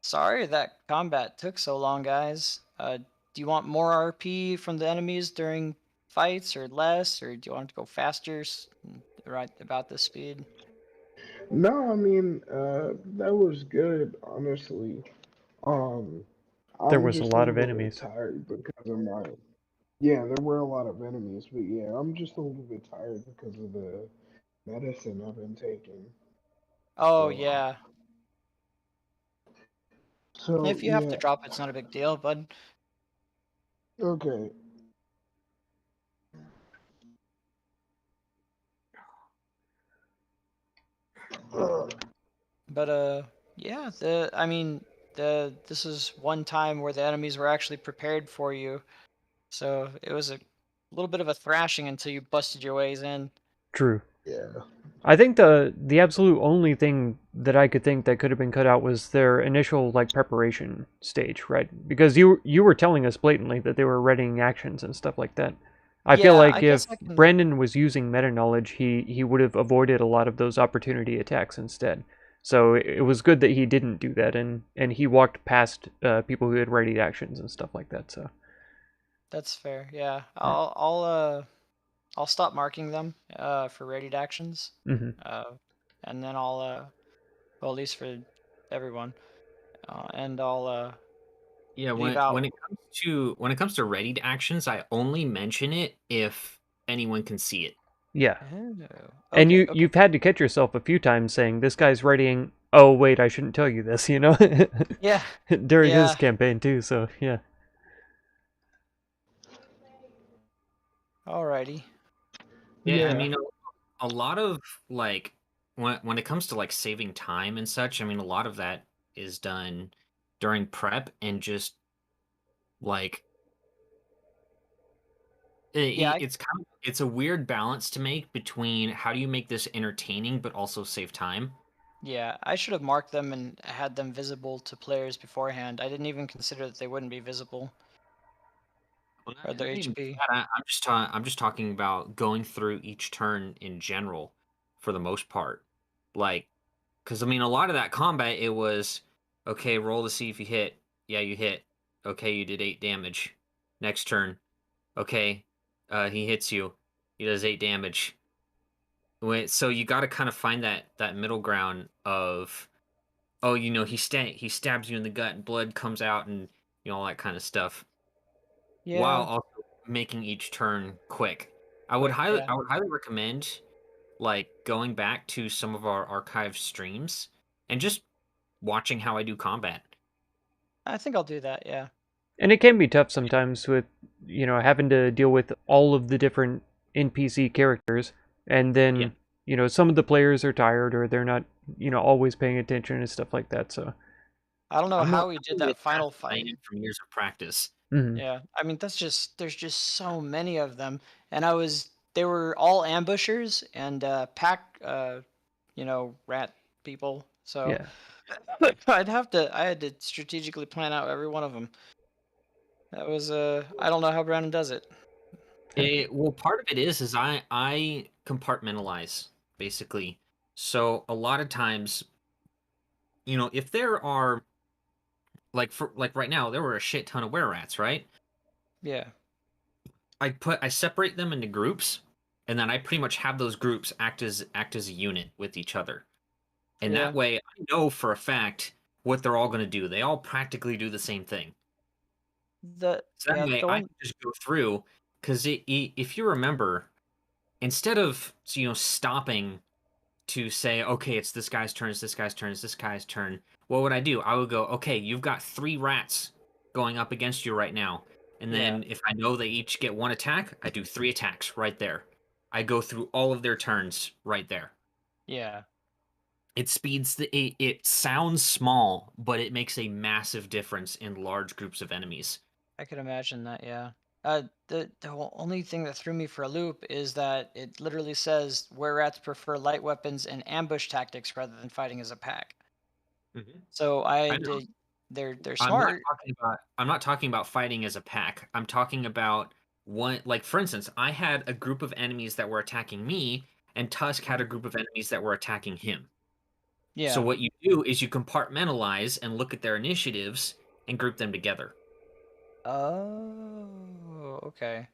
S1: Sorry that combat took so long, guys. Do you want more RP from the enemies during fights or less, or do you want to go faster, right about this speed?
S3: No, I mean, that was good, honestly. Um,
S4: There
S3: I'm
S4: was a
S3: just a
S4: lot of
S3: little bit
S4: enemies.
S3: tired because of my. Yeah, there were a lot of enemies, but yeah, I'm just a little bit tired because of the medicine I've been taking.
S1: Oh,
S3: So,
S1: yeah.
S3: so
S1: If you have to
S3: yeah,
S1: drop, it's not a big deal, bud.
S3: okay.
S1: But yeah, I mean, this is one time where the enemies were actually prepared for you, so it was a little bit of a thrashing until you busted your ways in.
S4: True.
S3: Yeah.
S4: I think the absolute only thing that I could think that could have been cut out was their initial like preparation stage, right? Because you were telling us blatantly that they were readying actions and stuff like that. I feel
S1: Yeah,
S4: like
S1: I guess
S4: if
S1: I can.
S4: Brandon was using meta knowledge, he would have avoided a lot of those opportunity attacks instead. So it was good that he didn't do that, and he walked past people who had readied actions and stuff like that. So
S1: That's fair. Yeah,
S4: yeah.
S1: I'll stop marking them for rated actions.
S4: Hmm.
S1: And then well, at least for everyone, and I'll
S2: Yeah,
S1: leave
S2: when
S1: out.
S2: when it comes to readied actions, I only mention it if anyone can see it.
S4: Yeah.
S1: Oh,
S4: And
S1: okay, okay.
S4: you've had to catch yourself a few times saying this guy's readying. Oh wait, I shouldn't tell you this.
S1: Yeah,
S4: During his
S1: yeah.
S4: campaign too. So yeah.
S1: Alrighty.
S2: Yeah, I
S3: Yeah.
S2: mean, a lot of like when it comes to like saving time and such, I mean, a lot of that is done during prep and just like
S1: Yeah,
S2: It's a weird balance to make between how do you make this entertaining but also save time.
S1: yeah, I should have marked them and had them visible to players beforehand. I didn't even consider that they wouldn't be visible,
S2: Well,
S1: or their
S2: not even
S1: HP.
S2: that. I'm just talking about going through each turn in general, for the most part. Like, because I mean, a lot of that combat, it was okay. Roll to see if you hit. Yeah, you hit. Okay, you did 8 damage. Next turn. Okay, he hits you. He does 8 damage. So you got to kind of find that middle ground of, oh, he stabs you in the gut and blood comes out and all that kind of stuff, while
S1: Yeah,
S2: also making each turn quick.
S1: quick, yeah.
S2: I would highly recommend like going back to some of our archive streams and just watching how I do combat.
S1: I think I'll do that, yeah.
S4: And it can be tough sometimes with, having to deal with all of the different NPC characters, and
S2: Yeah.
S4: then, some of the players are tired or they're not, always paying attention and stuff like that. So,
S1: I don't know
S2: I'm
S1: how he did
S2: really
S1: that
S2: attached
S1: final
S2: to playing
S1: fight.
S2: it from years of practice.
S4: mhm.
S1: Yeah, I mean there's just so many of them, and they were all ambushers and pack rat people. So
S4: Yeah.
S1: I had to strategically plan out every one of them. That was I don't know how Brandon does it.
S2: Well, part of it is I compartmentalize basically. So a lot of times, if there are like right now, there were a shit ton of were rats, right?
S1: Yeah,
S2: I separate them into groups, and then I pretty much have those groups act as a unit with each other. And
S1: yeah.
S2: that way I know for a fact what they're all going to do. They all practically do the same thing. So that way
S1: The
S2: I
S1: one
S2: can just go through, because if you remember, instead of stopping to say, okay, it's this guy's turn, it's this guy's turn, it's this guy's turn, what would I do? I would go, okay, you've got 3 rats going up against you right now. And
S1: yeah
S2: then if I know they each get 1 attack, I do 3 attacks right there. I go through all of their turns right there.
S1: yeah
S2: It sounds small, but it makes a massive difference in large groups of enemies.
S1: I could imagine that. Yeah. Only thing that threw me for a loop is that it literally says where rats prefer light weapons and ambush tactics rather than fighting as a pack.
S2: Mhm.
S1: So
S2: I know.
S1: they're
S2: I'm not
S1: smart.
S2: talking about fighting as a pack. I'm talking about one, like for instance, I had a group of enemies that were attacking me, and Tusk had a
S1: Mhm.
S2: group of enemies that were attacking him. So
S1: Yeah.
S2: what you do is you compartmentalize and look at their initiatives and group them together.
S1: Oh, okay.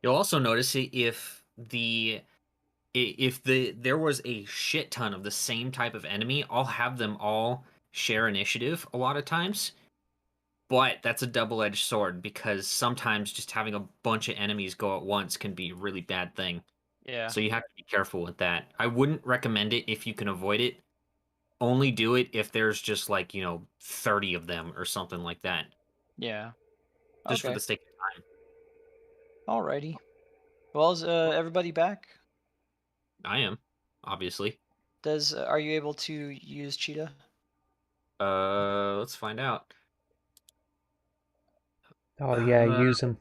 S2: You'll also notice if there was a shit ton of the same type of enemy, I'll have them all share initiative a lot of times. But that's a double-edged sword, because sometimes just having a bunch of enemies go at once can be a really bad thing.
S1: Yeah.
S2: So you have to be careful with that. I wouldn't recommend it if you can avoid it. Only do it if there's just like, 30 of them or something like that,
S1: Yeah.
S2: just for
S1: Okay.
S2: the sake of time.
S1: Alrighty. Well, is everybody back?
S2: I am, obviously.
S1: Does Are you able to use Cheetah?
S2: Let's find out.
S4: Oh yeah, use them.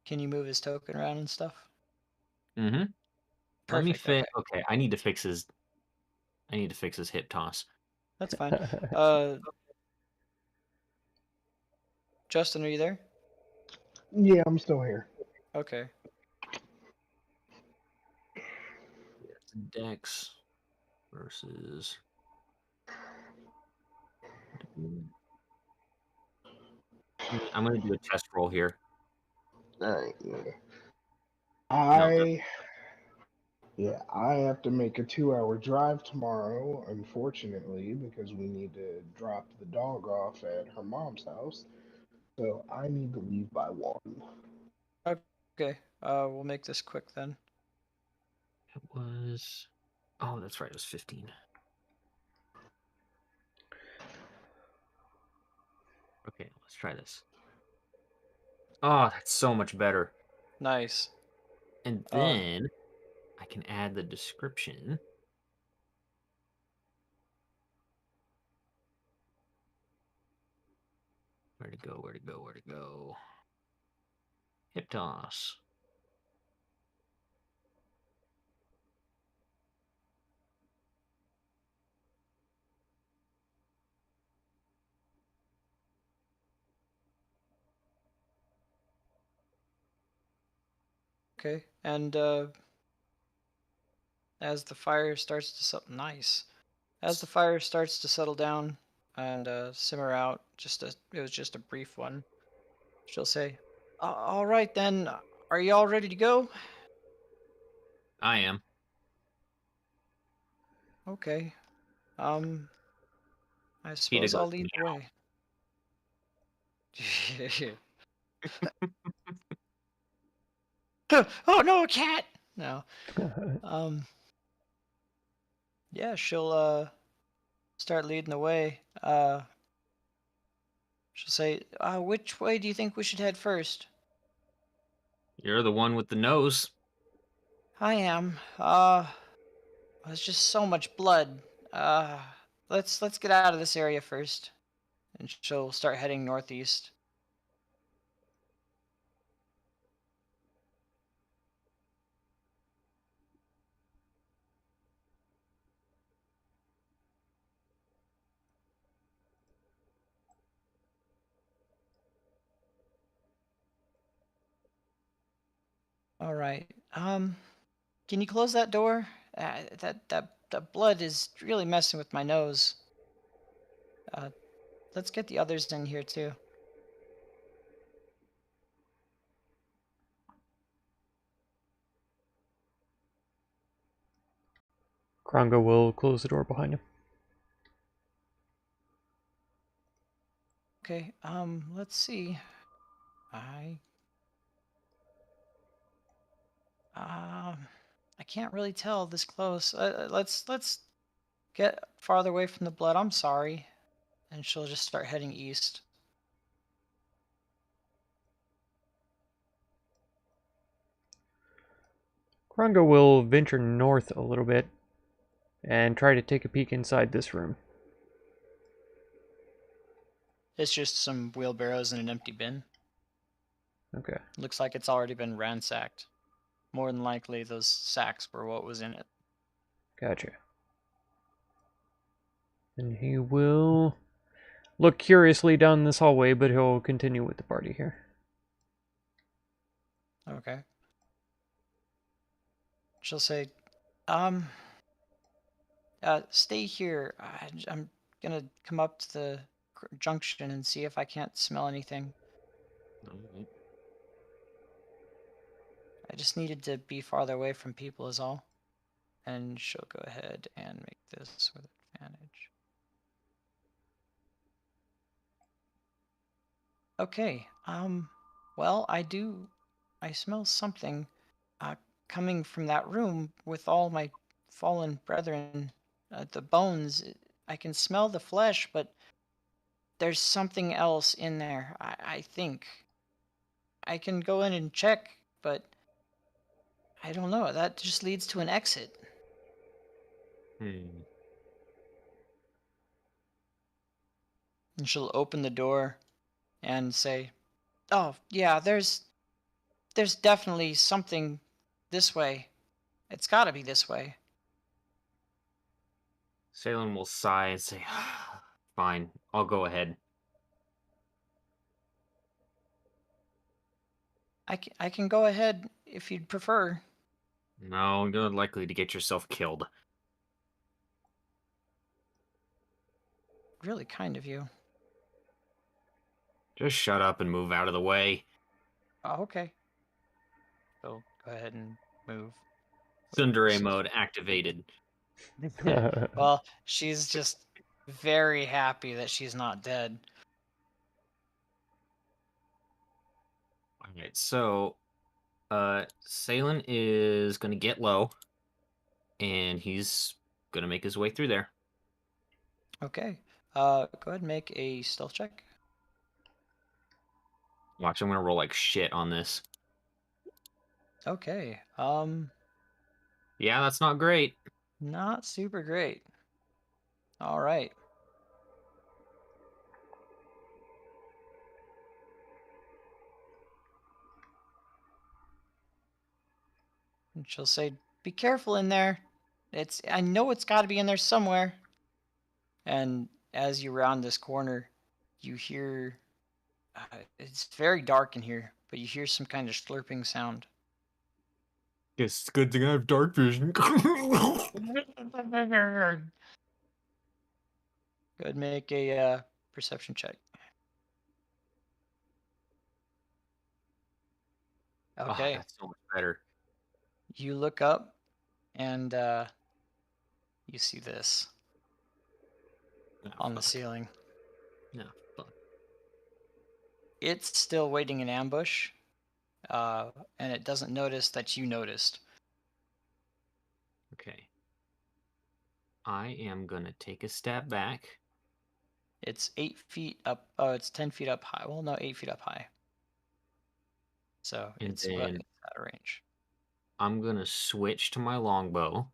S1: Can you move his token around and stuff?
S2: Mm-hmm. Let me
S1: Perfect.
S2: fit.
S1: Okay,
S2: Okay, I need to fix his hip toss.
S1: that's fine. Uh, Justin, are you there?
S3: Yeah, I'm still here.
S1: Okay.
S2: It's Dex versus. I'm gonna do a test roll here.
S3: Alright, yeah.
S2: No,
S3: I have to make a 2-hour drive tomorrow, unfortunately, because we need to drop the dog off at her mom's house. So I need to leave by 1.
S1: Okay. We'll make this quick then.
S2: it was. Oh, that's right. It was 15. Okay, let's try this. Oh, that's so much better.
S1: Nice.
S2: And
S1: Uh,
S2: then I can add the description. Where'd it go? Where'd it go? Where'd it go? Hip toss.
S1: Okay, and as the fire starts to settle, nice. As the fire starts to settle down and simmer out, it was just a brief one. She'll say, "All right then, are you all ready to go?"
S2: I am.
S1: Okay. I
S2: Peter
S1: suppose
S2: goes,
S1: I'll lead the way. Oh no, a cat! No. Yeah, she'll start leading the way. She'll say, "Which way do you think we should head first?"
S2: You're the one with the nose.
S1: I am. There's just so much blood. Uh, let's get out of this area first. And she'll start heading northeast. All right. Can you close that door? That blood is really messing with my nose. Uh, let's get the others in here too.
S4: Krongo will close the door behind him.
S1: Okay. Let's see. I can't really tell this close. Let's get farther away from the blood. I'm sorry. And she'll just start heading east.
S4: Krongo will venture north a little bit and try to take a peek inside this room.
S1: It's just some wheelbarrows and an empty bin.
S4: Okay.
S1: Looks like it's already been ransacked. More than likely, those sacks were what was in it.
S4: Gotcha. And he will look curiously down this hallway, but he'll continue with the party here.
S1: Okay. She'll say, stay here. I'm gonna come up to the junction and see if I can't smell anything.
S2: Alright.
S1: I just needed to be farther away from people is all. And she'll go ahead and make this with advantage. Okay, well, I smell something coming from that room with all my fallen brethren, the bones. I can smell the flesh, but there's something else in there, I think. I can go in and check, but I don't know. That just leads to an exit.
S2: Hmm.
S1: And she'll open the door and say, "Oh, yeah, there's definitely something this way. It's got to be this way."
S2: Salem will sigh and say, fine, I'll go ahead.
S1: I can go ahead if you'd prefer.
S2: No, you're likely to get yourself killed.
S1: Really kind of you.
S2: Just shut up and move out of the way.
S1: Oh, okay. So go ahead and move.
S2: Tsundere mode activated.
S1: Well, she's just very happy that she's not dead.
S2: Alright, so Salen is gonna get low, and he's gonna make his way through there.
S1: Okay. Go ahead and make a stealth check.
S2: Watch, I'm gonna roll like shit on this.
S1: Okay.
S2: Yeah, that's not great.
S1: Not super great. All right. And she'll say, "Be careful in there. I know it's got to be in there somewhere." And as you round this corner, you hear, it's very dark in here, but you hear some kind of slurping sound.
S2: Guess it's a good thing I have dark vision.
S1: Go ahead and make a perception check.
S2: Oh,
S1: Okay.
S2: that's so much better.
S1: You look up and you see this
S2: Oh,
S1: on the
S2: fuck.
S1: ceiling.
S2: No, fuck.
S1: It's still waiting in ambush, and it doesn't notice that you noticed.
S2: Okay. I am gonna take a step back.
S1: It's 8 feet up. Oh, it's 10 feet up high. Well, no, 8 feet up high. So
S2: And
S1: it's
S2: then
S1: out of range.
S2: I'm gonna switch to my longbow.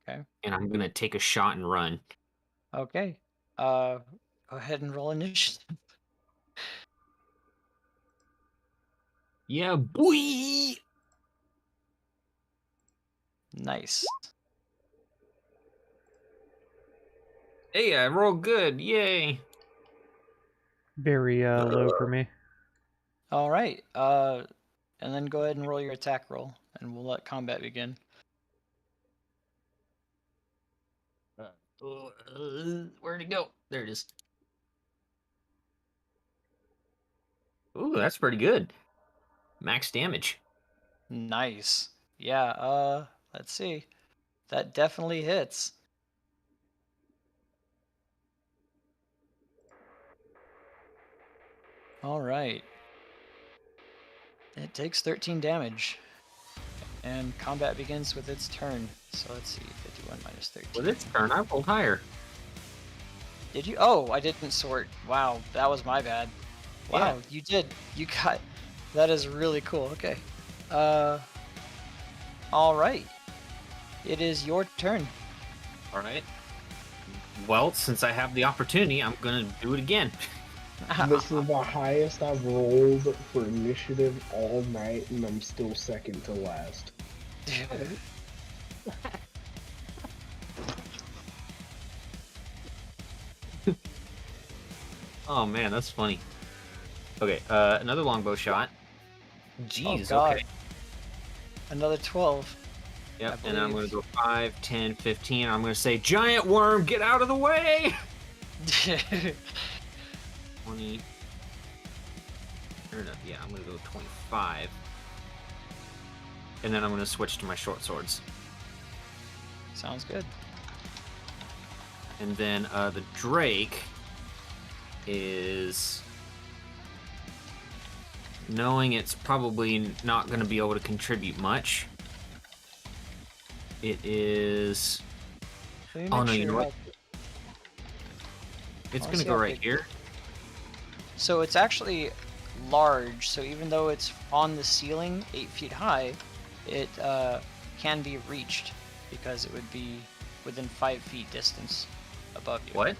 S1: Okay.
S2: And I'm gonna take a shot and run.
S1: Okay. Go ahead and roll initiative.
S2: Yeah, boy!
S1: Nice.
S2: Hey, I rolled good. Yay!
S4: Very low for me.
S1: All right. And then go ahead and roll your attack roll, and we'll let combat begin.
S2: Where'd it go? There it is. Ooh, that's pretty good. Max damage.
S1: Nice. Yeah. Let's see. That definitely hits. All right. It takes 13 damage. And combat begins with its turn. So let's see. 51 minus 13.
S2: With its turn, I rolled higher.
S1: Did you? Oh, I didn't sort. Wow, that was my bad. Wow,
S2: Yeah.
S1: you did. You got. That is really cool. Okay. All right. It is your turn.
S2: All right. Well, since I have the opportunity, I'm gonna do it again.
S3: This is the highest I've rolled for initiative all night, and I'm still second to last.
S2: Oh man, that's funny. Okay, another longbow shot. Jeez,
S1: God.
S2: okay.
S1: Another 12.
S2: Yep,
S1: I
S2: and I'm gonna
S1: believe.
S2: go 5, 10, 15. I'm gonna say, giant worm, get out of the way! 20. Or no, yeah, I'm gonna go 25. And then I'm gonna switch to my short swords.
S1: Sounds good.
S2: And then the Drake is knowing it's probably not going to be able to contribute much. It is. Oh no, you know what? It's going to go right here.
S1: So it's actually large. So even though it's on the ceiling, 8 feet high, it can be reached because it would be within 5 feet distance above you.
S2: What?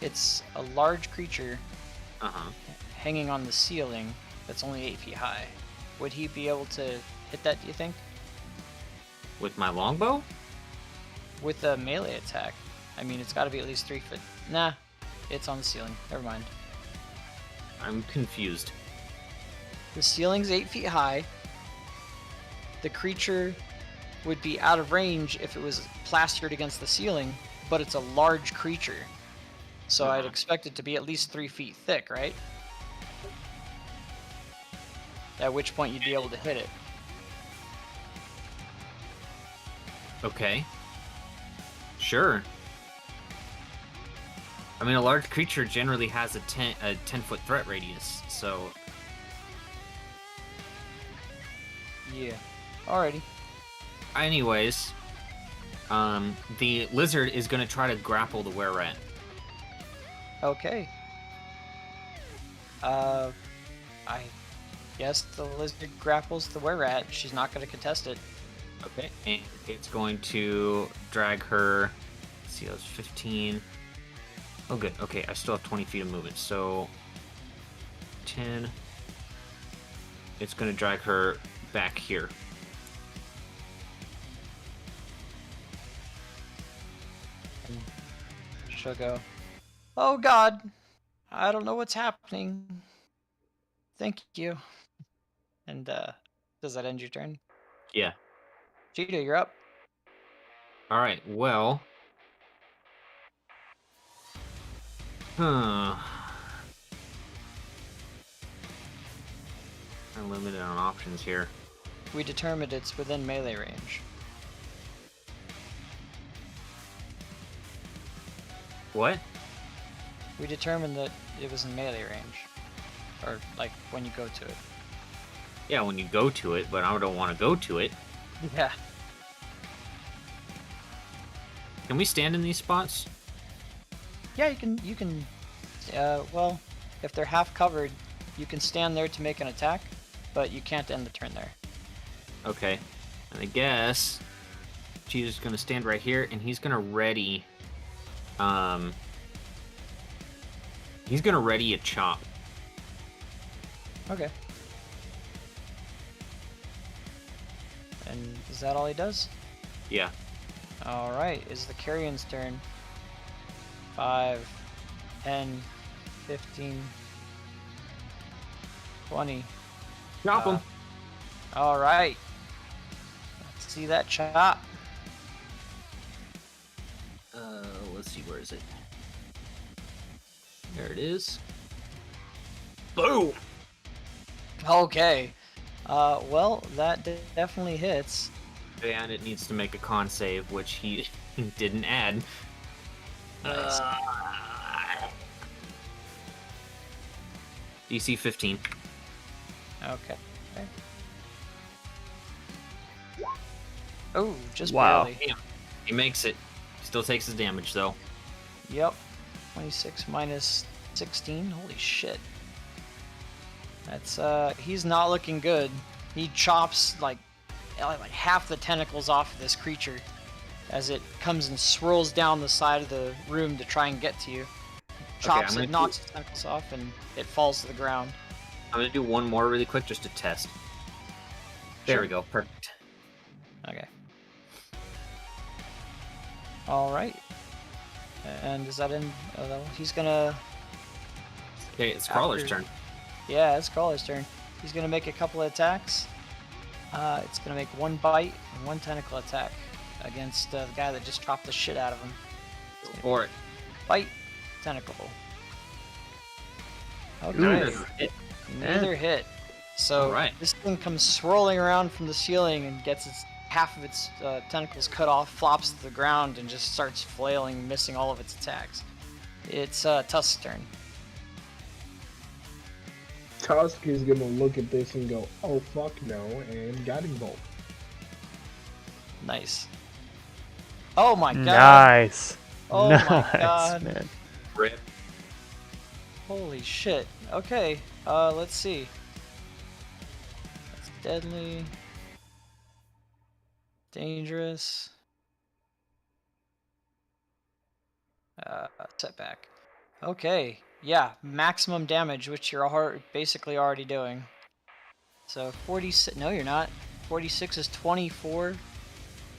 S1: It's a large creature
S2: Uh-huh.
S1: hanging on the ceiling that's only 8 feet high. Would he be able to hit that, do you think?
S2: With my longbow?
S1: With a melee attack. I mean, it's got to be at least 3 foot. Nah, it's on the ceiling. Never mind.
S2: I'm confused.
S1: The ceiling's 8 feet high. The creature would be out of range if it was plastered against the ceiling, but it's a large creature. So I'd expect it to be at least 3 feet thick, right? At which point you'd be able to hit it.
S2: Okay. Sure. I mean, a large creature generally has a 10-foot threat radius, so...
S1: Yeah. Alrighty.
S2: Anyways, the lizard is going to try to grapple the were-rat.
S1: Okay. I guess the lizard grapples the were-rat. She's not going to contest it.
S2: Okay, and it's going to drag her. Let's see, that was 15. Oh, good. Okay, I still have 20 feet of movement, so 10. It's going to drag her back here.
S1: And she'll go, "Oh God, I don't know what's happening. Thank you." And does that end your turn?
S2: Yeah.
S1: Cheetah, you're up.
S2: All right. Well. Huh. I'm limited on options here.
S1: We determined it's within melee range.
S2: What?
S1: We determined that it was in melee range. Or, like, when you go to it.
S2: Yeah, when you go to it, but I don't want to go to it.
S1: Yeah.
S2: Can we stand in these spots?
S1: Yeah, you can, well, if they're half covered, you can stand there to make an attack, but you can't end the turn there.
S2: Okay. And I guess Cheetah's gonna stand right here, and he's gonna ready. He's gonna ready a chop.
S1: Okay. And is that all he does?
S2: Yeah.
S1: Alright, is the Carrion's turn. 5, 10, 15, 20.
S2: Chop him.
S1: Alright. Let's see that chop.
S2: Let's see, where is it? There it is. Boom!
S1: Okay. Well, that definitely hits.
S2: And it needs to make a con save, which he didn't add.
S1: Nice.
S2: DC 15.
S1: Okay. Oh, just
S4: Wow.
S1: barely.
S2: Damn. He makes it. Still takes his damage, though.
S1: Yep. 26 minus 16. Holy shit. That's, he's not looking good. He chops, like half the tentacles off of this creature as it comes and swirls down the side of the room to try and get to you. Chops it, knocks its tentacles off, and it falls to the ground.
S2: I'm gonna do one more really quick just to test. There
S1: Sure.
S2: we go. Perfect.
S1: Okay. Alright. And is that in? Oh, no, he's gonna.
S2: Okay, it's Crawler's
S1: After-
S2: turn.
S1: Yeah, it's Crawler's turn. He's gonna make a couple of attacks. It's gonna make one bite and one tentacle attack against the guy that just chopped the shit out of him.
S2: Go for it.
S1: Bite, tentacle. Okay.
S2: Neither hit.
S1: Neither hit. So
S2: Alright.
S1: this thing comes swirling around from the ceiling and gets half of its tentacles cut off, flops to the ground, and just starts flailing, missing all of its attacks. It's Tusk's turn.
S3: Tusk is gonna look at this and go, "Oh fuck no," and Guiding Bolt.
S1: Nice. Oh my god.
S4: Nice.
S1: Oh
S4: nice,
S1: my god.
S4: man.
S2: Rip.
S1: Holy shit. Okay, let's see. That's deadly. Dangerous. Setback. Okay, yeah, maximum damage, which you're basically already doing. So 46, no you're not. 46 is 24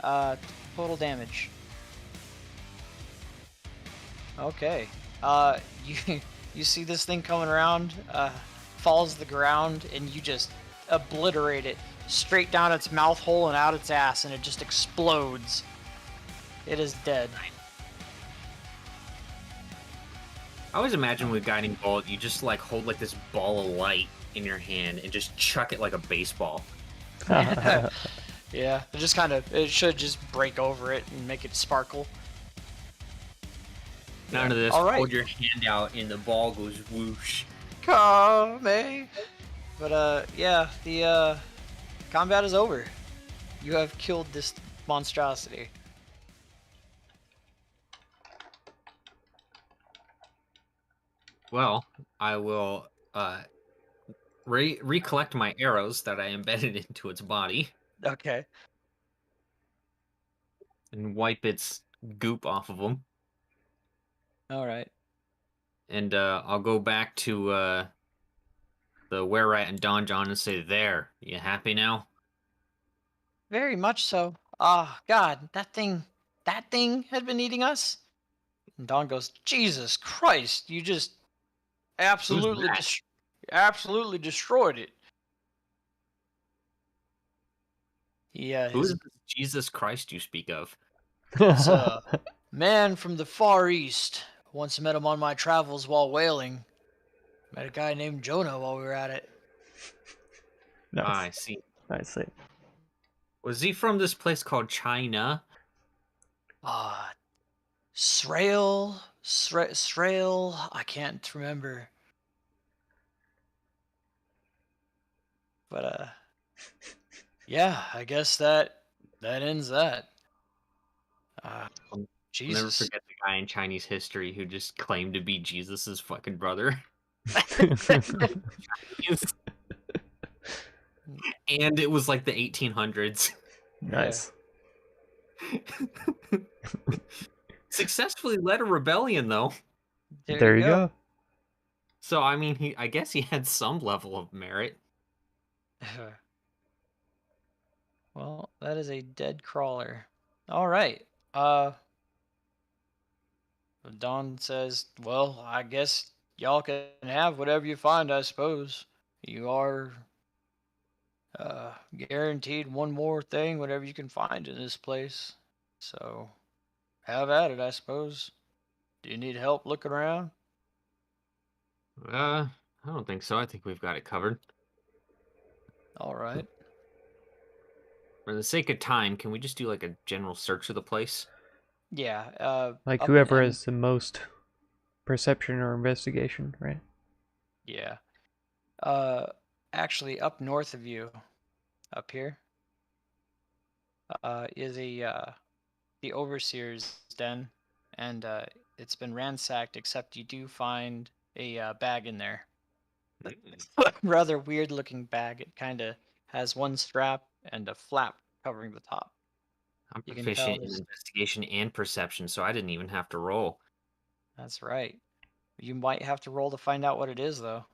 S1: total damage. Okay, you see this thing coming around, falls to the ground, and you just obliterate it straight down its mouth hole and out its ass, and it just explodes. It is dead.
S2: I always imagine with Guiding Bolt, you just like hold like this ball of light in your hand and just chuck it like a baseball.
S1: Yeah, it just it should just break over it and make it sparkle.
S2: None of this.
S1: All right.
S2: Hold your hand out and the ball goes whoosh.
S1: Kame. But yeah, the combat is over. You have killed this monstrosity.
S2: Well, I will recollect my arrows that I embedded into its body
S1: Okay.
S2: and wipe its goop off of them.
S1: All right.
S2: And I'll go back to the Were-Rat and Don-Jon and say, "There, you happy now?"
S1: Very much so. God, that thing had been eating us. And Don goes, Jesus Christ, you just
S2: Who's
S1: absolutely,
S2: that?
S1: absolutely destroyed it.
S2: Who is
S1: His
S2: this Jesus Christ you speak of?
S1: it's a man from the Far East. Once met him on my travels while whaling. Met a guy named Jonah while we were at it.
S2: Ah,
S4: Nice.
S2: I see.
S4: I see.
S2: Was he from this place called China?
S1: Uh, Srail, I can't remember. But yeah, I guess that ends that. Uh,
S2: I'll never
S1: Jesus.
S2: forget the guy in Chinese history who just claimed to be Jesus's fucking brother. And it was like the 1800s.
S4: Nice.
S2: Successfully led a rebellion though.
S4: There you go.
S2: So I mean, I guess he had some level of merit.
S1: Well, that is a dead crawler. All right. Don says, "Well, I guess y'all can have whatever you find, I suppose. You are guaranteed one more thing, whatever you can find in this place. So, have at it, I suppose. Do you need help looking around?"
S2: I don't think so. I think we've got it covered.
S1: All right.
S2: For the sake of time, can we just do like a general search of the place?
S1: Yeah.
S4: Like
S1: Up
S4: whoever
S1: and
S4: has the most perception or investigation, right?
S1: yeah. Uh, actually, up north of you, up here, is the overseer's den, and it's been ransacked. Except you do find a bag in there. Rather weird looking bag. It kind of has one strap and a flap covering the top.
S2: I'm
S1: You can tell
S2: proficient in
S1: this.
S2: investigation and perception, so I didn't even have to roll.
S1: That's right. You might have to roll to find out what it is, though.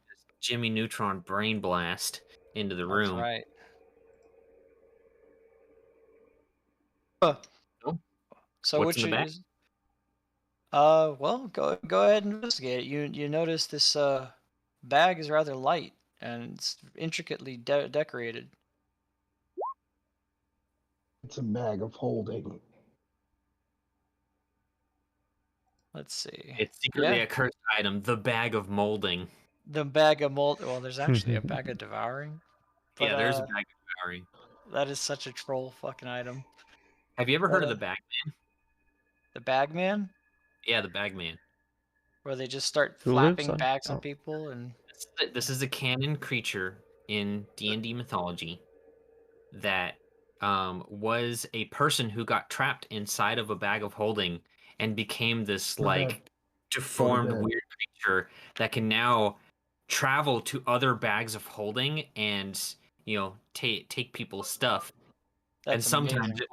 S2: Jimmy Neutron brain blast into the
S1: That's
S2: room.
S1: right. Huh.
S2: Oh,
S1: So
S2: what's in
S1: which
S2: the bag?
S1: is well, go ahead and investigate. You notice this bag is rather light and it's intricately decorated.
S3: It's a bag of holding.
S1: Let's see.
S2: It's secretly
S1: Yeah,
S2: a cursed item, the bag of molding.
S1: the bag of mold. Well, there's actually a bag of devouring, but
S2: Yeah, there's a bag of devouring.
S1: that is such a troll fucking item.
S2: Have you ever
S1: But
S2: heard of the bag?
S1: the bag man,
S2: Yeah, the bagman.
S1: where they just start
S4: Who lives
S1: flapping
S4: on?
S1: bags on
S4: Oh,
S1: people and
S2: This is a canon creature in D&D mythology that was a person who got trapped inside of a bag of holding and became this
S3: Heard that.
S2: like deformed
S3: that.
S2: weird creature that can now travel to other bags of holding and take people's stuff. And
S1: that's
S2: sometimes
S1: amazing.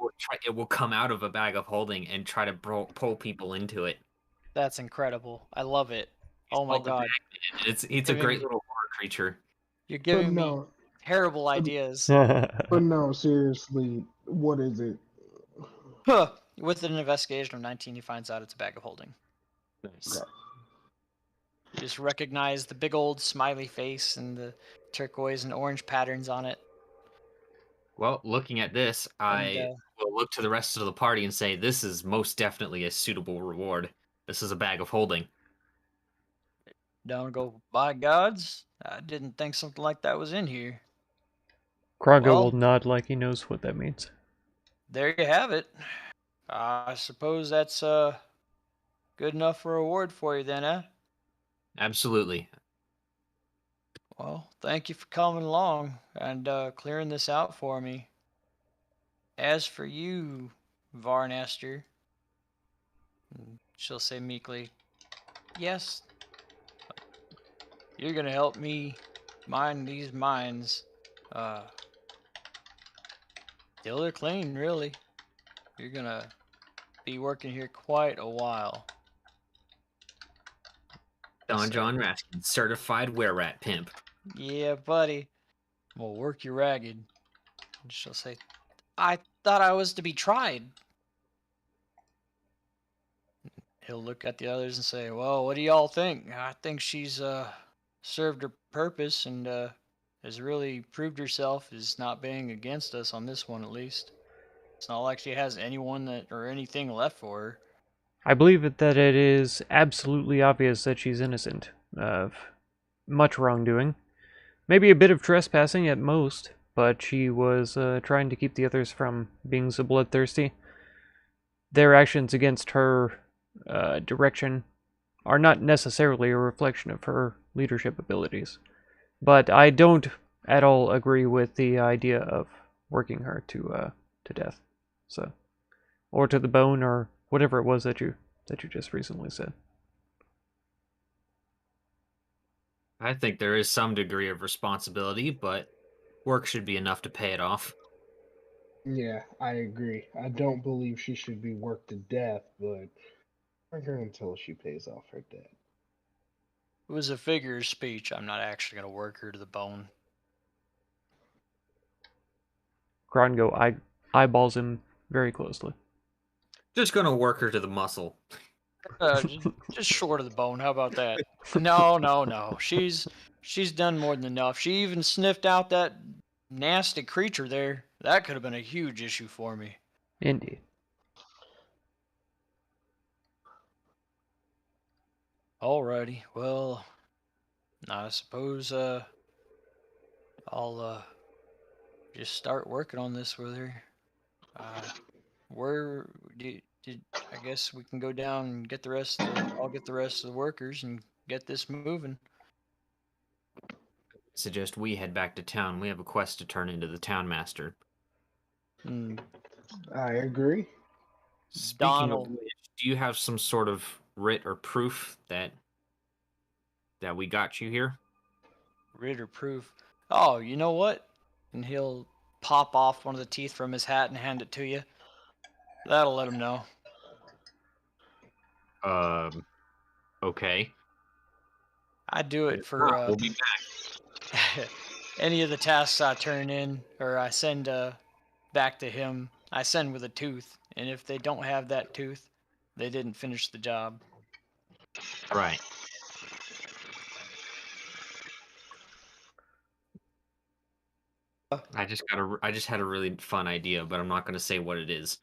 S2: it will come out of a bag of holding and try to pull people into it.
S1: That's incredible. I love it.
S2: It's
S1: Oh my
S2: called the
S1: god.
S2: Bagman. It's a great
S1: Giving
S2: little horror creature.
S1: You're
S3: But
S1: giving me
S3: no,
S1: terrible
S3: but,
S1: ideas.
S3: but no, seriously, what is it?
S1: Huh. With an investigation of 19, he finds out it's a bag of holding.
S2: Nice.
S1: You just recognize the big old smiley face and the turquoise and orange patterns on it.
S2: Well, looking at this,
S1: And
S2: I will look to the rest of the party and say, this is most definitely a suitable reward. This is a bag of holding.
S1: don't go, by gods, I didn't think something like that was in here.
S4: Krago will
S1: Well,
S4: nod like he knows what that means.
S1: there you have it. I suppose that's good enough for a reward for you then, eh?
S2: Absolutely.
S1: Well, thank you for coming along and clearing this out for me. As for you, Varnester, she'll say meekly, yes, you're gonna help me mine these mines. Till they're clean, really. You're gonna be working here quite a while.
S2: Don-Jon Raskin, certified were-rat pimp.
S1: Yeah, buddy. We'll work you ragged. And she'll say, I thought I was to be tried. He'll look at the others and say, well, what do y'all think? I think she's served her purpose and has really proved herself as not being against us on this one, at least. It's not like she has anyone that or anything left for her.
S4: I believe that it is absolutely obvious that she's innocent of much wrongdoing. Maybe a bit of trespassing at most, but she was trying to keep the others from being so bloodthirsty. Their actions against her direction are not necessarily a reflection of her leadership abilities. But I don't at all agree with the idea of working her to death, so, or to the bone, or whatever it was that you just recently said.
S2: I think there is some degree of responsibility, but work should be enough to pay it off.
S3: Yeah, I agree. I don't believe she should be worked to death, but work her until she pays off her debt.
S1: It was a figure of speech. I'm not actually going to work her to the bone.
S4: Grongo eyeballs him very closely.
S2: Just gonna work her to the muscle.
S1: Just short of the bone. How about that? No. She's done more than enough. She even sniffed out that nasty creature there. That could have been a huge issue for me.
S4: Indeed.
S1: Alrighty. Well, I suppose I'll just start working on this with her. Where did I guess we can go down and get the rest of I'll get the rest of the workers and get this moving.
S2: Suggest we head back to town. We have a quest to turn into the town master.
S3: I agree.
S2: Speaking
S1: Donald.
S2: of which, do you have some sort of writ or proof that we got you here?
S1: Ritter proof. Oh, you know what? And he'll pop off one of the teeth from his hat and hand it to you. That'll let him know.
S2: Okay.
S1: I do it for
S2: We'll be back.
S1: any of the tasks I turn in or I send back to him. I send with a tooth, and if they don't have that tooth, they didn't finish the job.
S2: Right. I just had a really fun idea, but I'm not going to say what it is.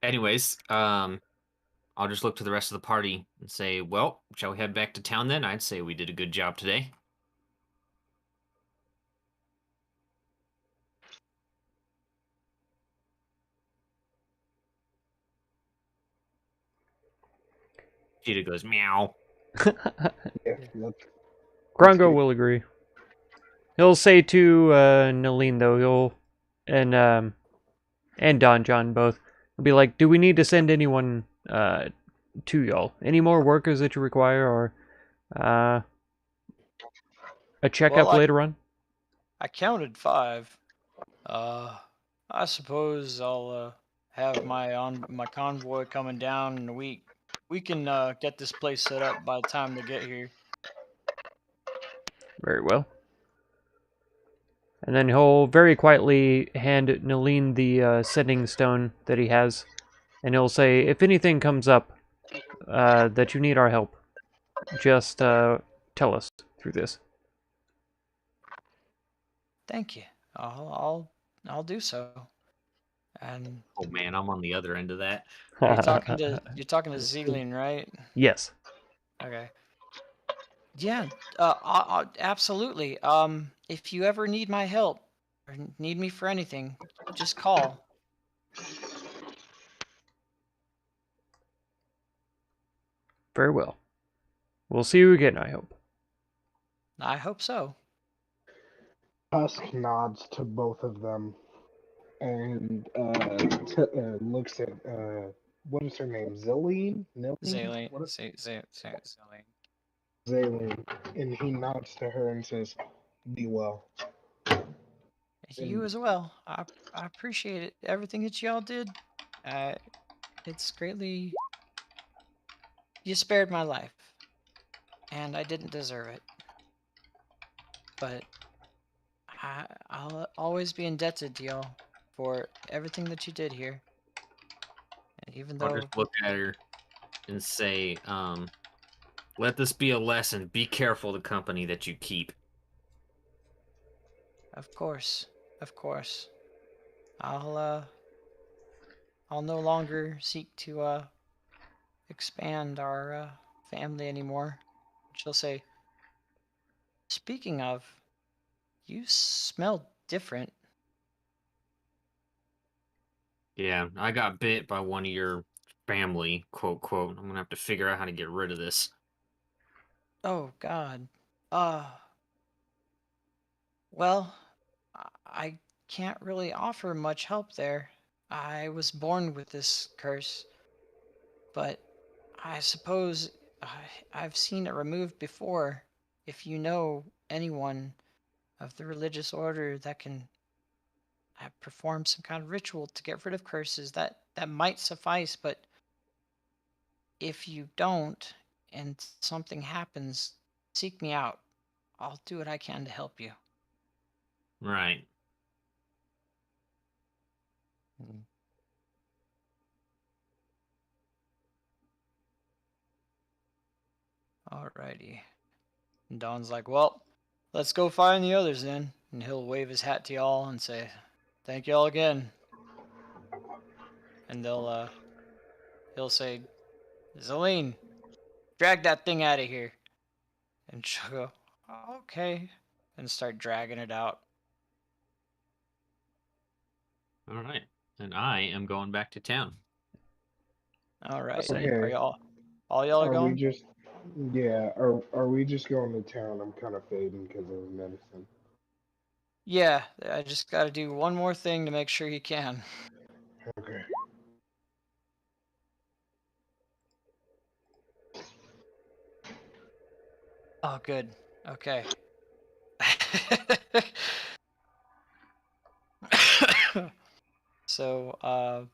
S2: Anyways, I'll just look to the rest of the party and say, well, shall we head back to town then? I'd say we did a good job today. Cheetah goes, meow.
S3: Yeah, let's
S4: Grongo will agree. He'll say to Nalene, though, and Don-Jon both, he'll be like, do we need to send anyone to y'all? Any more workers that you require, or a checkup later on?
S1: I counted 5. I suppose I'll have my convoy coming down in a week. We can get this place set up by the time they get here.
S4: Very well. And then he'll very quietly hand Nalene the sending stone that he has, and he'll say, if anything comes up that you need our help, just tell us through this.
S1: Thank you. I'll do so. And
S2: Oh man, I'm on the other end of that.
S1: you're talking to Ziegling, right?
S4: Yes.
S1: Okay. Yeah. Absolutely. If you ever need my help or need me for anything, just call.
S4: Very well. We'll see you again, I hope.
S1: I hope so.
S3: Tusk nods to both of them and looks at what is her name? Zilline?
S1: Zaline.
S3: What is
S1: Zaline.
S3: Zilline? And he nods to her and says, "Be well."
S1: You as well. I appreciate it. Everything that y'all did. It's greatly. You spared my life, and I didn't deserve it. But I'll always be indebted to y'all for everything that you did here. And even
S2: I'll
S1: though,
S2: just look at her and say, let this be a lesson. Be careful the company that you keep.
S1: of course, I'll no longer seek to expand our family anymore. She'll say, speaking of, you smell different.
S2: Yeah, I got bit by one of your family, quote, quote. I'm gonna have to figure out how to get rid of this.
S1: Oh, God. Uh, well, I can't really offer much help there. I was born with this curse, but I suppose I've seen it removed before. If you know anyone of the religious order that can perform some kind of ritual to get rid of curses, that might suffice. But if you don't, and something happens, seek me out. I'll do what I can to help you.
S2: Right.
S1: Mm. Alrighty. And Don's like, well, let's go find the others then. And he'll wave his hat to y'all and say, thank y'all again. And he'll say, Zelene, drag that thing out of here. And she'll go, okay. And start dragging it out.
S2: All right. And I am going back to town.
S1: Alright.
S2: Say,
S1: Are
S3: Okay.
S1: y'all, all y'all are
S3: Are we
S1: going?
S3: just? Yeah. Are we just going to town? I'm kind of fading because of medicine.
S1: Yeah, I just gotta do one more thing to make sure you can.
S3: Okay.
S1: Oh, good. Okay. So,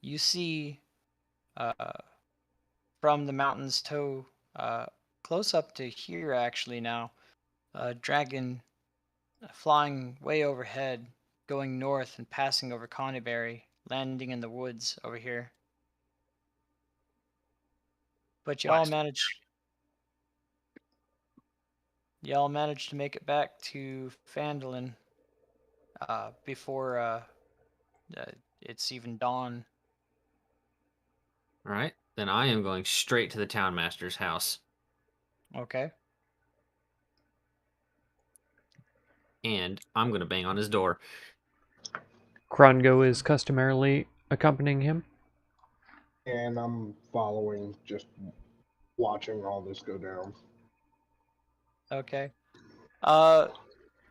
S1: you see, uh, from the mountain's toe, close up to here actually now, a dragon flying way overhead, going north and passing over Coneyberry, landing in the woods over here. But
S2: west.
S1: y'all managed to make it back to Phandalin before it's even dawn.
S2: All right. Then I am going straight to the townmaster's house.
S1: Okay.
S2: And I'm going to bang on his door.
S4: Krongo is customarily accompanying him.
S3: And I'm following, just watching all this go down.
S1: Okay.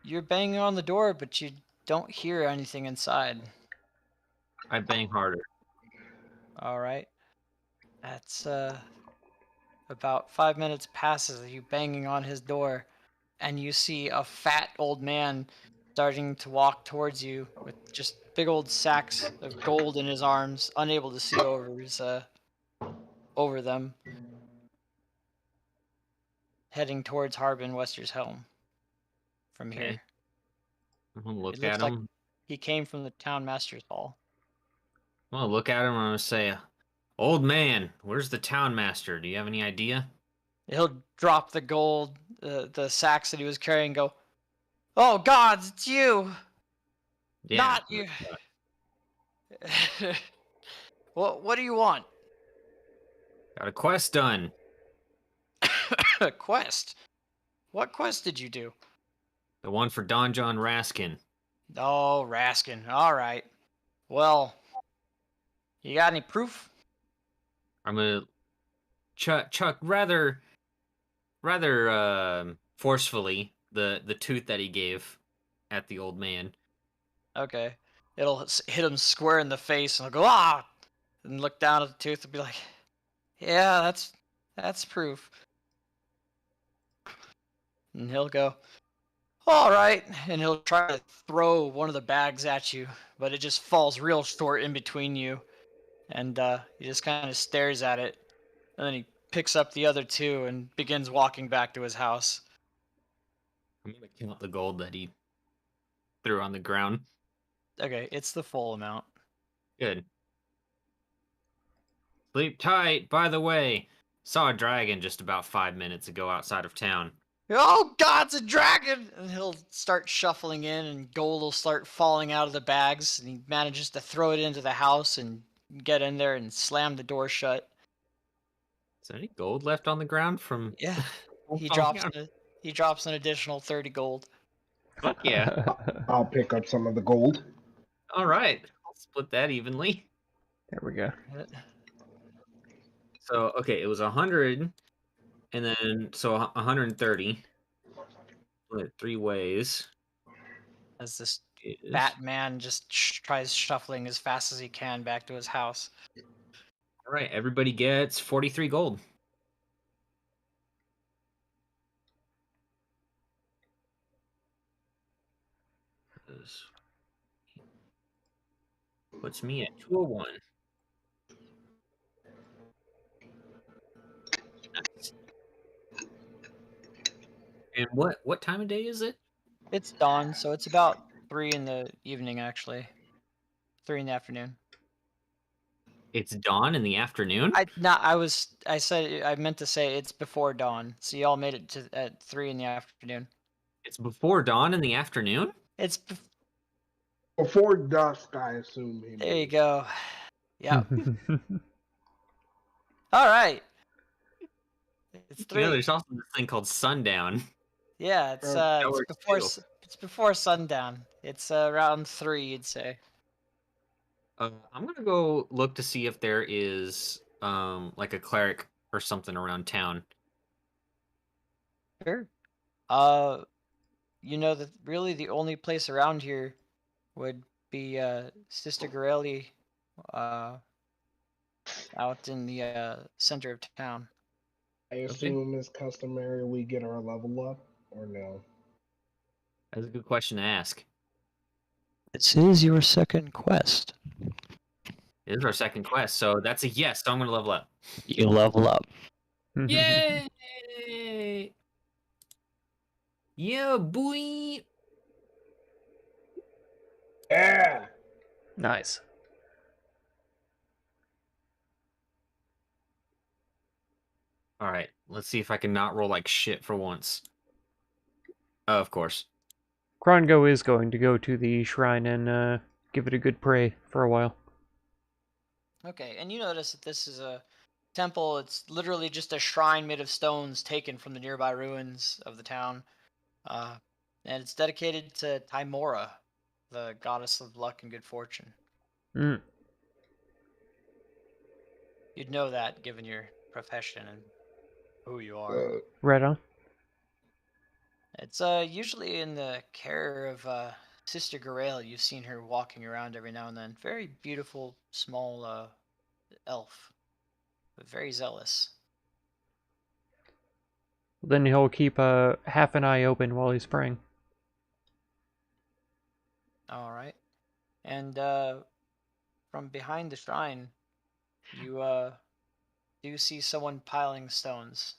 S1: You're banging on the door, but you don't hear anything inside.
S2: I bang harder.
S1: All right. That's about 5 minutes passes of you banging on his door, and you see a fat old man starting to walk towards you with just big old sacks of gold in his arms, unable to see over them, heading towards Harbin Wester's home from
S2: Okay.
S1: here.
S2: I'm going to
S1: It
S2: look at
S1: looks like
S2: him.
S1: he came from the town master's hall.
S2: I'm going to look at him and I'm going to say, old man, where's the townmaster? Do you have any idea?
S1: He'll drop the gold, the sacks that he was carrying, and go, "Oh gods, it's you,
S2: Yeah.
S1: not you." What do you want?
S2: Got a quest done.
S1: A quest? What quest did you do?
S2: The one for Don-Jon Raskin.
S1: Oh, Raskin. All right. Well, you got any proof?
S2: I'm going to chuck rather forcefully the tooth that he gave at the old man.
S1: Okay. It'll hit him square in the face, and he'll go, ah! And look down at the tooth and be like, yeah, that's proof. And he'll go, all right. And he'll try to throw one of the bags at you, but it just falls real short in between you. And he just kind of stares at it. And then he picks up the other two and begins walking back to his house.
S2: I'm gonna count the gold that he threw on the ground.
S1: Okay, it's the full amount.
S2: Good. Sleep tight. By the way, saw a dragon just about 5 minutes ago outside of town.
S1: Oh God, it's a dragon! And he'll start shuffling in, and gold will start falling out of the bags, and he manages to throw it into the house and get in there and slam the door shut.
S2: Is there any gold left on the ground from?
S1: Yeah, he
S2: falling
S1: drops
S2: out?
S1: he drops an additional 30 gold.
S2: Fuck yeah!
S3: I'll pick up some of the gold.
S2: All right, I'll split that evenly.
S4: There we go.
S2: So okay, it was 100, and then so 130. Split 3 ways.
S1: As this
S2: Is
S1: fat man just tries shuffling as fast as he can back to his house.
S2: all right. Everybody gets 43 gold. This puts me at 201. Nice. And what time of day is it?
S1: It's dawn, so it's about 3 in the evening, actually. 3 in the afternoon.
S2: It's dawn in the afternoon.
S1: I meant to say it's before dawn. So y'all made it to at 3 in the afternoon.
S2: It's before dawn in the afternoon.
S1: It's
S3: Before dusk, I assume.
S1: there you go. Yeah. All right. It's 3.
S2: You know, there's also this thing called sundown.
S1: Yeah, it's
S2: That works too.
S1: it's before sundown. It's around 3, you'd say.
S2: I'm gonna go look to see if there is like a cleric or something around town.
S1: Sure. You know that really the only place around here would be Sister Gorelli out in the center of town.
S3: I assume it's customary we get our level up, or no?
S2: That's a good question to ask.
S1: This is your second quest.
S2: It is our second quest, so that's a yes. So I'm gonna level up.
S1: You level up.
S2: Yay! Yeah, boy.
S3: Yeah.
S4: Nice.
S2: All right, let's see if I can not roll like shit for once. Of course.
S4: Krongo is going to go to the shrine and give it a good pray for a while.
S1: Okay, and you notice that this is a temple. It's literally just a shrine made of stones taken from the nearby ruins of the town. And it's dedicated to Timora, the goddess of luck and good fortune.
S4: Mm.
S1: You'd know that given your profession and who you are.
S4: Right on.
S1: It's usually in the care of Sister Gorel. You've seen her walking around every now and then. Very beautiful, small elf, but very zealous.
S4: Then he'll keep half an eye open while he's praying.
S1: All right. And from behind the shrine, you do see someone piling stones.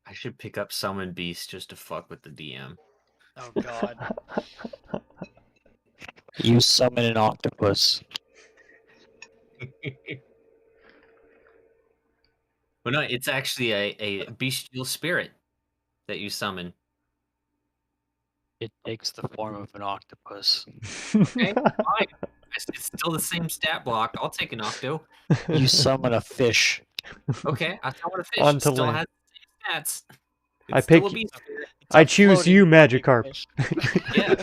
S2: I should pick up Summon Beast just to fuck with the DM.
S1: Oh God. You summon an octopus.
S2: Well, no, it's actually a bestial spirit that you summon.
S1: It takes the form of an octopus.
S2: Okay, fine. It's still the same stat block. I'll take an octo.
S1: You summon a fish.
S2: Okay, I summon a fish.
S4: On
S2: It
S4: to
S2: still
S4: land.
S2: has the same stats. It's
S4: I
S2: still
S4: pick-
S2: a beast spirit.
S4: I choose you, Magikarp.
S2: Yeah.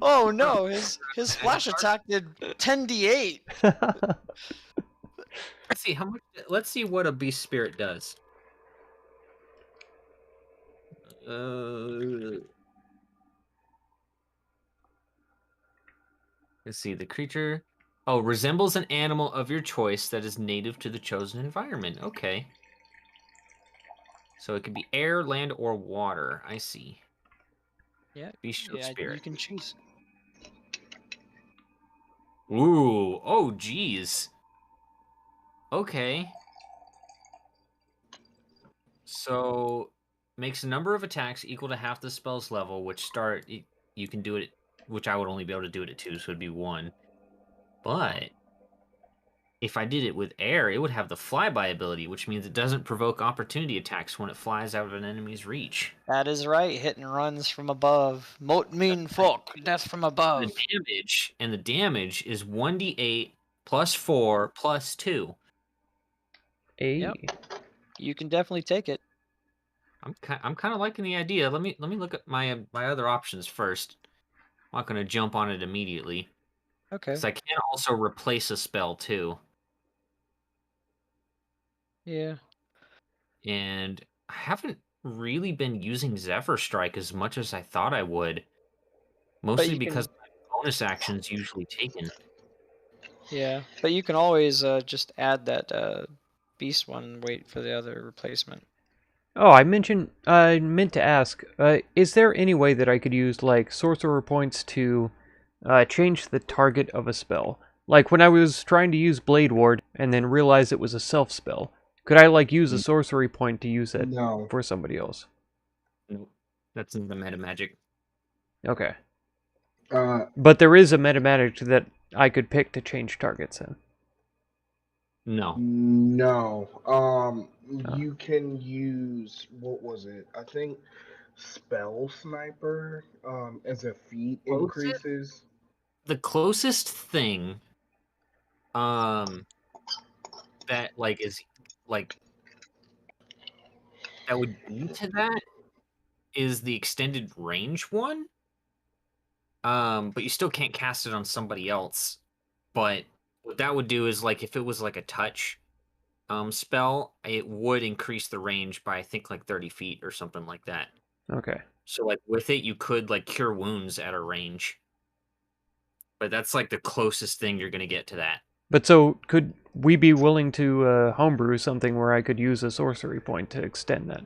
S1: Oh no, his splash attack did 10d8.
S2: Let's see how much. Let's see what a beast spirit does. Let's see. The creature. Oh, resembles an animal of your choice that is native to the chosen environment. Okay. So it could be air, land, or water. I see.
S1: Yeah,
S2: Bestial spirit.
S1: you can choose.
S2: Ooh. Oh, geez. Okay. So makes a number of attacks equal to half the spell's level, which start you can do it, which I would only be able to do it at 2, so it'd be 1. But if I did it with air, it would have the flyby ability, which means it doesn't provoke opportunity attacks when it flies out of an enemy's reach.
S1: That is right. Hit and runs from above. Moat mean folk. Death from above.
S2: The damage is 1d8 plus 4 plus 2.
S1: Yep. You can definitely take it.
S2: I'm kind of liking the idea. Let me look at my other options first. I'm not going to jump on it immediately.
S1: Okay.
S2: Because I can also replace a spell too.
S1: Yeah.
S2: And I haven't really been using Zephyr Strike as much as I thought I would. Mostly because my bonus action's usually taken.
S1: Yeah, but you can always just add that beast one and wait for the other replacement.
S4: Oh, I meant to ask, is there any way that I could use, like, sorcerer points to change the target of a spell? Like, when I was trying to use Blade Ward and then realized it was a self spell, could I, like, use a sorcery point to use it for somebody else?
S2: Nope. That's in the meta magic.
S4: Okay. But there is a meta magic that I could pick to change targets in.
S3: No. You can use, what was it? I think Spell Sniper as a feat increases.
S2: The closest thing that like is like that would be to that is the extended range one. But you still can't cast it on somebody else. But what that would do is, like, if it was like a touch spell, it would increase the range by I think like 30 feet or something like that.
S4: Okay.
S2: So like with it, you could like cure wounds at a range. But that's like the closest thing you're gonna get to that.
S4: But so, could we be willing to homebrew something where I could use a sorcery point to extend that?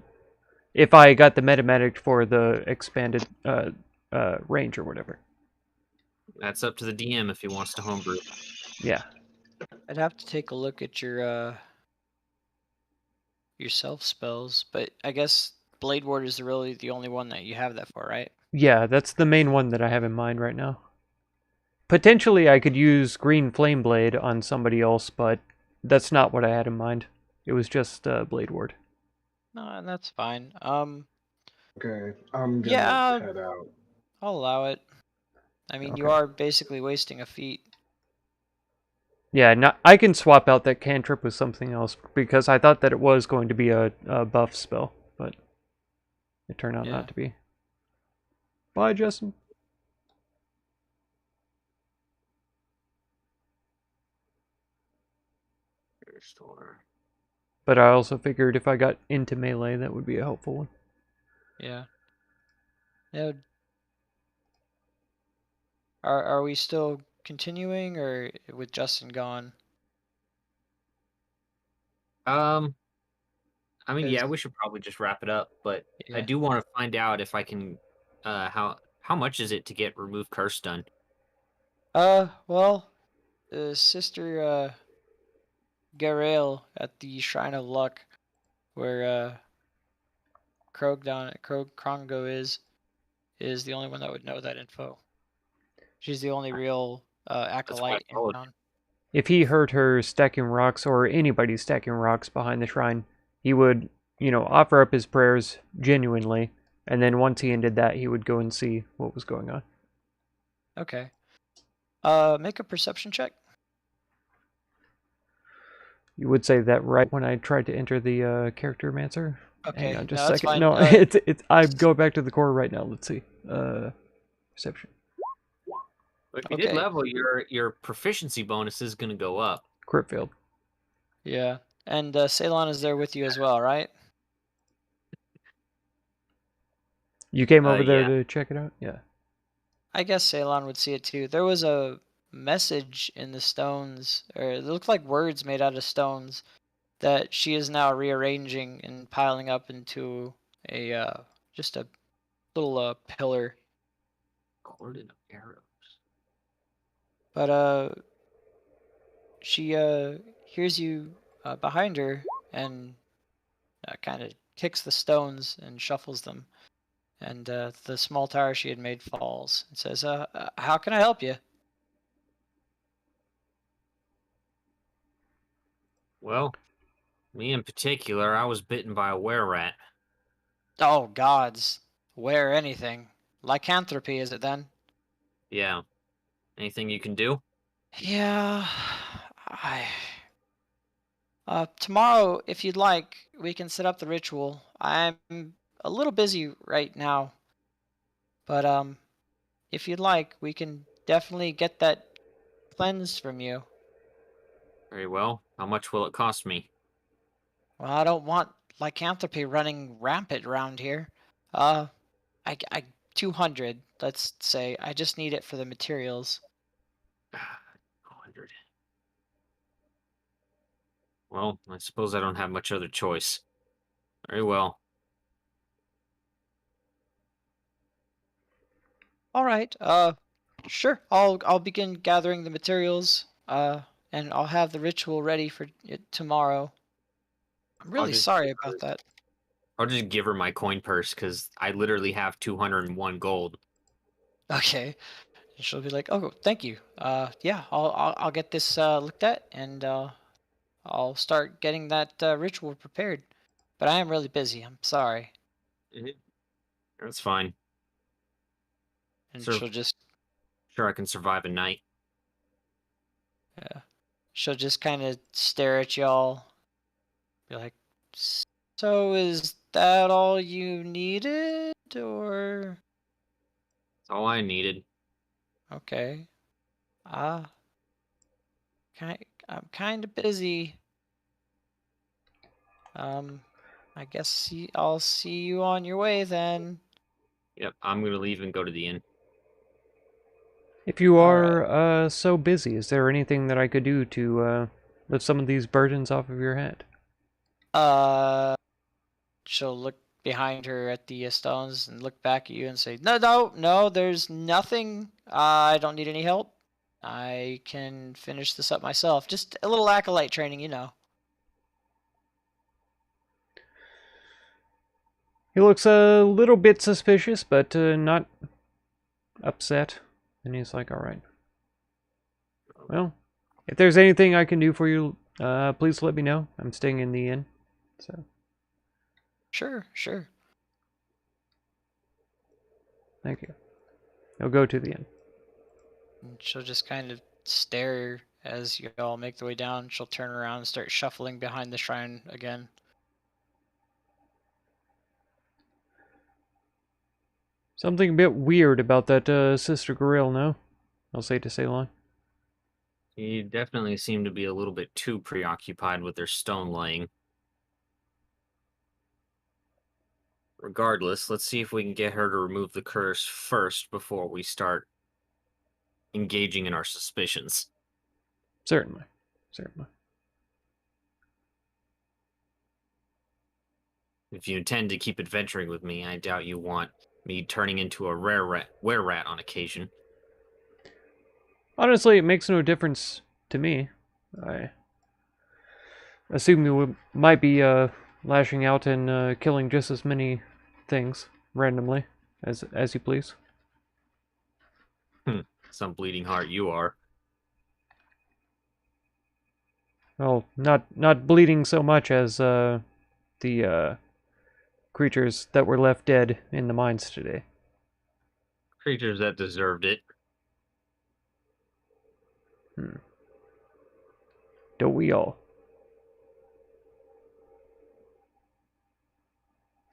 S4: If I got the metamatic for the expanded range or whatever.
S2: That's up to the DM if he wants to homebrew.
S4: Yeah.
S1: I'd have to take a look at your self spells, but I guess Blade Ward is really the only one that you have that for, right?
S4: Yeah, that's the main one that I have in mind right now. Potentially I could use Green Flame Blade on somebody else, but that's not what I had in mind. It was just Blade Ward.
S1: No, and that's fine.
S3: Okay, I'm gonna head out.
S1: I'll allow it. I mean, you
S4: Okay.
S1: are basically wasting a feat.
S4: Yeah, I can swap out that cantrip with something else, because I thought that it was going to be a buff spell, but it turned out not to be. Bye, Justin.
S2: Restore.
S4: But I also figured if I got into melee, that would be a helpful one.
S1: Yeah. Yeah. Are we still continuing, or with Justin gone?
S2: I mean, yeah, we should probably just wrap it up, but I do want to find out if I can how much is it to get remove curse done?
S1: Well, Sister Garael at the Shrine of Luck, where Krongo is the only one that would know that info. She's the only real acolyte in town.
S4: If he heard her stacking rocks, or anybody stacking rocks behind the shrine, he would, offer up his prayers genuinely, and then once he ended that, he would go and see what was going on.
S1: Okay. Make a perception check.
S4: You would say that right when I tried to enter the character mancer.
S1: Okay.
S4: Hang on just a second.
S1: Fine.
S4: No, it's. I go back to the core right now. Let's see. Perception.
S2: But if you did level, your proficiency bonus is going to go up.
S4: Crit failed.
S1: Yeah, and Ceylon is there with you as well, right?
S4: You came over there to check it out? Yeah.
S1: I guess Ceylon would see it too. There was a message in the stones, or it looked like words made out of stones, that she is now rearranging and piling up into a just a little pillar.
S2: Corded arrows.
S1: But she hears you behind her and kind of kicks the stones and shuffles them, And the small tower she had made falls. It says, how can I help you?
S2: Well, me in particular, I was bitten by a were-rat.
S1: Oh, gods. Wear anything. Lycanthropy, is it then?
S2: Yeah. Anything you can do?
S1: Yeah. Tomorrow, if you'd like, we can set up the ritual. I'm a little busy right now. But, if you'd like, we can definitely get that cleansed from you.
S2: Very well. How much will it cost me?
S1: Well, I don't want lycanthropy running rampant around here. Uh, I 200, let's say. I just need it for the materials.
S2: 100. Well, I suppose I don't have much other choice. Very well.
S1: All right. Sure. I'll begin gathering the materials. And I'll have the ritual ready for it tomorrow. I'm
S2: I'll
S1: really
S2: just
S1: sorry
S2: give
S1: about
S2: her,
S1: that.
S2: I'll just give her my coin purse because I literally have 201 gold.
S1: Okay. And she'll be like, "Oh, thank you. Yeah, I'll get this looked at, and I'll start getting that ritual prepared. But I am really busy. I'm sorry."
S2: Mhm. That's fine.
S1: And
S2: Sure,
S1: she'll just
S2: sure I can survive a night.
S1: uh, she'll just kind of stare at y'all, be like, "So is that all you needed, or
S2: That's all I needed.
S1: okay? Ah, I'm kind of busy. Um, I guess I'll see you on your way then."
S2: Yep, I'm gonna leave and go to the inn.
S4: If you
S1: All right.
S4: are so busy, is there anything that I could do to lift some of these burdens off of your head?
S1: Uh, she'll look behind her at the stones and look back at you and say, "No, no, no, there's nothing. I don't need any help. I can finish this up myself. Just a little acolyte training, you know."
S4: He looks a little bit suspicious, but not upset. And he's like, all right. Well, if there's anything I can do for you, please let me know. I'm staying in the inn. So,
S1: Sure, sure.
S4: thank you. I'll go to the inn.
S1: And she'll just kind of stare as you all make the way down. She'll turn around and start shuffling behind the shrine again.
S4: Something a bit weird about that Sister Gorilla, no? I'll say to Ceylon.
S2: He definitely seemed to be a little bit too preoccupied with their stone laying. Regardless, let's see if we can get her to remove the curse first before we start engaging in our suspicions.
S4: Certainly. Certainly.
S2: If you intend to keep adventuring with me, I doubt you want me turning into a were-rat on occasion.
S4: Honestly, it makes no difference to me. I assume you might be lashing out and killing just as many things randomly as you please.
S2: Some bleeding heart you are.
S4: Well, not bleeding so much as the creatures that were left dead in the mines today.
S2: Creatures that deserved it.
S4: Don't we all?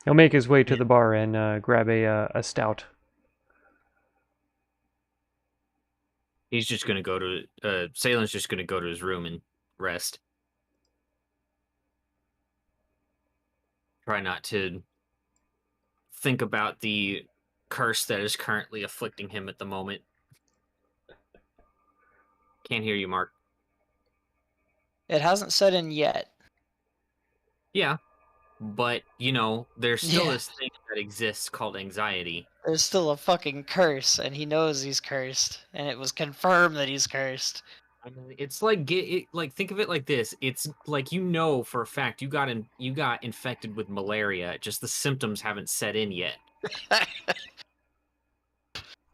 S4: He'll make his way to the bar and grab a stout.
S2: He's just gonna go to Salen's just gonna go to his room and rest. Try not to think about the curse that is currently afflicting him at the moment. Can't hear you, Mark.
S1: It hasn't set in yet.
S2: Yeah, but you know, there's still
S1: Yeah.
S2: this thing that exists called anxiety.
S1: There's still a fucking curse, and he knows he's cursed, and it was confirmed that he's cursed.
S2: I mean, it's like like think of it like this. It's like you know for a fact you got infected with malaria. Just the symptoms haven't set in yet.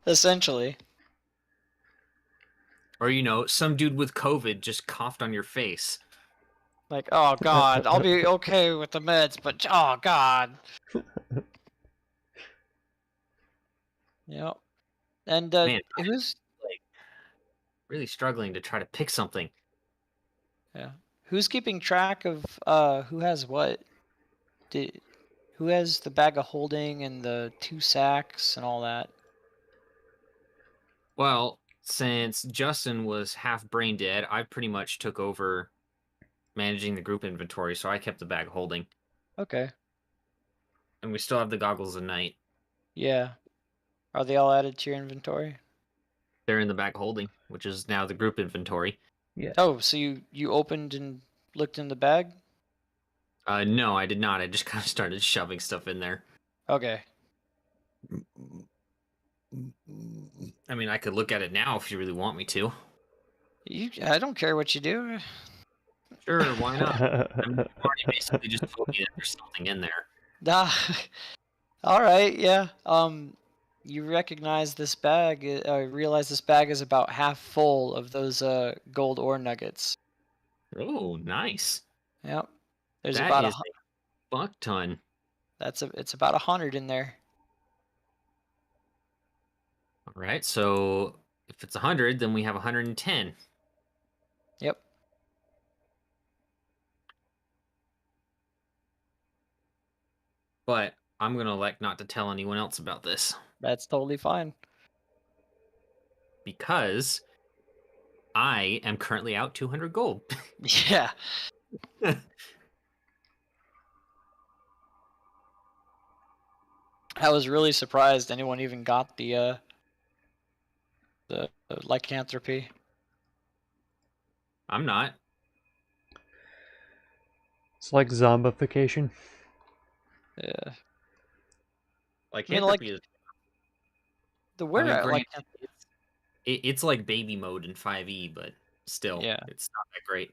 S1: Essentially.
S2: Or, you know, some dude with COVID just coughed on your face.
S1: Like, oh god, I'll be okay with the meds, but oh god. Yep. And
S2: Man,
S1: who's
S2: like, really struggling to try to pick something.
S1: who's keeping track of who has what? Who has the bag of holding and the 2 sacks and all that?
S2: Well, since Justin was half brain dead, I pretty much took over managing the group inventory, so I kept the bag holding.
S1: Okay.
S2: And we still have the goggles of night.
S1: Yeah. Are they all added to your inventory?
S2: They're in the bag holding, which is now the group inventory.
S4: Yeah.
S1: Oh, so you opened and looked in the bag?
S2: No, I did not. I just kind of started shoving stuff in there.
S1: Okay.
S2: I mean, I could look at it now if you really want me to.
S1: I don't care what you do.
S2: Sure, why not? I mean, you already basically just told me that there's something in there.
S1: All right, yeah. You recognize this bag. Realize this bag is about half full of those gold ore nuggets.
S2: Oh, nice.
S1: Yep. There's
S2: That
S1: about
S2: is a fuck ton.
S1: it's about 100 in there.
S2: All right, so if it's 100, then we have 110.
S1: Yep.
S2: But I'm gonna elect not to tell anyone else about this
S1: That's totally fine.
S2: because I am currently out 200 gold.
S1: Yeah. I was really surprised anyone even got the lycanthropy.
S2: I'm not.
S4: It's like zombification.
S1: Yeah.
S2: Lycanthropy is.
S1: The
S2: I
S1: where
S2: mean,
S1: at
S2: granted,
S1: lycanthropy.
S2: it's like baby mode in 5e, but still,
S1: Yeah.
S2: it's not that great.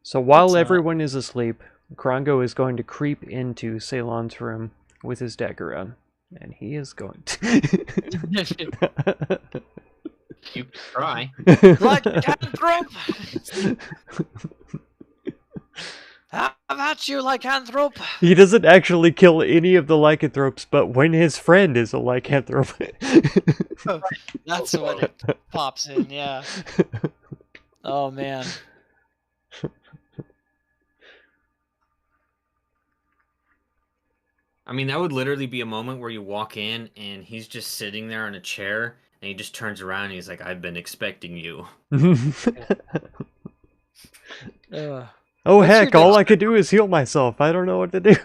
S4: So while
S1: It's not.
S4: everyone is asleep, Krongo is going to creep into Ceylon's room with his dagger on. And he is going to...
S2: You can try.
S1: Lycanthrope! How about you, lycanthrope?
S4: He doesn't actually kill any of the lycanthropes, but when his friend is a lycanthrope...
S1: That's when it pops in, yeah. Oh, man.
S2: I mean, that would literally be a moment where you walk in and he's just sitting there in a chair and he just turns around and he's like, I've been expecting you.
S4: Oh
S1: What's
S4: heck,
S1: your
S4: all I could do is heal myself. I don't know what to do.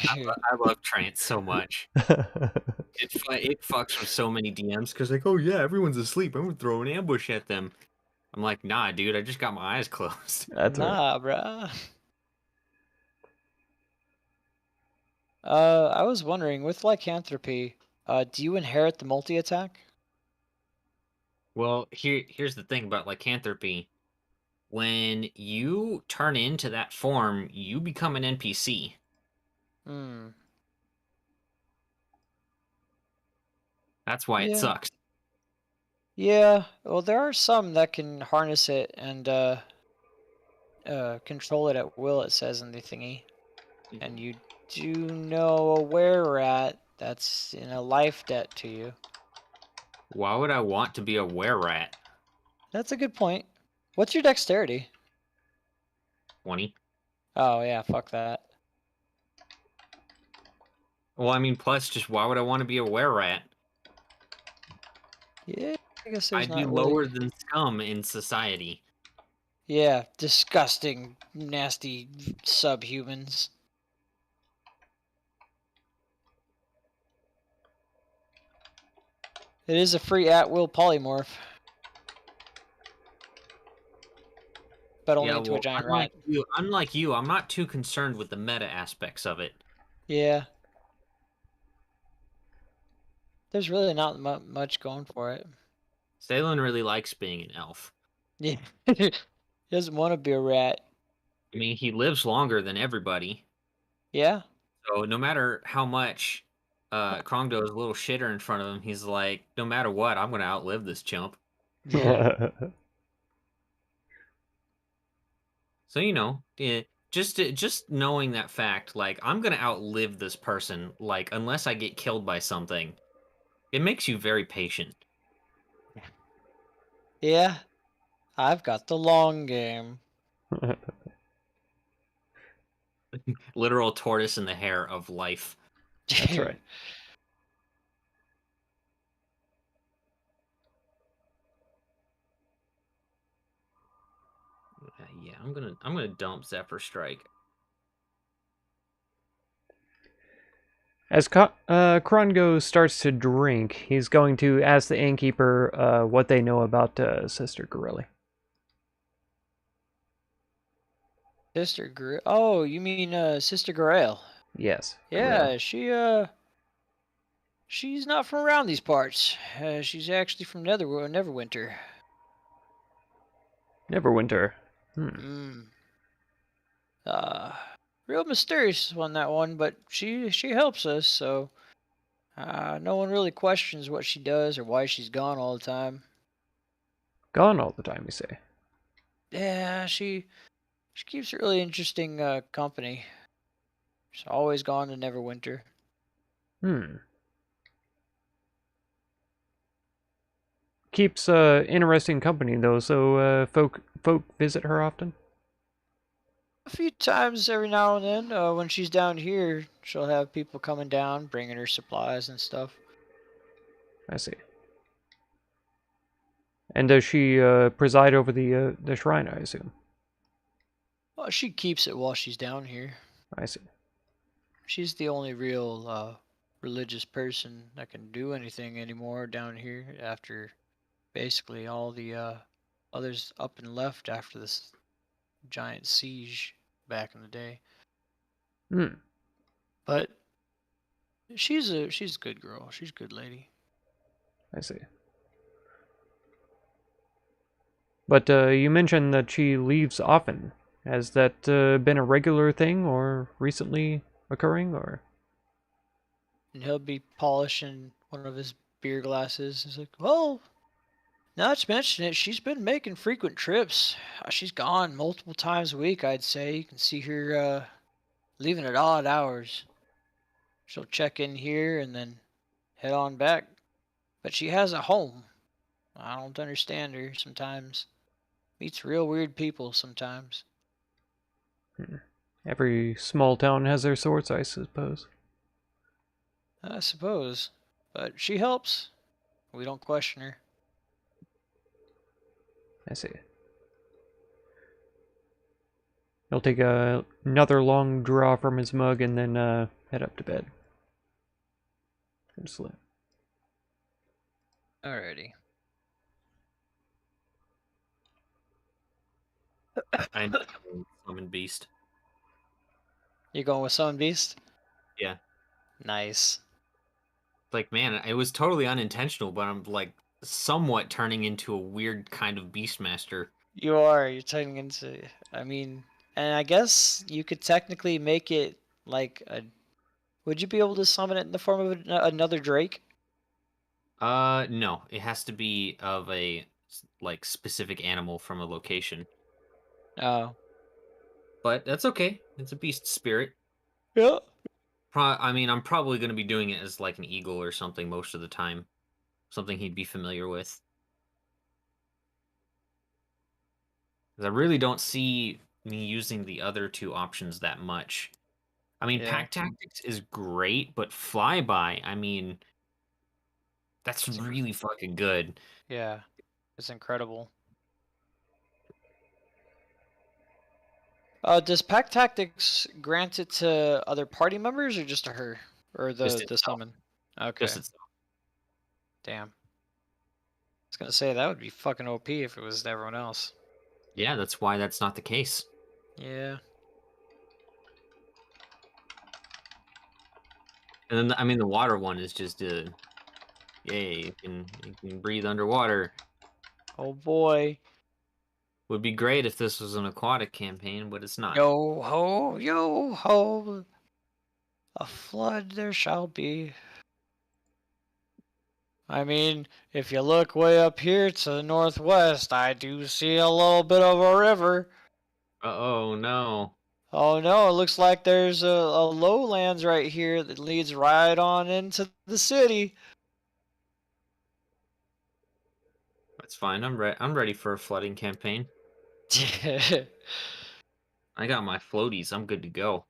S2: I love Trance so much. It fucks with so many DMs because like, oh yeah, everyone's asleep. I'm gonna throw an ambush at them. I'm like, nah, dude, I just got my eyes closed.
S4: That's right.
S1: Nah, bruh. I was wondering, with lycanthropy, do you inherit the multi-attack?
S2: Well, here's the thing about lycanthropy. When you turn into that form, you become an NPC.
S1: Hmm.
S2: That's why it
S1: Yeah.
S2: sucks.
S1: Yeah, well, there are some that can harness it and control it at will, it says in the thingy. And you do know a were-rat that's in a life debt to you.
S2: Why would I want to be a were-rat?
S1: That's a good point. What's your dexterity?
S2: 20.
S1: Oh, yeah, fuck that.
S2: Well, I mean, plus, just why would I want to be a were-rat?
S1: Yeah, I guess there's
S2: I'd
S1: not
S2: be
S1: really...
S2: lower than scum in society.
S1: Yeah, disgusting, nasty subhumans. It is a free at-will polymorph. But only into a giant rat.
S2: Unlike you, I'm not too concerned with the meta aspects of it.
S1: Yeah. There's really not much going for it.
S2: Stalin really likes being an elf.
S1: Yeah. He doesn't want to be a rat.
S2: I mean, he lives longer than everybody.
S1: Yeah.
S2: So no matter how much Krongdo's little shitter in front of him. He's like, no matter what, I'm gonna outlive this chump. So just knowing that fact, like I'm gonna outlive this person, like unless I get killed by something, it makes you very patient.
S1: Yeah, I've got the long game.
S2: Literal tortoise in the hair of life.
S4: That's right.
S2: Yeah, I'm gonna dump Zephyr Strike.
S4: As Krongo starts to drink, he's going to ask the innkeeper what they know about Sister Gorilla.
S1: Sister Grail. Oh, you mean Sister Grail?
S4: Yes.
S1: Yeah,
S4: Gorilla.
S1: she's not from around these parts. She's actually from Neverwinter.
S4: Neverwinter.
S1: Real mysterious on that one, but she helps us, so no one really questions what she does or why she's gone all the time.
S4: Gone all the time, you say?
S1: Yeah, she keeps really interesting company. She's always gone to Neverwinter.
S4: Keeps interesting company though, so folk visit her often?
S1: A few times every now and then, when she's down here, she'll have people coming down, bringing her supplies and stuff.
S4: I see. And does she preside over the shrine, I assume?
S1: Well, she keeps it while she's down here.
S4: I see.
S1: She's the only real religious person that can do anything anymore down here after basically all the others up and left after this giant siege back in the day. But she's a good girl. She's a good lady.
S4: I see. But you mentioned that she leaves often. Has that been a regular thing or recently occurring, or?
S1: And he'll be polishing one of his beer glasses. He's like, well, now that you mention it, she's been making frequent trips. She's gone multiple times a week, I'd say. You can see her leaving at odd hours. She'll check in here and then head on back. But she has a home. I don't understand her sometimes. Meets real weird people sometimes.
S4: Every small town has their sorts, I suppose.
S1: I suppose. But she helps. We don't question her.
S4: I see. He'll take another long draw from his mug and then head up to bed. And sleep.
S1: Alrighty.
S2: I summon beast.
S1: You going with Summon Beast?
S2: Yeah.
S1: Nice.
S2: Like, man, it was totally unintentional, but I'm like somewhat turning into a weird kind of Beastmaster.
S1: You are. You're turning into. I mean, and I guess you could technically make it like a. Would you be able to summon it in the form of another Drake?
S2: No, it has to be of a like specific animal from a location.
S1: Oh.
S2: But that's okay. It's a beast spirit.
S1: Yeah.
S2: I mean, I'm probably going to be doing it as like an eagle or something most of the time. Something he'd be familiar with. Because I really don't see me using the other two options that much. I mean,
S1: Yeah.
S2: pack tactics is great, but flyby, I mean, that's really fucking good.
S1: Yeah. It's incredible. Does Pack Tactics grant it to other party members or just to her? Or
S2: Just
S1: the
S2: itself.
S1: summon? Okay.
S2: Just itself.
S1: Damn. I was gonna say that would be fucking OP if it was to everyone else.
S2: Yeah, that's why that's not the case.
S1: Yeah.
S2: And then, I mean, the water one is just, yay, you can breathe underwater.
S1: Oh boy.
S2: Would be great if this was an aquatic campaign, but it's not.
S1: Yo ho, yo ho. A flood there shall be. I mean, if you look way up here to the northwest, I do see a little bit of a river.
S2: Oh no.
S1: Oh no, it looks like there's a lowlands right here that leads right on into the city.
S2: That's fine. I'm ready for a flooding campaign. I got my floaties. I'm good to go.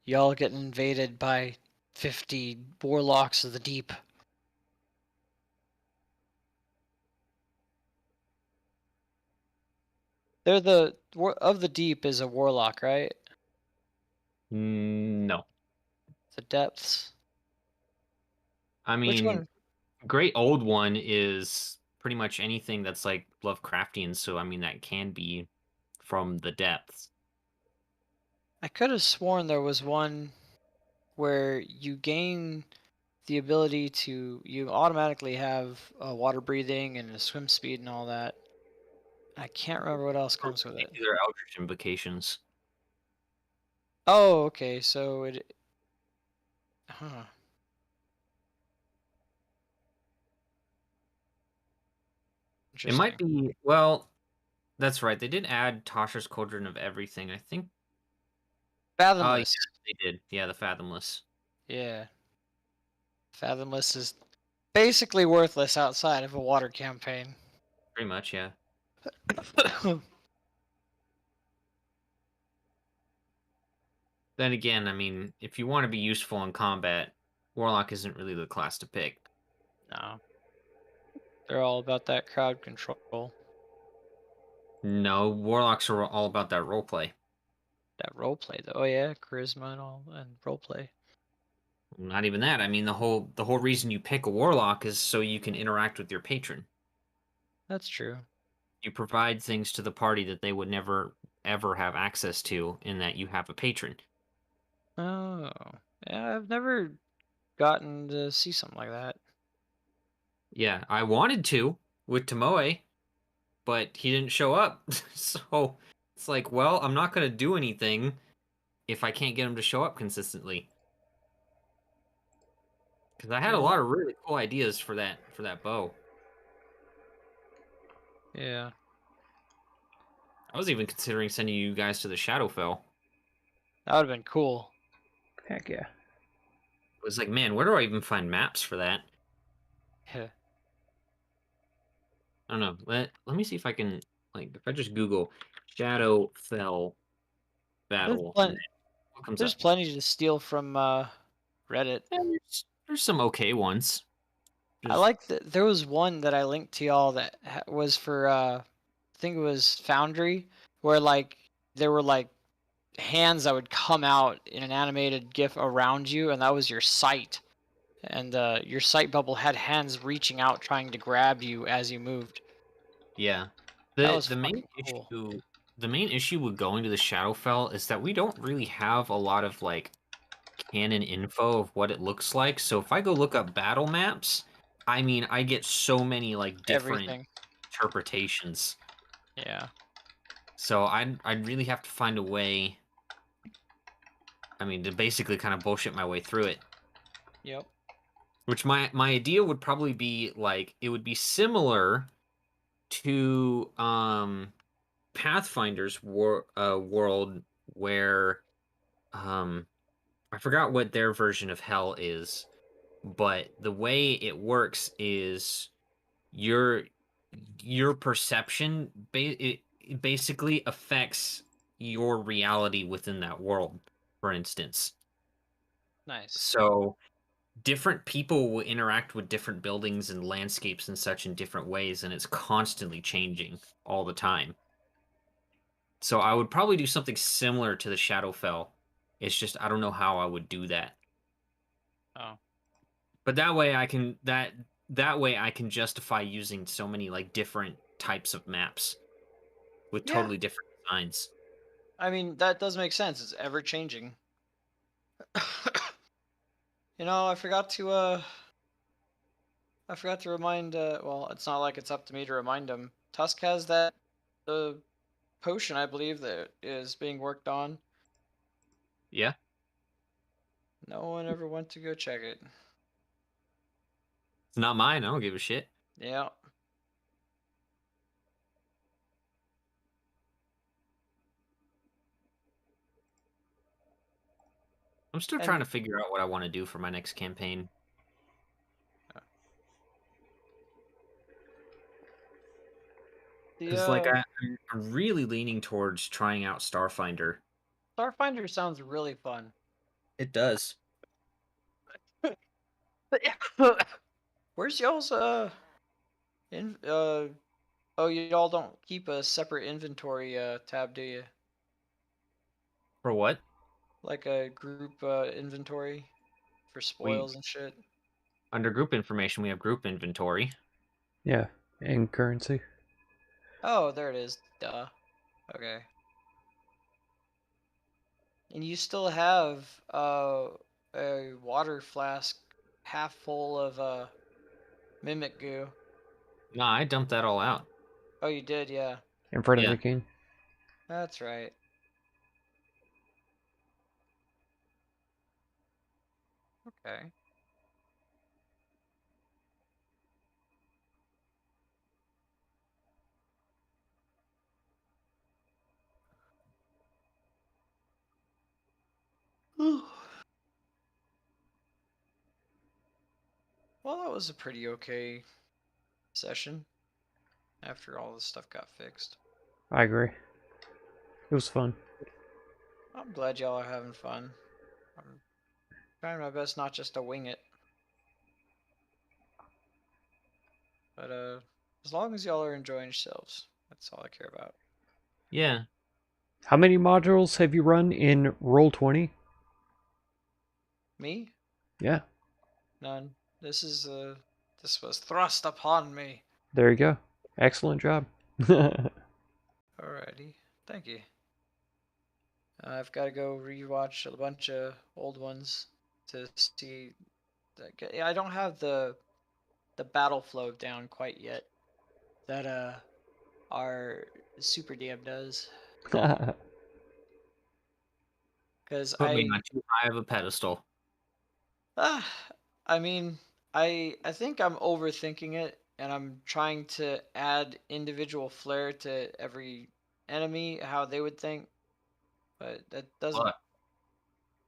S1: Y'all getting invaded by 50 warlocks of the deep. They're of the deep is a warlock, right?
S2: No.
S1: The depths.
S2: I
S1: Which
S2: mean,
S1: one?
S2: Great Old One is pretty much anything that's like Lovecraftian, so I mean that can be from the depths.
S1: I could have sworn there was one where you gain the ability you automatically have water breathing and a swim speed and all that. I can't remember what else comes with it.
S2: These are Eldritch invocations.
S1: Oh, okay. So it. Huh.
S2: It might
S1: Interesting.
S2: be, well, that's right. They did add Tasha's Cauldron of Everything. I think. Oh, yeah,
S1: Fathomless.
S2: they did. Yeah, the Fathomless.
S1: Yeah. Fathomless is basically worthless outside of a water campaign.
S2: Pretty much, yeah. Then again, I mean, if you want to be useful in combat, Warlock isn't really the class to pick.
S1: No. They're all about that crowd control.
S2: No, Warlocks are all about that roleplay.
S1: That roleplay though. Oh yeah, charisma and all and roleplay.
S2: Not even that. I mean, the whole reason you pick a Warlock is so you can interact with your patron.
S1: That's true.
S2: You provide things to the party that they would never ever have access to in that you have a patron.
S1: Oh. Yeah, I've never gotten to see something like that.
S2: Yeah, I wanted to with Tomoe, but he didn't show up. So it's like, well, I'm not going to do anything if I can't get him to show up consistently. Because I had a
S1: Yeah.
S2: lot of really cool ideas for that bow.
S1: Yeah.
S2: I was even considering sending you guys to the Shadowfell.
S1: That would have been cool.
S4: Heck yeah.
S2: I was like, man, where do I even find maps for that?
S1: Yeah.
S2: I don't know. Let me see if I can, like, if I just Google Shadowfell
S1: There's
S2: battle net,
S1: plenty.
S2: what comes
S1: There's
S2: up?
S1: plenty to steal from Reddit.
S2: There's some okay ones.
S1: I
S2: Just
S1: like that. There was one that I linked to y'all that was for I think it was Foundry, where like there were like hands that would come out in an animated GIF around you, and that was your sight. And your sight bubble had hands reaching out, trying to grab you as you moved.
S2: yeah.
S1: That
S2: The
S1: was
S2: the main
S1: fucking cool.
S2: issue the main issue with going to the Shadowfell is that we don't really have a lot of like canon info of what it looks like. So if I go look up battle maps, I mean, I get so many like different
S1: Everything.
S2: interpretations.
S1: Yeah.
S2: So I'd really have to find a way, I mean, to basically kind of bullshit my way through it.
S1: Yep.
S2: Which my idea would probably be like it would be similar to Pathfinder's world where I forgot what their version of hell is, but the way it works is your your perception it basically affects your reality within that world, for instance.
S1: Nice.
S2: So different people will interact with different buildings and landscapes and such in different ways, and it's constantly changing all the time. So I would probably do something similar to the Shadowfell. It's just I don't know how I would do that.
S1: Oh.
S2: But that way I can justify using so many like different types of maps with
S1: Yeah.
S2: totally different designs.
S1: I mean, that does make sense. It's ever changing. I forgot to remind well, it's not like it's up to me to remind him. Tusk has that the potion, I believe, that is being worked on.
S2: Yeah.
S1: No one ever went to go check it.
S2: It's not mine. I don't give a shit.
S1: Yeah.
S2: I'm still
S1: And
S2: trying to figure out what I want to do for my next campaign. Because, like, I'm really leaning towards trying out Starfinder.
S1: Starfinder sounds really fun.
S2: It does.
S1: Where's y'all's oh, y'all don't keep a separate inventory tab, do you?
S2: For what?
S1: Like a group inventory for
S2: We
S1: spoils and shit.
S2: Under group information, we have group inventory.
S4: Yeah, and currency.
S1: Oh, there it is. Duh. Okay. And you still have a water flask half full of mimic goo.
S2: Nah, I dumped that all out.
S1: Oh, you did, yeah.
S4: In front of
S2: Yeah.
S4: the king.
S1: That's right. Okay. Well, that was a pretty okay session after all this stuff got fixed.
S4: I agree. It was fun.
S1: I'm glad y'all are having fun. I'm trying my best not just to wing it. But as long as y'all are enjoying yourselves, that's all I care about.
S2: Yeah.
S4: How many modules have you run in Roll20?
S1: Me?
S4: Yeah,
S1: None. This was thrust upon me.
S4: there you go. Excellent job.
S1: Alrighty. Thank you. I've got to go rewatch a bunch of old ones to see. I don't have the battle flow down quite yet. That our Super DM does. Because
S2: Put me on too high of a pedestal.
S1: ah, I mean, I think I'm overthinking it, and I'm trying to add individual flair to every enemy, how they would think, but that doesn't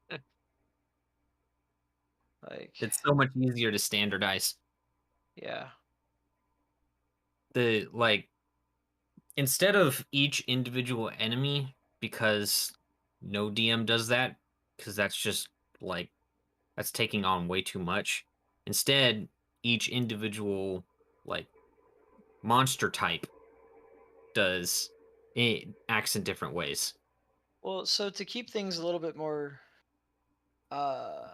S2: But
S1: like,
S2: it's so much easier to standardize.
S1: yeah.
S2: Instead of each individual enemy, because no DM does that, because that's just like that's taking on way too much. Instead, each individual like monster type does it acts in different ways.
S1: Well, so to keep things a little bit more, uh,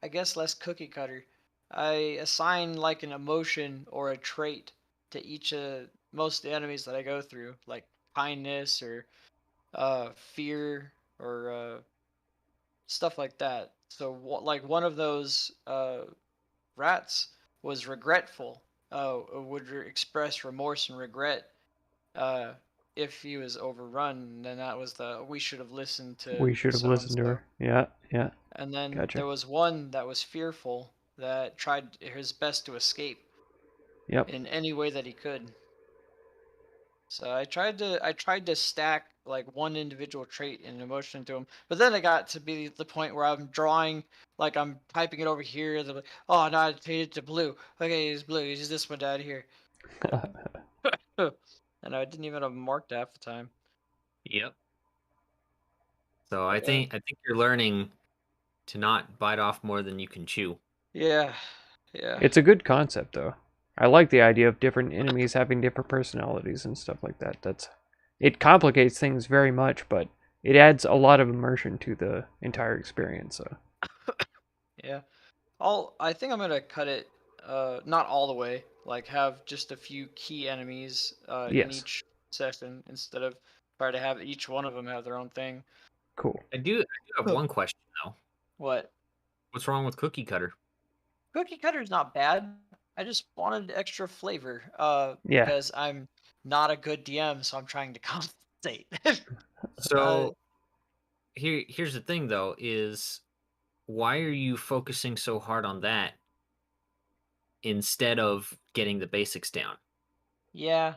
S1: I guess less cookie cutter, I assign like an emotion or a trait to each of most of the enemies that I go through, like kindness or fear or stuff like that. So like one of those rats was regretful. Would express remorse and regret uh, if he was overrun. Then that was the we should have listened to
S4: We should have
S1: so and
S4: listened to
S1: so.
S4: her. Yeah, yeah.
S1: And then
S4: Gotcha.
S1: there was one that was fearful that tried his best to escape
S4: Yep.
S1: in any way that he could. So I tried to stack like one individual trait and emotion to him, but then it got to be the point where I'm drawing, like I'm typing it over here. Like, oh no, I changed it to blue. Okay, he's blue. He's this one down here. And I didn't even have him marked half the time.
S2: Yep. So
S1: But
S2: I think you're learning to not bite off more than you can chew.
S1: yeah, yeah.
S4: It's a good concept, though. I like the idea of different enemies having different personalities and stuff like that. It complicates things very much, but it adds a lot of immersion to the entire experience. So
S1: Yeah. I think I'm gonna cut it not all the way, like have just a few key enemies in
S4: yes,
S1: each session instead of try to have each one of them have their own thing.
S4: cool.
S2: I do have
S1: Huh.
S2: one question though.
S1: What?
S2: What's wrong with cookie cutter?
S1: Cookie cutter's not bad. I just wanted extra flavor
S4: Yeah,
S1: because I'm not a good DM, so I'm trying to compensate. uh,
S2: So here's the thing though is why are you focusing so hard on that instead of getting the basics down.
S1: Yeah,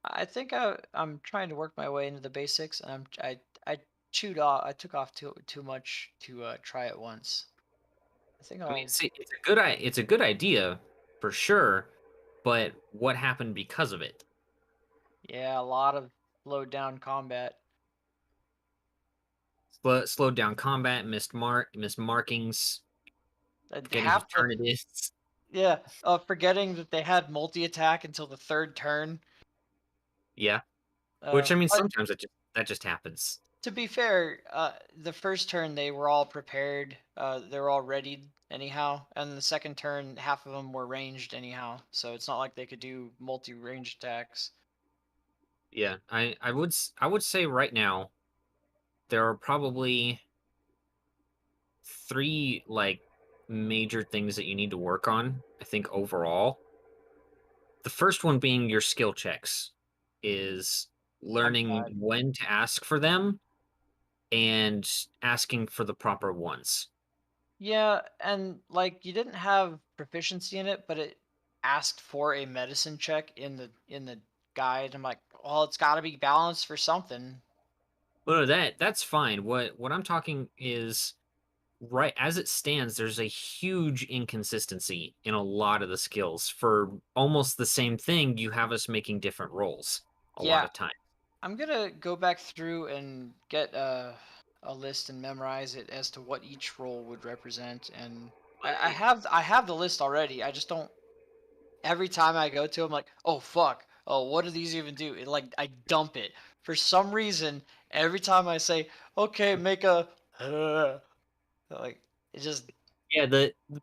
S1: I think I'm trying to work my way into the basics, and I took off too much to try it once. I think
S2: I mean,
S1: I'll
S2: see, it's a good idea for sure, but what happened because of it?
S1: yeah, a lot of slowed down combat.
S2: Slowed down combat, missed markings, forgetting to
S1: Half the
S2: turn it is.
S1: Yeah, forgetting that they had multi attack until the third turn.
S2: Yeah, which I mean,
S1: But
S2: sometimes that just happens.
S1: to be fair, the first turn they were all prepared. They were all ready anyhow, and the second turn half of them were ranged anyhow. So it's not like they could do multi range attacks.
S2: Yeah, I would say right now there are probably three like major things that you need to work on. I think overall, the first one being your skill checks is
S1: I'm
S2: learning
S1: bad.
S2: when to ask for them and asking for the proper ones.
S1: Yeah, and like you didn't have proficiency in it, but it asked for a medicine check in the guide. I'm like, well, it's got to be balanced for something.
S2: Well, no, that's fine. What I'm talking is right as it stands, there's a huge inconsistency in a lot of the skills. For almost the same thing, you have us making different rolls a lot
S1: Yeah,
S2: of time.
S1: I'm gonna go back through and get a list and memorize it as to what each role would represent. And I have the list already. I just don't. Every time I go to, I'm like, oh fuck, oh what do these even do? It like I dump it for some reason. Every time I say, okay, make a, like it just
S2: Yeah,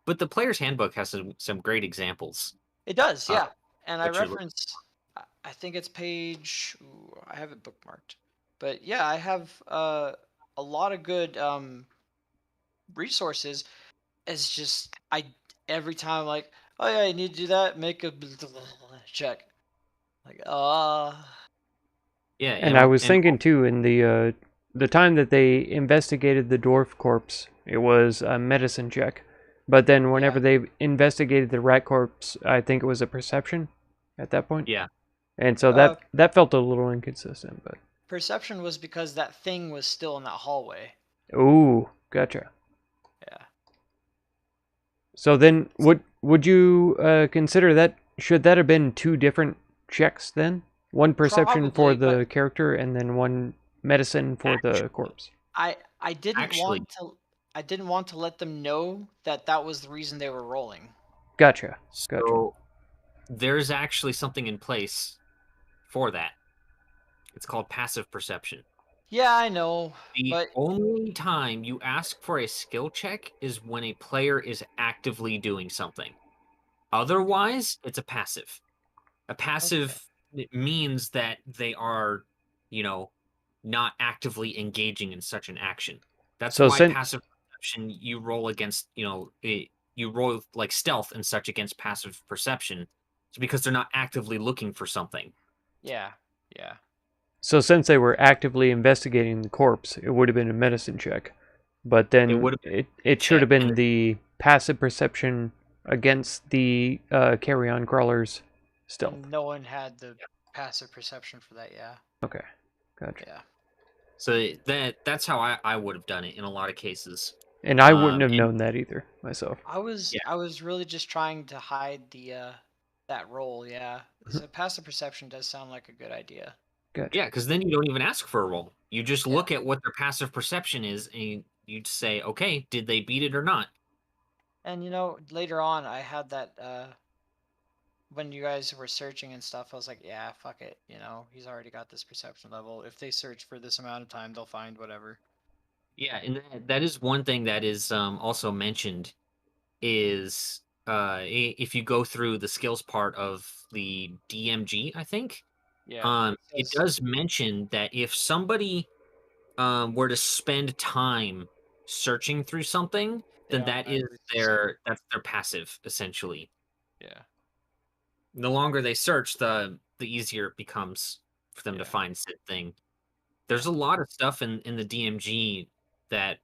S2: but the player's handbook has some great examples
S1: it does,
S2: of
S1: yeah. And I
S2: what you're looking.
S1: reference, I think it's page. Ooh, I have it bookmarked, but yeah, I have a lot of good resources. It's just I every time like, oh yeah, you need to do that. Make a check. Like
S2: Yeah,
S4: And I was
S2: and
S4: thinking too, in the time that they investigated the dwarf corpse, it was a medicine check. But then
S1: yeah.
S4: whenever they investigated the rat corpse, I think it was a perception at that point.
S2: yeah,
S4: And so
S1: Uh,
S4: that felt a little inconsistent, but
S1: perception was because that thing was still in that hallway.
S4: ooh, gotcha.
S1: Yeah.
S4: So then would you consider that should that have been two different checks then? One perception for
S1: Probably, but
S4: the character and then one medicine for the
S2: actually,
S4: corpse.
S1: I didn't
S2: actually,
S1: want to let them know that that was the reason they were rolling.
S4: Gotcha. Gotcha.
S2: so there's actually something in place for that. It's called passive perception.
S1: Yeah, I know,
S2: The
S1: but
S2: only time you ask for a skill check is when a player is actively doing something. Otherwise, it's a passive. A
S1: okay.
S2: passive means that they are, you know, not actively engaging in such an action. That's
S4: So
S2: why
S4: since
S2: passive perception you roll against, you roll like stealth and such against passive perception. It's because they're not actively looking for something.
S1: Yeah, yeah,
S4: since they were actively investigating the corpse, it would have been a medicine check. But
S2: It
S4: then
S2: would have been
S4: it
S2: a
S4: should have
S2: check,
S4: been
S2: and
S4: the passive perception against the carry-on crawlers stealth.
S1: and no one had the passive perception for that. Yeah,
S4: Okay, gotcha.
S1: yeah.
S2: so that's how I would have done it in a lot of cases.
S4: And I wouldn't have
S2: And
S4: known that either myself.
S2: yeah,
S1: I was really just trying to hide the that role. Yeah, so passive perception does sound like a good idea.
S4: Gotcha.
S2: yeah, because then you don't even ask for a roll. You just
S1: Yeah.
S2: look at what their passive perception is, and you say, okay, did they beat it or not?
S1: And you know, later on, I had that when you guys were searching and stuff. I was like, yeah, fuck it. You know, he's already got this perception level. If they search for this amount of time, they'll find whatever.
S2: Yeah, and that is one thing that is also mentioned is if you go through the skills part of the DMG, I think
S1: Yeah, it
S2: it
S1: says
S2: does mention that if somebody were to spend time searching through something,
S1: they
S2: then
S1: automatically succeed.
S2: that's their passive essentially.
S1: Yeah,
S2: The longer they search, the easier it becomes for them to
S1: yeah,
S2: find said thing. There's
S1: yeah.
S2: a lot of stuff in the DMG that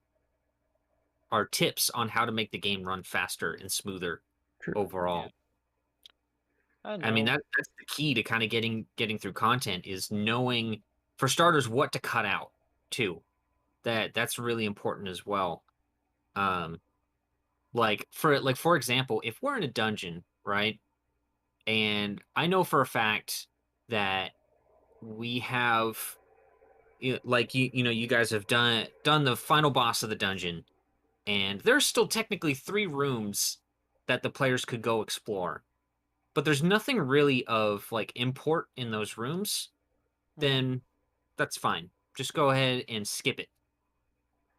S2: are tips on how to make the game run faster and smoother
S4: True.
S1: Yeah.
S2: overall.
S1: I
S2: I mean,
S1: know.
S2: that's the key to kind of getting through content is knowing, for starters, what to cut out too. That's really important as well. Um, for example, if we're in a dungeon, right, and I know for a fact that we have, you guys have done the final boss of the dungeon, and there's still technically 3 rooms that the players could go explore, but there's nothing really of like import in those rooms. Then that's fine. Just go ahead and skip it.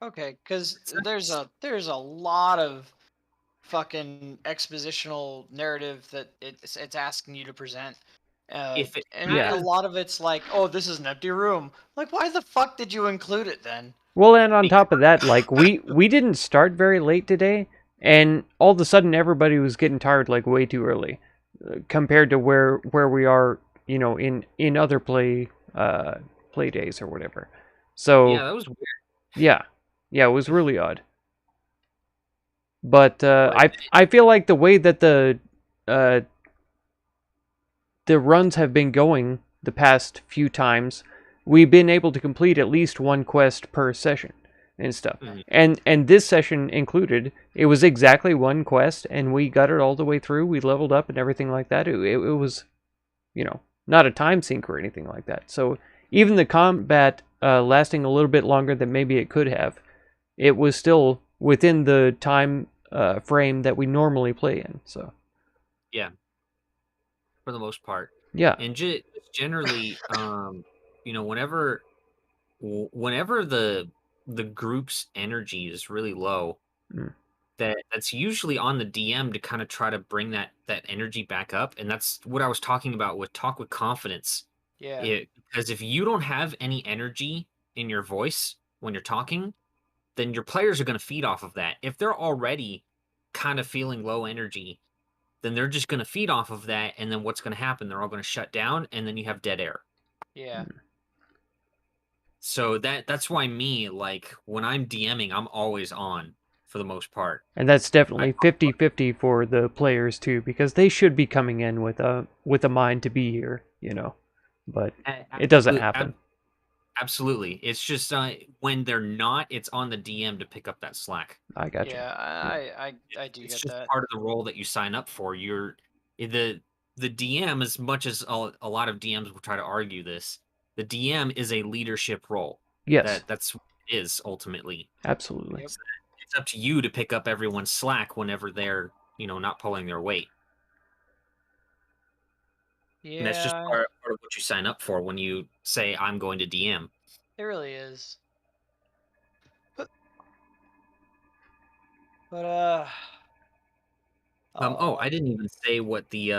S1: Okay, because
S2: It's-
S1: there's a lot of fucking expositional narrative that it's asking you to present.
S2: If it
S1: And
S4: Yeah.
S1: a
S2: has,
S1: lot of it's like, oh, this is an empty room. Like, why the fuck did you include it then?
S4: Well, and on
S2: because
S4: top of that, like we didn't start very late today, and all of a sudden everybody was getting tired like way too early, compared to where we are, in other play days or whatever. So
S2: yeah, that was weird.
S4: yeah, yeah, it was really odd. But
S2: But
S4: I feel like the way that uh, the runs have been going the past few times, we've been able to complete at least one quest per session and stuff.
S2: mhm,
S4: And this session included, it was exactly one quest, and we got it all the way through. We leveled up and everything like that. It was, not a time sink or anything like that. So even the combat lasting a little bit longer than maybe it could have, it was still within the time frame that we normally play in. So
S2: yeah, for the most part,
S4: yeah,
S2: and generally, whenever the group's energy is really low,
S4: mm,
S2: that's usually on the DM to kind of try to bring that energy back up, and that's what I was talking about with talk with confidence.
S1: Yeah,
S2: Because if you don't have any energy in your voice when you're talking, then your players are going to feed off of that. If they're already kind of feeling low energy, then they're just going to feed off of that, and then what's going to happen? They're all going to shut down, and then you have dead air.
S1: yeah,
S4: mm.
S2: So that's why like when I'm DMing, I'm always on for the most part.
S4: And that's
S2: I
S4: definitely 50-50 for the players too, because they should be coming in with a mind to be here. But it doesn't happen.
S2: absolutely. It's just when they're not, it's on the DM to pick up that slack.
S4: I gotcha.
S1: yeah.
S4: Yeah.
S1: I do
S2: It's
S1: get
S2: just
S1: that.
S2: part of the role that you sign up for. The DM, as much as a lot of DMs will try to argue this, the DM is a leadership role.
S4: Yes,
S2: That's what it is ultimately.
S4: absolutely.
S1: Yep.
S2: It's up to you to pick up everyone's slack whenever they're not pulling their weight. And that's just
S1: Yeah,
S2: part of what you sign up for when you say I'm going to DM.
S1: it really is. But
S2: Oh,
S1: oh,
S2: I didn't even say what the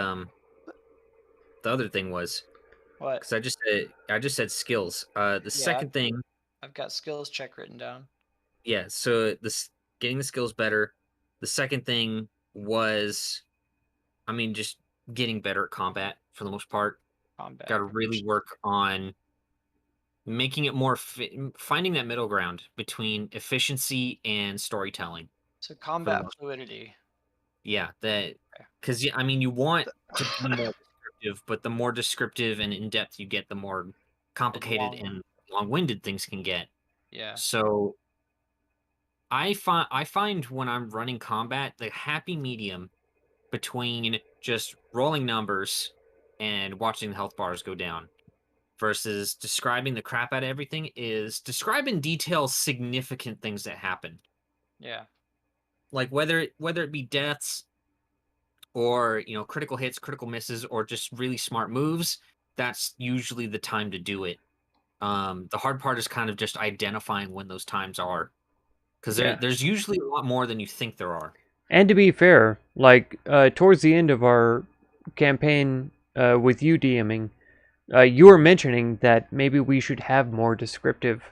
S2: other thing was,
S1: what?
S2: because I just said skills. The
S1: Yeah,
S2: second thing,
S1: I've got skills check written down.
S2: yeah, so this getting the skills better. The second thing was, I mean, just getting better at combat for the most part. Got
S1: Combat
S2: to really
S1: proficiency.
S2: work on making it more finding that middle ground between efficiency and storytelling
S1: So
S2: for the
S1: combat
S2: most.
S1: fluidity.
S2: Yeah, that
S1: Okay.
S2: because I mean, you want to be more descriptive, but the more descriptive and in depth you get, the more
S1: And
S2: complicated
S1: long.
S2: and long-winded things can get.
S1: Yeah.
S2: So I find when I'm running combat, the happy medium between just rolling numbers and watching the health bars go down versus describing the crap out of everything is describe in detail significant things that happen.
S1: Yeah.
S2: Like whether it be deaths or critical hits, critical misses, or just really smart moves, that's usually the time to do it. The hard part is kind of just identifying when those times are, because
S4: Yeah.
S2: there's usually a lot more than you think there are.
S4: And to be fair, like towards the end of our campaign with you DMing, you were mentioning that maybe we should have more descriptive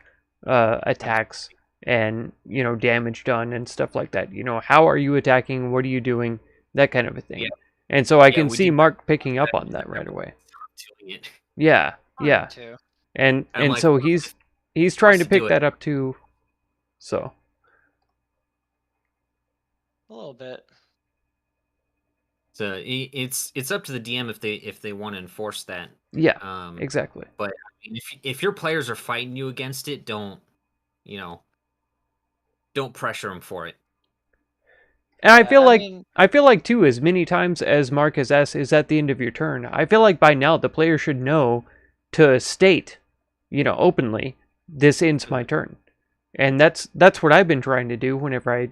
S4: attacks and damage done and stuff like that. How are you attacking? What are you doing? That kind of a
S2: Yeah,
S4: thing. And so I
S2: yeah,
S4: can
S2: we
S4: see
S2: did
S4: Mark picking up on that
S2: that.
S4: right away.
S2: Doing it.
S4: Yeah,
S1: Mine
S4: yeah,
S1: too.
S4: and
S2: And I'm
S4: and
S2: like,
S4: so
S2: "Well,
S4: he's
S2: wants
S4: trying to
S2: to do
S4: pick
S2: it."
S4: that up too. So
S1: A little bit.
S2: So it's up to the DM if they want to enforce that.
S4: Yeah,
S2: Um,
S4: exactly.
S2: but I mean, if your players are fighting you against it, don't don't pressure them for it.
S4: And I
S1: Yeah,
S4: feel
S1: I
S4: like
S1: mean,
S4: too, as many times as Mark has asked, is at the end of your turn. I feel like by now the player should know to state, openly, this ends my turn. And that's what I've been trying to do whenever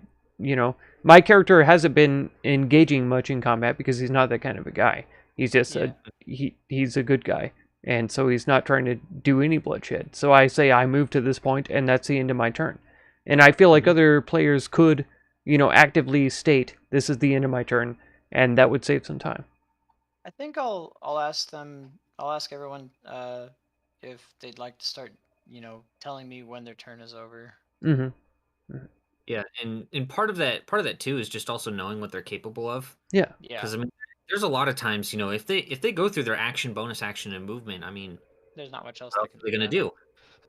S4: my character hasn't been engaging much in combat because he's not that kind of a guy. He's just
S1: yeah.
S4: he's a good guy. And so he's not trying to do any bloodshed. So I say I move to this point and that's the end of my turn. And I feel like other players could, actively state this is the end of my turn, and that would save some time.
S1: I think I'll ask them. I'll ask everyone if they'd like to start, telling me when their turn is over.
S4: Mm-hmm.
S2: Yeah, and part of that too is just also knowing what they're capable of.
S4: Yeah.
S1: Yeah,
S2: Because I mean, there's a lot of times, if they go through their action, bonus action, and movement, I mean,
S1: there's not much else
S2: what
S1: they
S2: else
S1: can
S2: are they
S1: do
S2: gonna
S1: then.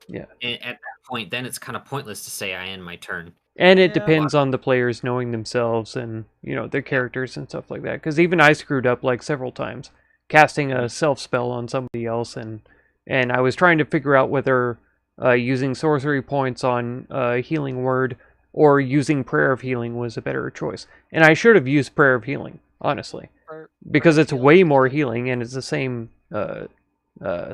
S2: do?
S4: Yeah.
S2: And at that point, then it's kind of pointless to say I end my turn.
S4: And it
S1: Yeah.
S4: depends on the players knowing themselves and, their characters and stuff like that. Because even I screwed up like several times casting a self spell on somebody else, and I was trying to figure out whether using sorcery points on healing word or using prayer of healing was a better choice. And I should have used prayer of healing, honestly, because
S1: Prayer
S4: it's
S1: healing
S4: way
S1: is
S4: more
S1: good.
S4: healing and it's the same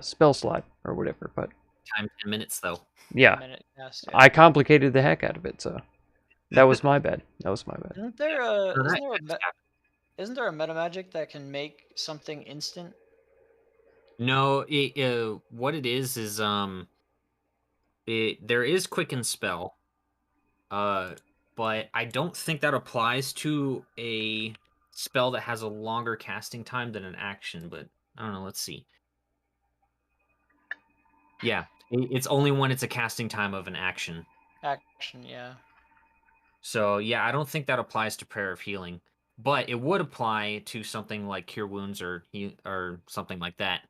S4: spell slot or whatever. But
S2: Time 10 minutes though.
S4: yeah,
S1: Minute cast, yeah.
S4: I complicated the heck out of it, so that was my bad. That was my bad.
S1: Isn't there
S2: So
S1: isn't
S2: that
S1: there a
S2: just happened.
S1: isn't there a meta magic that can make something instant?
S2: No, what it is there is quicken spell, uh, but I don't think that applies to a spell that has a longer casting time than an action. But I don't know. Let's see. Yeah, it's only when it's a casting time of an action.
S1: Action, yeah.
S2: So yeah, I don't think that applies to Prayer of Healing, but it would apply to something like Cure Wounds or something like that.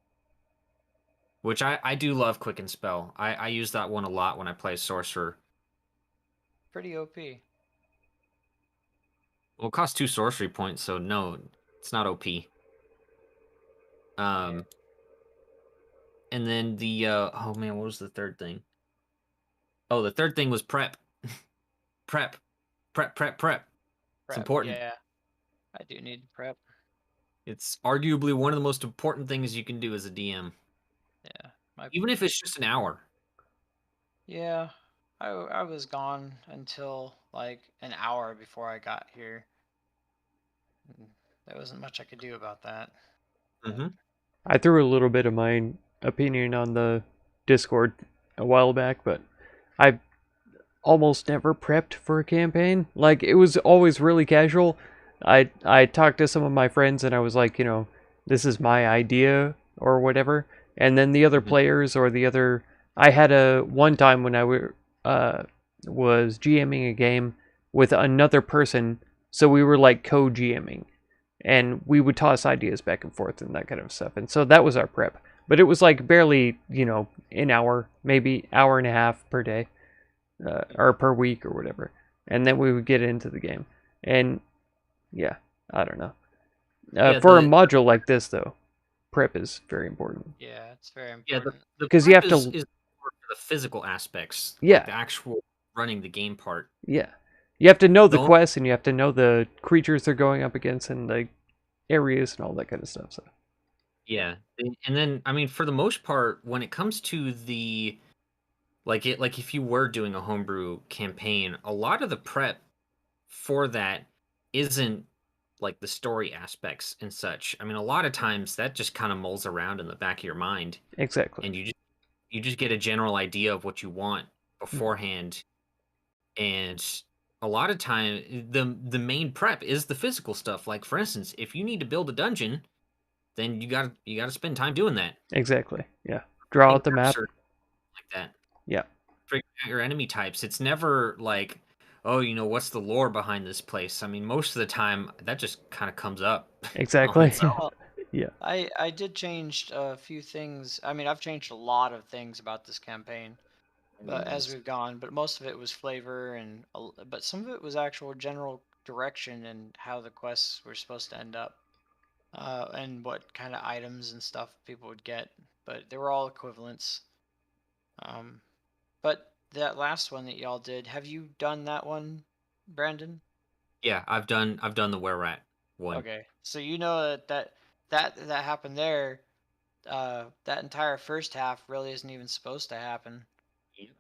S2: Which I do love Quicken Spell. I use that one a lot when I play Sorcerer.
S1: Pretty OP.
S2: Well, it costs 2 sorcery points, so no, it's not OP.
S1: Yeah.
S2: And then oh man, what was the third thing? Oh, the third thing was prep. prep. Prep. It's
S1: Prep,
S2: important.
S1: yeah. I do need prep.
S2: It's arguably one of the most important things you can do as a DM.
S1: Yeah.
S2: Even if it's just an hour.
S1: Yeah. I was gone until like an hour before I got here. There wasn't much I could do about that.
S2: Mm-hmm.
S4: I threw a little bit of my opinion on the Discord a while back, but I almost never prepped for a campaign. Like, it was always really casual. I talked to some of my friends and I was like, this is my idea or whatever. And then the other players or I had a one time when I was GMing a game with another person, so we were like co-GMing. And we would toss ideas back and forth and that kind of stuff. And so that was our prep. But it was like barely, an hour, maybe hour and a half per day, or per week or whatever. And then we would get into the game. And yeah, I don't know. For a module like this, though, prep is very important.
S1: Yeah, it's very
S2: Yeah,
S1: important.
S2: the
S4: 'Cause you
S2: prep
S4: have to-
S2: is for the physical aspects.
S4: Yeah.
S2: Like the actual running the game part.
S4: Yeah. You have to know the
S2: Don't-
S4: quests and you have to know the creatures they're going up against and the areas and all that kind of stuff. So
S2: Yeah. And then I mean for the most part when it comes to the like if you were doing a homebrew campaign, a lot of the prep for that isn't like the story aspects and such. I mean a lot of times that just kind of mulls around in the back of your mind
S4: exactly.
S2: and you just get a general idea of what you want beforehand. And a lot of time the main prep is the physical stuff. Like for instance, if you need to build a dungeon, then you gotta spend time doing that.
S4: Exactly. Yeah. Draw out the map.
S2: Like that.
S4: Yeah.
S2: Figure out your enemy types. It's never like, oh, what's the lore behind this place? I mean, most of the time that just kind of comes up.
S4: Exactly.
S1: Well,
S4: Yeah.
S1: I did change a few things. I mean, I've changed a lot of things about this campaign, but as we've gone. But most of it was flavor, but some of it was actual general direction and how the quests were supposed to end up. and what kind of items and stuff people would get, but they were all equivalents. But that last one that y'all did, have you done that one, Brandon?
S2: Yeah, I've done the were rat one.
S1: Okay, so you know that happened there. That entire first half really isn't even supposed to happen.
S2: Yep.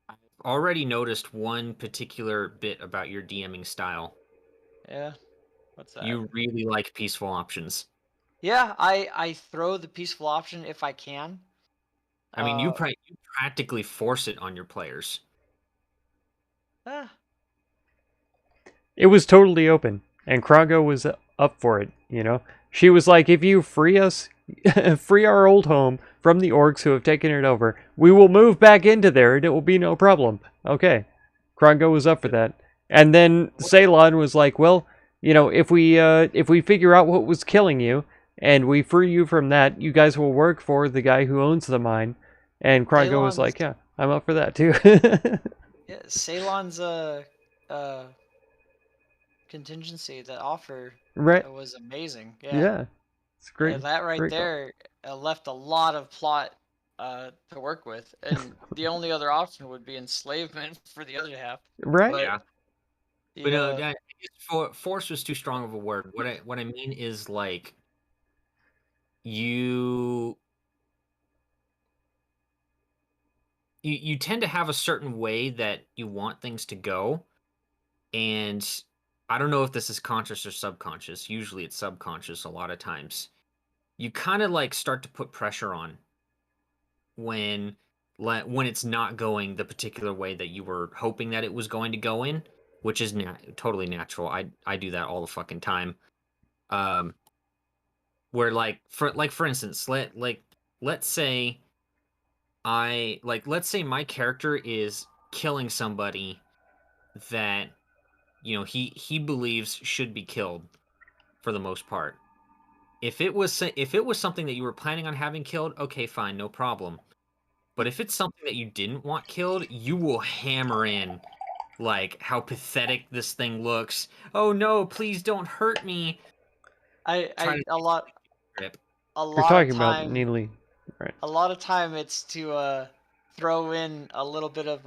S2: I've already noticed one particular bit about your DMing style.
S1: Yeah, what's that?
S2: You really like peaceful options.
S1: Yeah, I throw the peaceful option if I can.
S2: I mean, you practically force it on your players.
S1: Eh,
S4: It was totally open, and Krago was up for it, you know? She was like, if you free us, free our old home from the orcs who have taken it over, we will move back into there and it will be no problem. Okay. Krago was up for that. And then Ceylon was like, well, you know, if we figure out what was killing you, and we free you from that, you guys will work for the guy who owns the mine. And Krago was like, yeah, I'm up for that too.
S1: yeah, Ceylon's contingency, the offer
S4: right?
S1: was amazing.
S4: Yeah. It's great.
S1: That right
S4: great
S1: there left a lot of plot to work with, and the only other option would be enslavement for the other half.
S4: Right?
S2: Yeah.
S1: The,
S2: But no, force was too strong of a word. What I mean is like you tend to have a certain way that you want things to go, and I don't know if this is conscious or subconscious. Usually it's subconscious a lot of times. You kind of like start to put pressure on when it's not going the particular way that you were hoping that it was going to go in, which is totally natural. I do that all the fucking time. Where for instance, let's say let's say my character is killing somebody that he believes should be killed for the most part. If it was something that you were planning on having killed, okay, fine, no problem. But if it's something that you didn't want killed, you will hammer in like how pathetic this thing looks. Oh no, please don't hurt me.
S1: a lot
S2: Grip.
S1: a
S4: You're
S1: lot of
S4: talking about
S1: time
S4: Neely, right?
S1: a lot of time it's to throw in a little bit of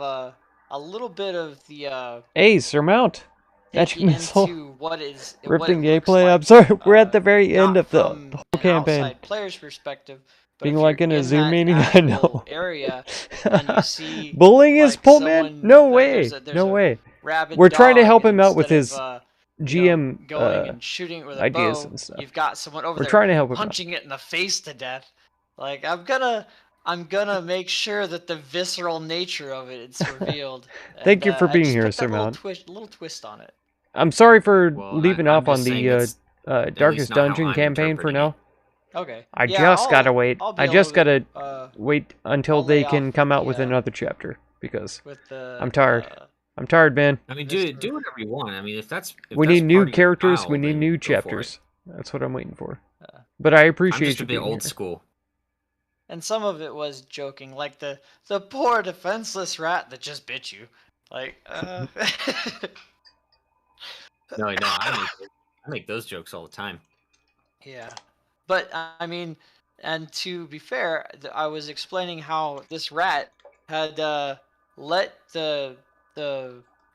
S1: the
S4: Hey, surmount!
S1: take
S4: Magic
S1: you
S4: missile!
S1: into what
S4: Rifting
S1: it looks
S4: gameplay.
S1: like,
S4: I'm sorry, we're at the very end
S1: not
S4: of the
S1: from
S4: whole
S1: an
S4: campaign.
S1: outside player's perspective, but
S4: Being
S1: if
S4: like
S1: you're
S4: in a
S1: in
S4: Zoom
S1: that
S4: meeting, I
S1: actual
S4: know.
S1: area and you see
S4: Bullying is
S1: like
S4: Pullman?
S1: someone
S4: No
S1: there's
S4: way!
S1: a
S4: No way.
S1: rabid
S4: We're trying to
S1: dog,
S4: help
S1: and
S4: him out with
S1: instead
S4: his
S1: of
S4: GM
S1: going and shooting it with a
S4: ideas
S1: bow,
S4: and stuff.
S1: you've got someone over
S4: We're
S1: there
S4: trying to help him out.
S1: punching it in the face to death. Like I'm gonna make sure that the visceral nature of it's revealed.
S4: Thank you for
S1: I
S4: being
S1: just
S4: here,
S1: put that
S4: Surmount.
S1: little twist on it.
S4: I'm sorry for
S2: Well,
S4: leaving
S2: I'm
S4: off on
S2: just saying
S4: the
S2: that's at least
S4: Darkest
S2: not how
S4: Dungeon
S2: I'm
S4: campaign for
S2: interpreting
S4: now.
S2: it.
S1: Okay.
S4: I
S1: Yeah,
S4: just gotta wait.
S1: I'll be
S4: I
S1: a
S4: just
S1: little bit,
S4: gotta wait until
S1: I'll
S4: they
S1: lay
S4: can
S1: off
S4: come
S1: with
S4: out with another chapter because
S1: with the
S4: I'm tired. I'm tired, man.
S2: I mean,
S1: this
S2: do whatever you want. I mean, if that's
S4: We need new
S2: part of your
S4: characters. We
S2: style,
S4: need
S2: then
S4: new
S2: go for it.
S4: chapters. That's what I'm waiting for.
S1: uh,
S4: But I
S2: I'm
S4: appreciate
S2: just a
S4: you
S2: bit
S4: being
S2: old
S4: here.
S2: school.
S1: and some of it was joking, like the poor defenseless rat that just bit you. Like
S2: No, I make those jokes all the time.
S1: yeah. But I mean, and to be fair, I was explaining how this rat had let the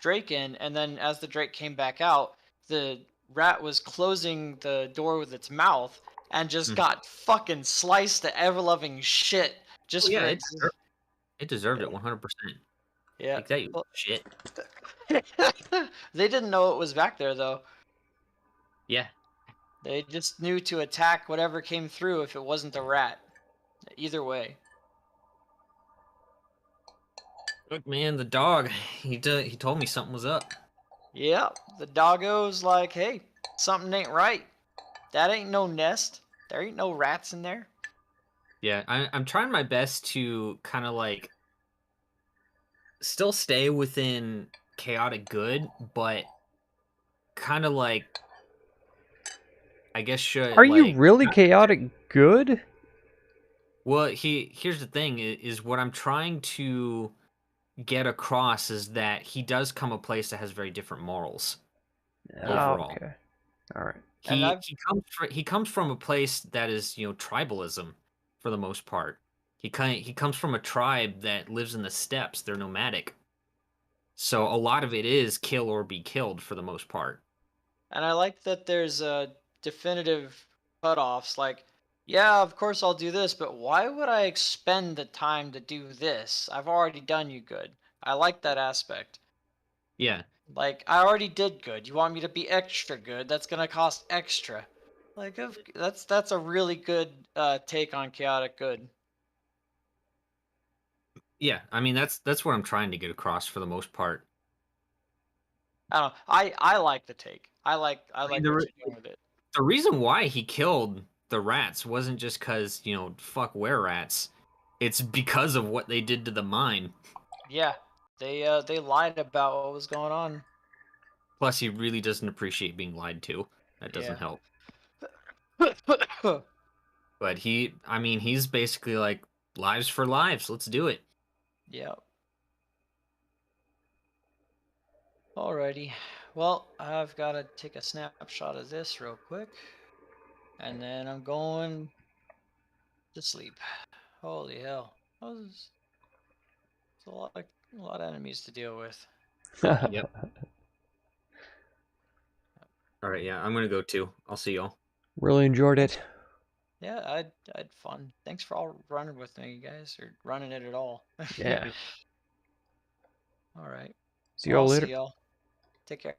S1: drake in, and then as the drake came back out, the rat was closing the door with its mouth and just got fucking sliced to ever loving shit
S2: Oh
S1: just
S2: yeah,
S1: for its
S2: it deserved
S1: yeah.
S2: it 100%.
S1: Yeah.
S2: Take that, you
S1: Well,
S2: shit.
S1: they didn't know it was back there though.
S2: Yeah.
S1: They just knew to attack whatever came through if it wasn't a rat. Either way.
S2: Look, man, the dog. He told me something was up.
S1: Yep, the doggo's like, hey, something ain't right. That ain't no nest. There ain't no rats in there.
S2: Yeah, I'm trying my best to kind of like still stay within chaotic good, but kind of like I guess should
S4: Are you
S2: like
S4: really chaotic good?
S2: well, here's the thing is what I'm trying to get across is that he does come a place that has very different morals
S4: Oh,
S2: overall.
S4: okay. All right.
S1: And
S2: He comes from a place that is, you know, tribalism for the most part. He comes from a tribe that lives in the steppes. They're nomadic. So a lot of it is kill or be killed for the most part.
S1: And I like that there's definitive cutoffs. Like, yeah, of course I'll do this, but why would I expend the time to do this? I've already done you good. I like that aspect.
S2: Yeah.
S1: Like, I already did good. You want me to be extra good? That's gonna cost extra. Like, that's a really good take on chaotic good.
S2: Yeah, I mean that's what I'm trying to get across for the most part.
S1: I don't know. I like the take. I like
S2: I mean,
S1: what you're doing with it.
S2: the reason why he killed the rats wasn't just because, you know, fuck were rats. It's because of what they did to the mine.
S1: Yeah, they lied about what was going on.
S2: Plus, he really doesn't appreciate being lied to. That doesn't
S1: Yeah.
S2: help. But I mean, he's basically like, lives for lives. Let's do it.
S1: Yeah. Alrighty. Well, I've got to take a snapshot of this real quick. And then I'm going to sleep. Holy hell. It's a lot of enemies to deal with.
S2: Yep. All right, yeah, I'm gonna go too. I'll see y'all.
S4: Really enjoyed it.
S1: Yeah, I had fun. Thanks for all running with me, guys, or running it at all.
S4: Yeah.
S1: All right.
S4: See
S1: Well,
S4: y'all
S1: I'll
S4: later.
S1: see y'all. Take care.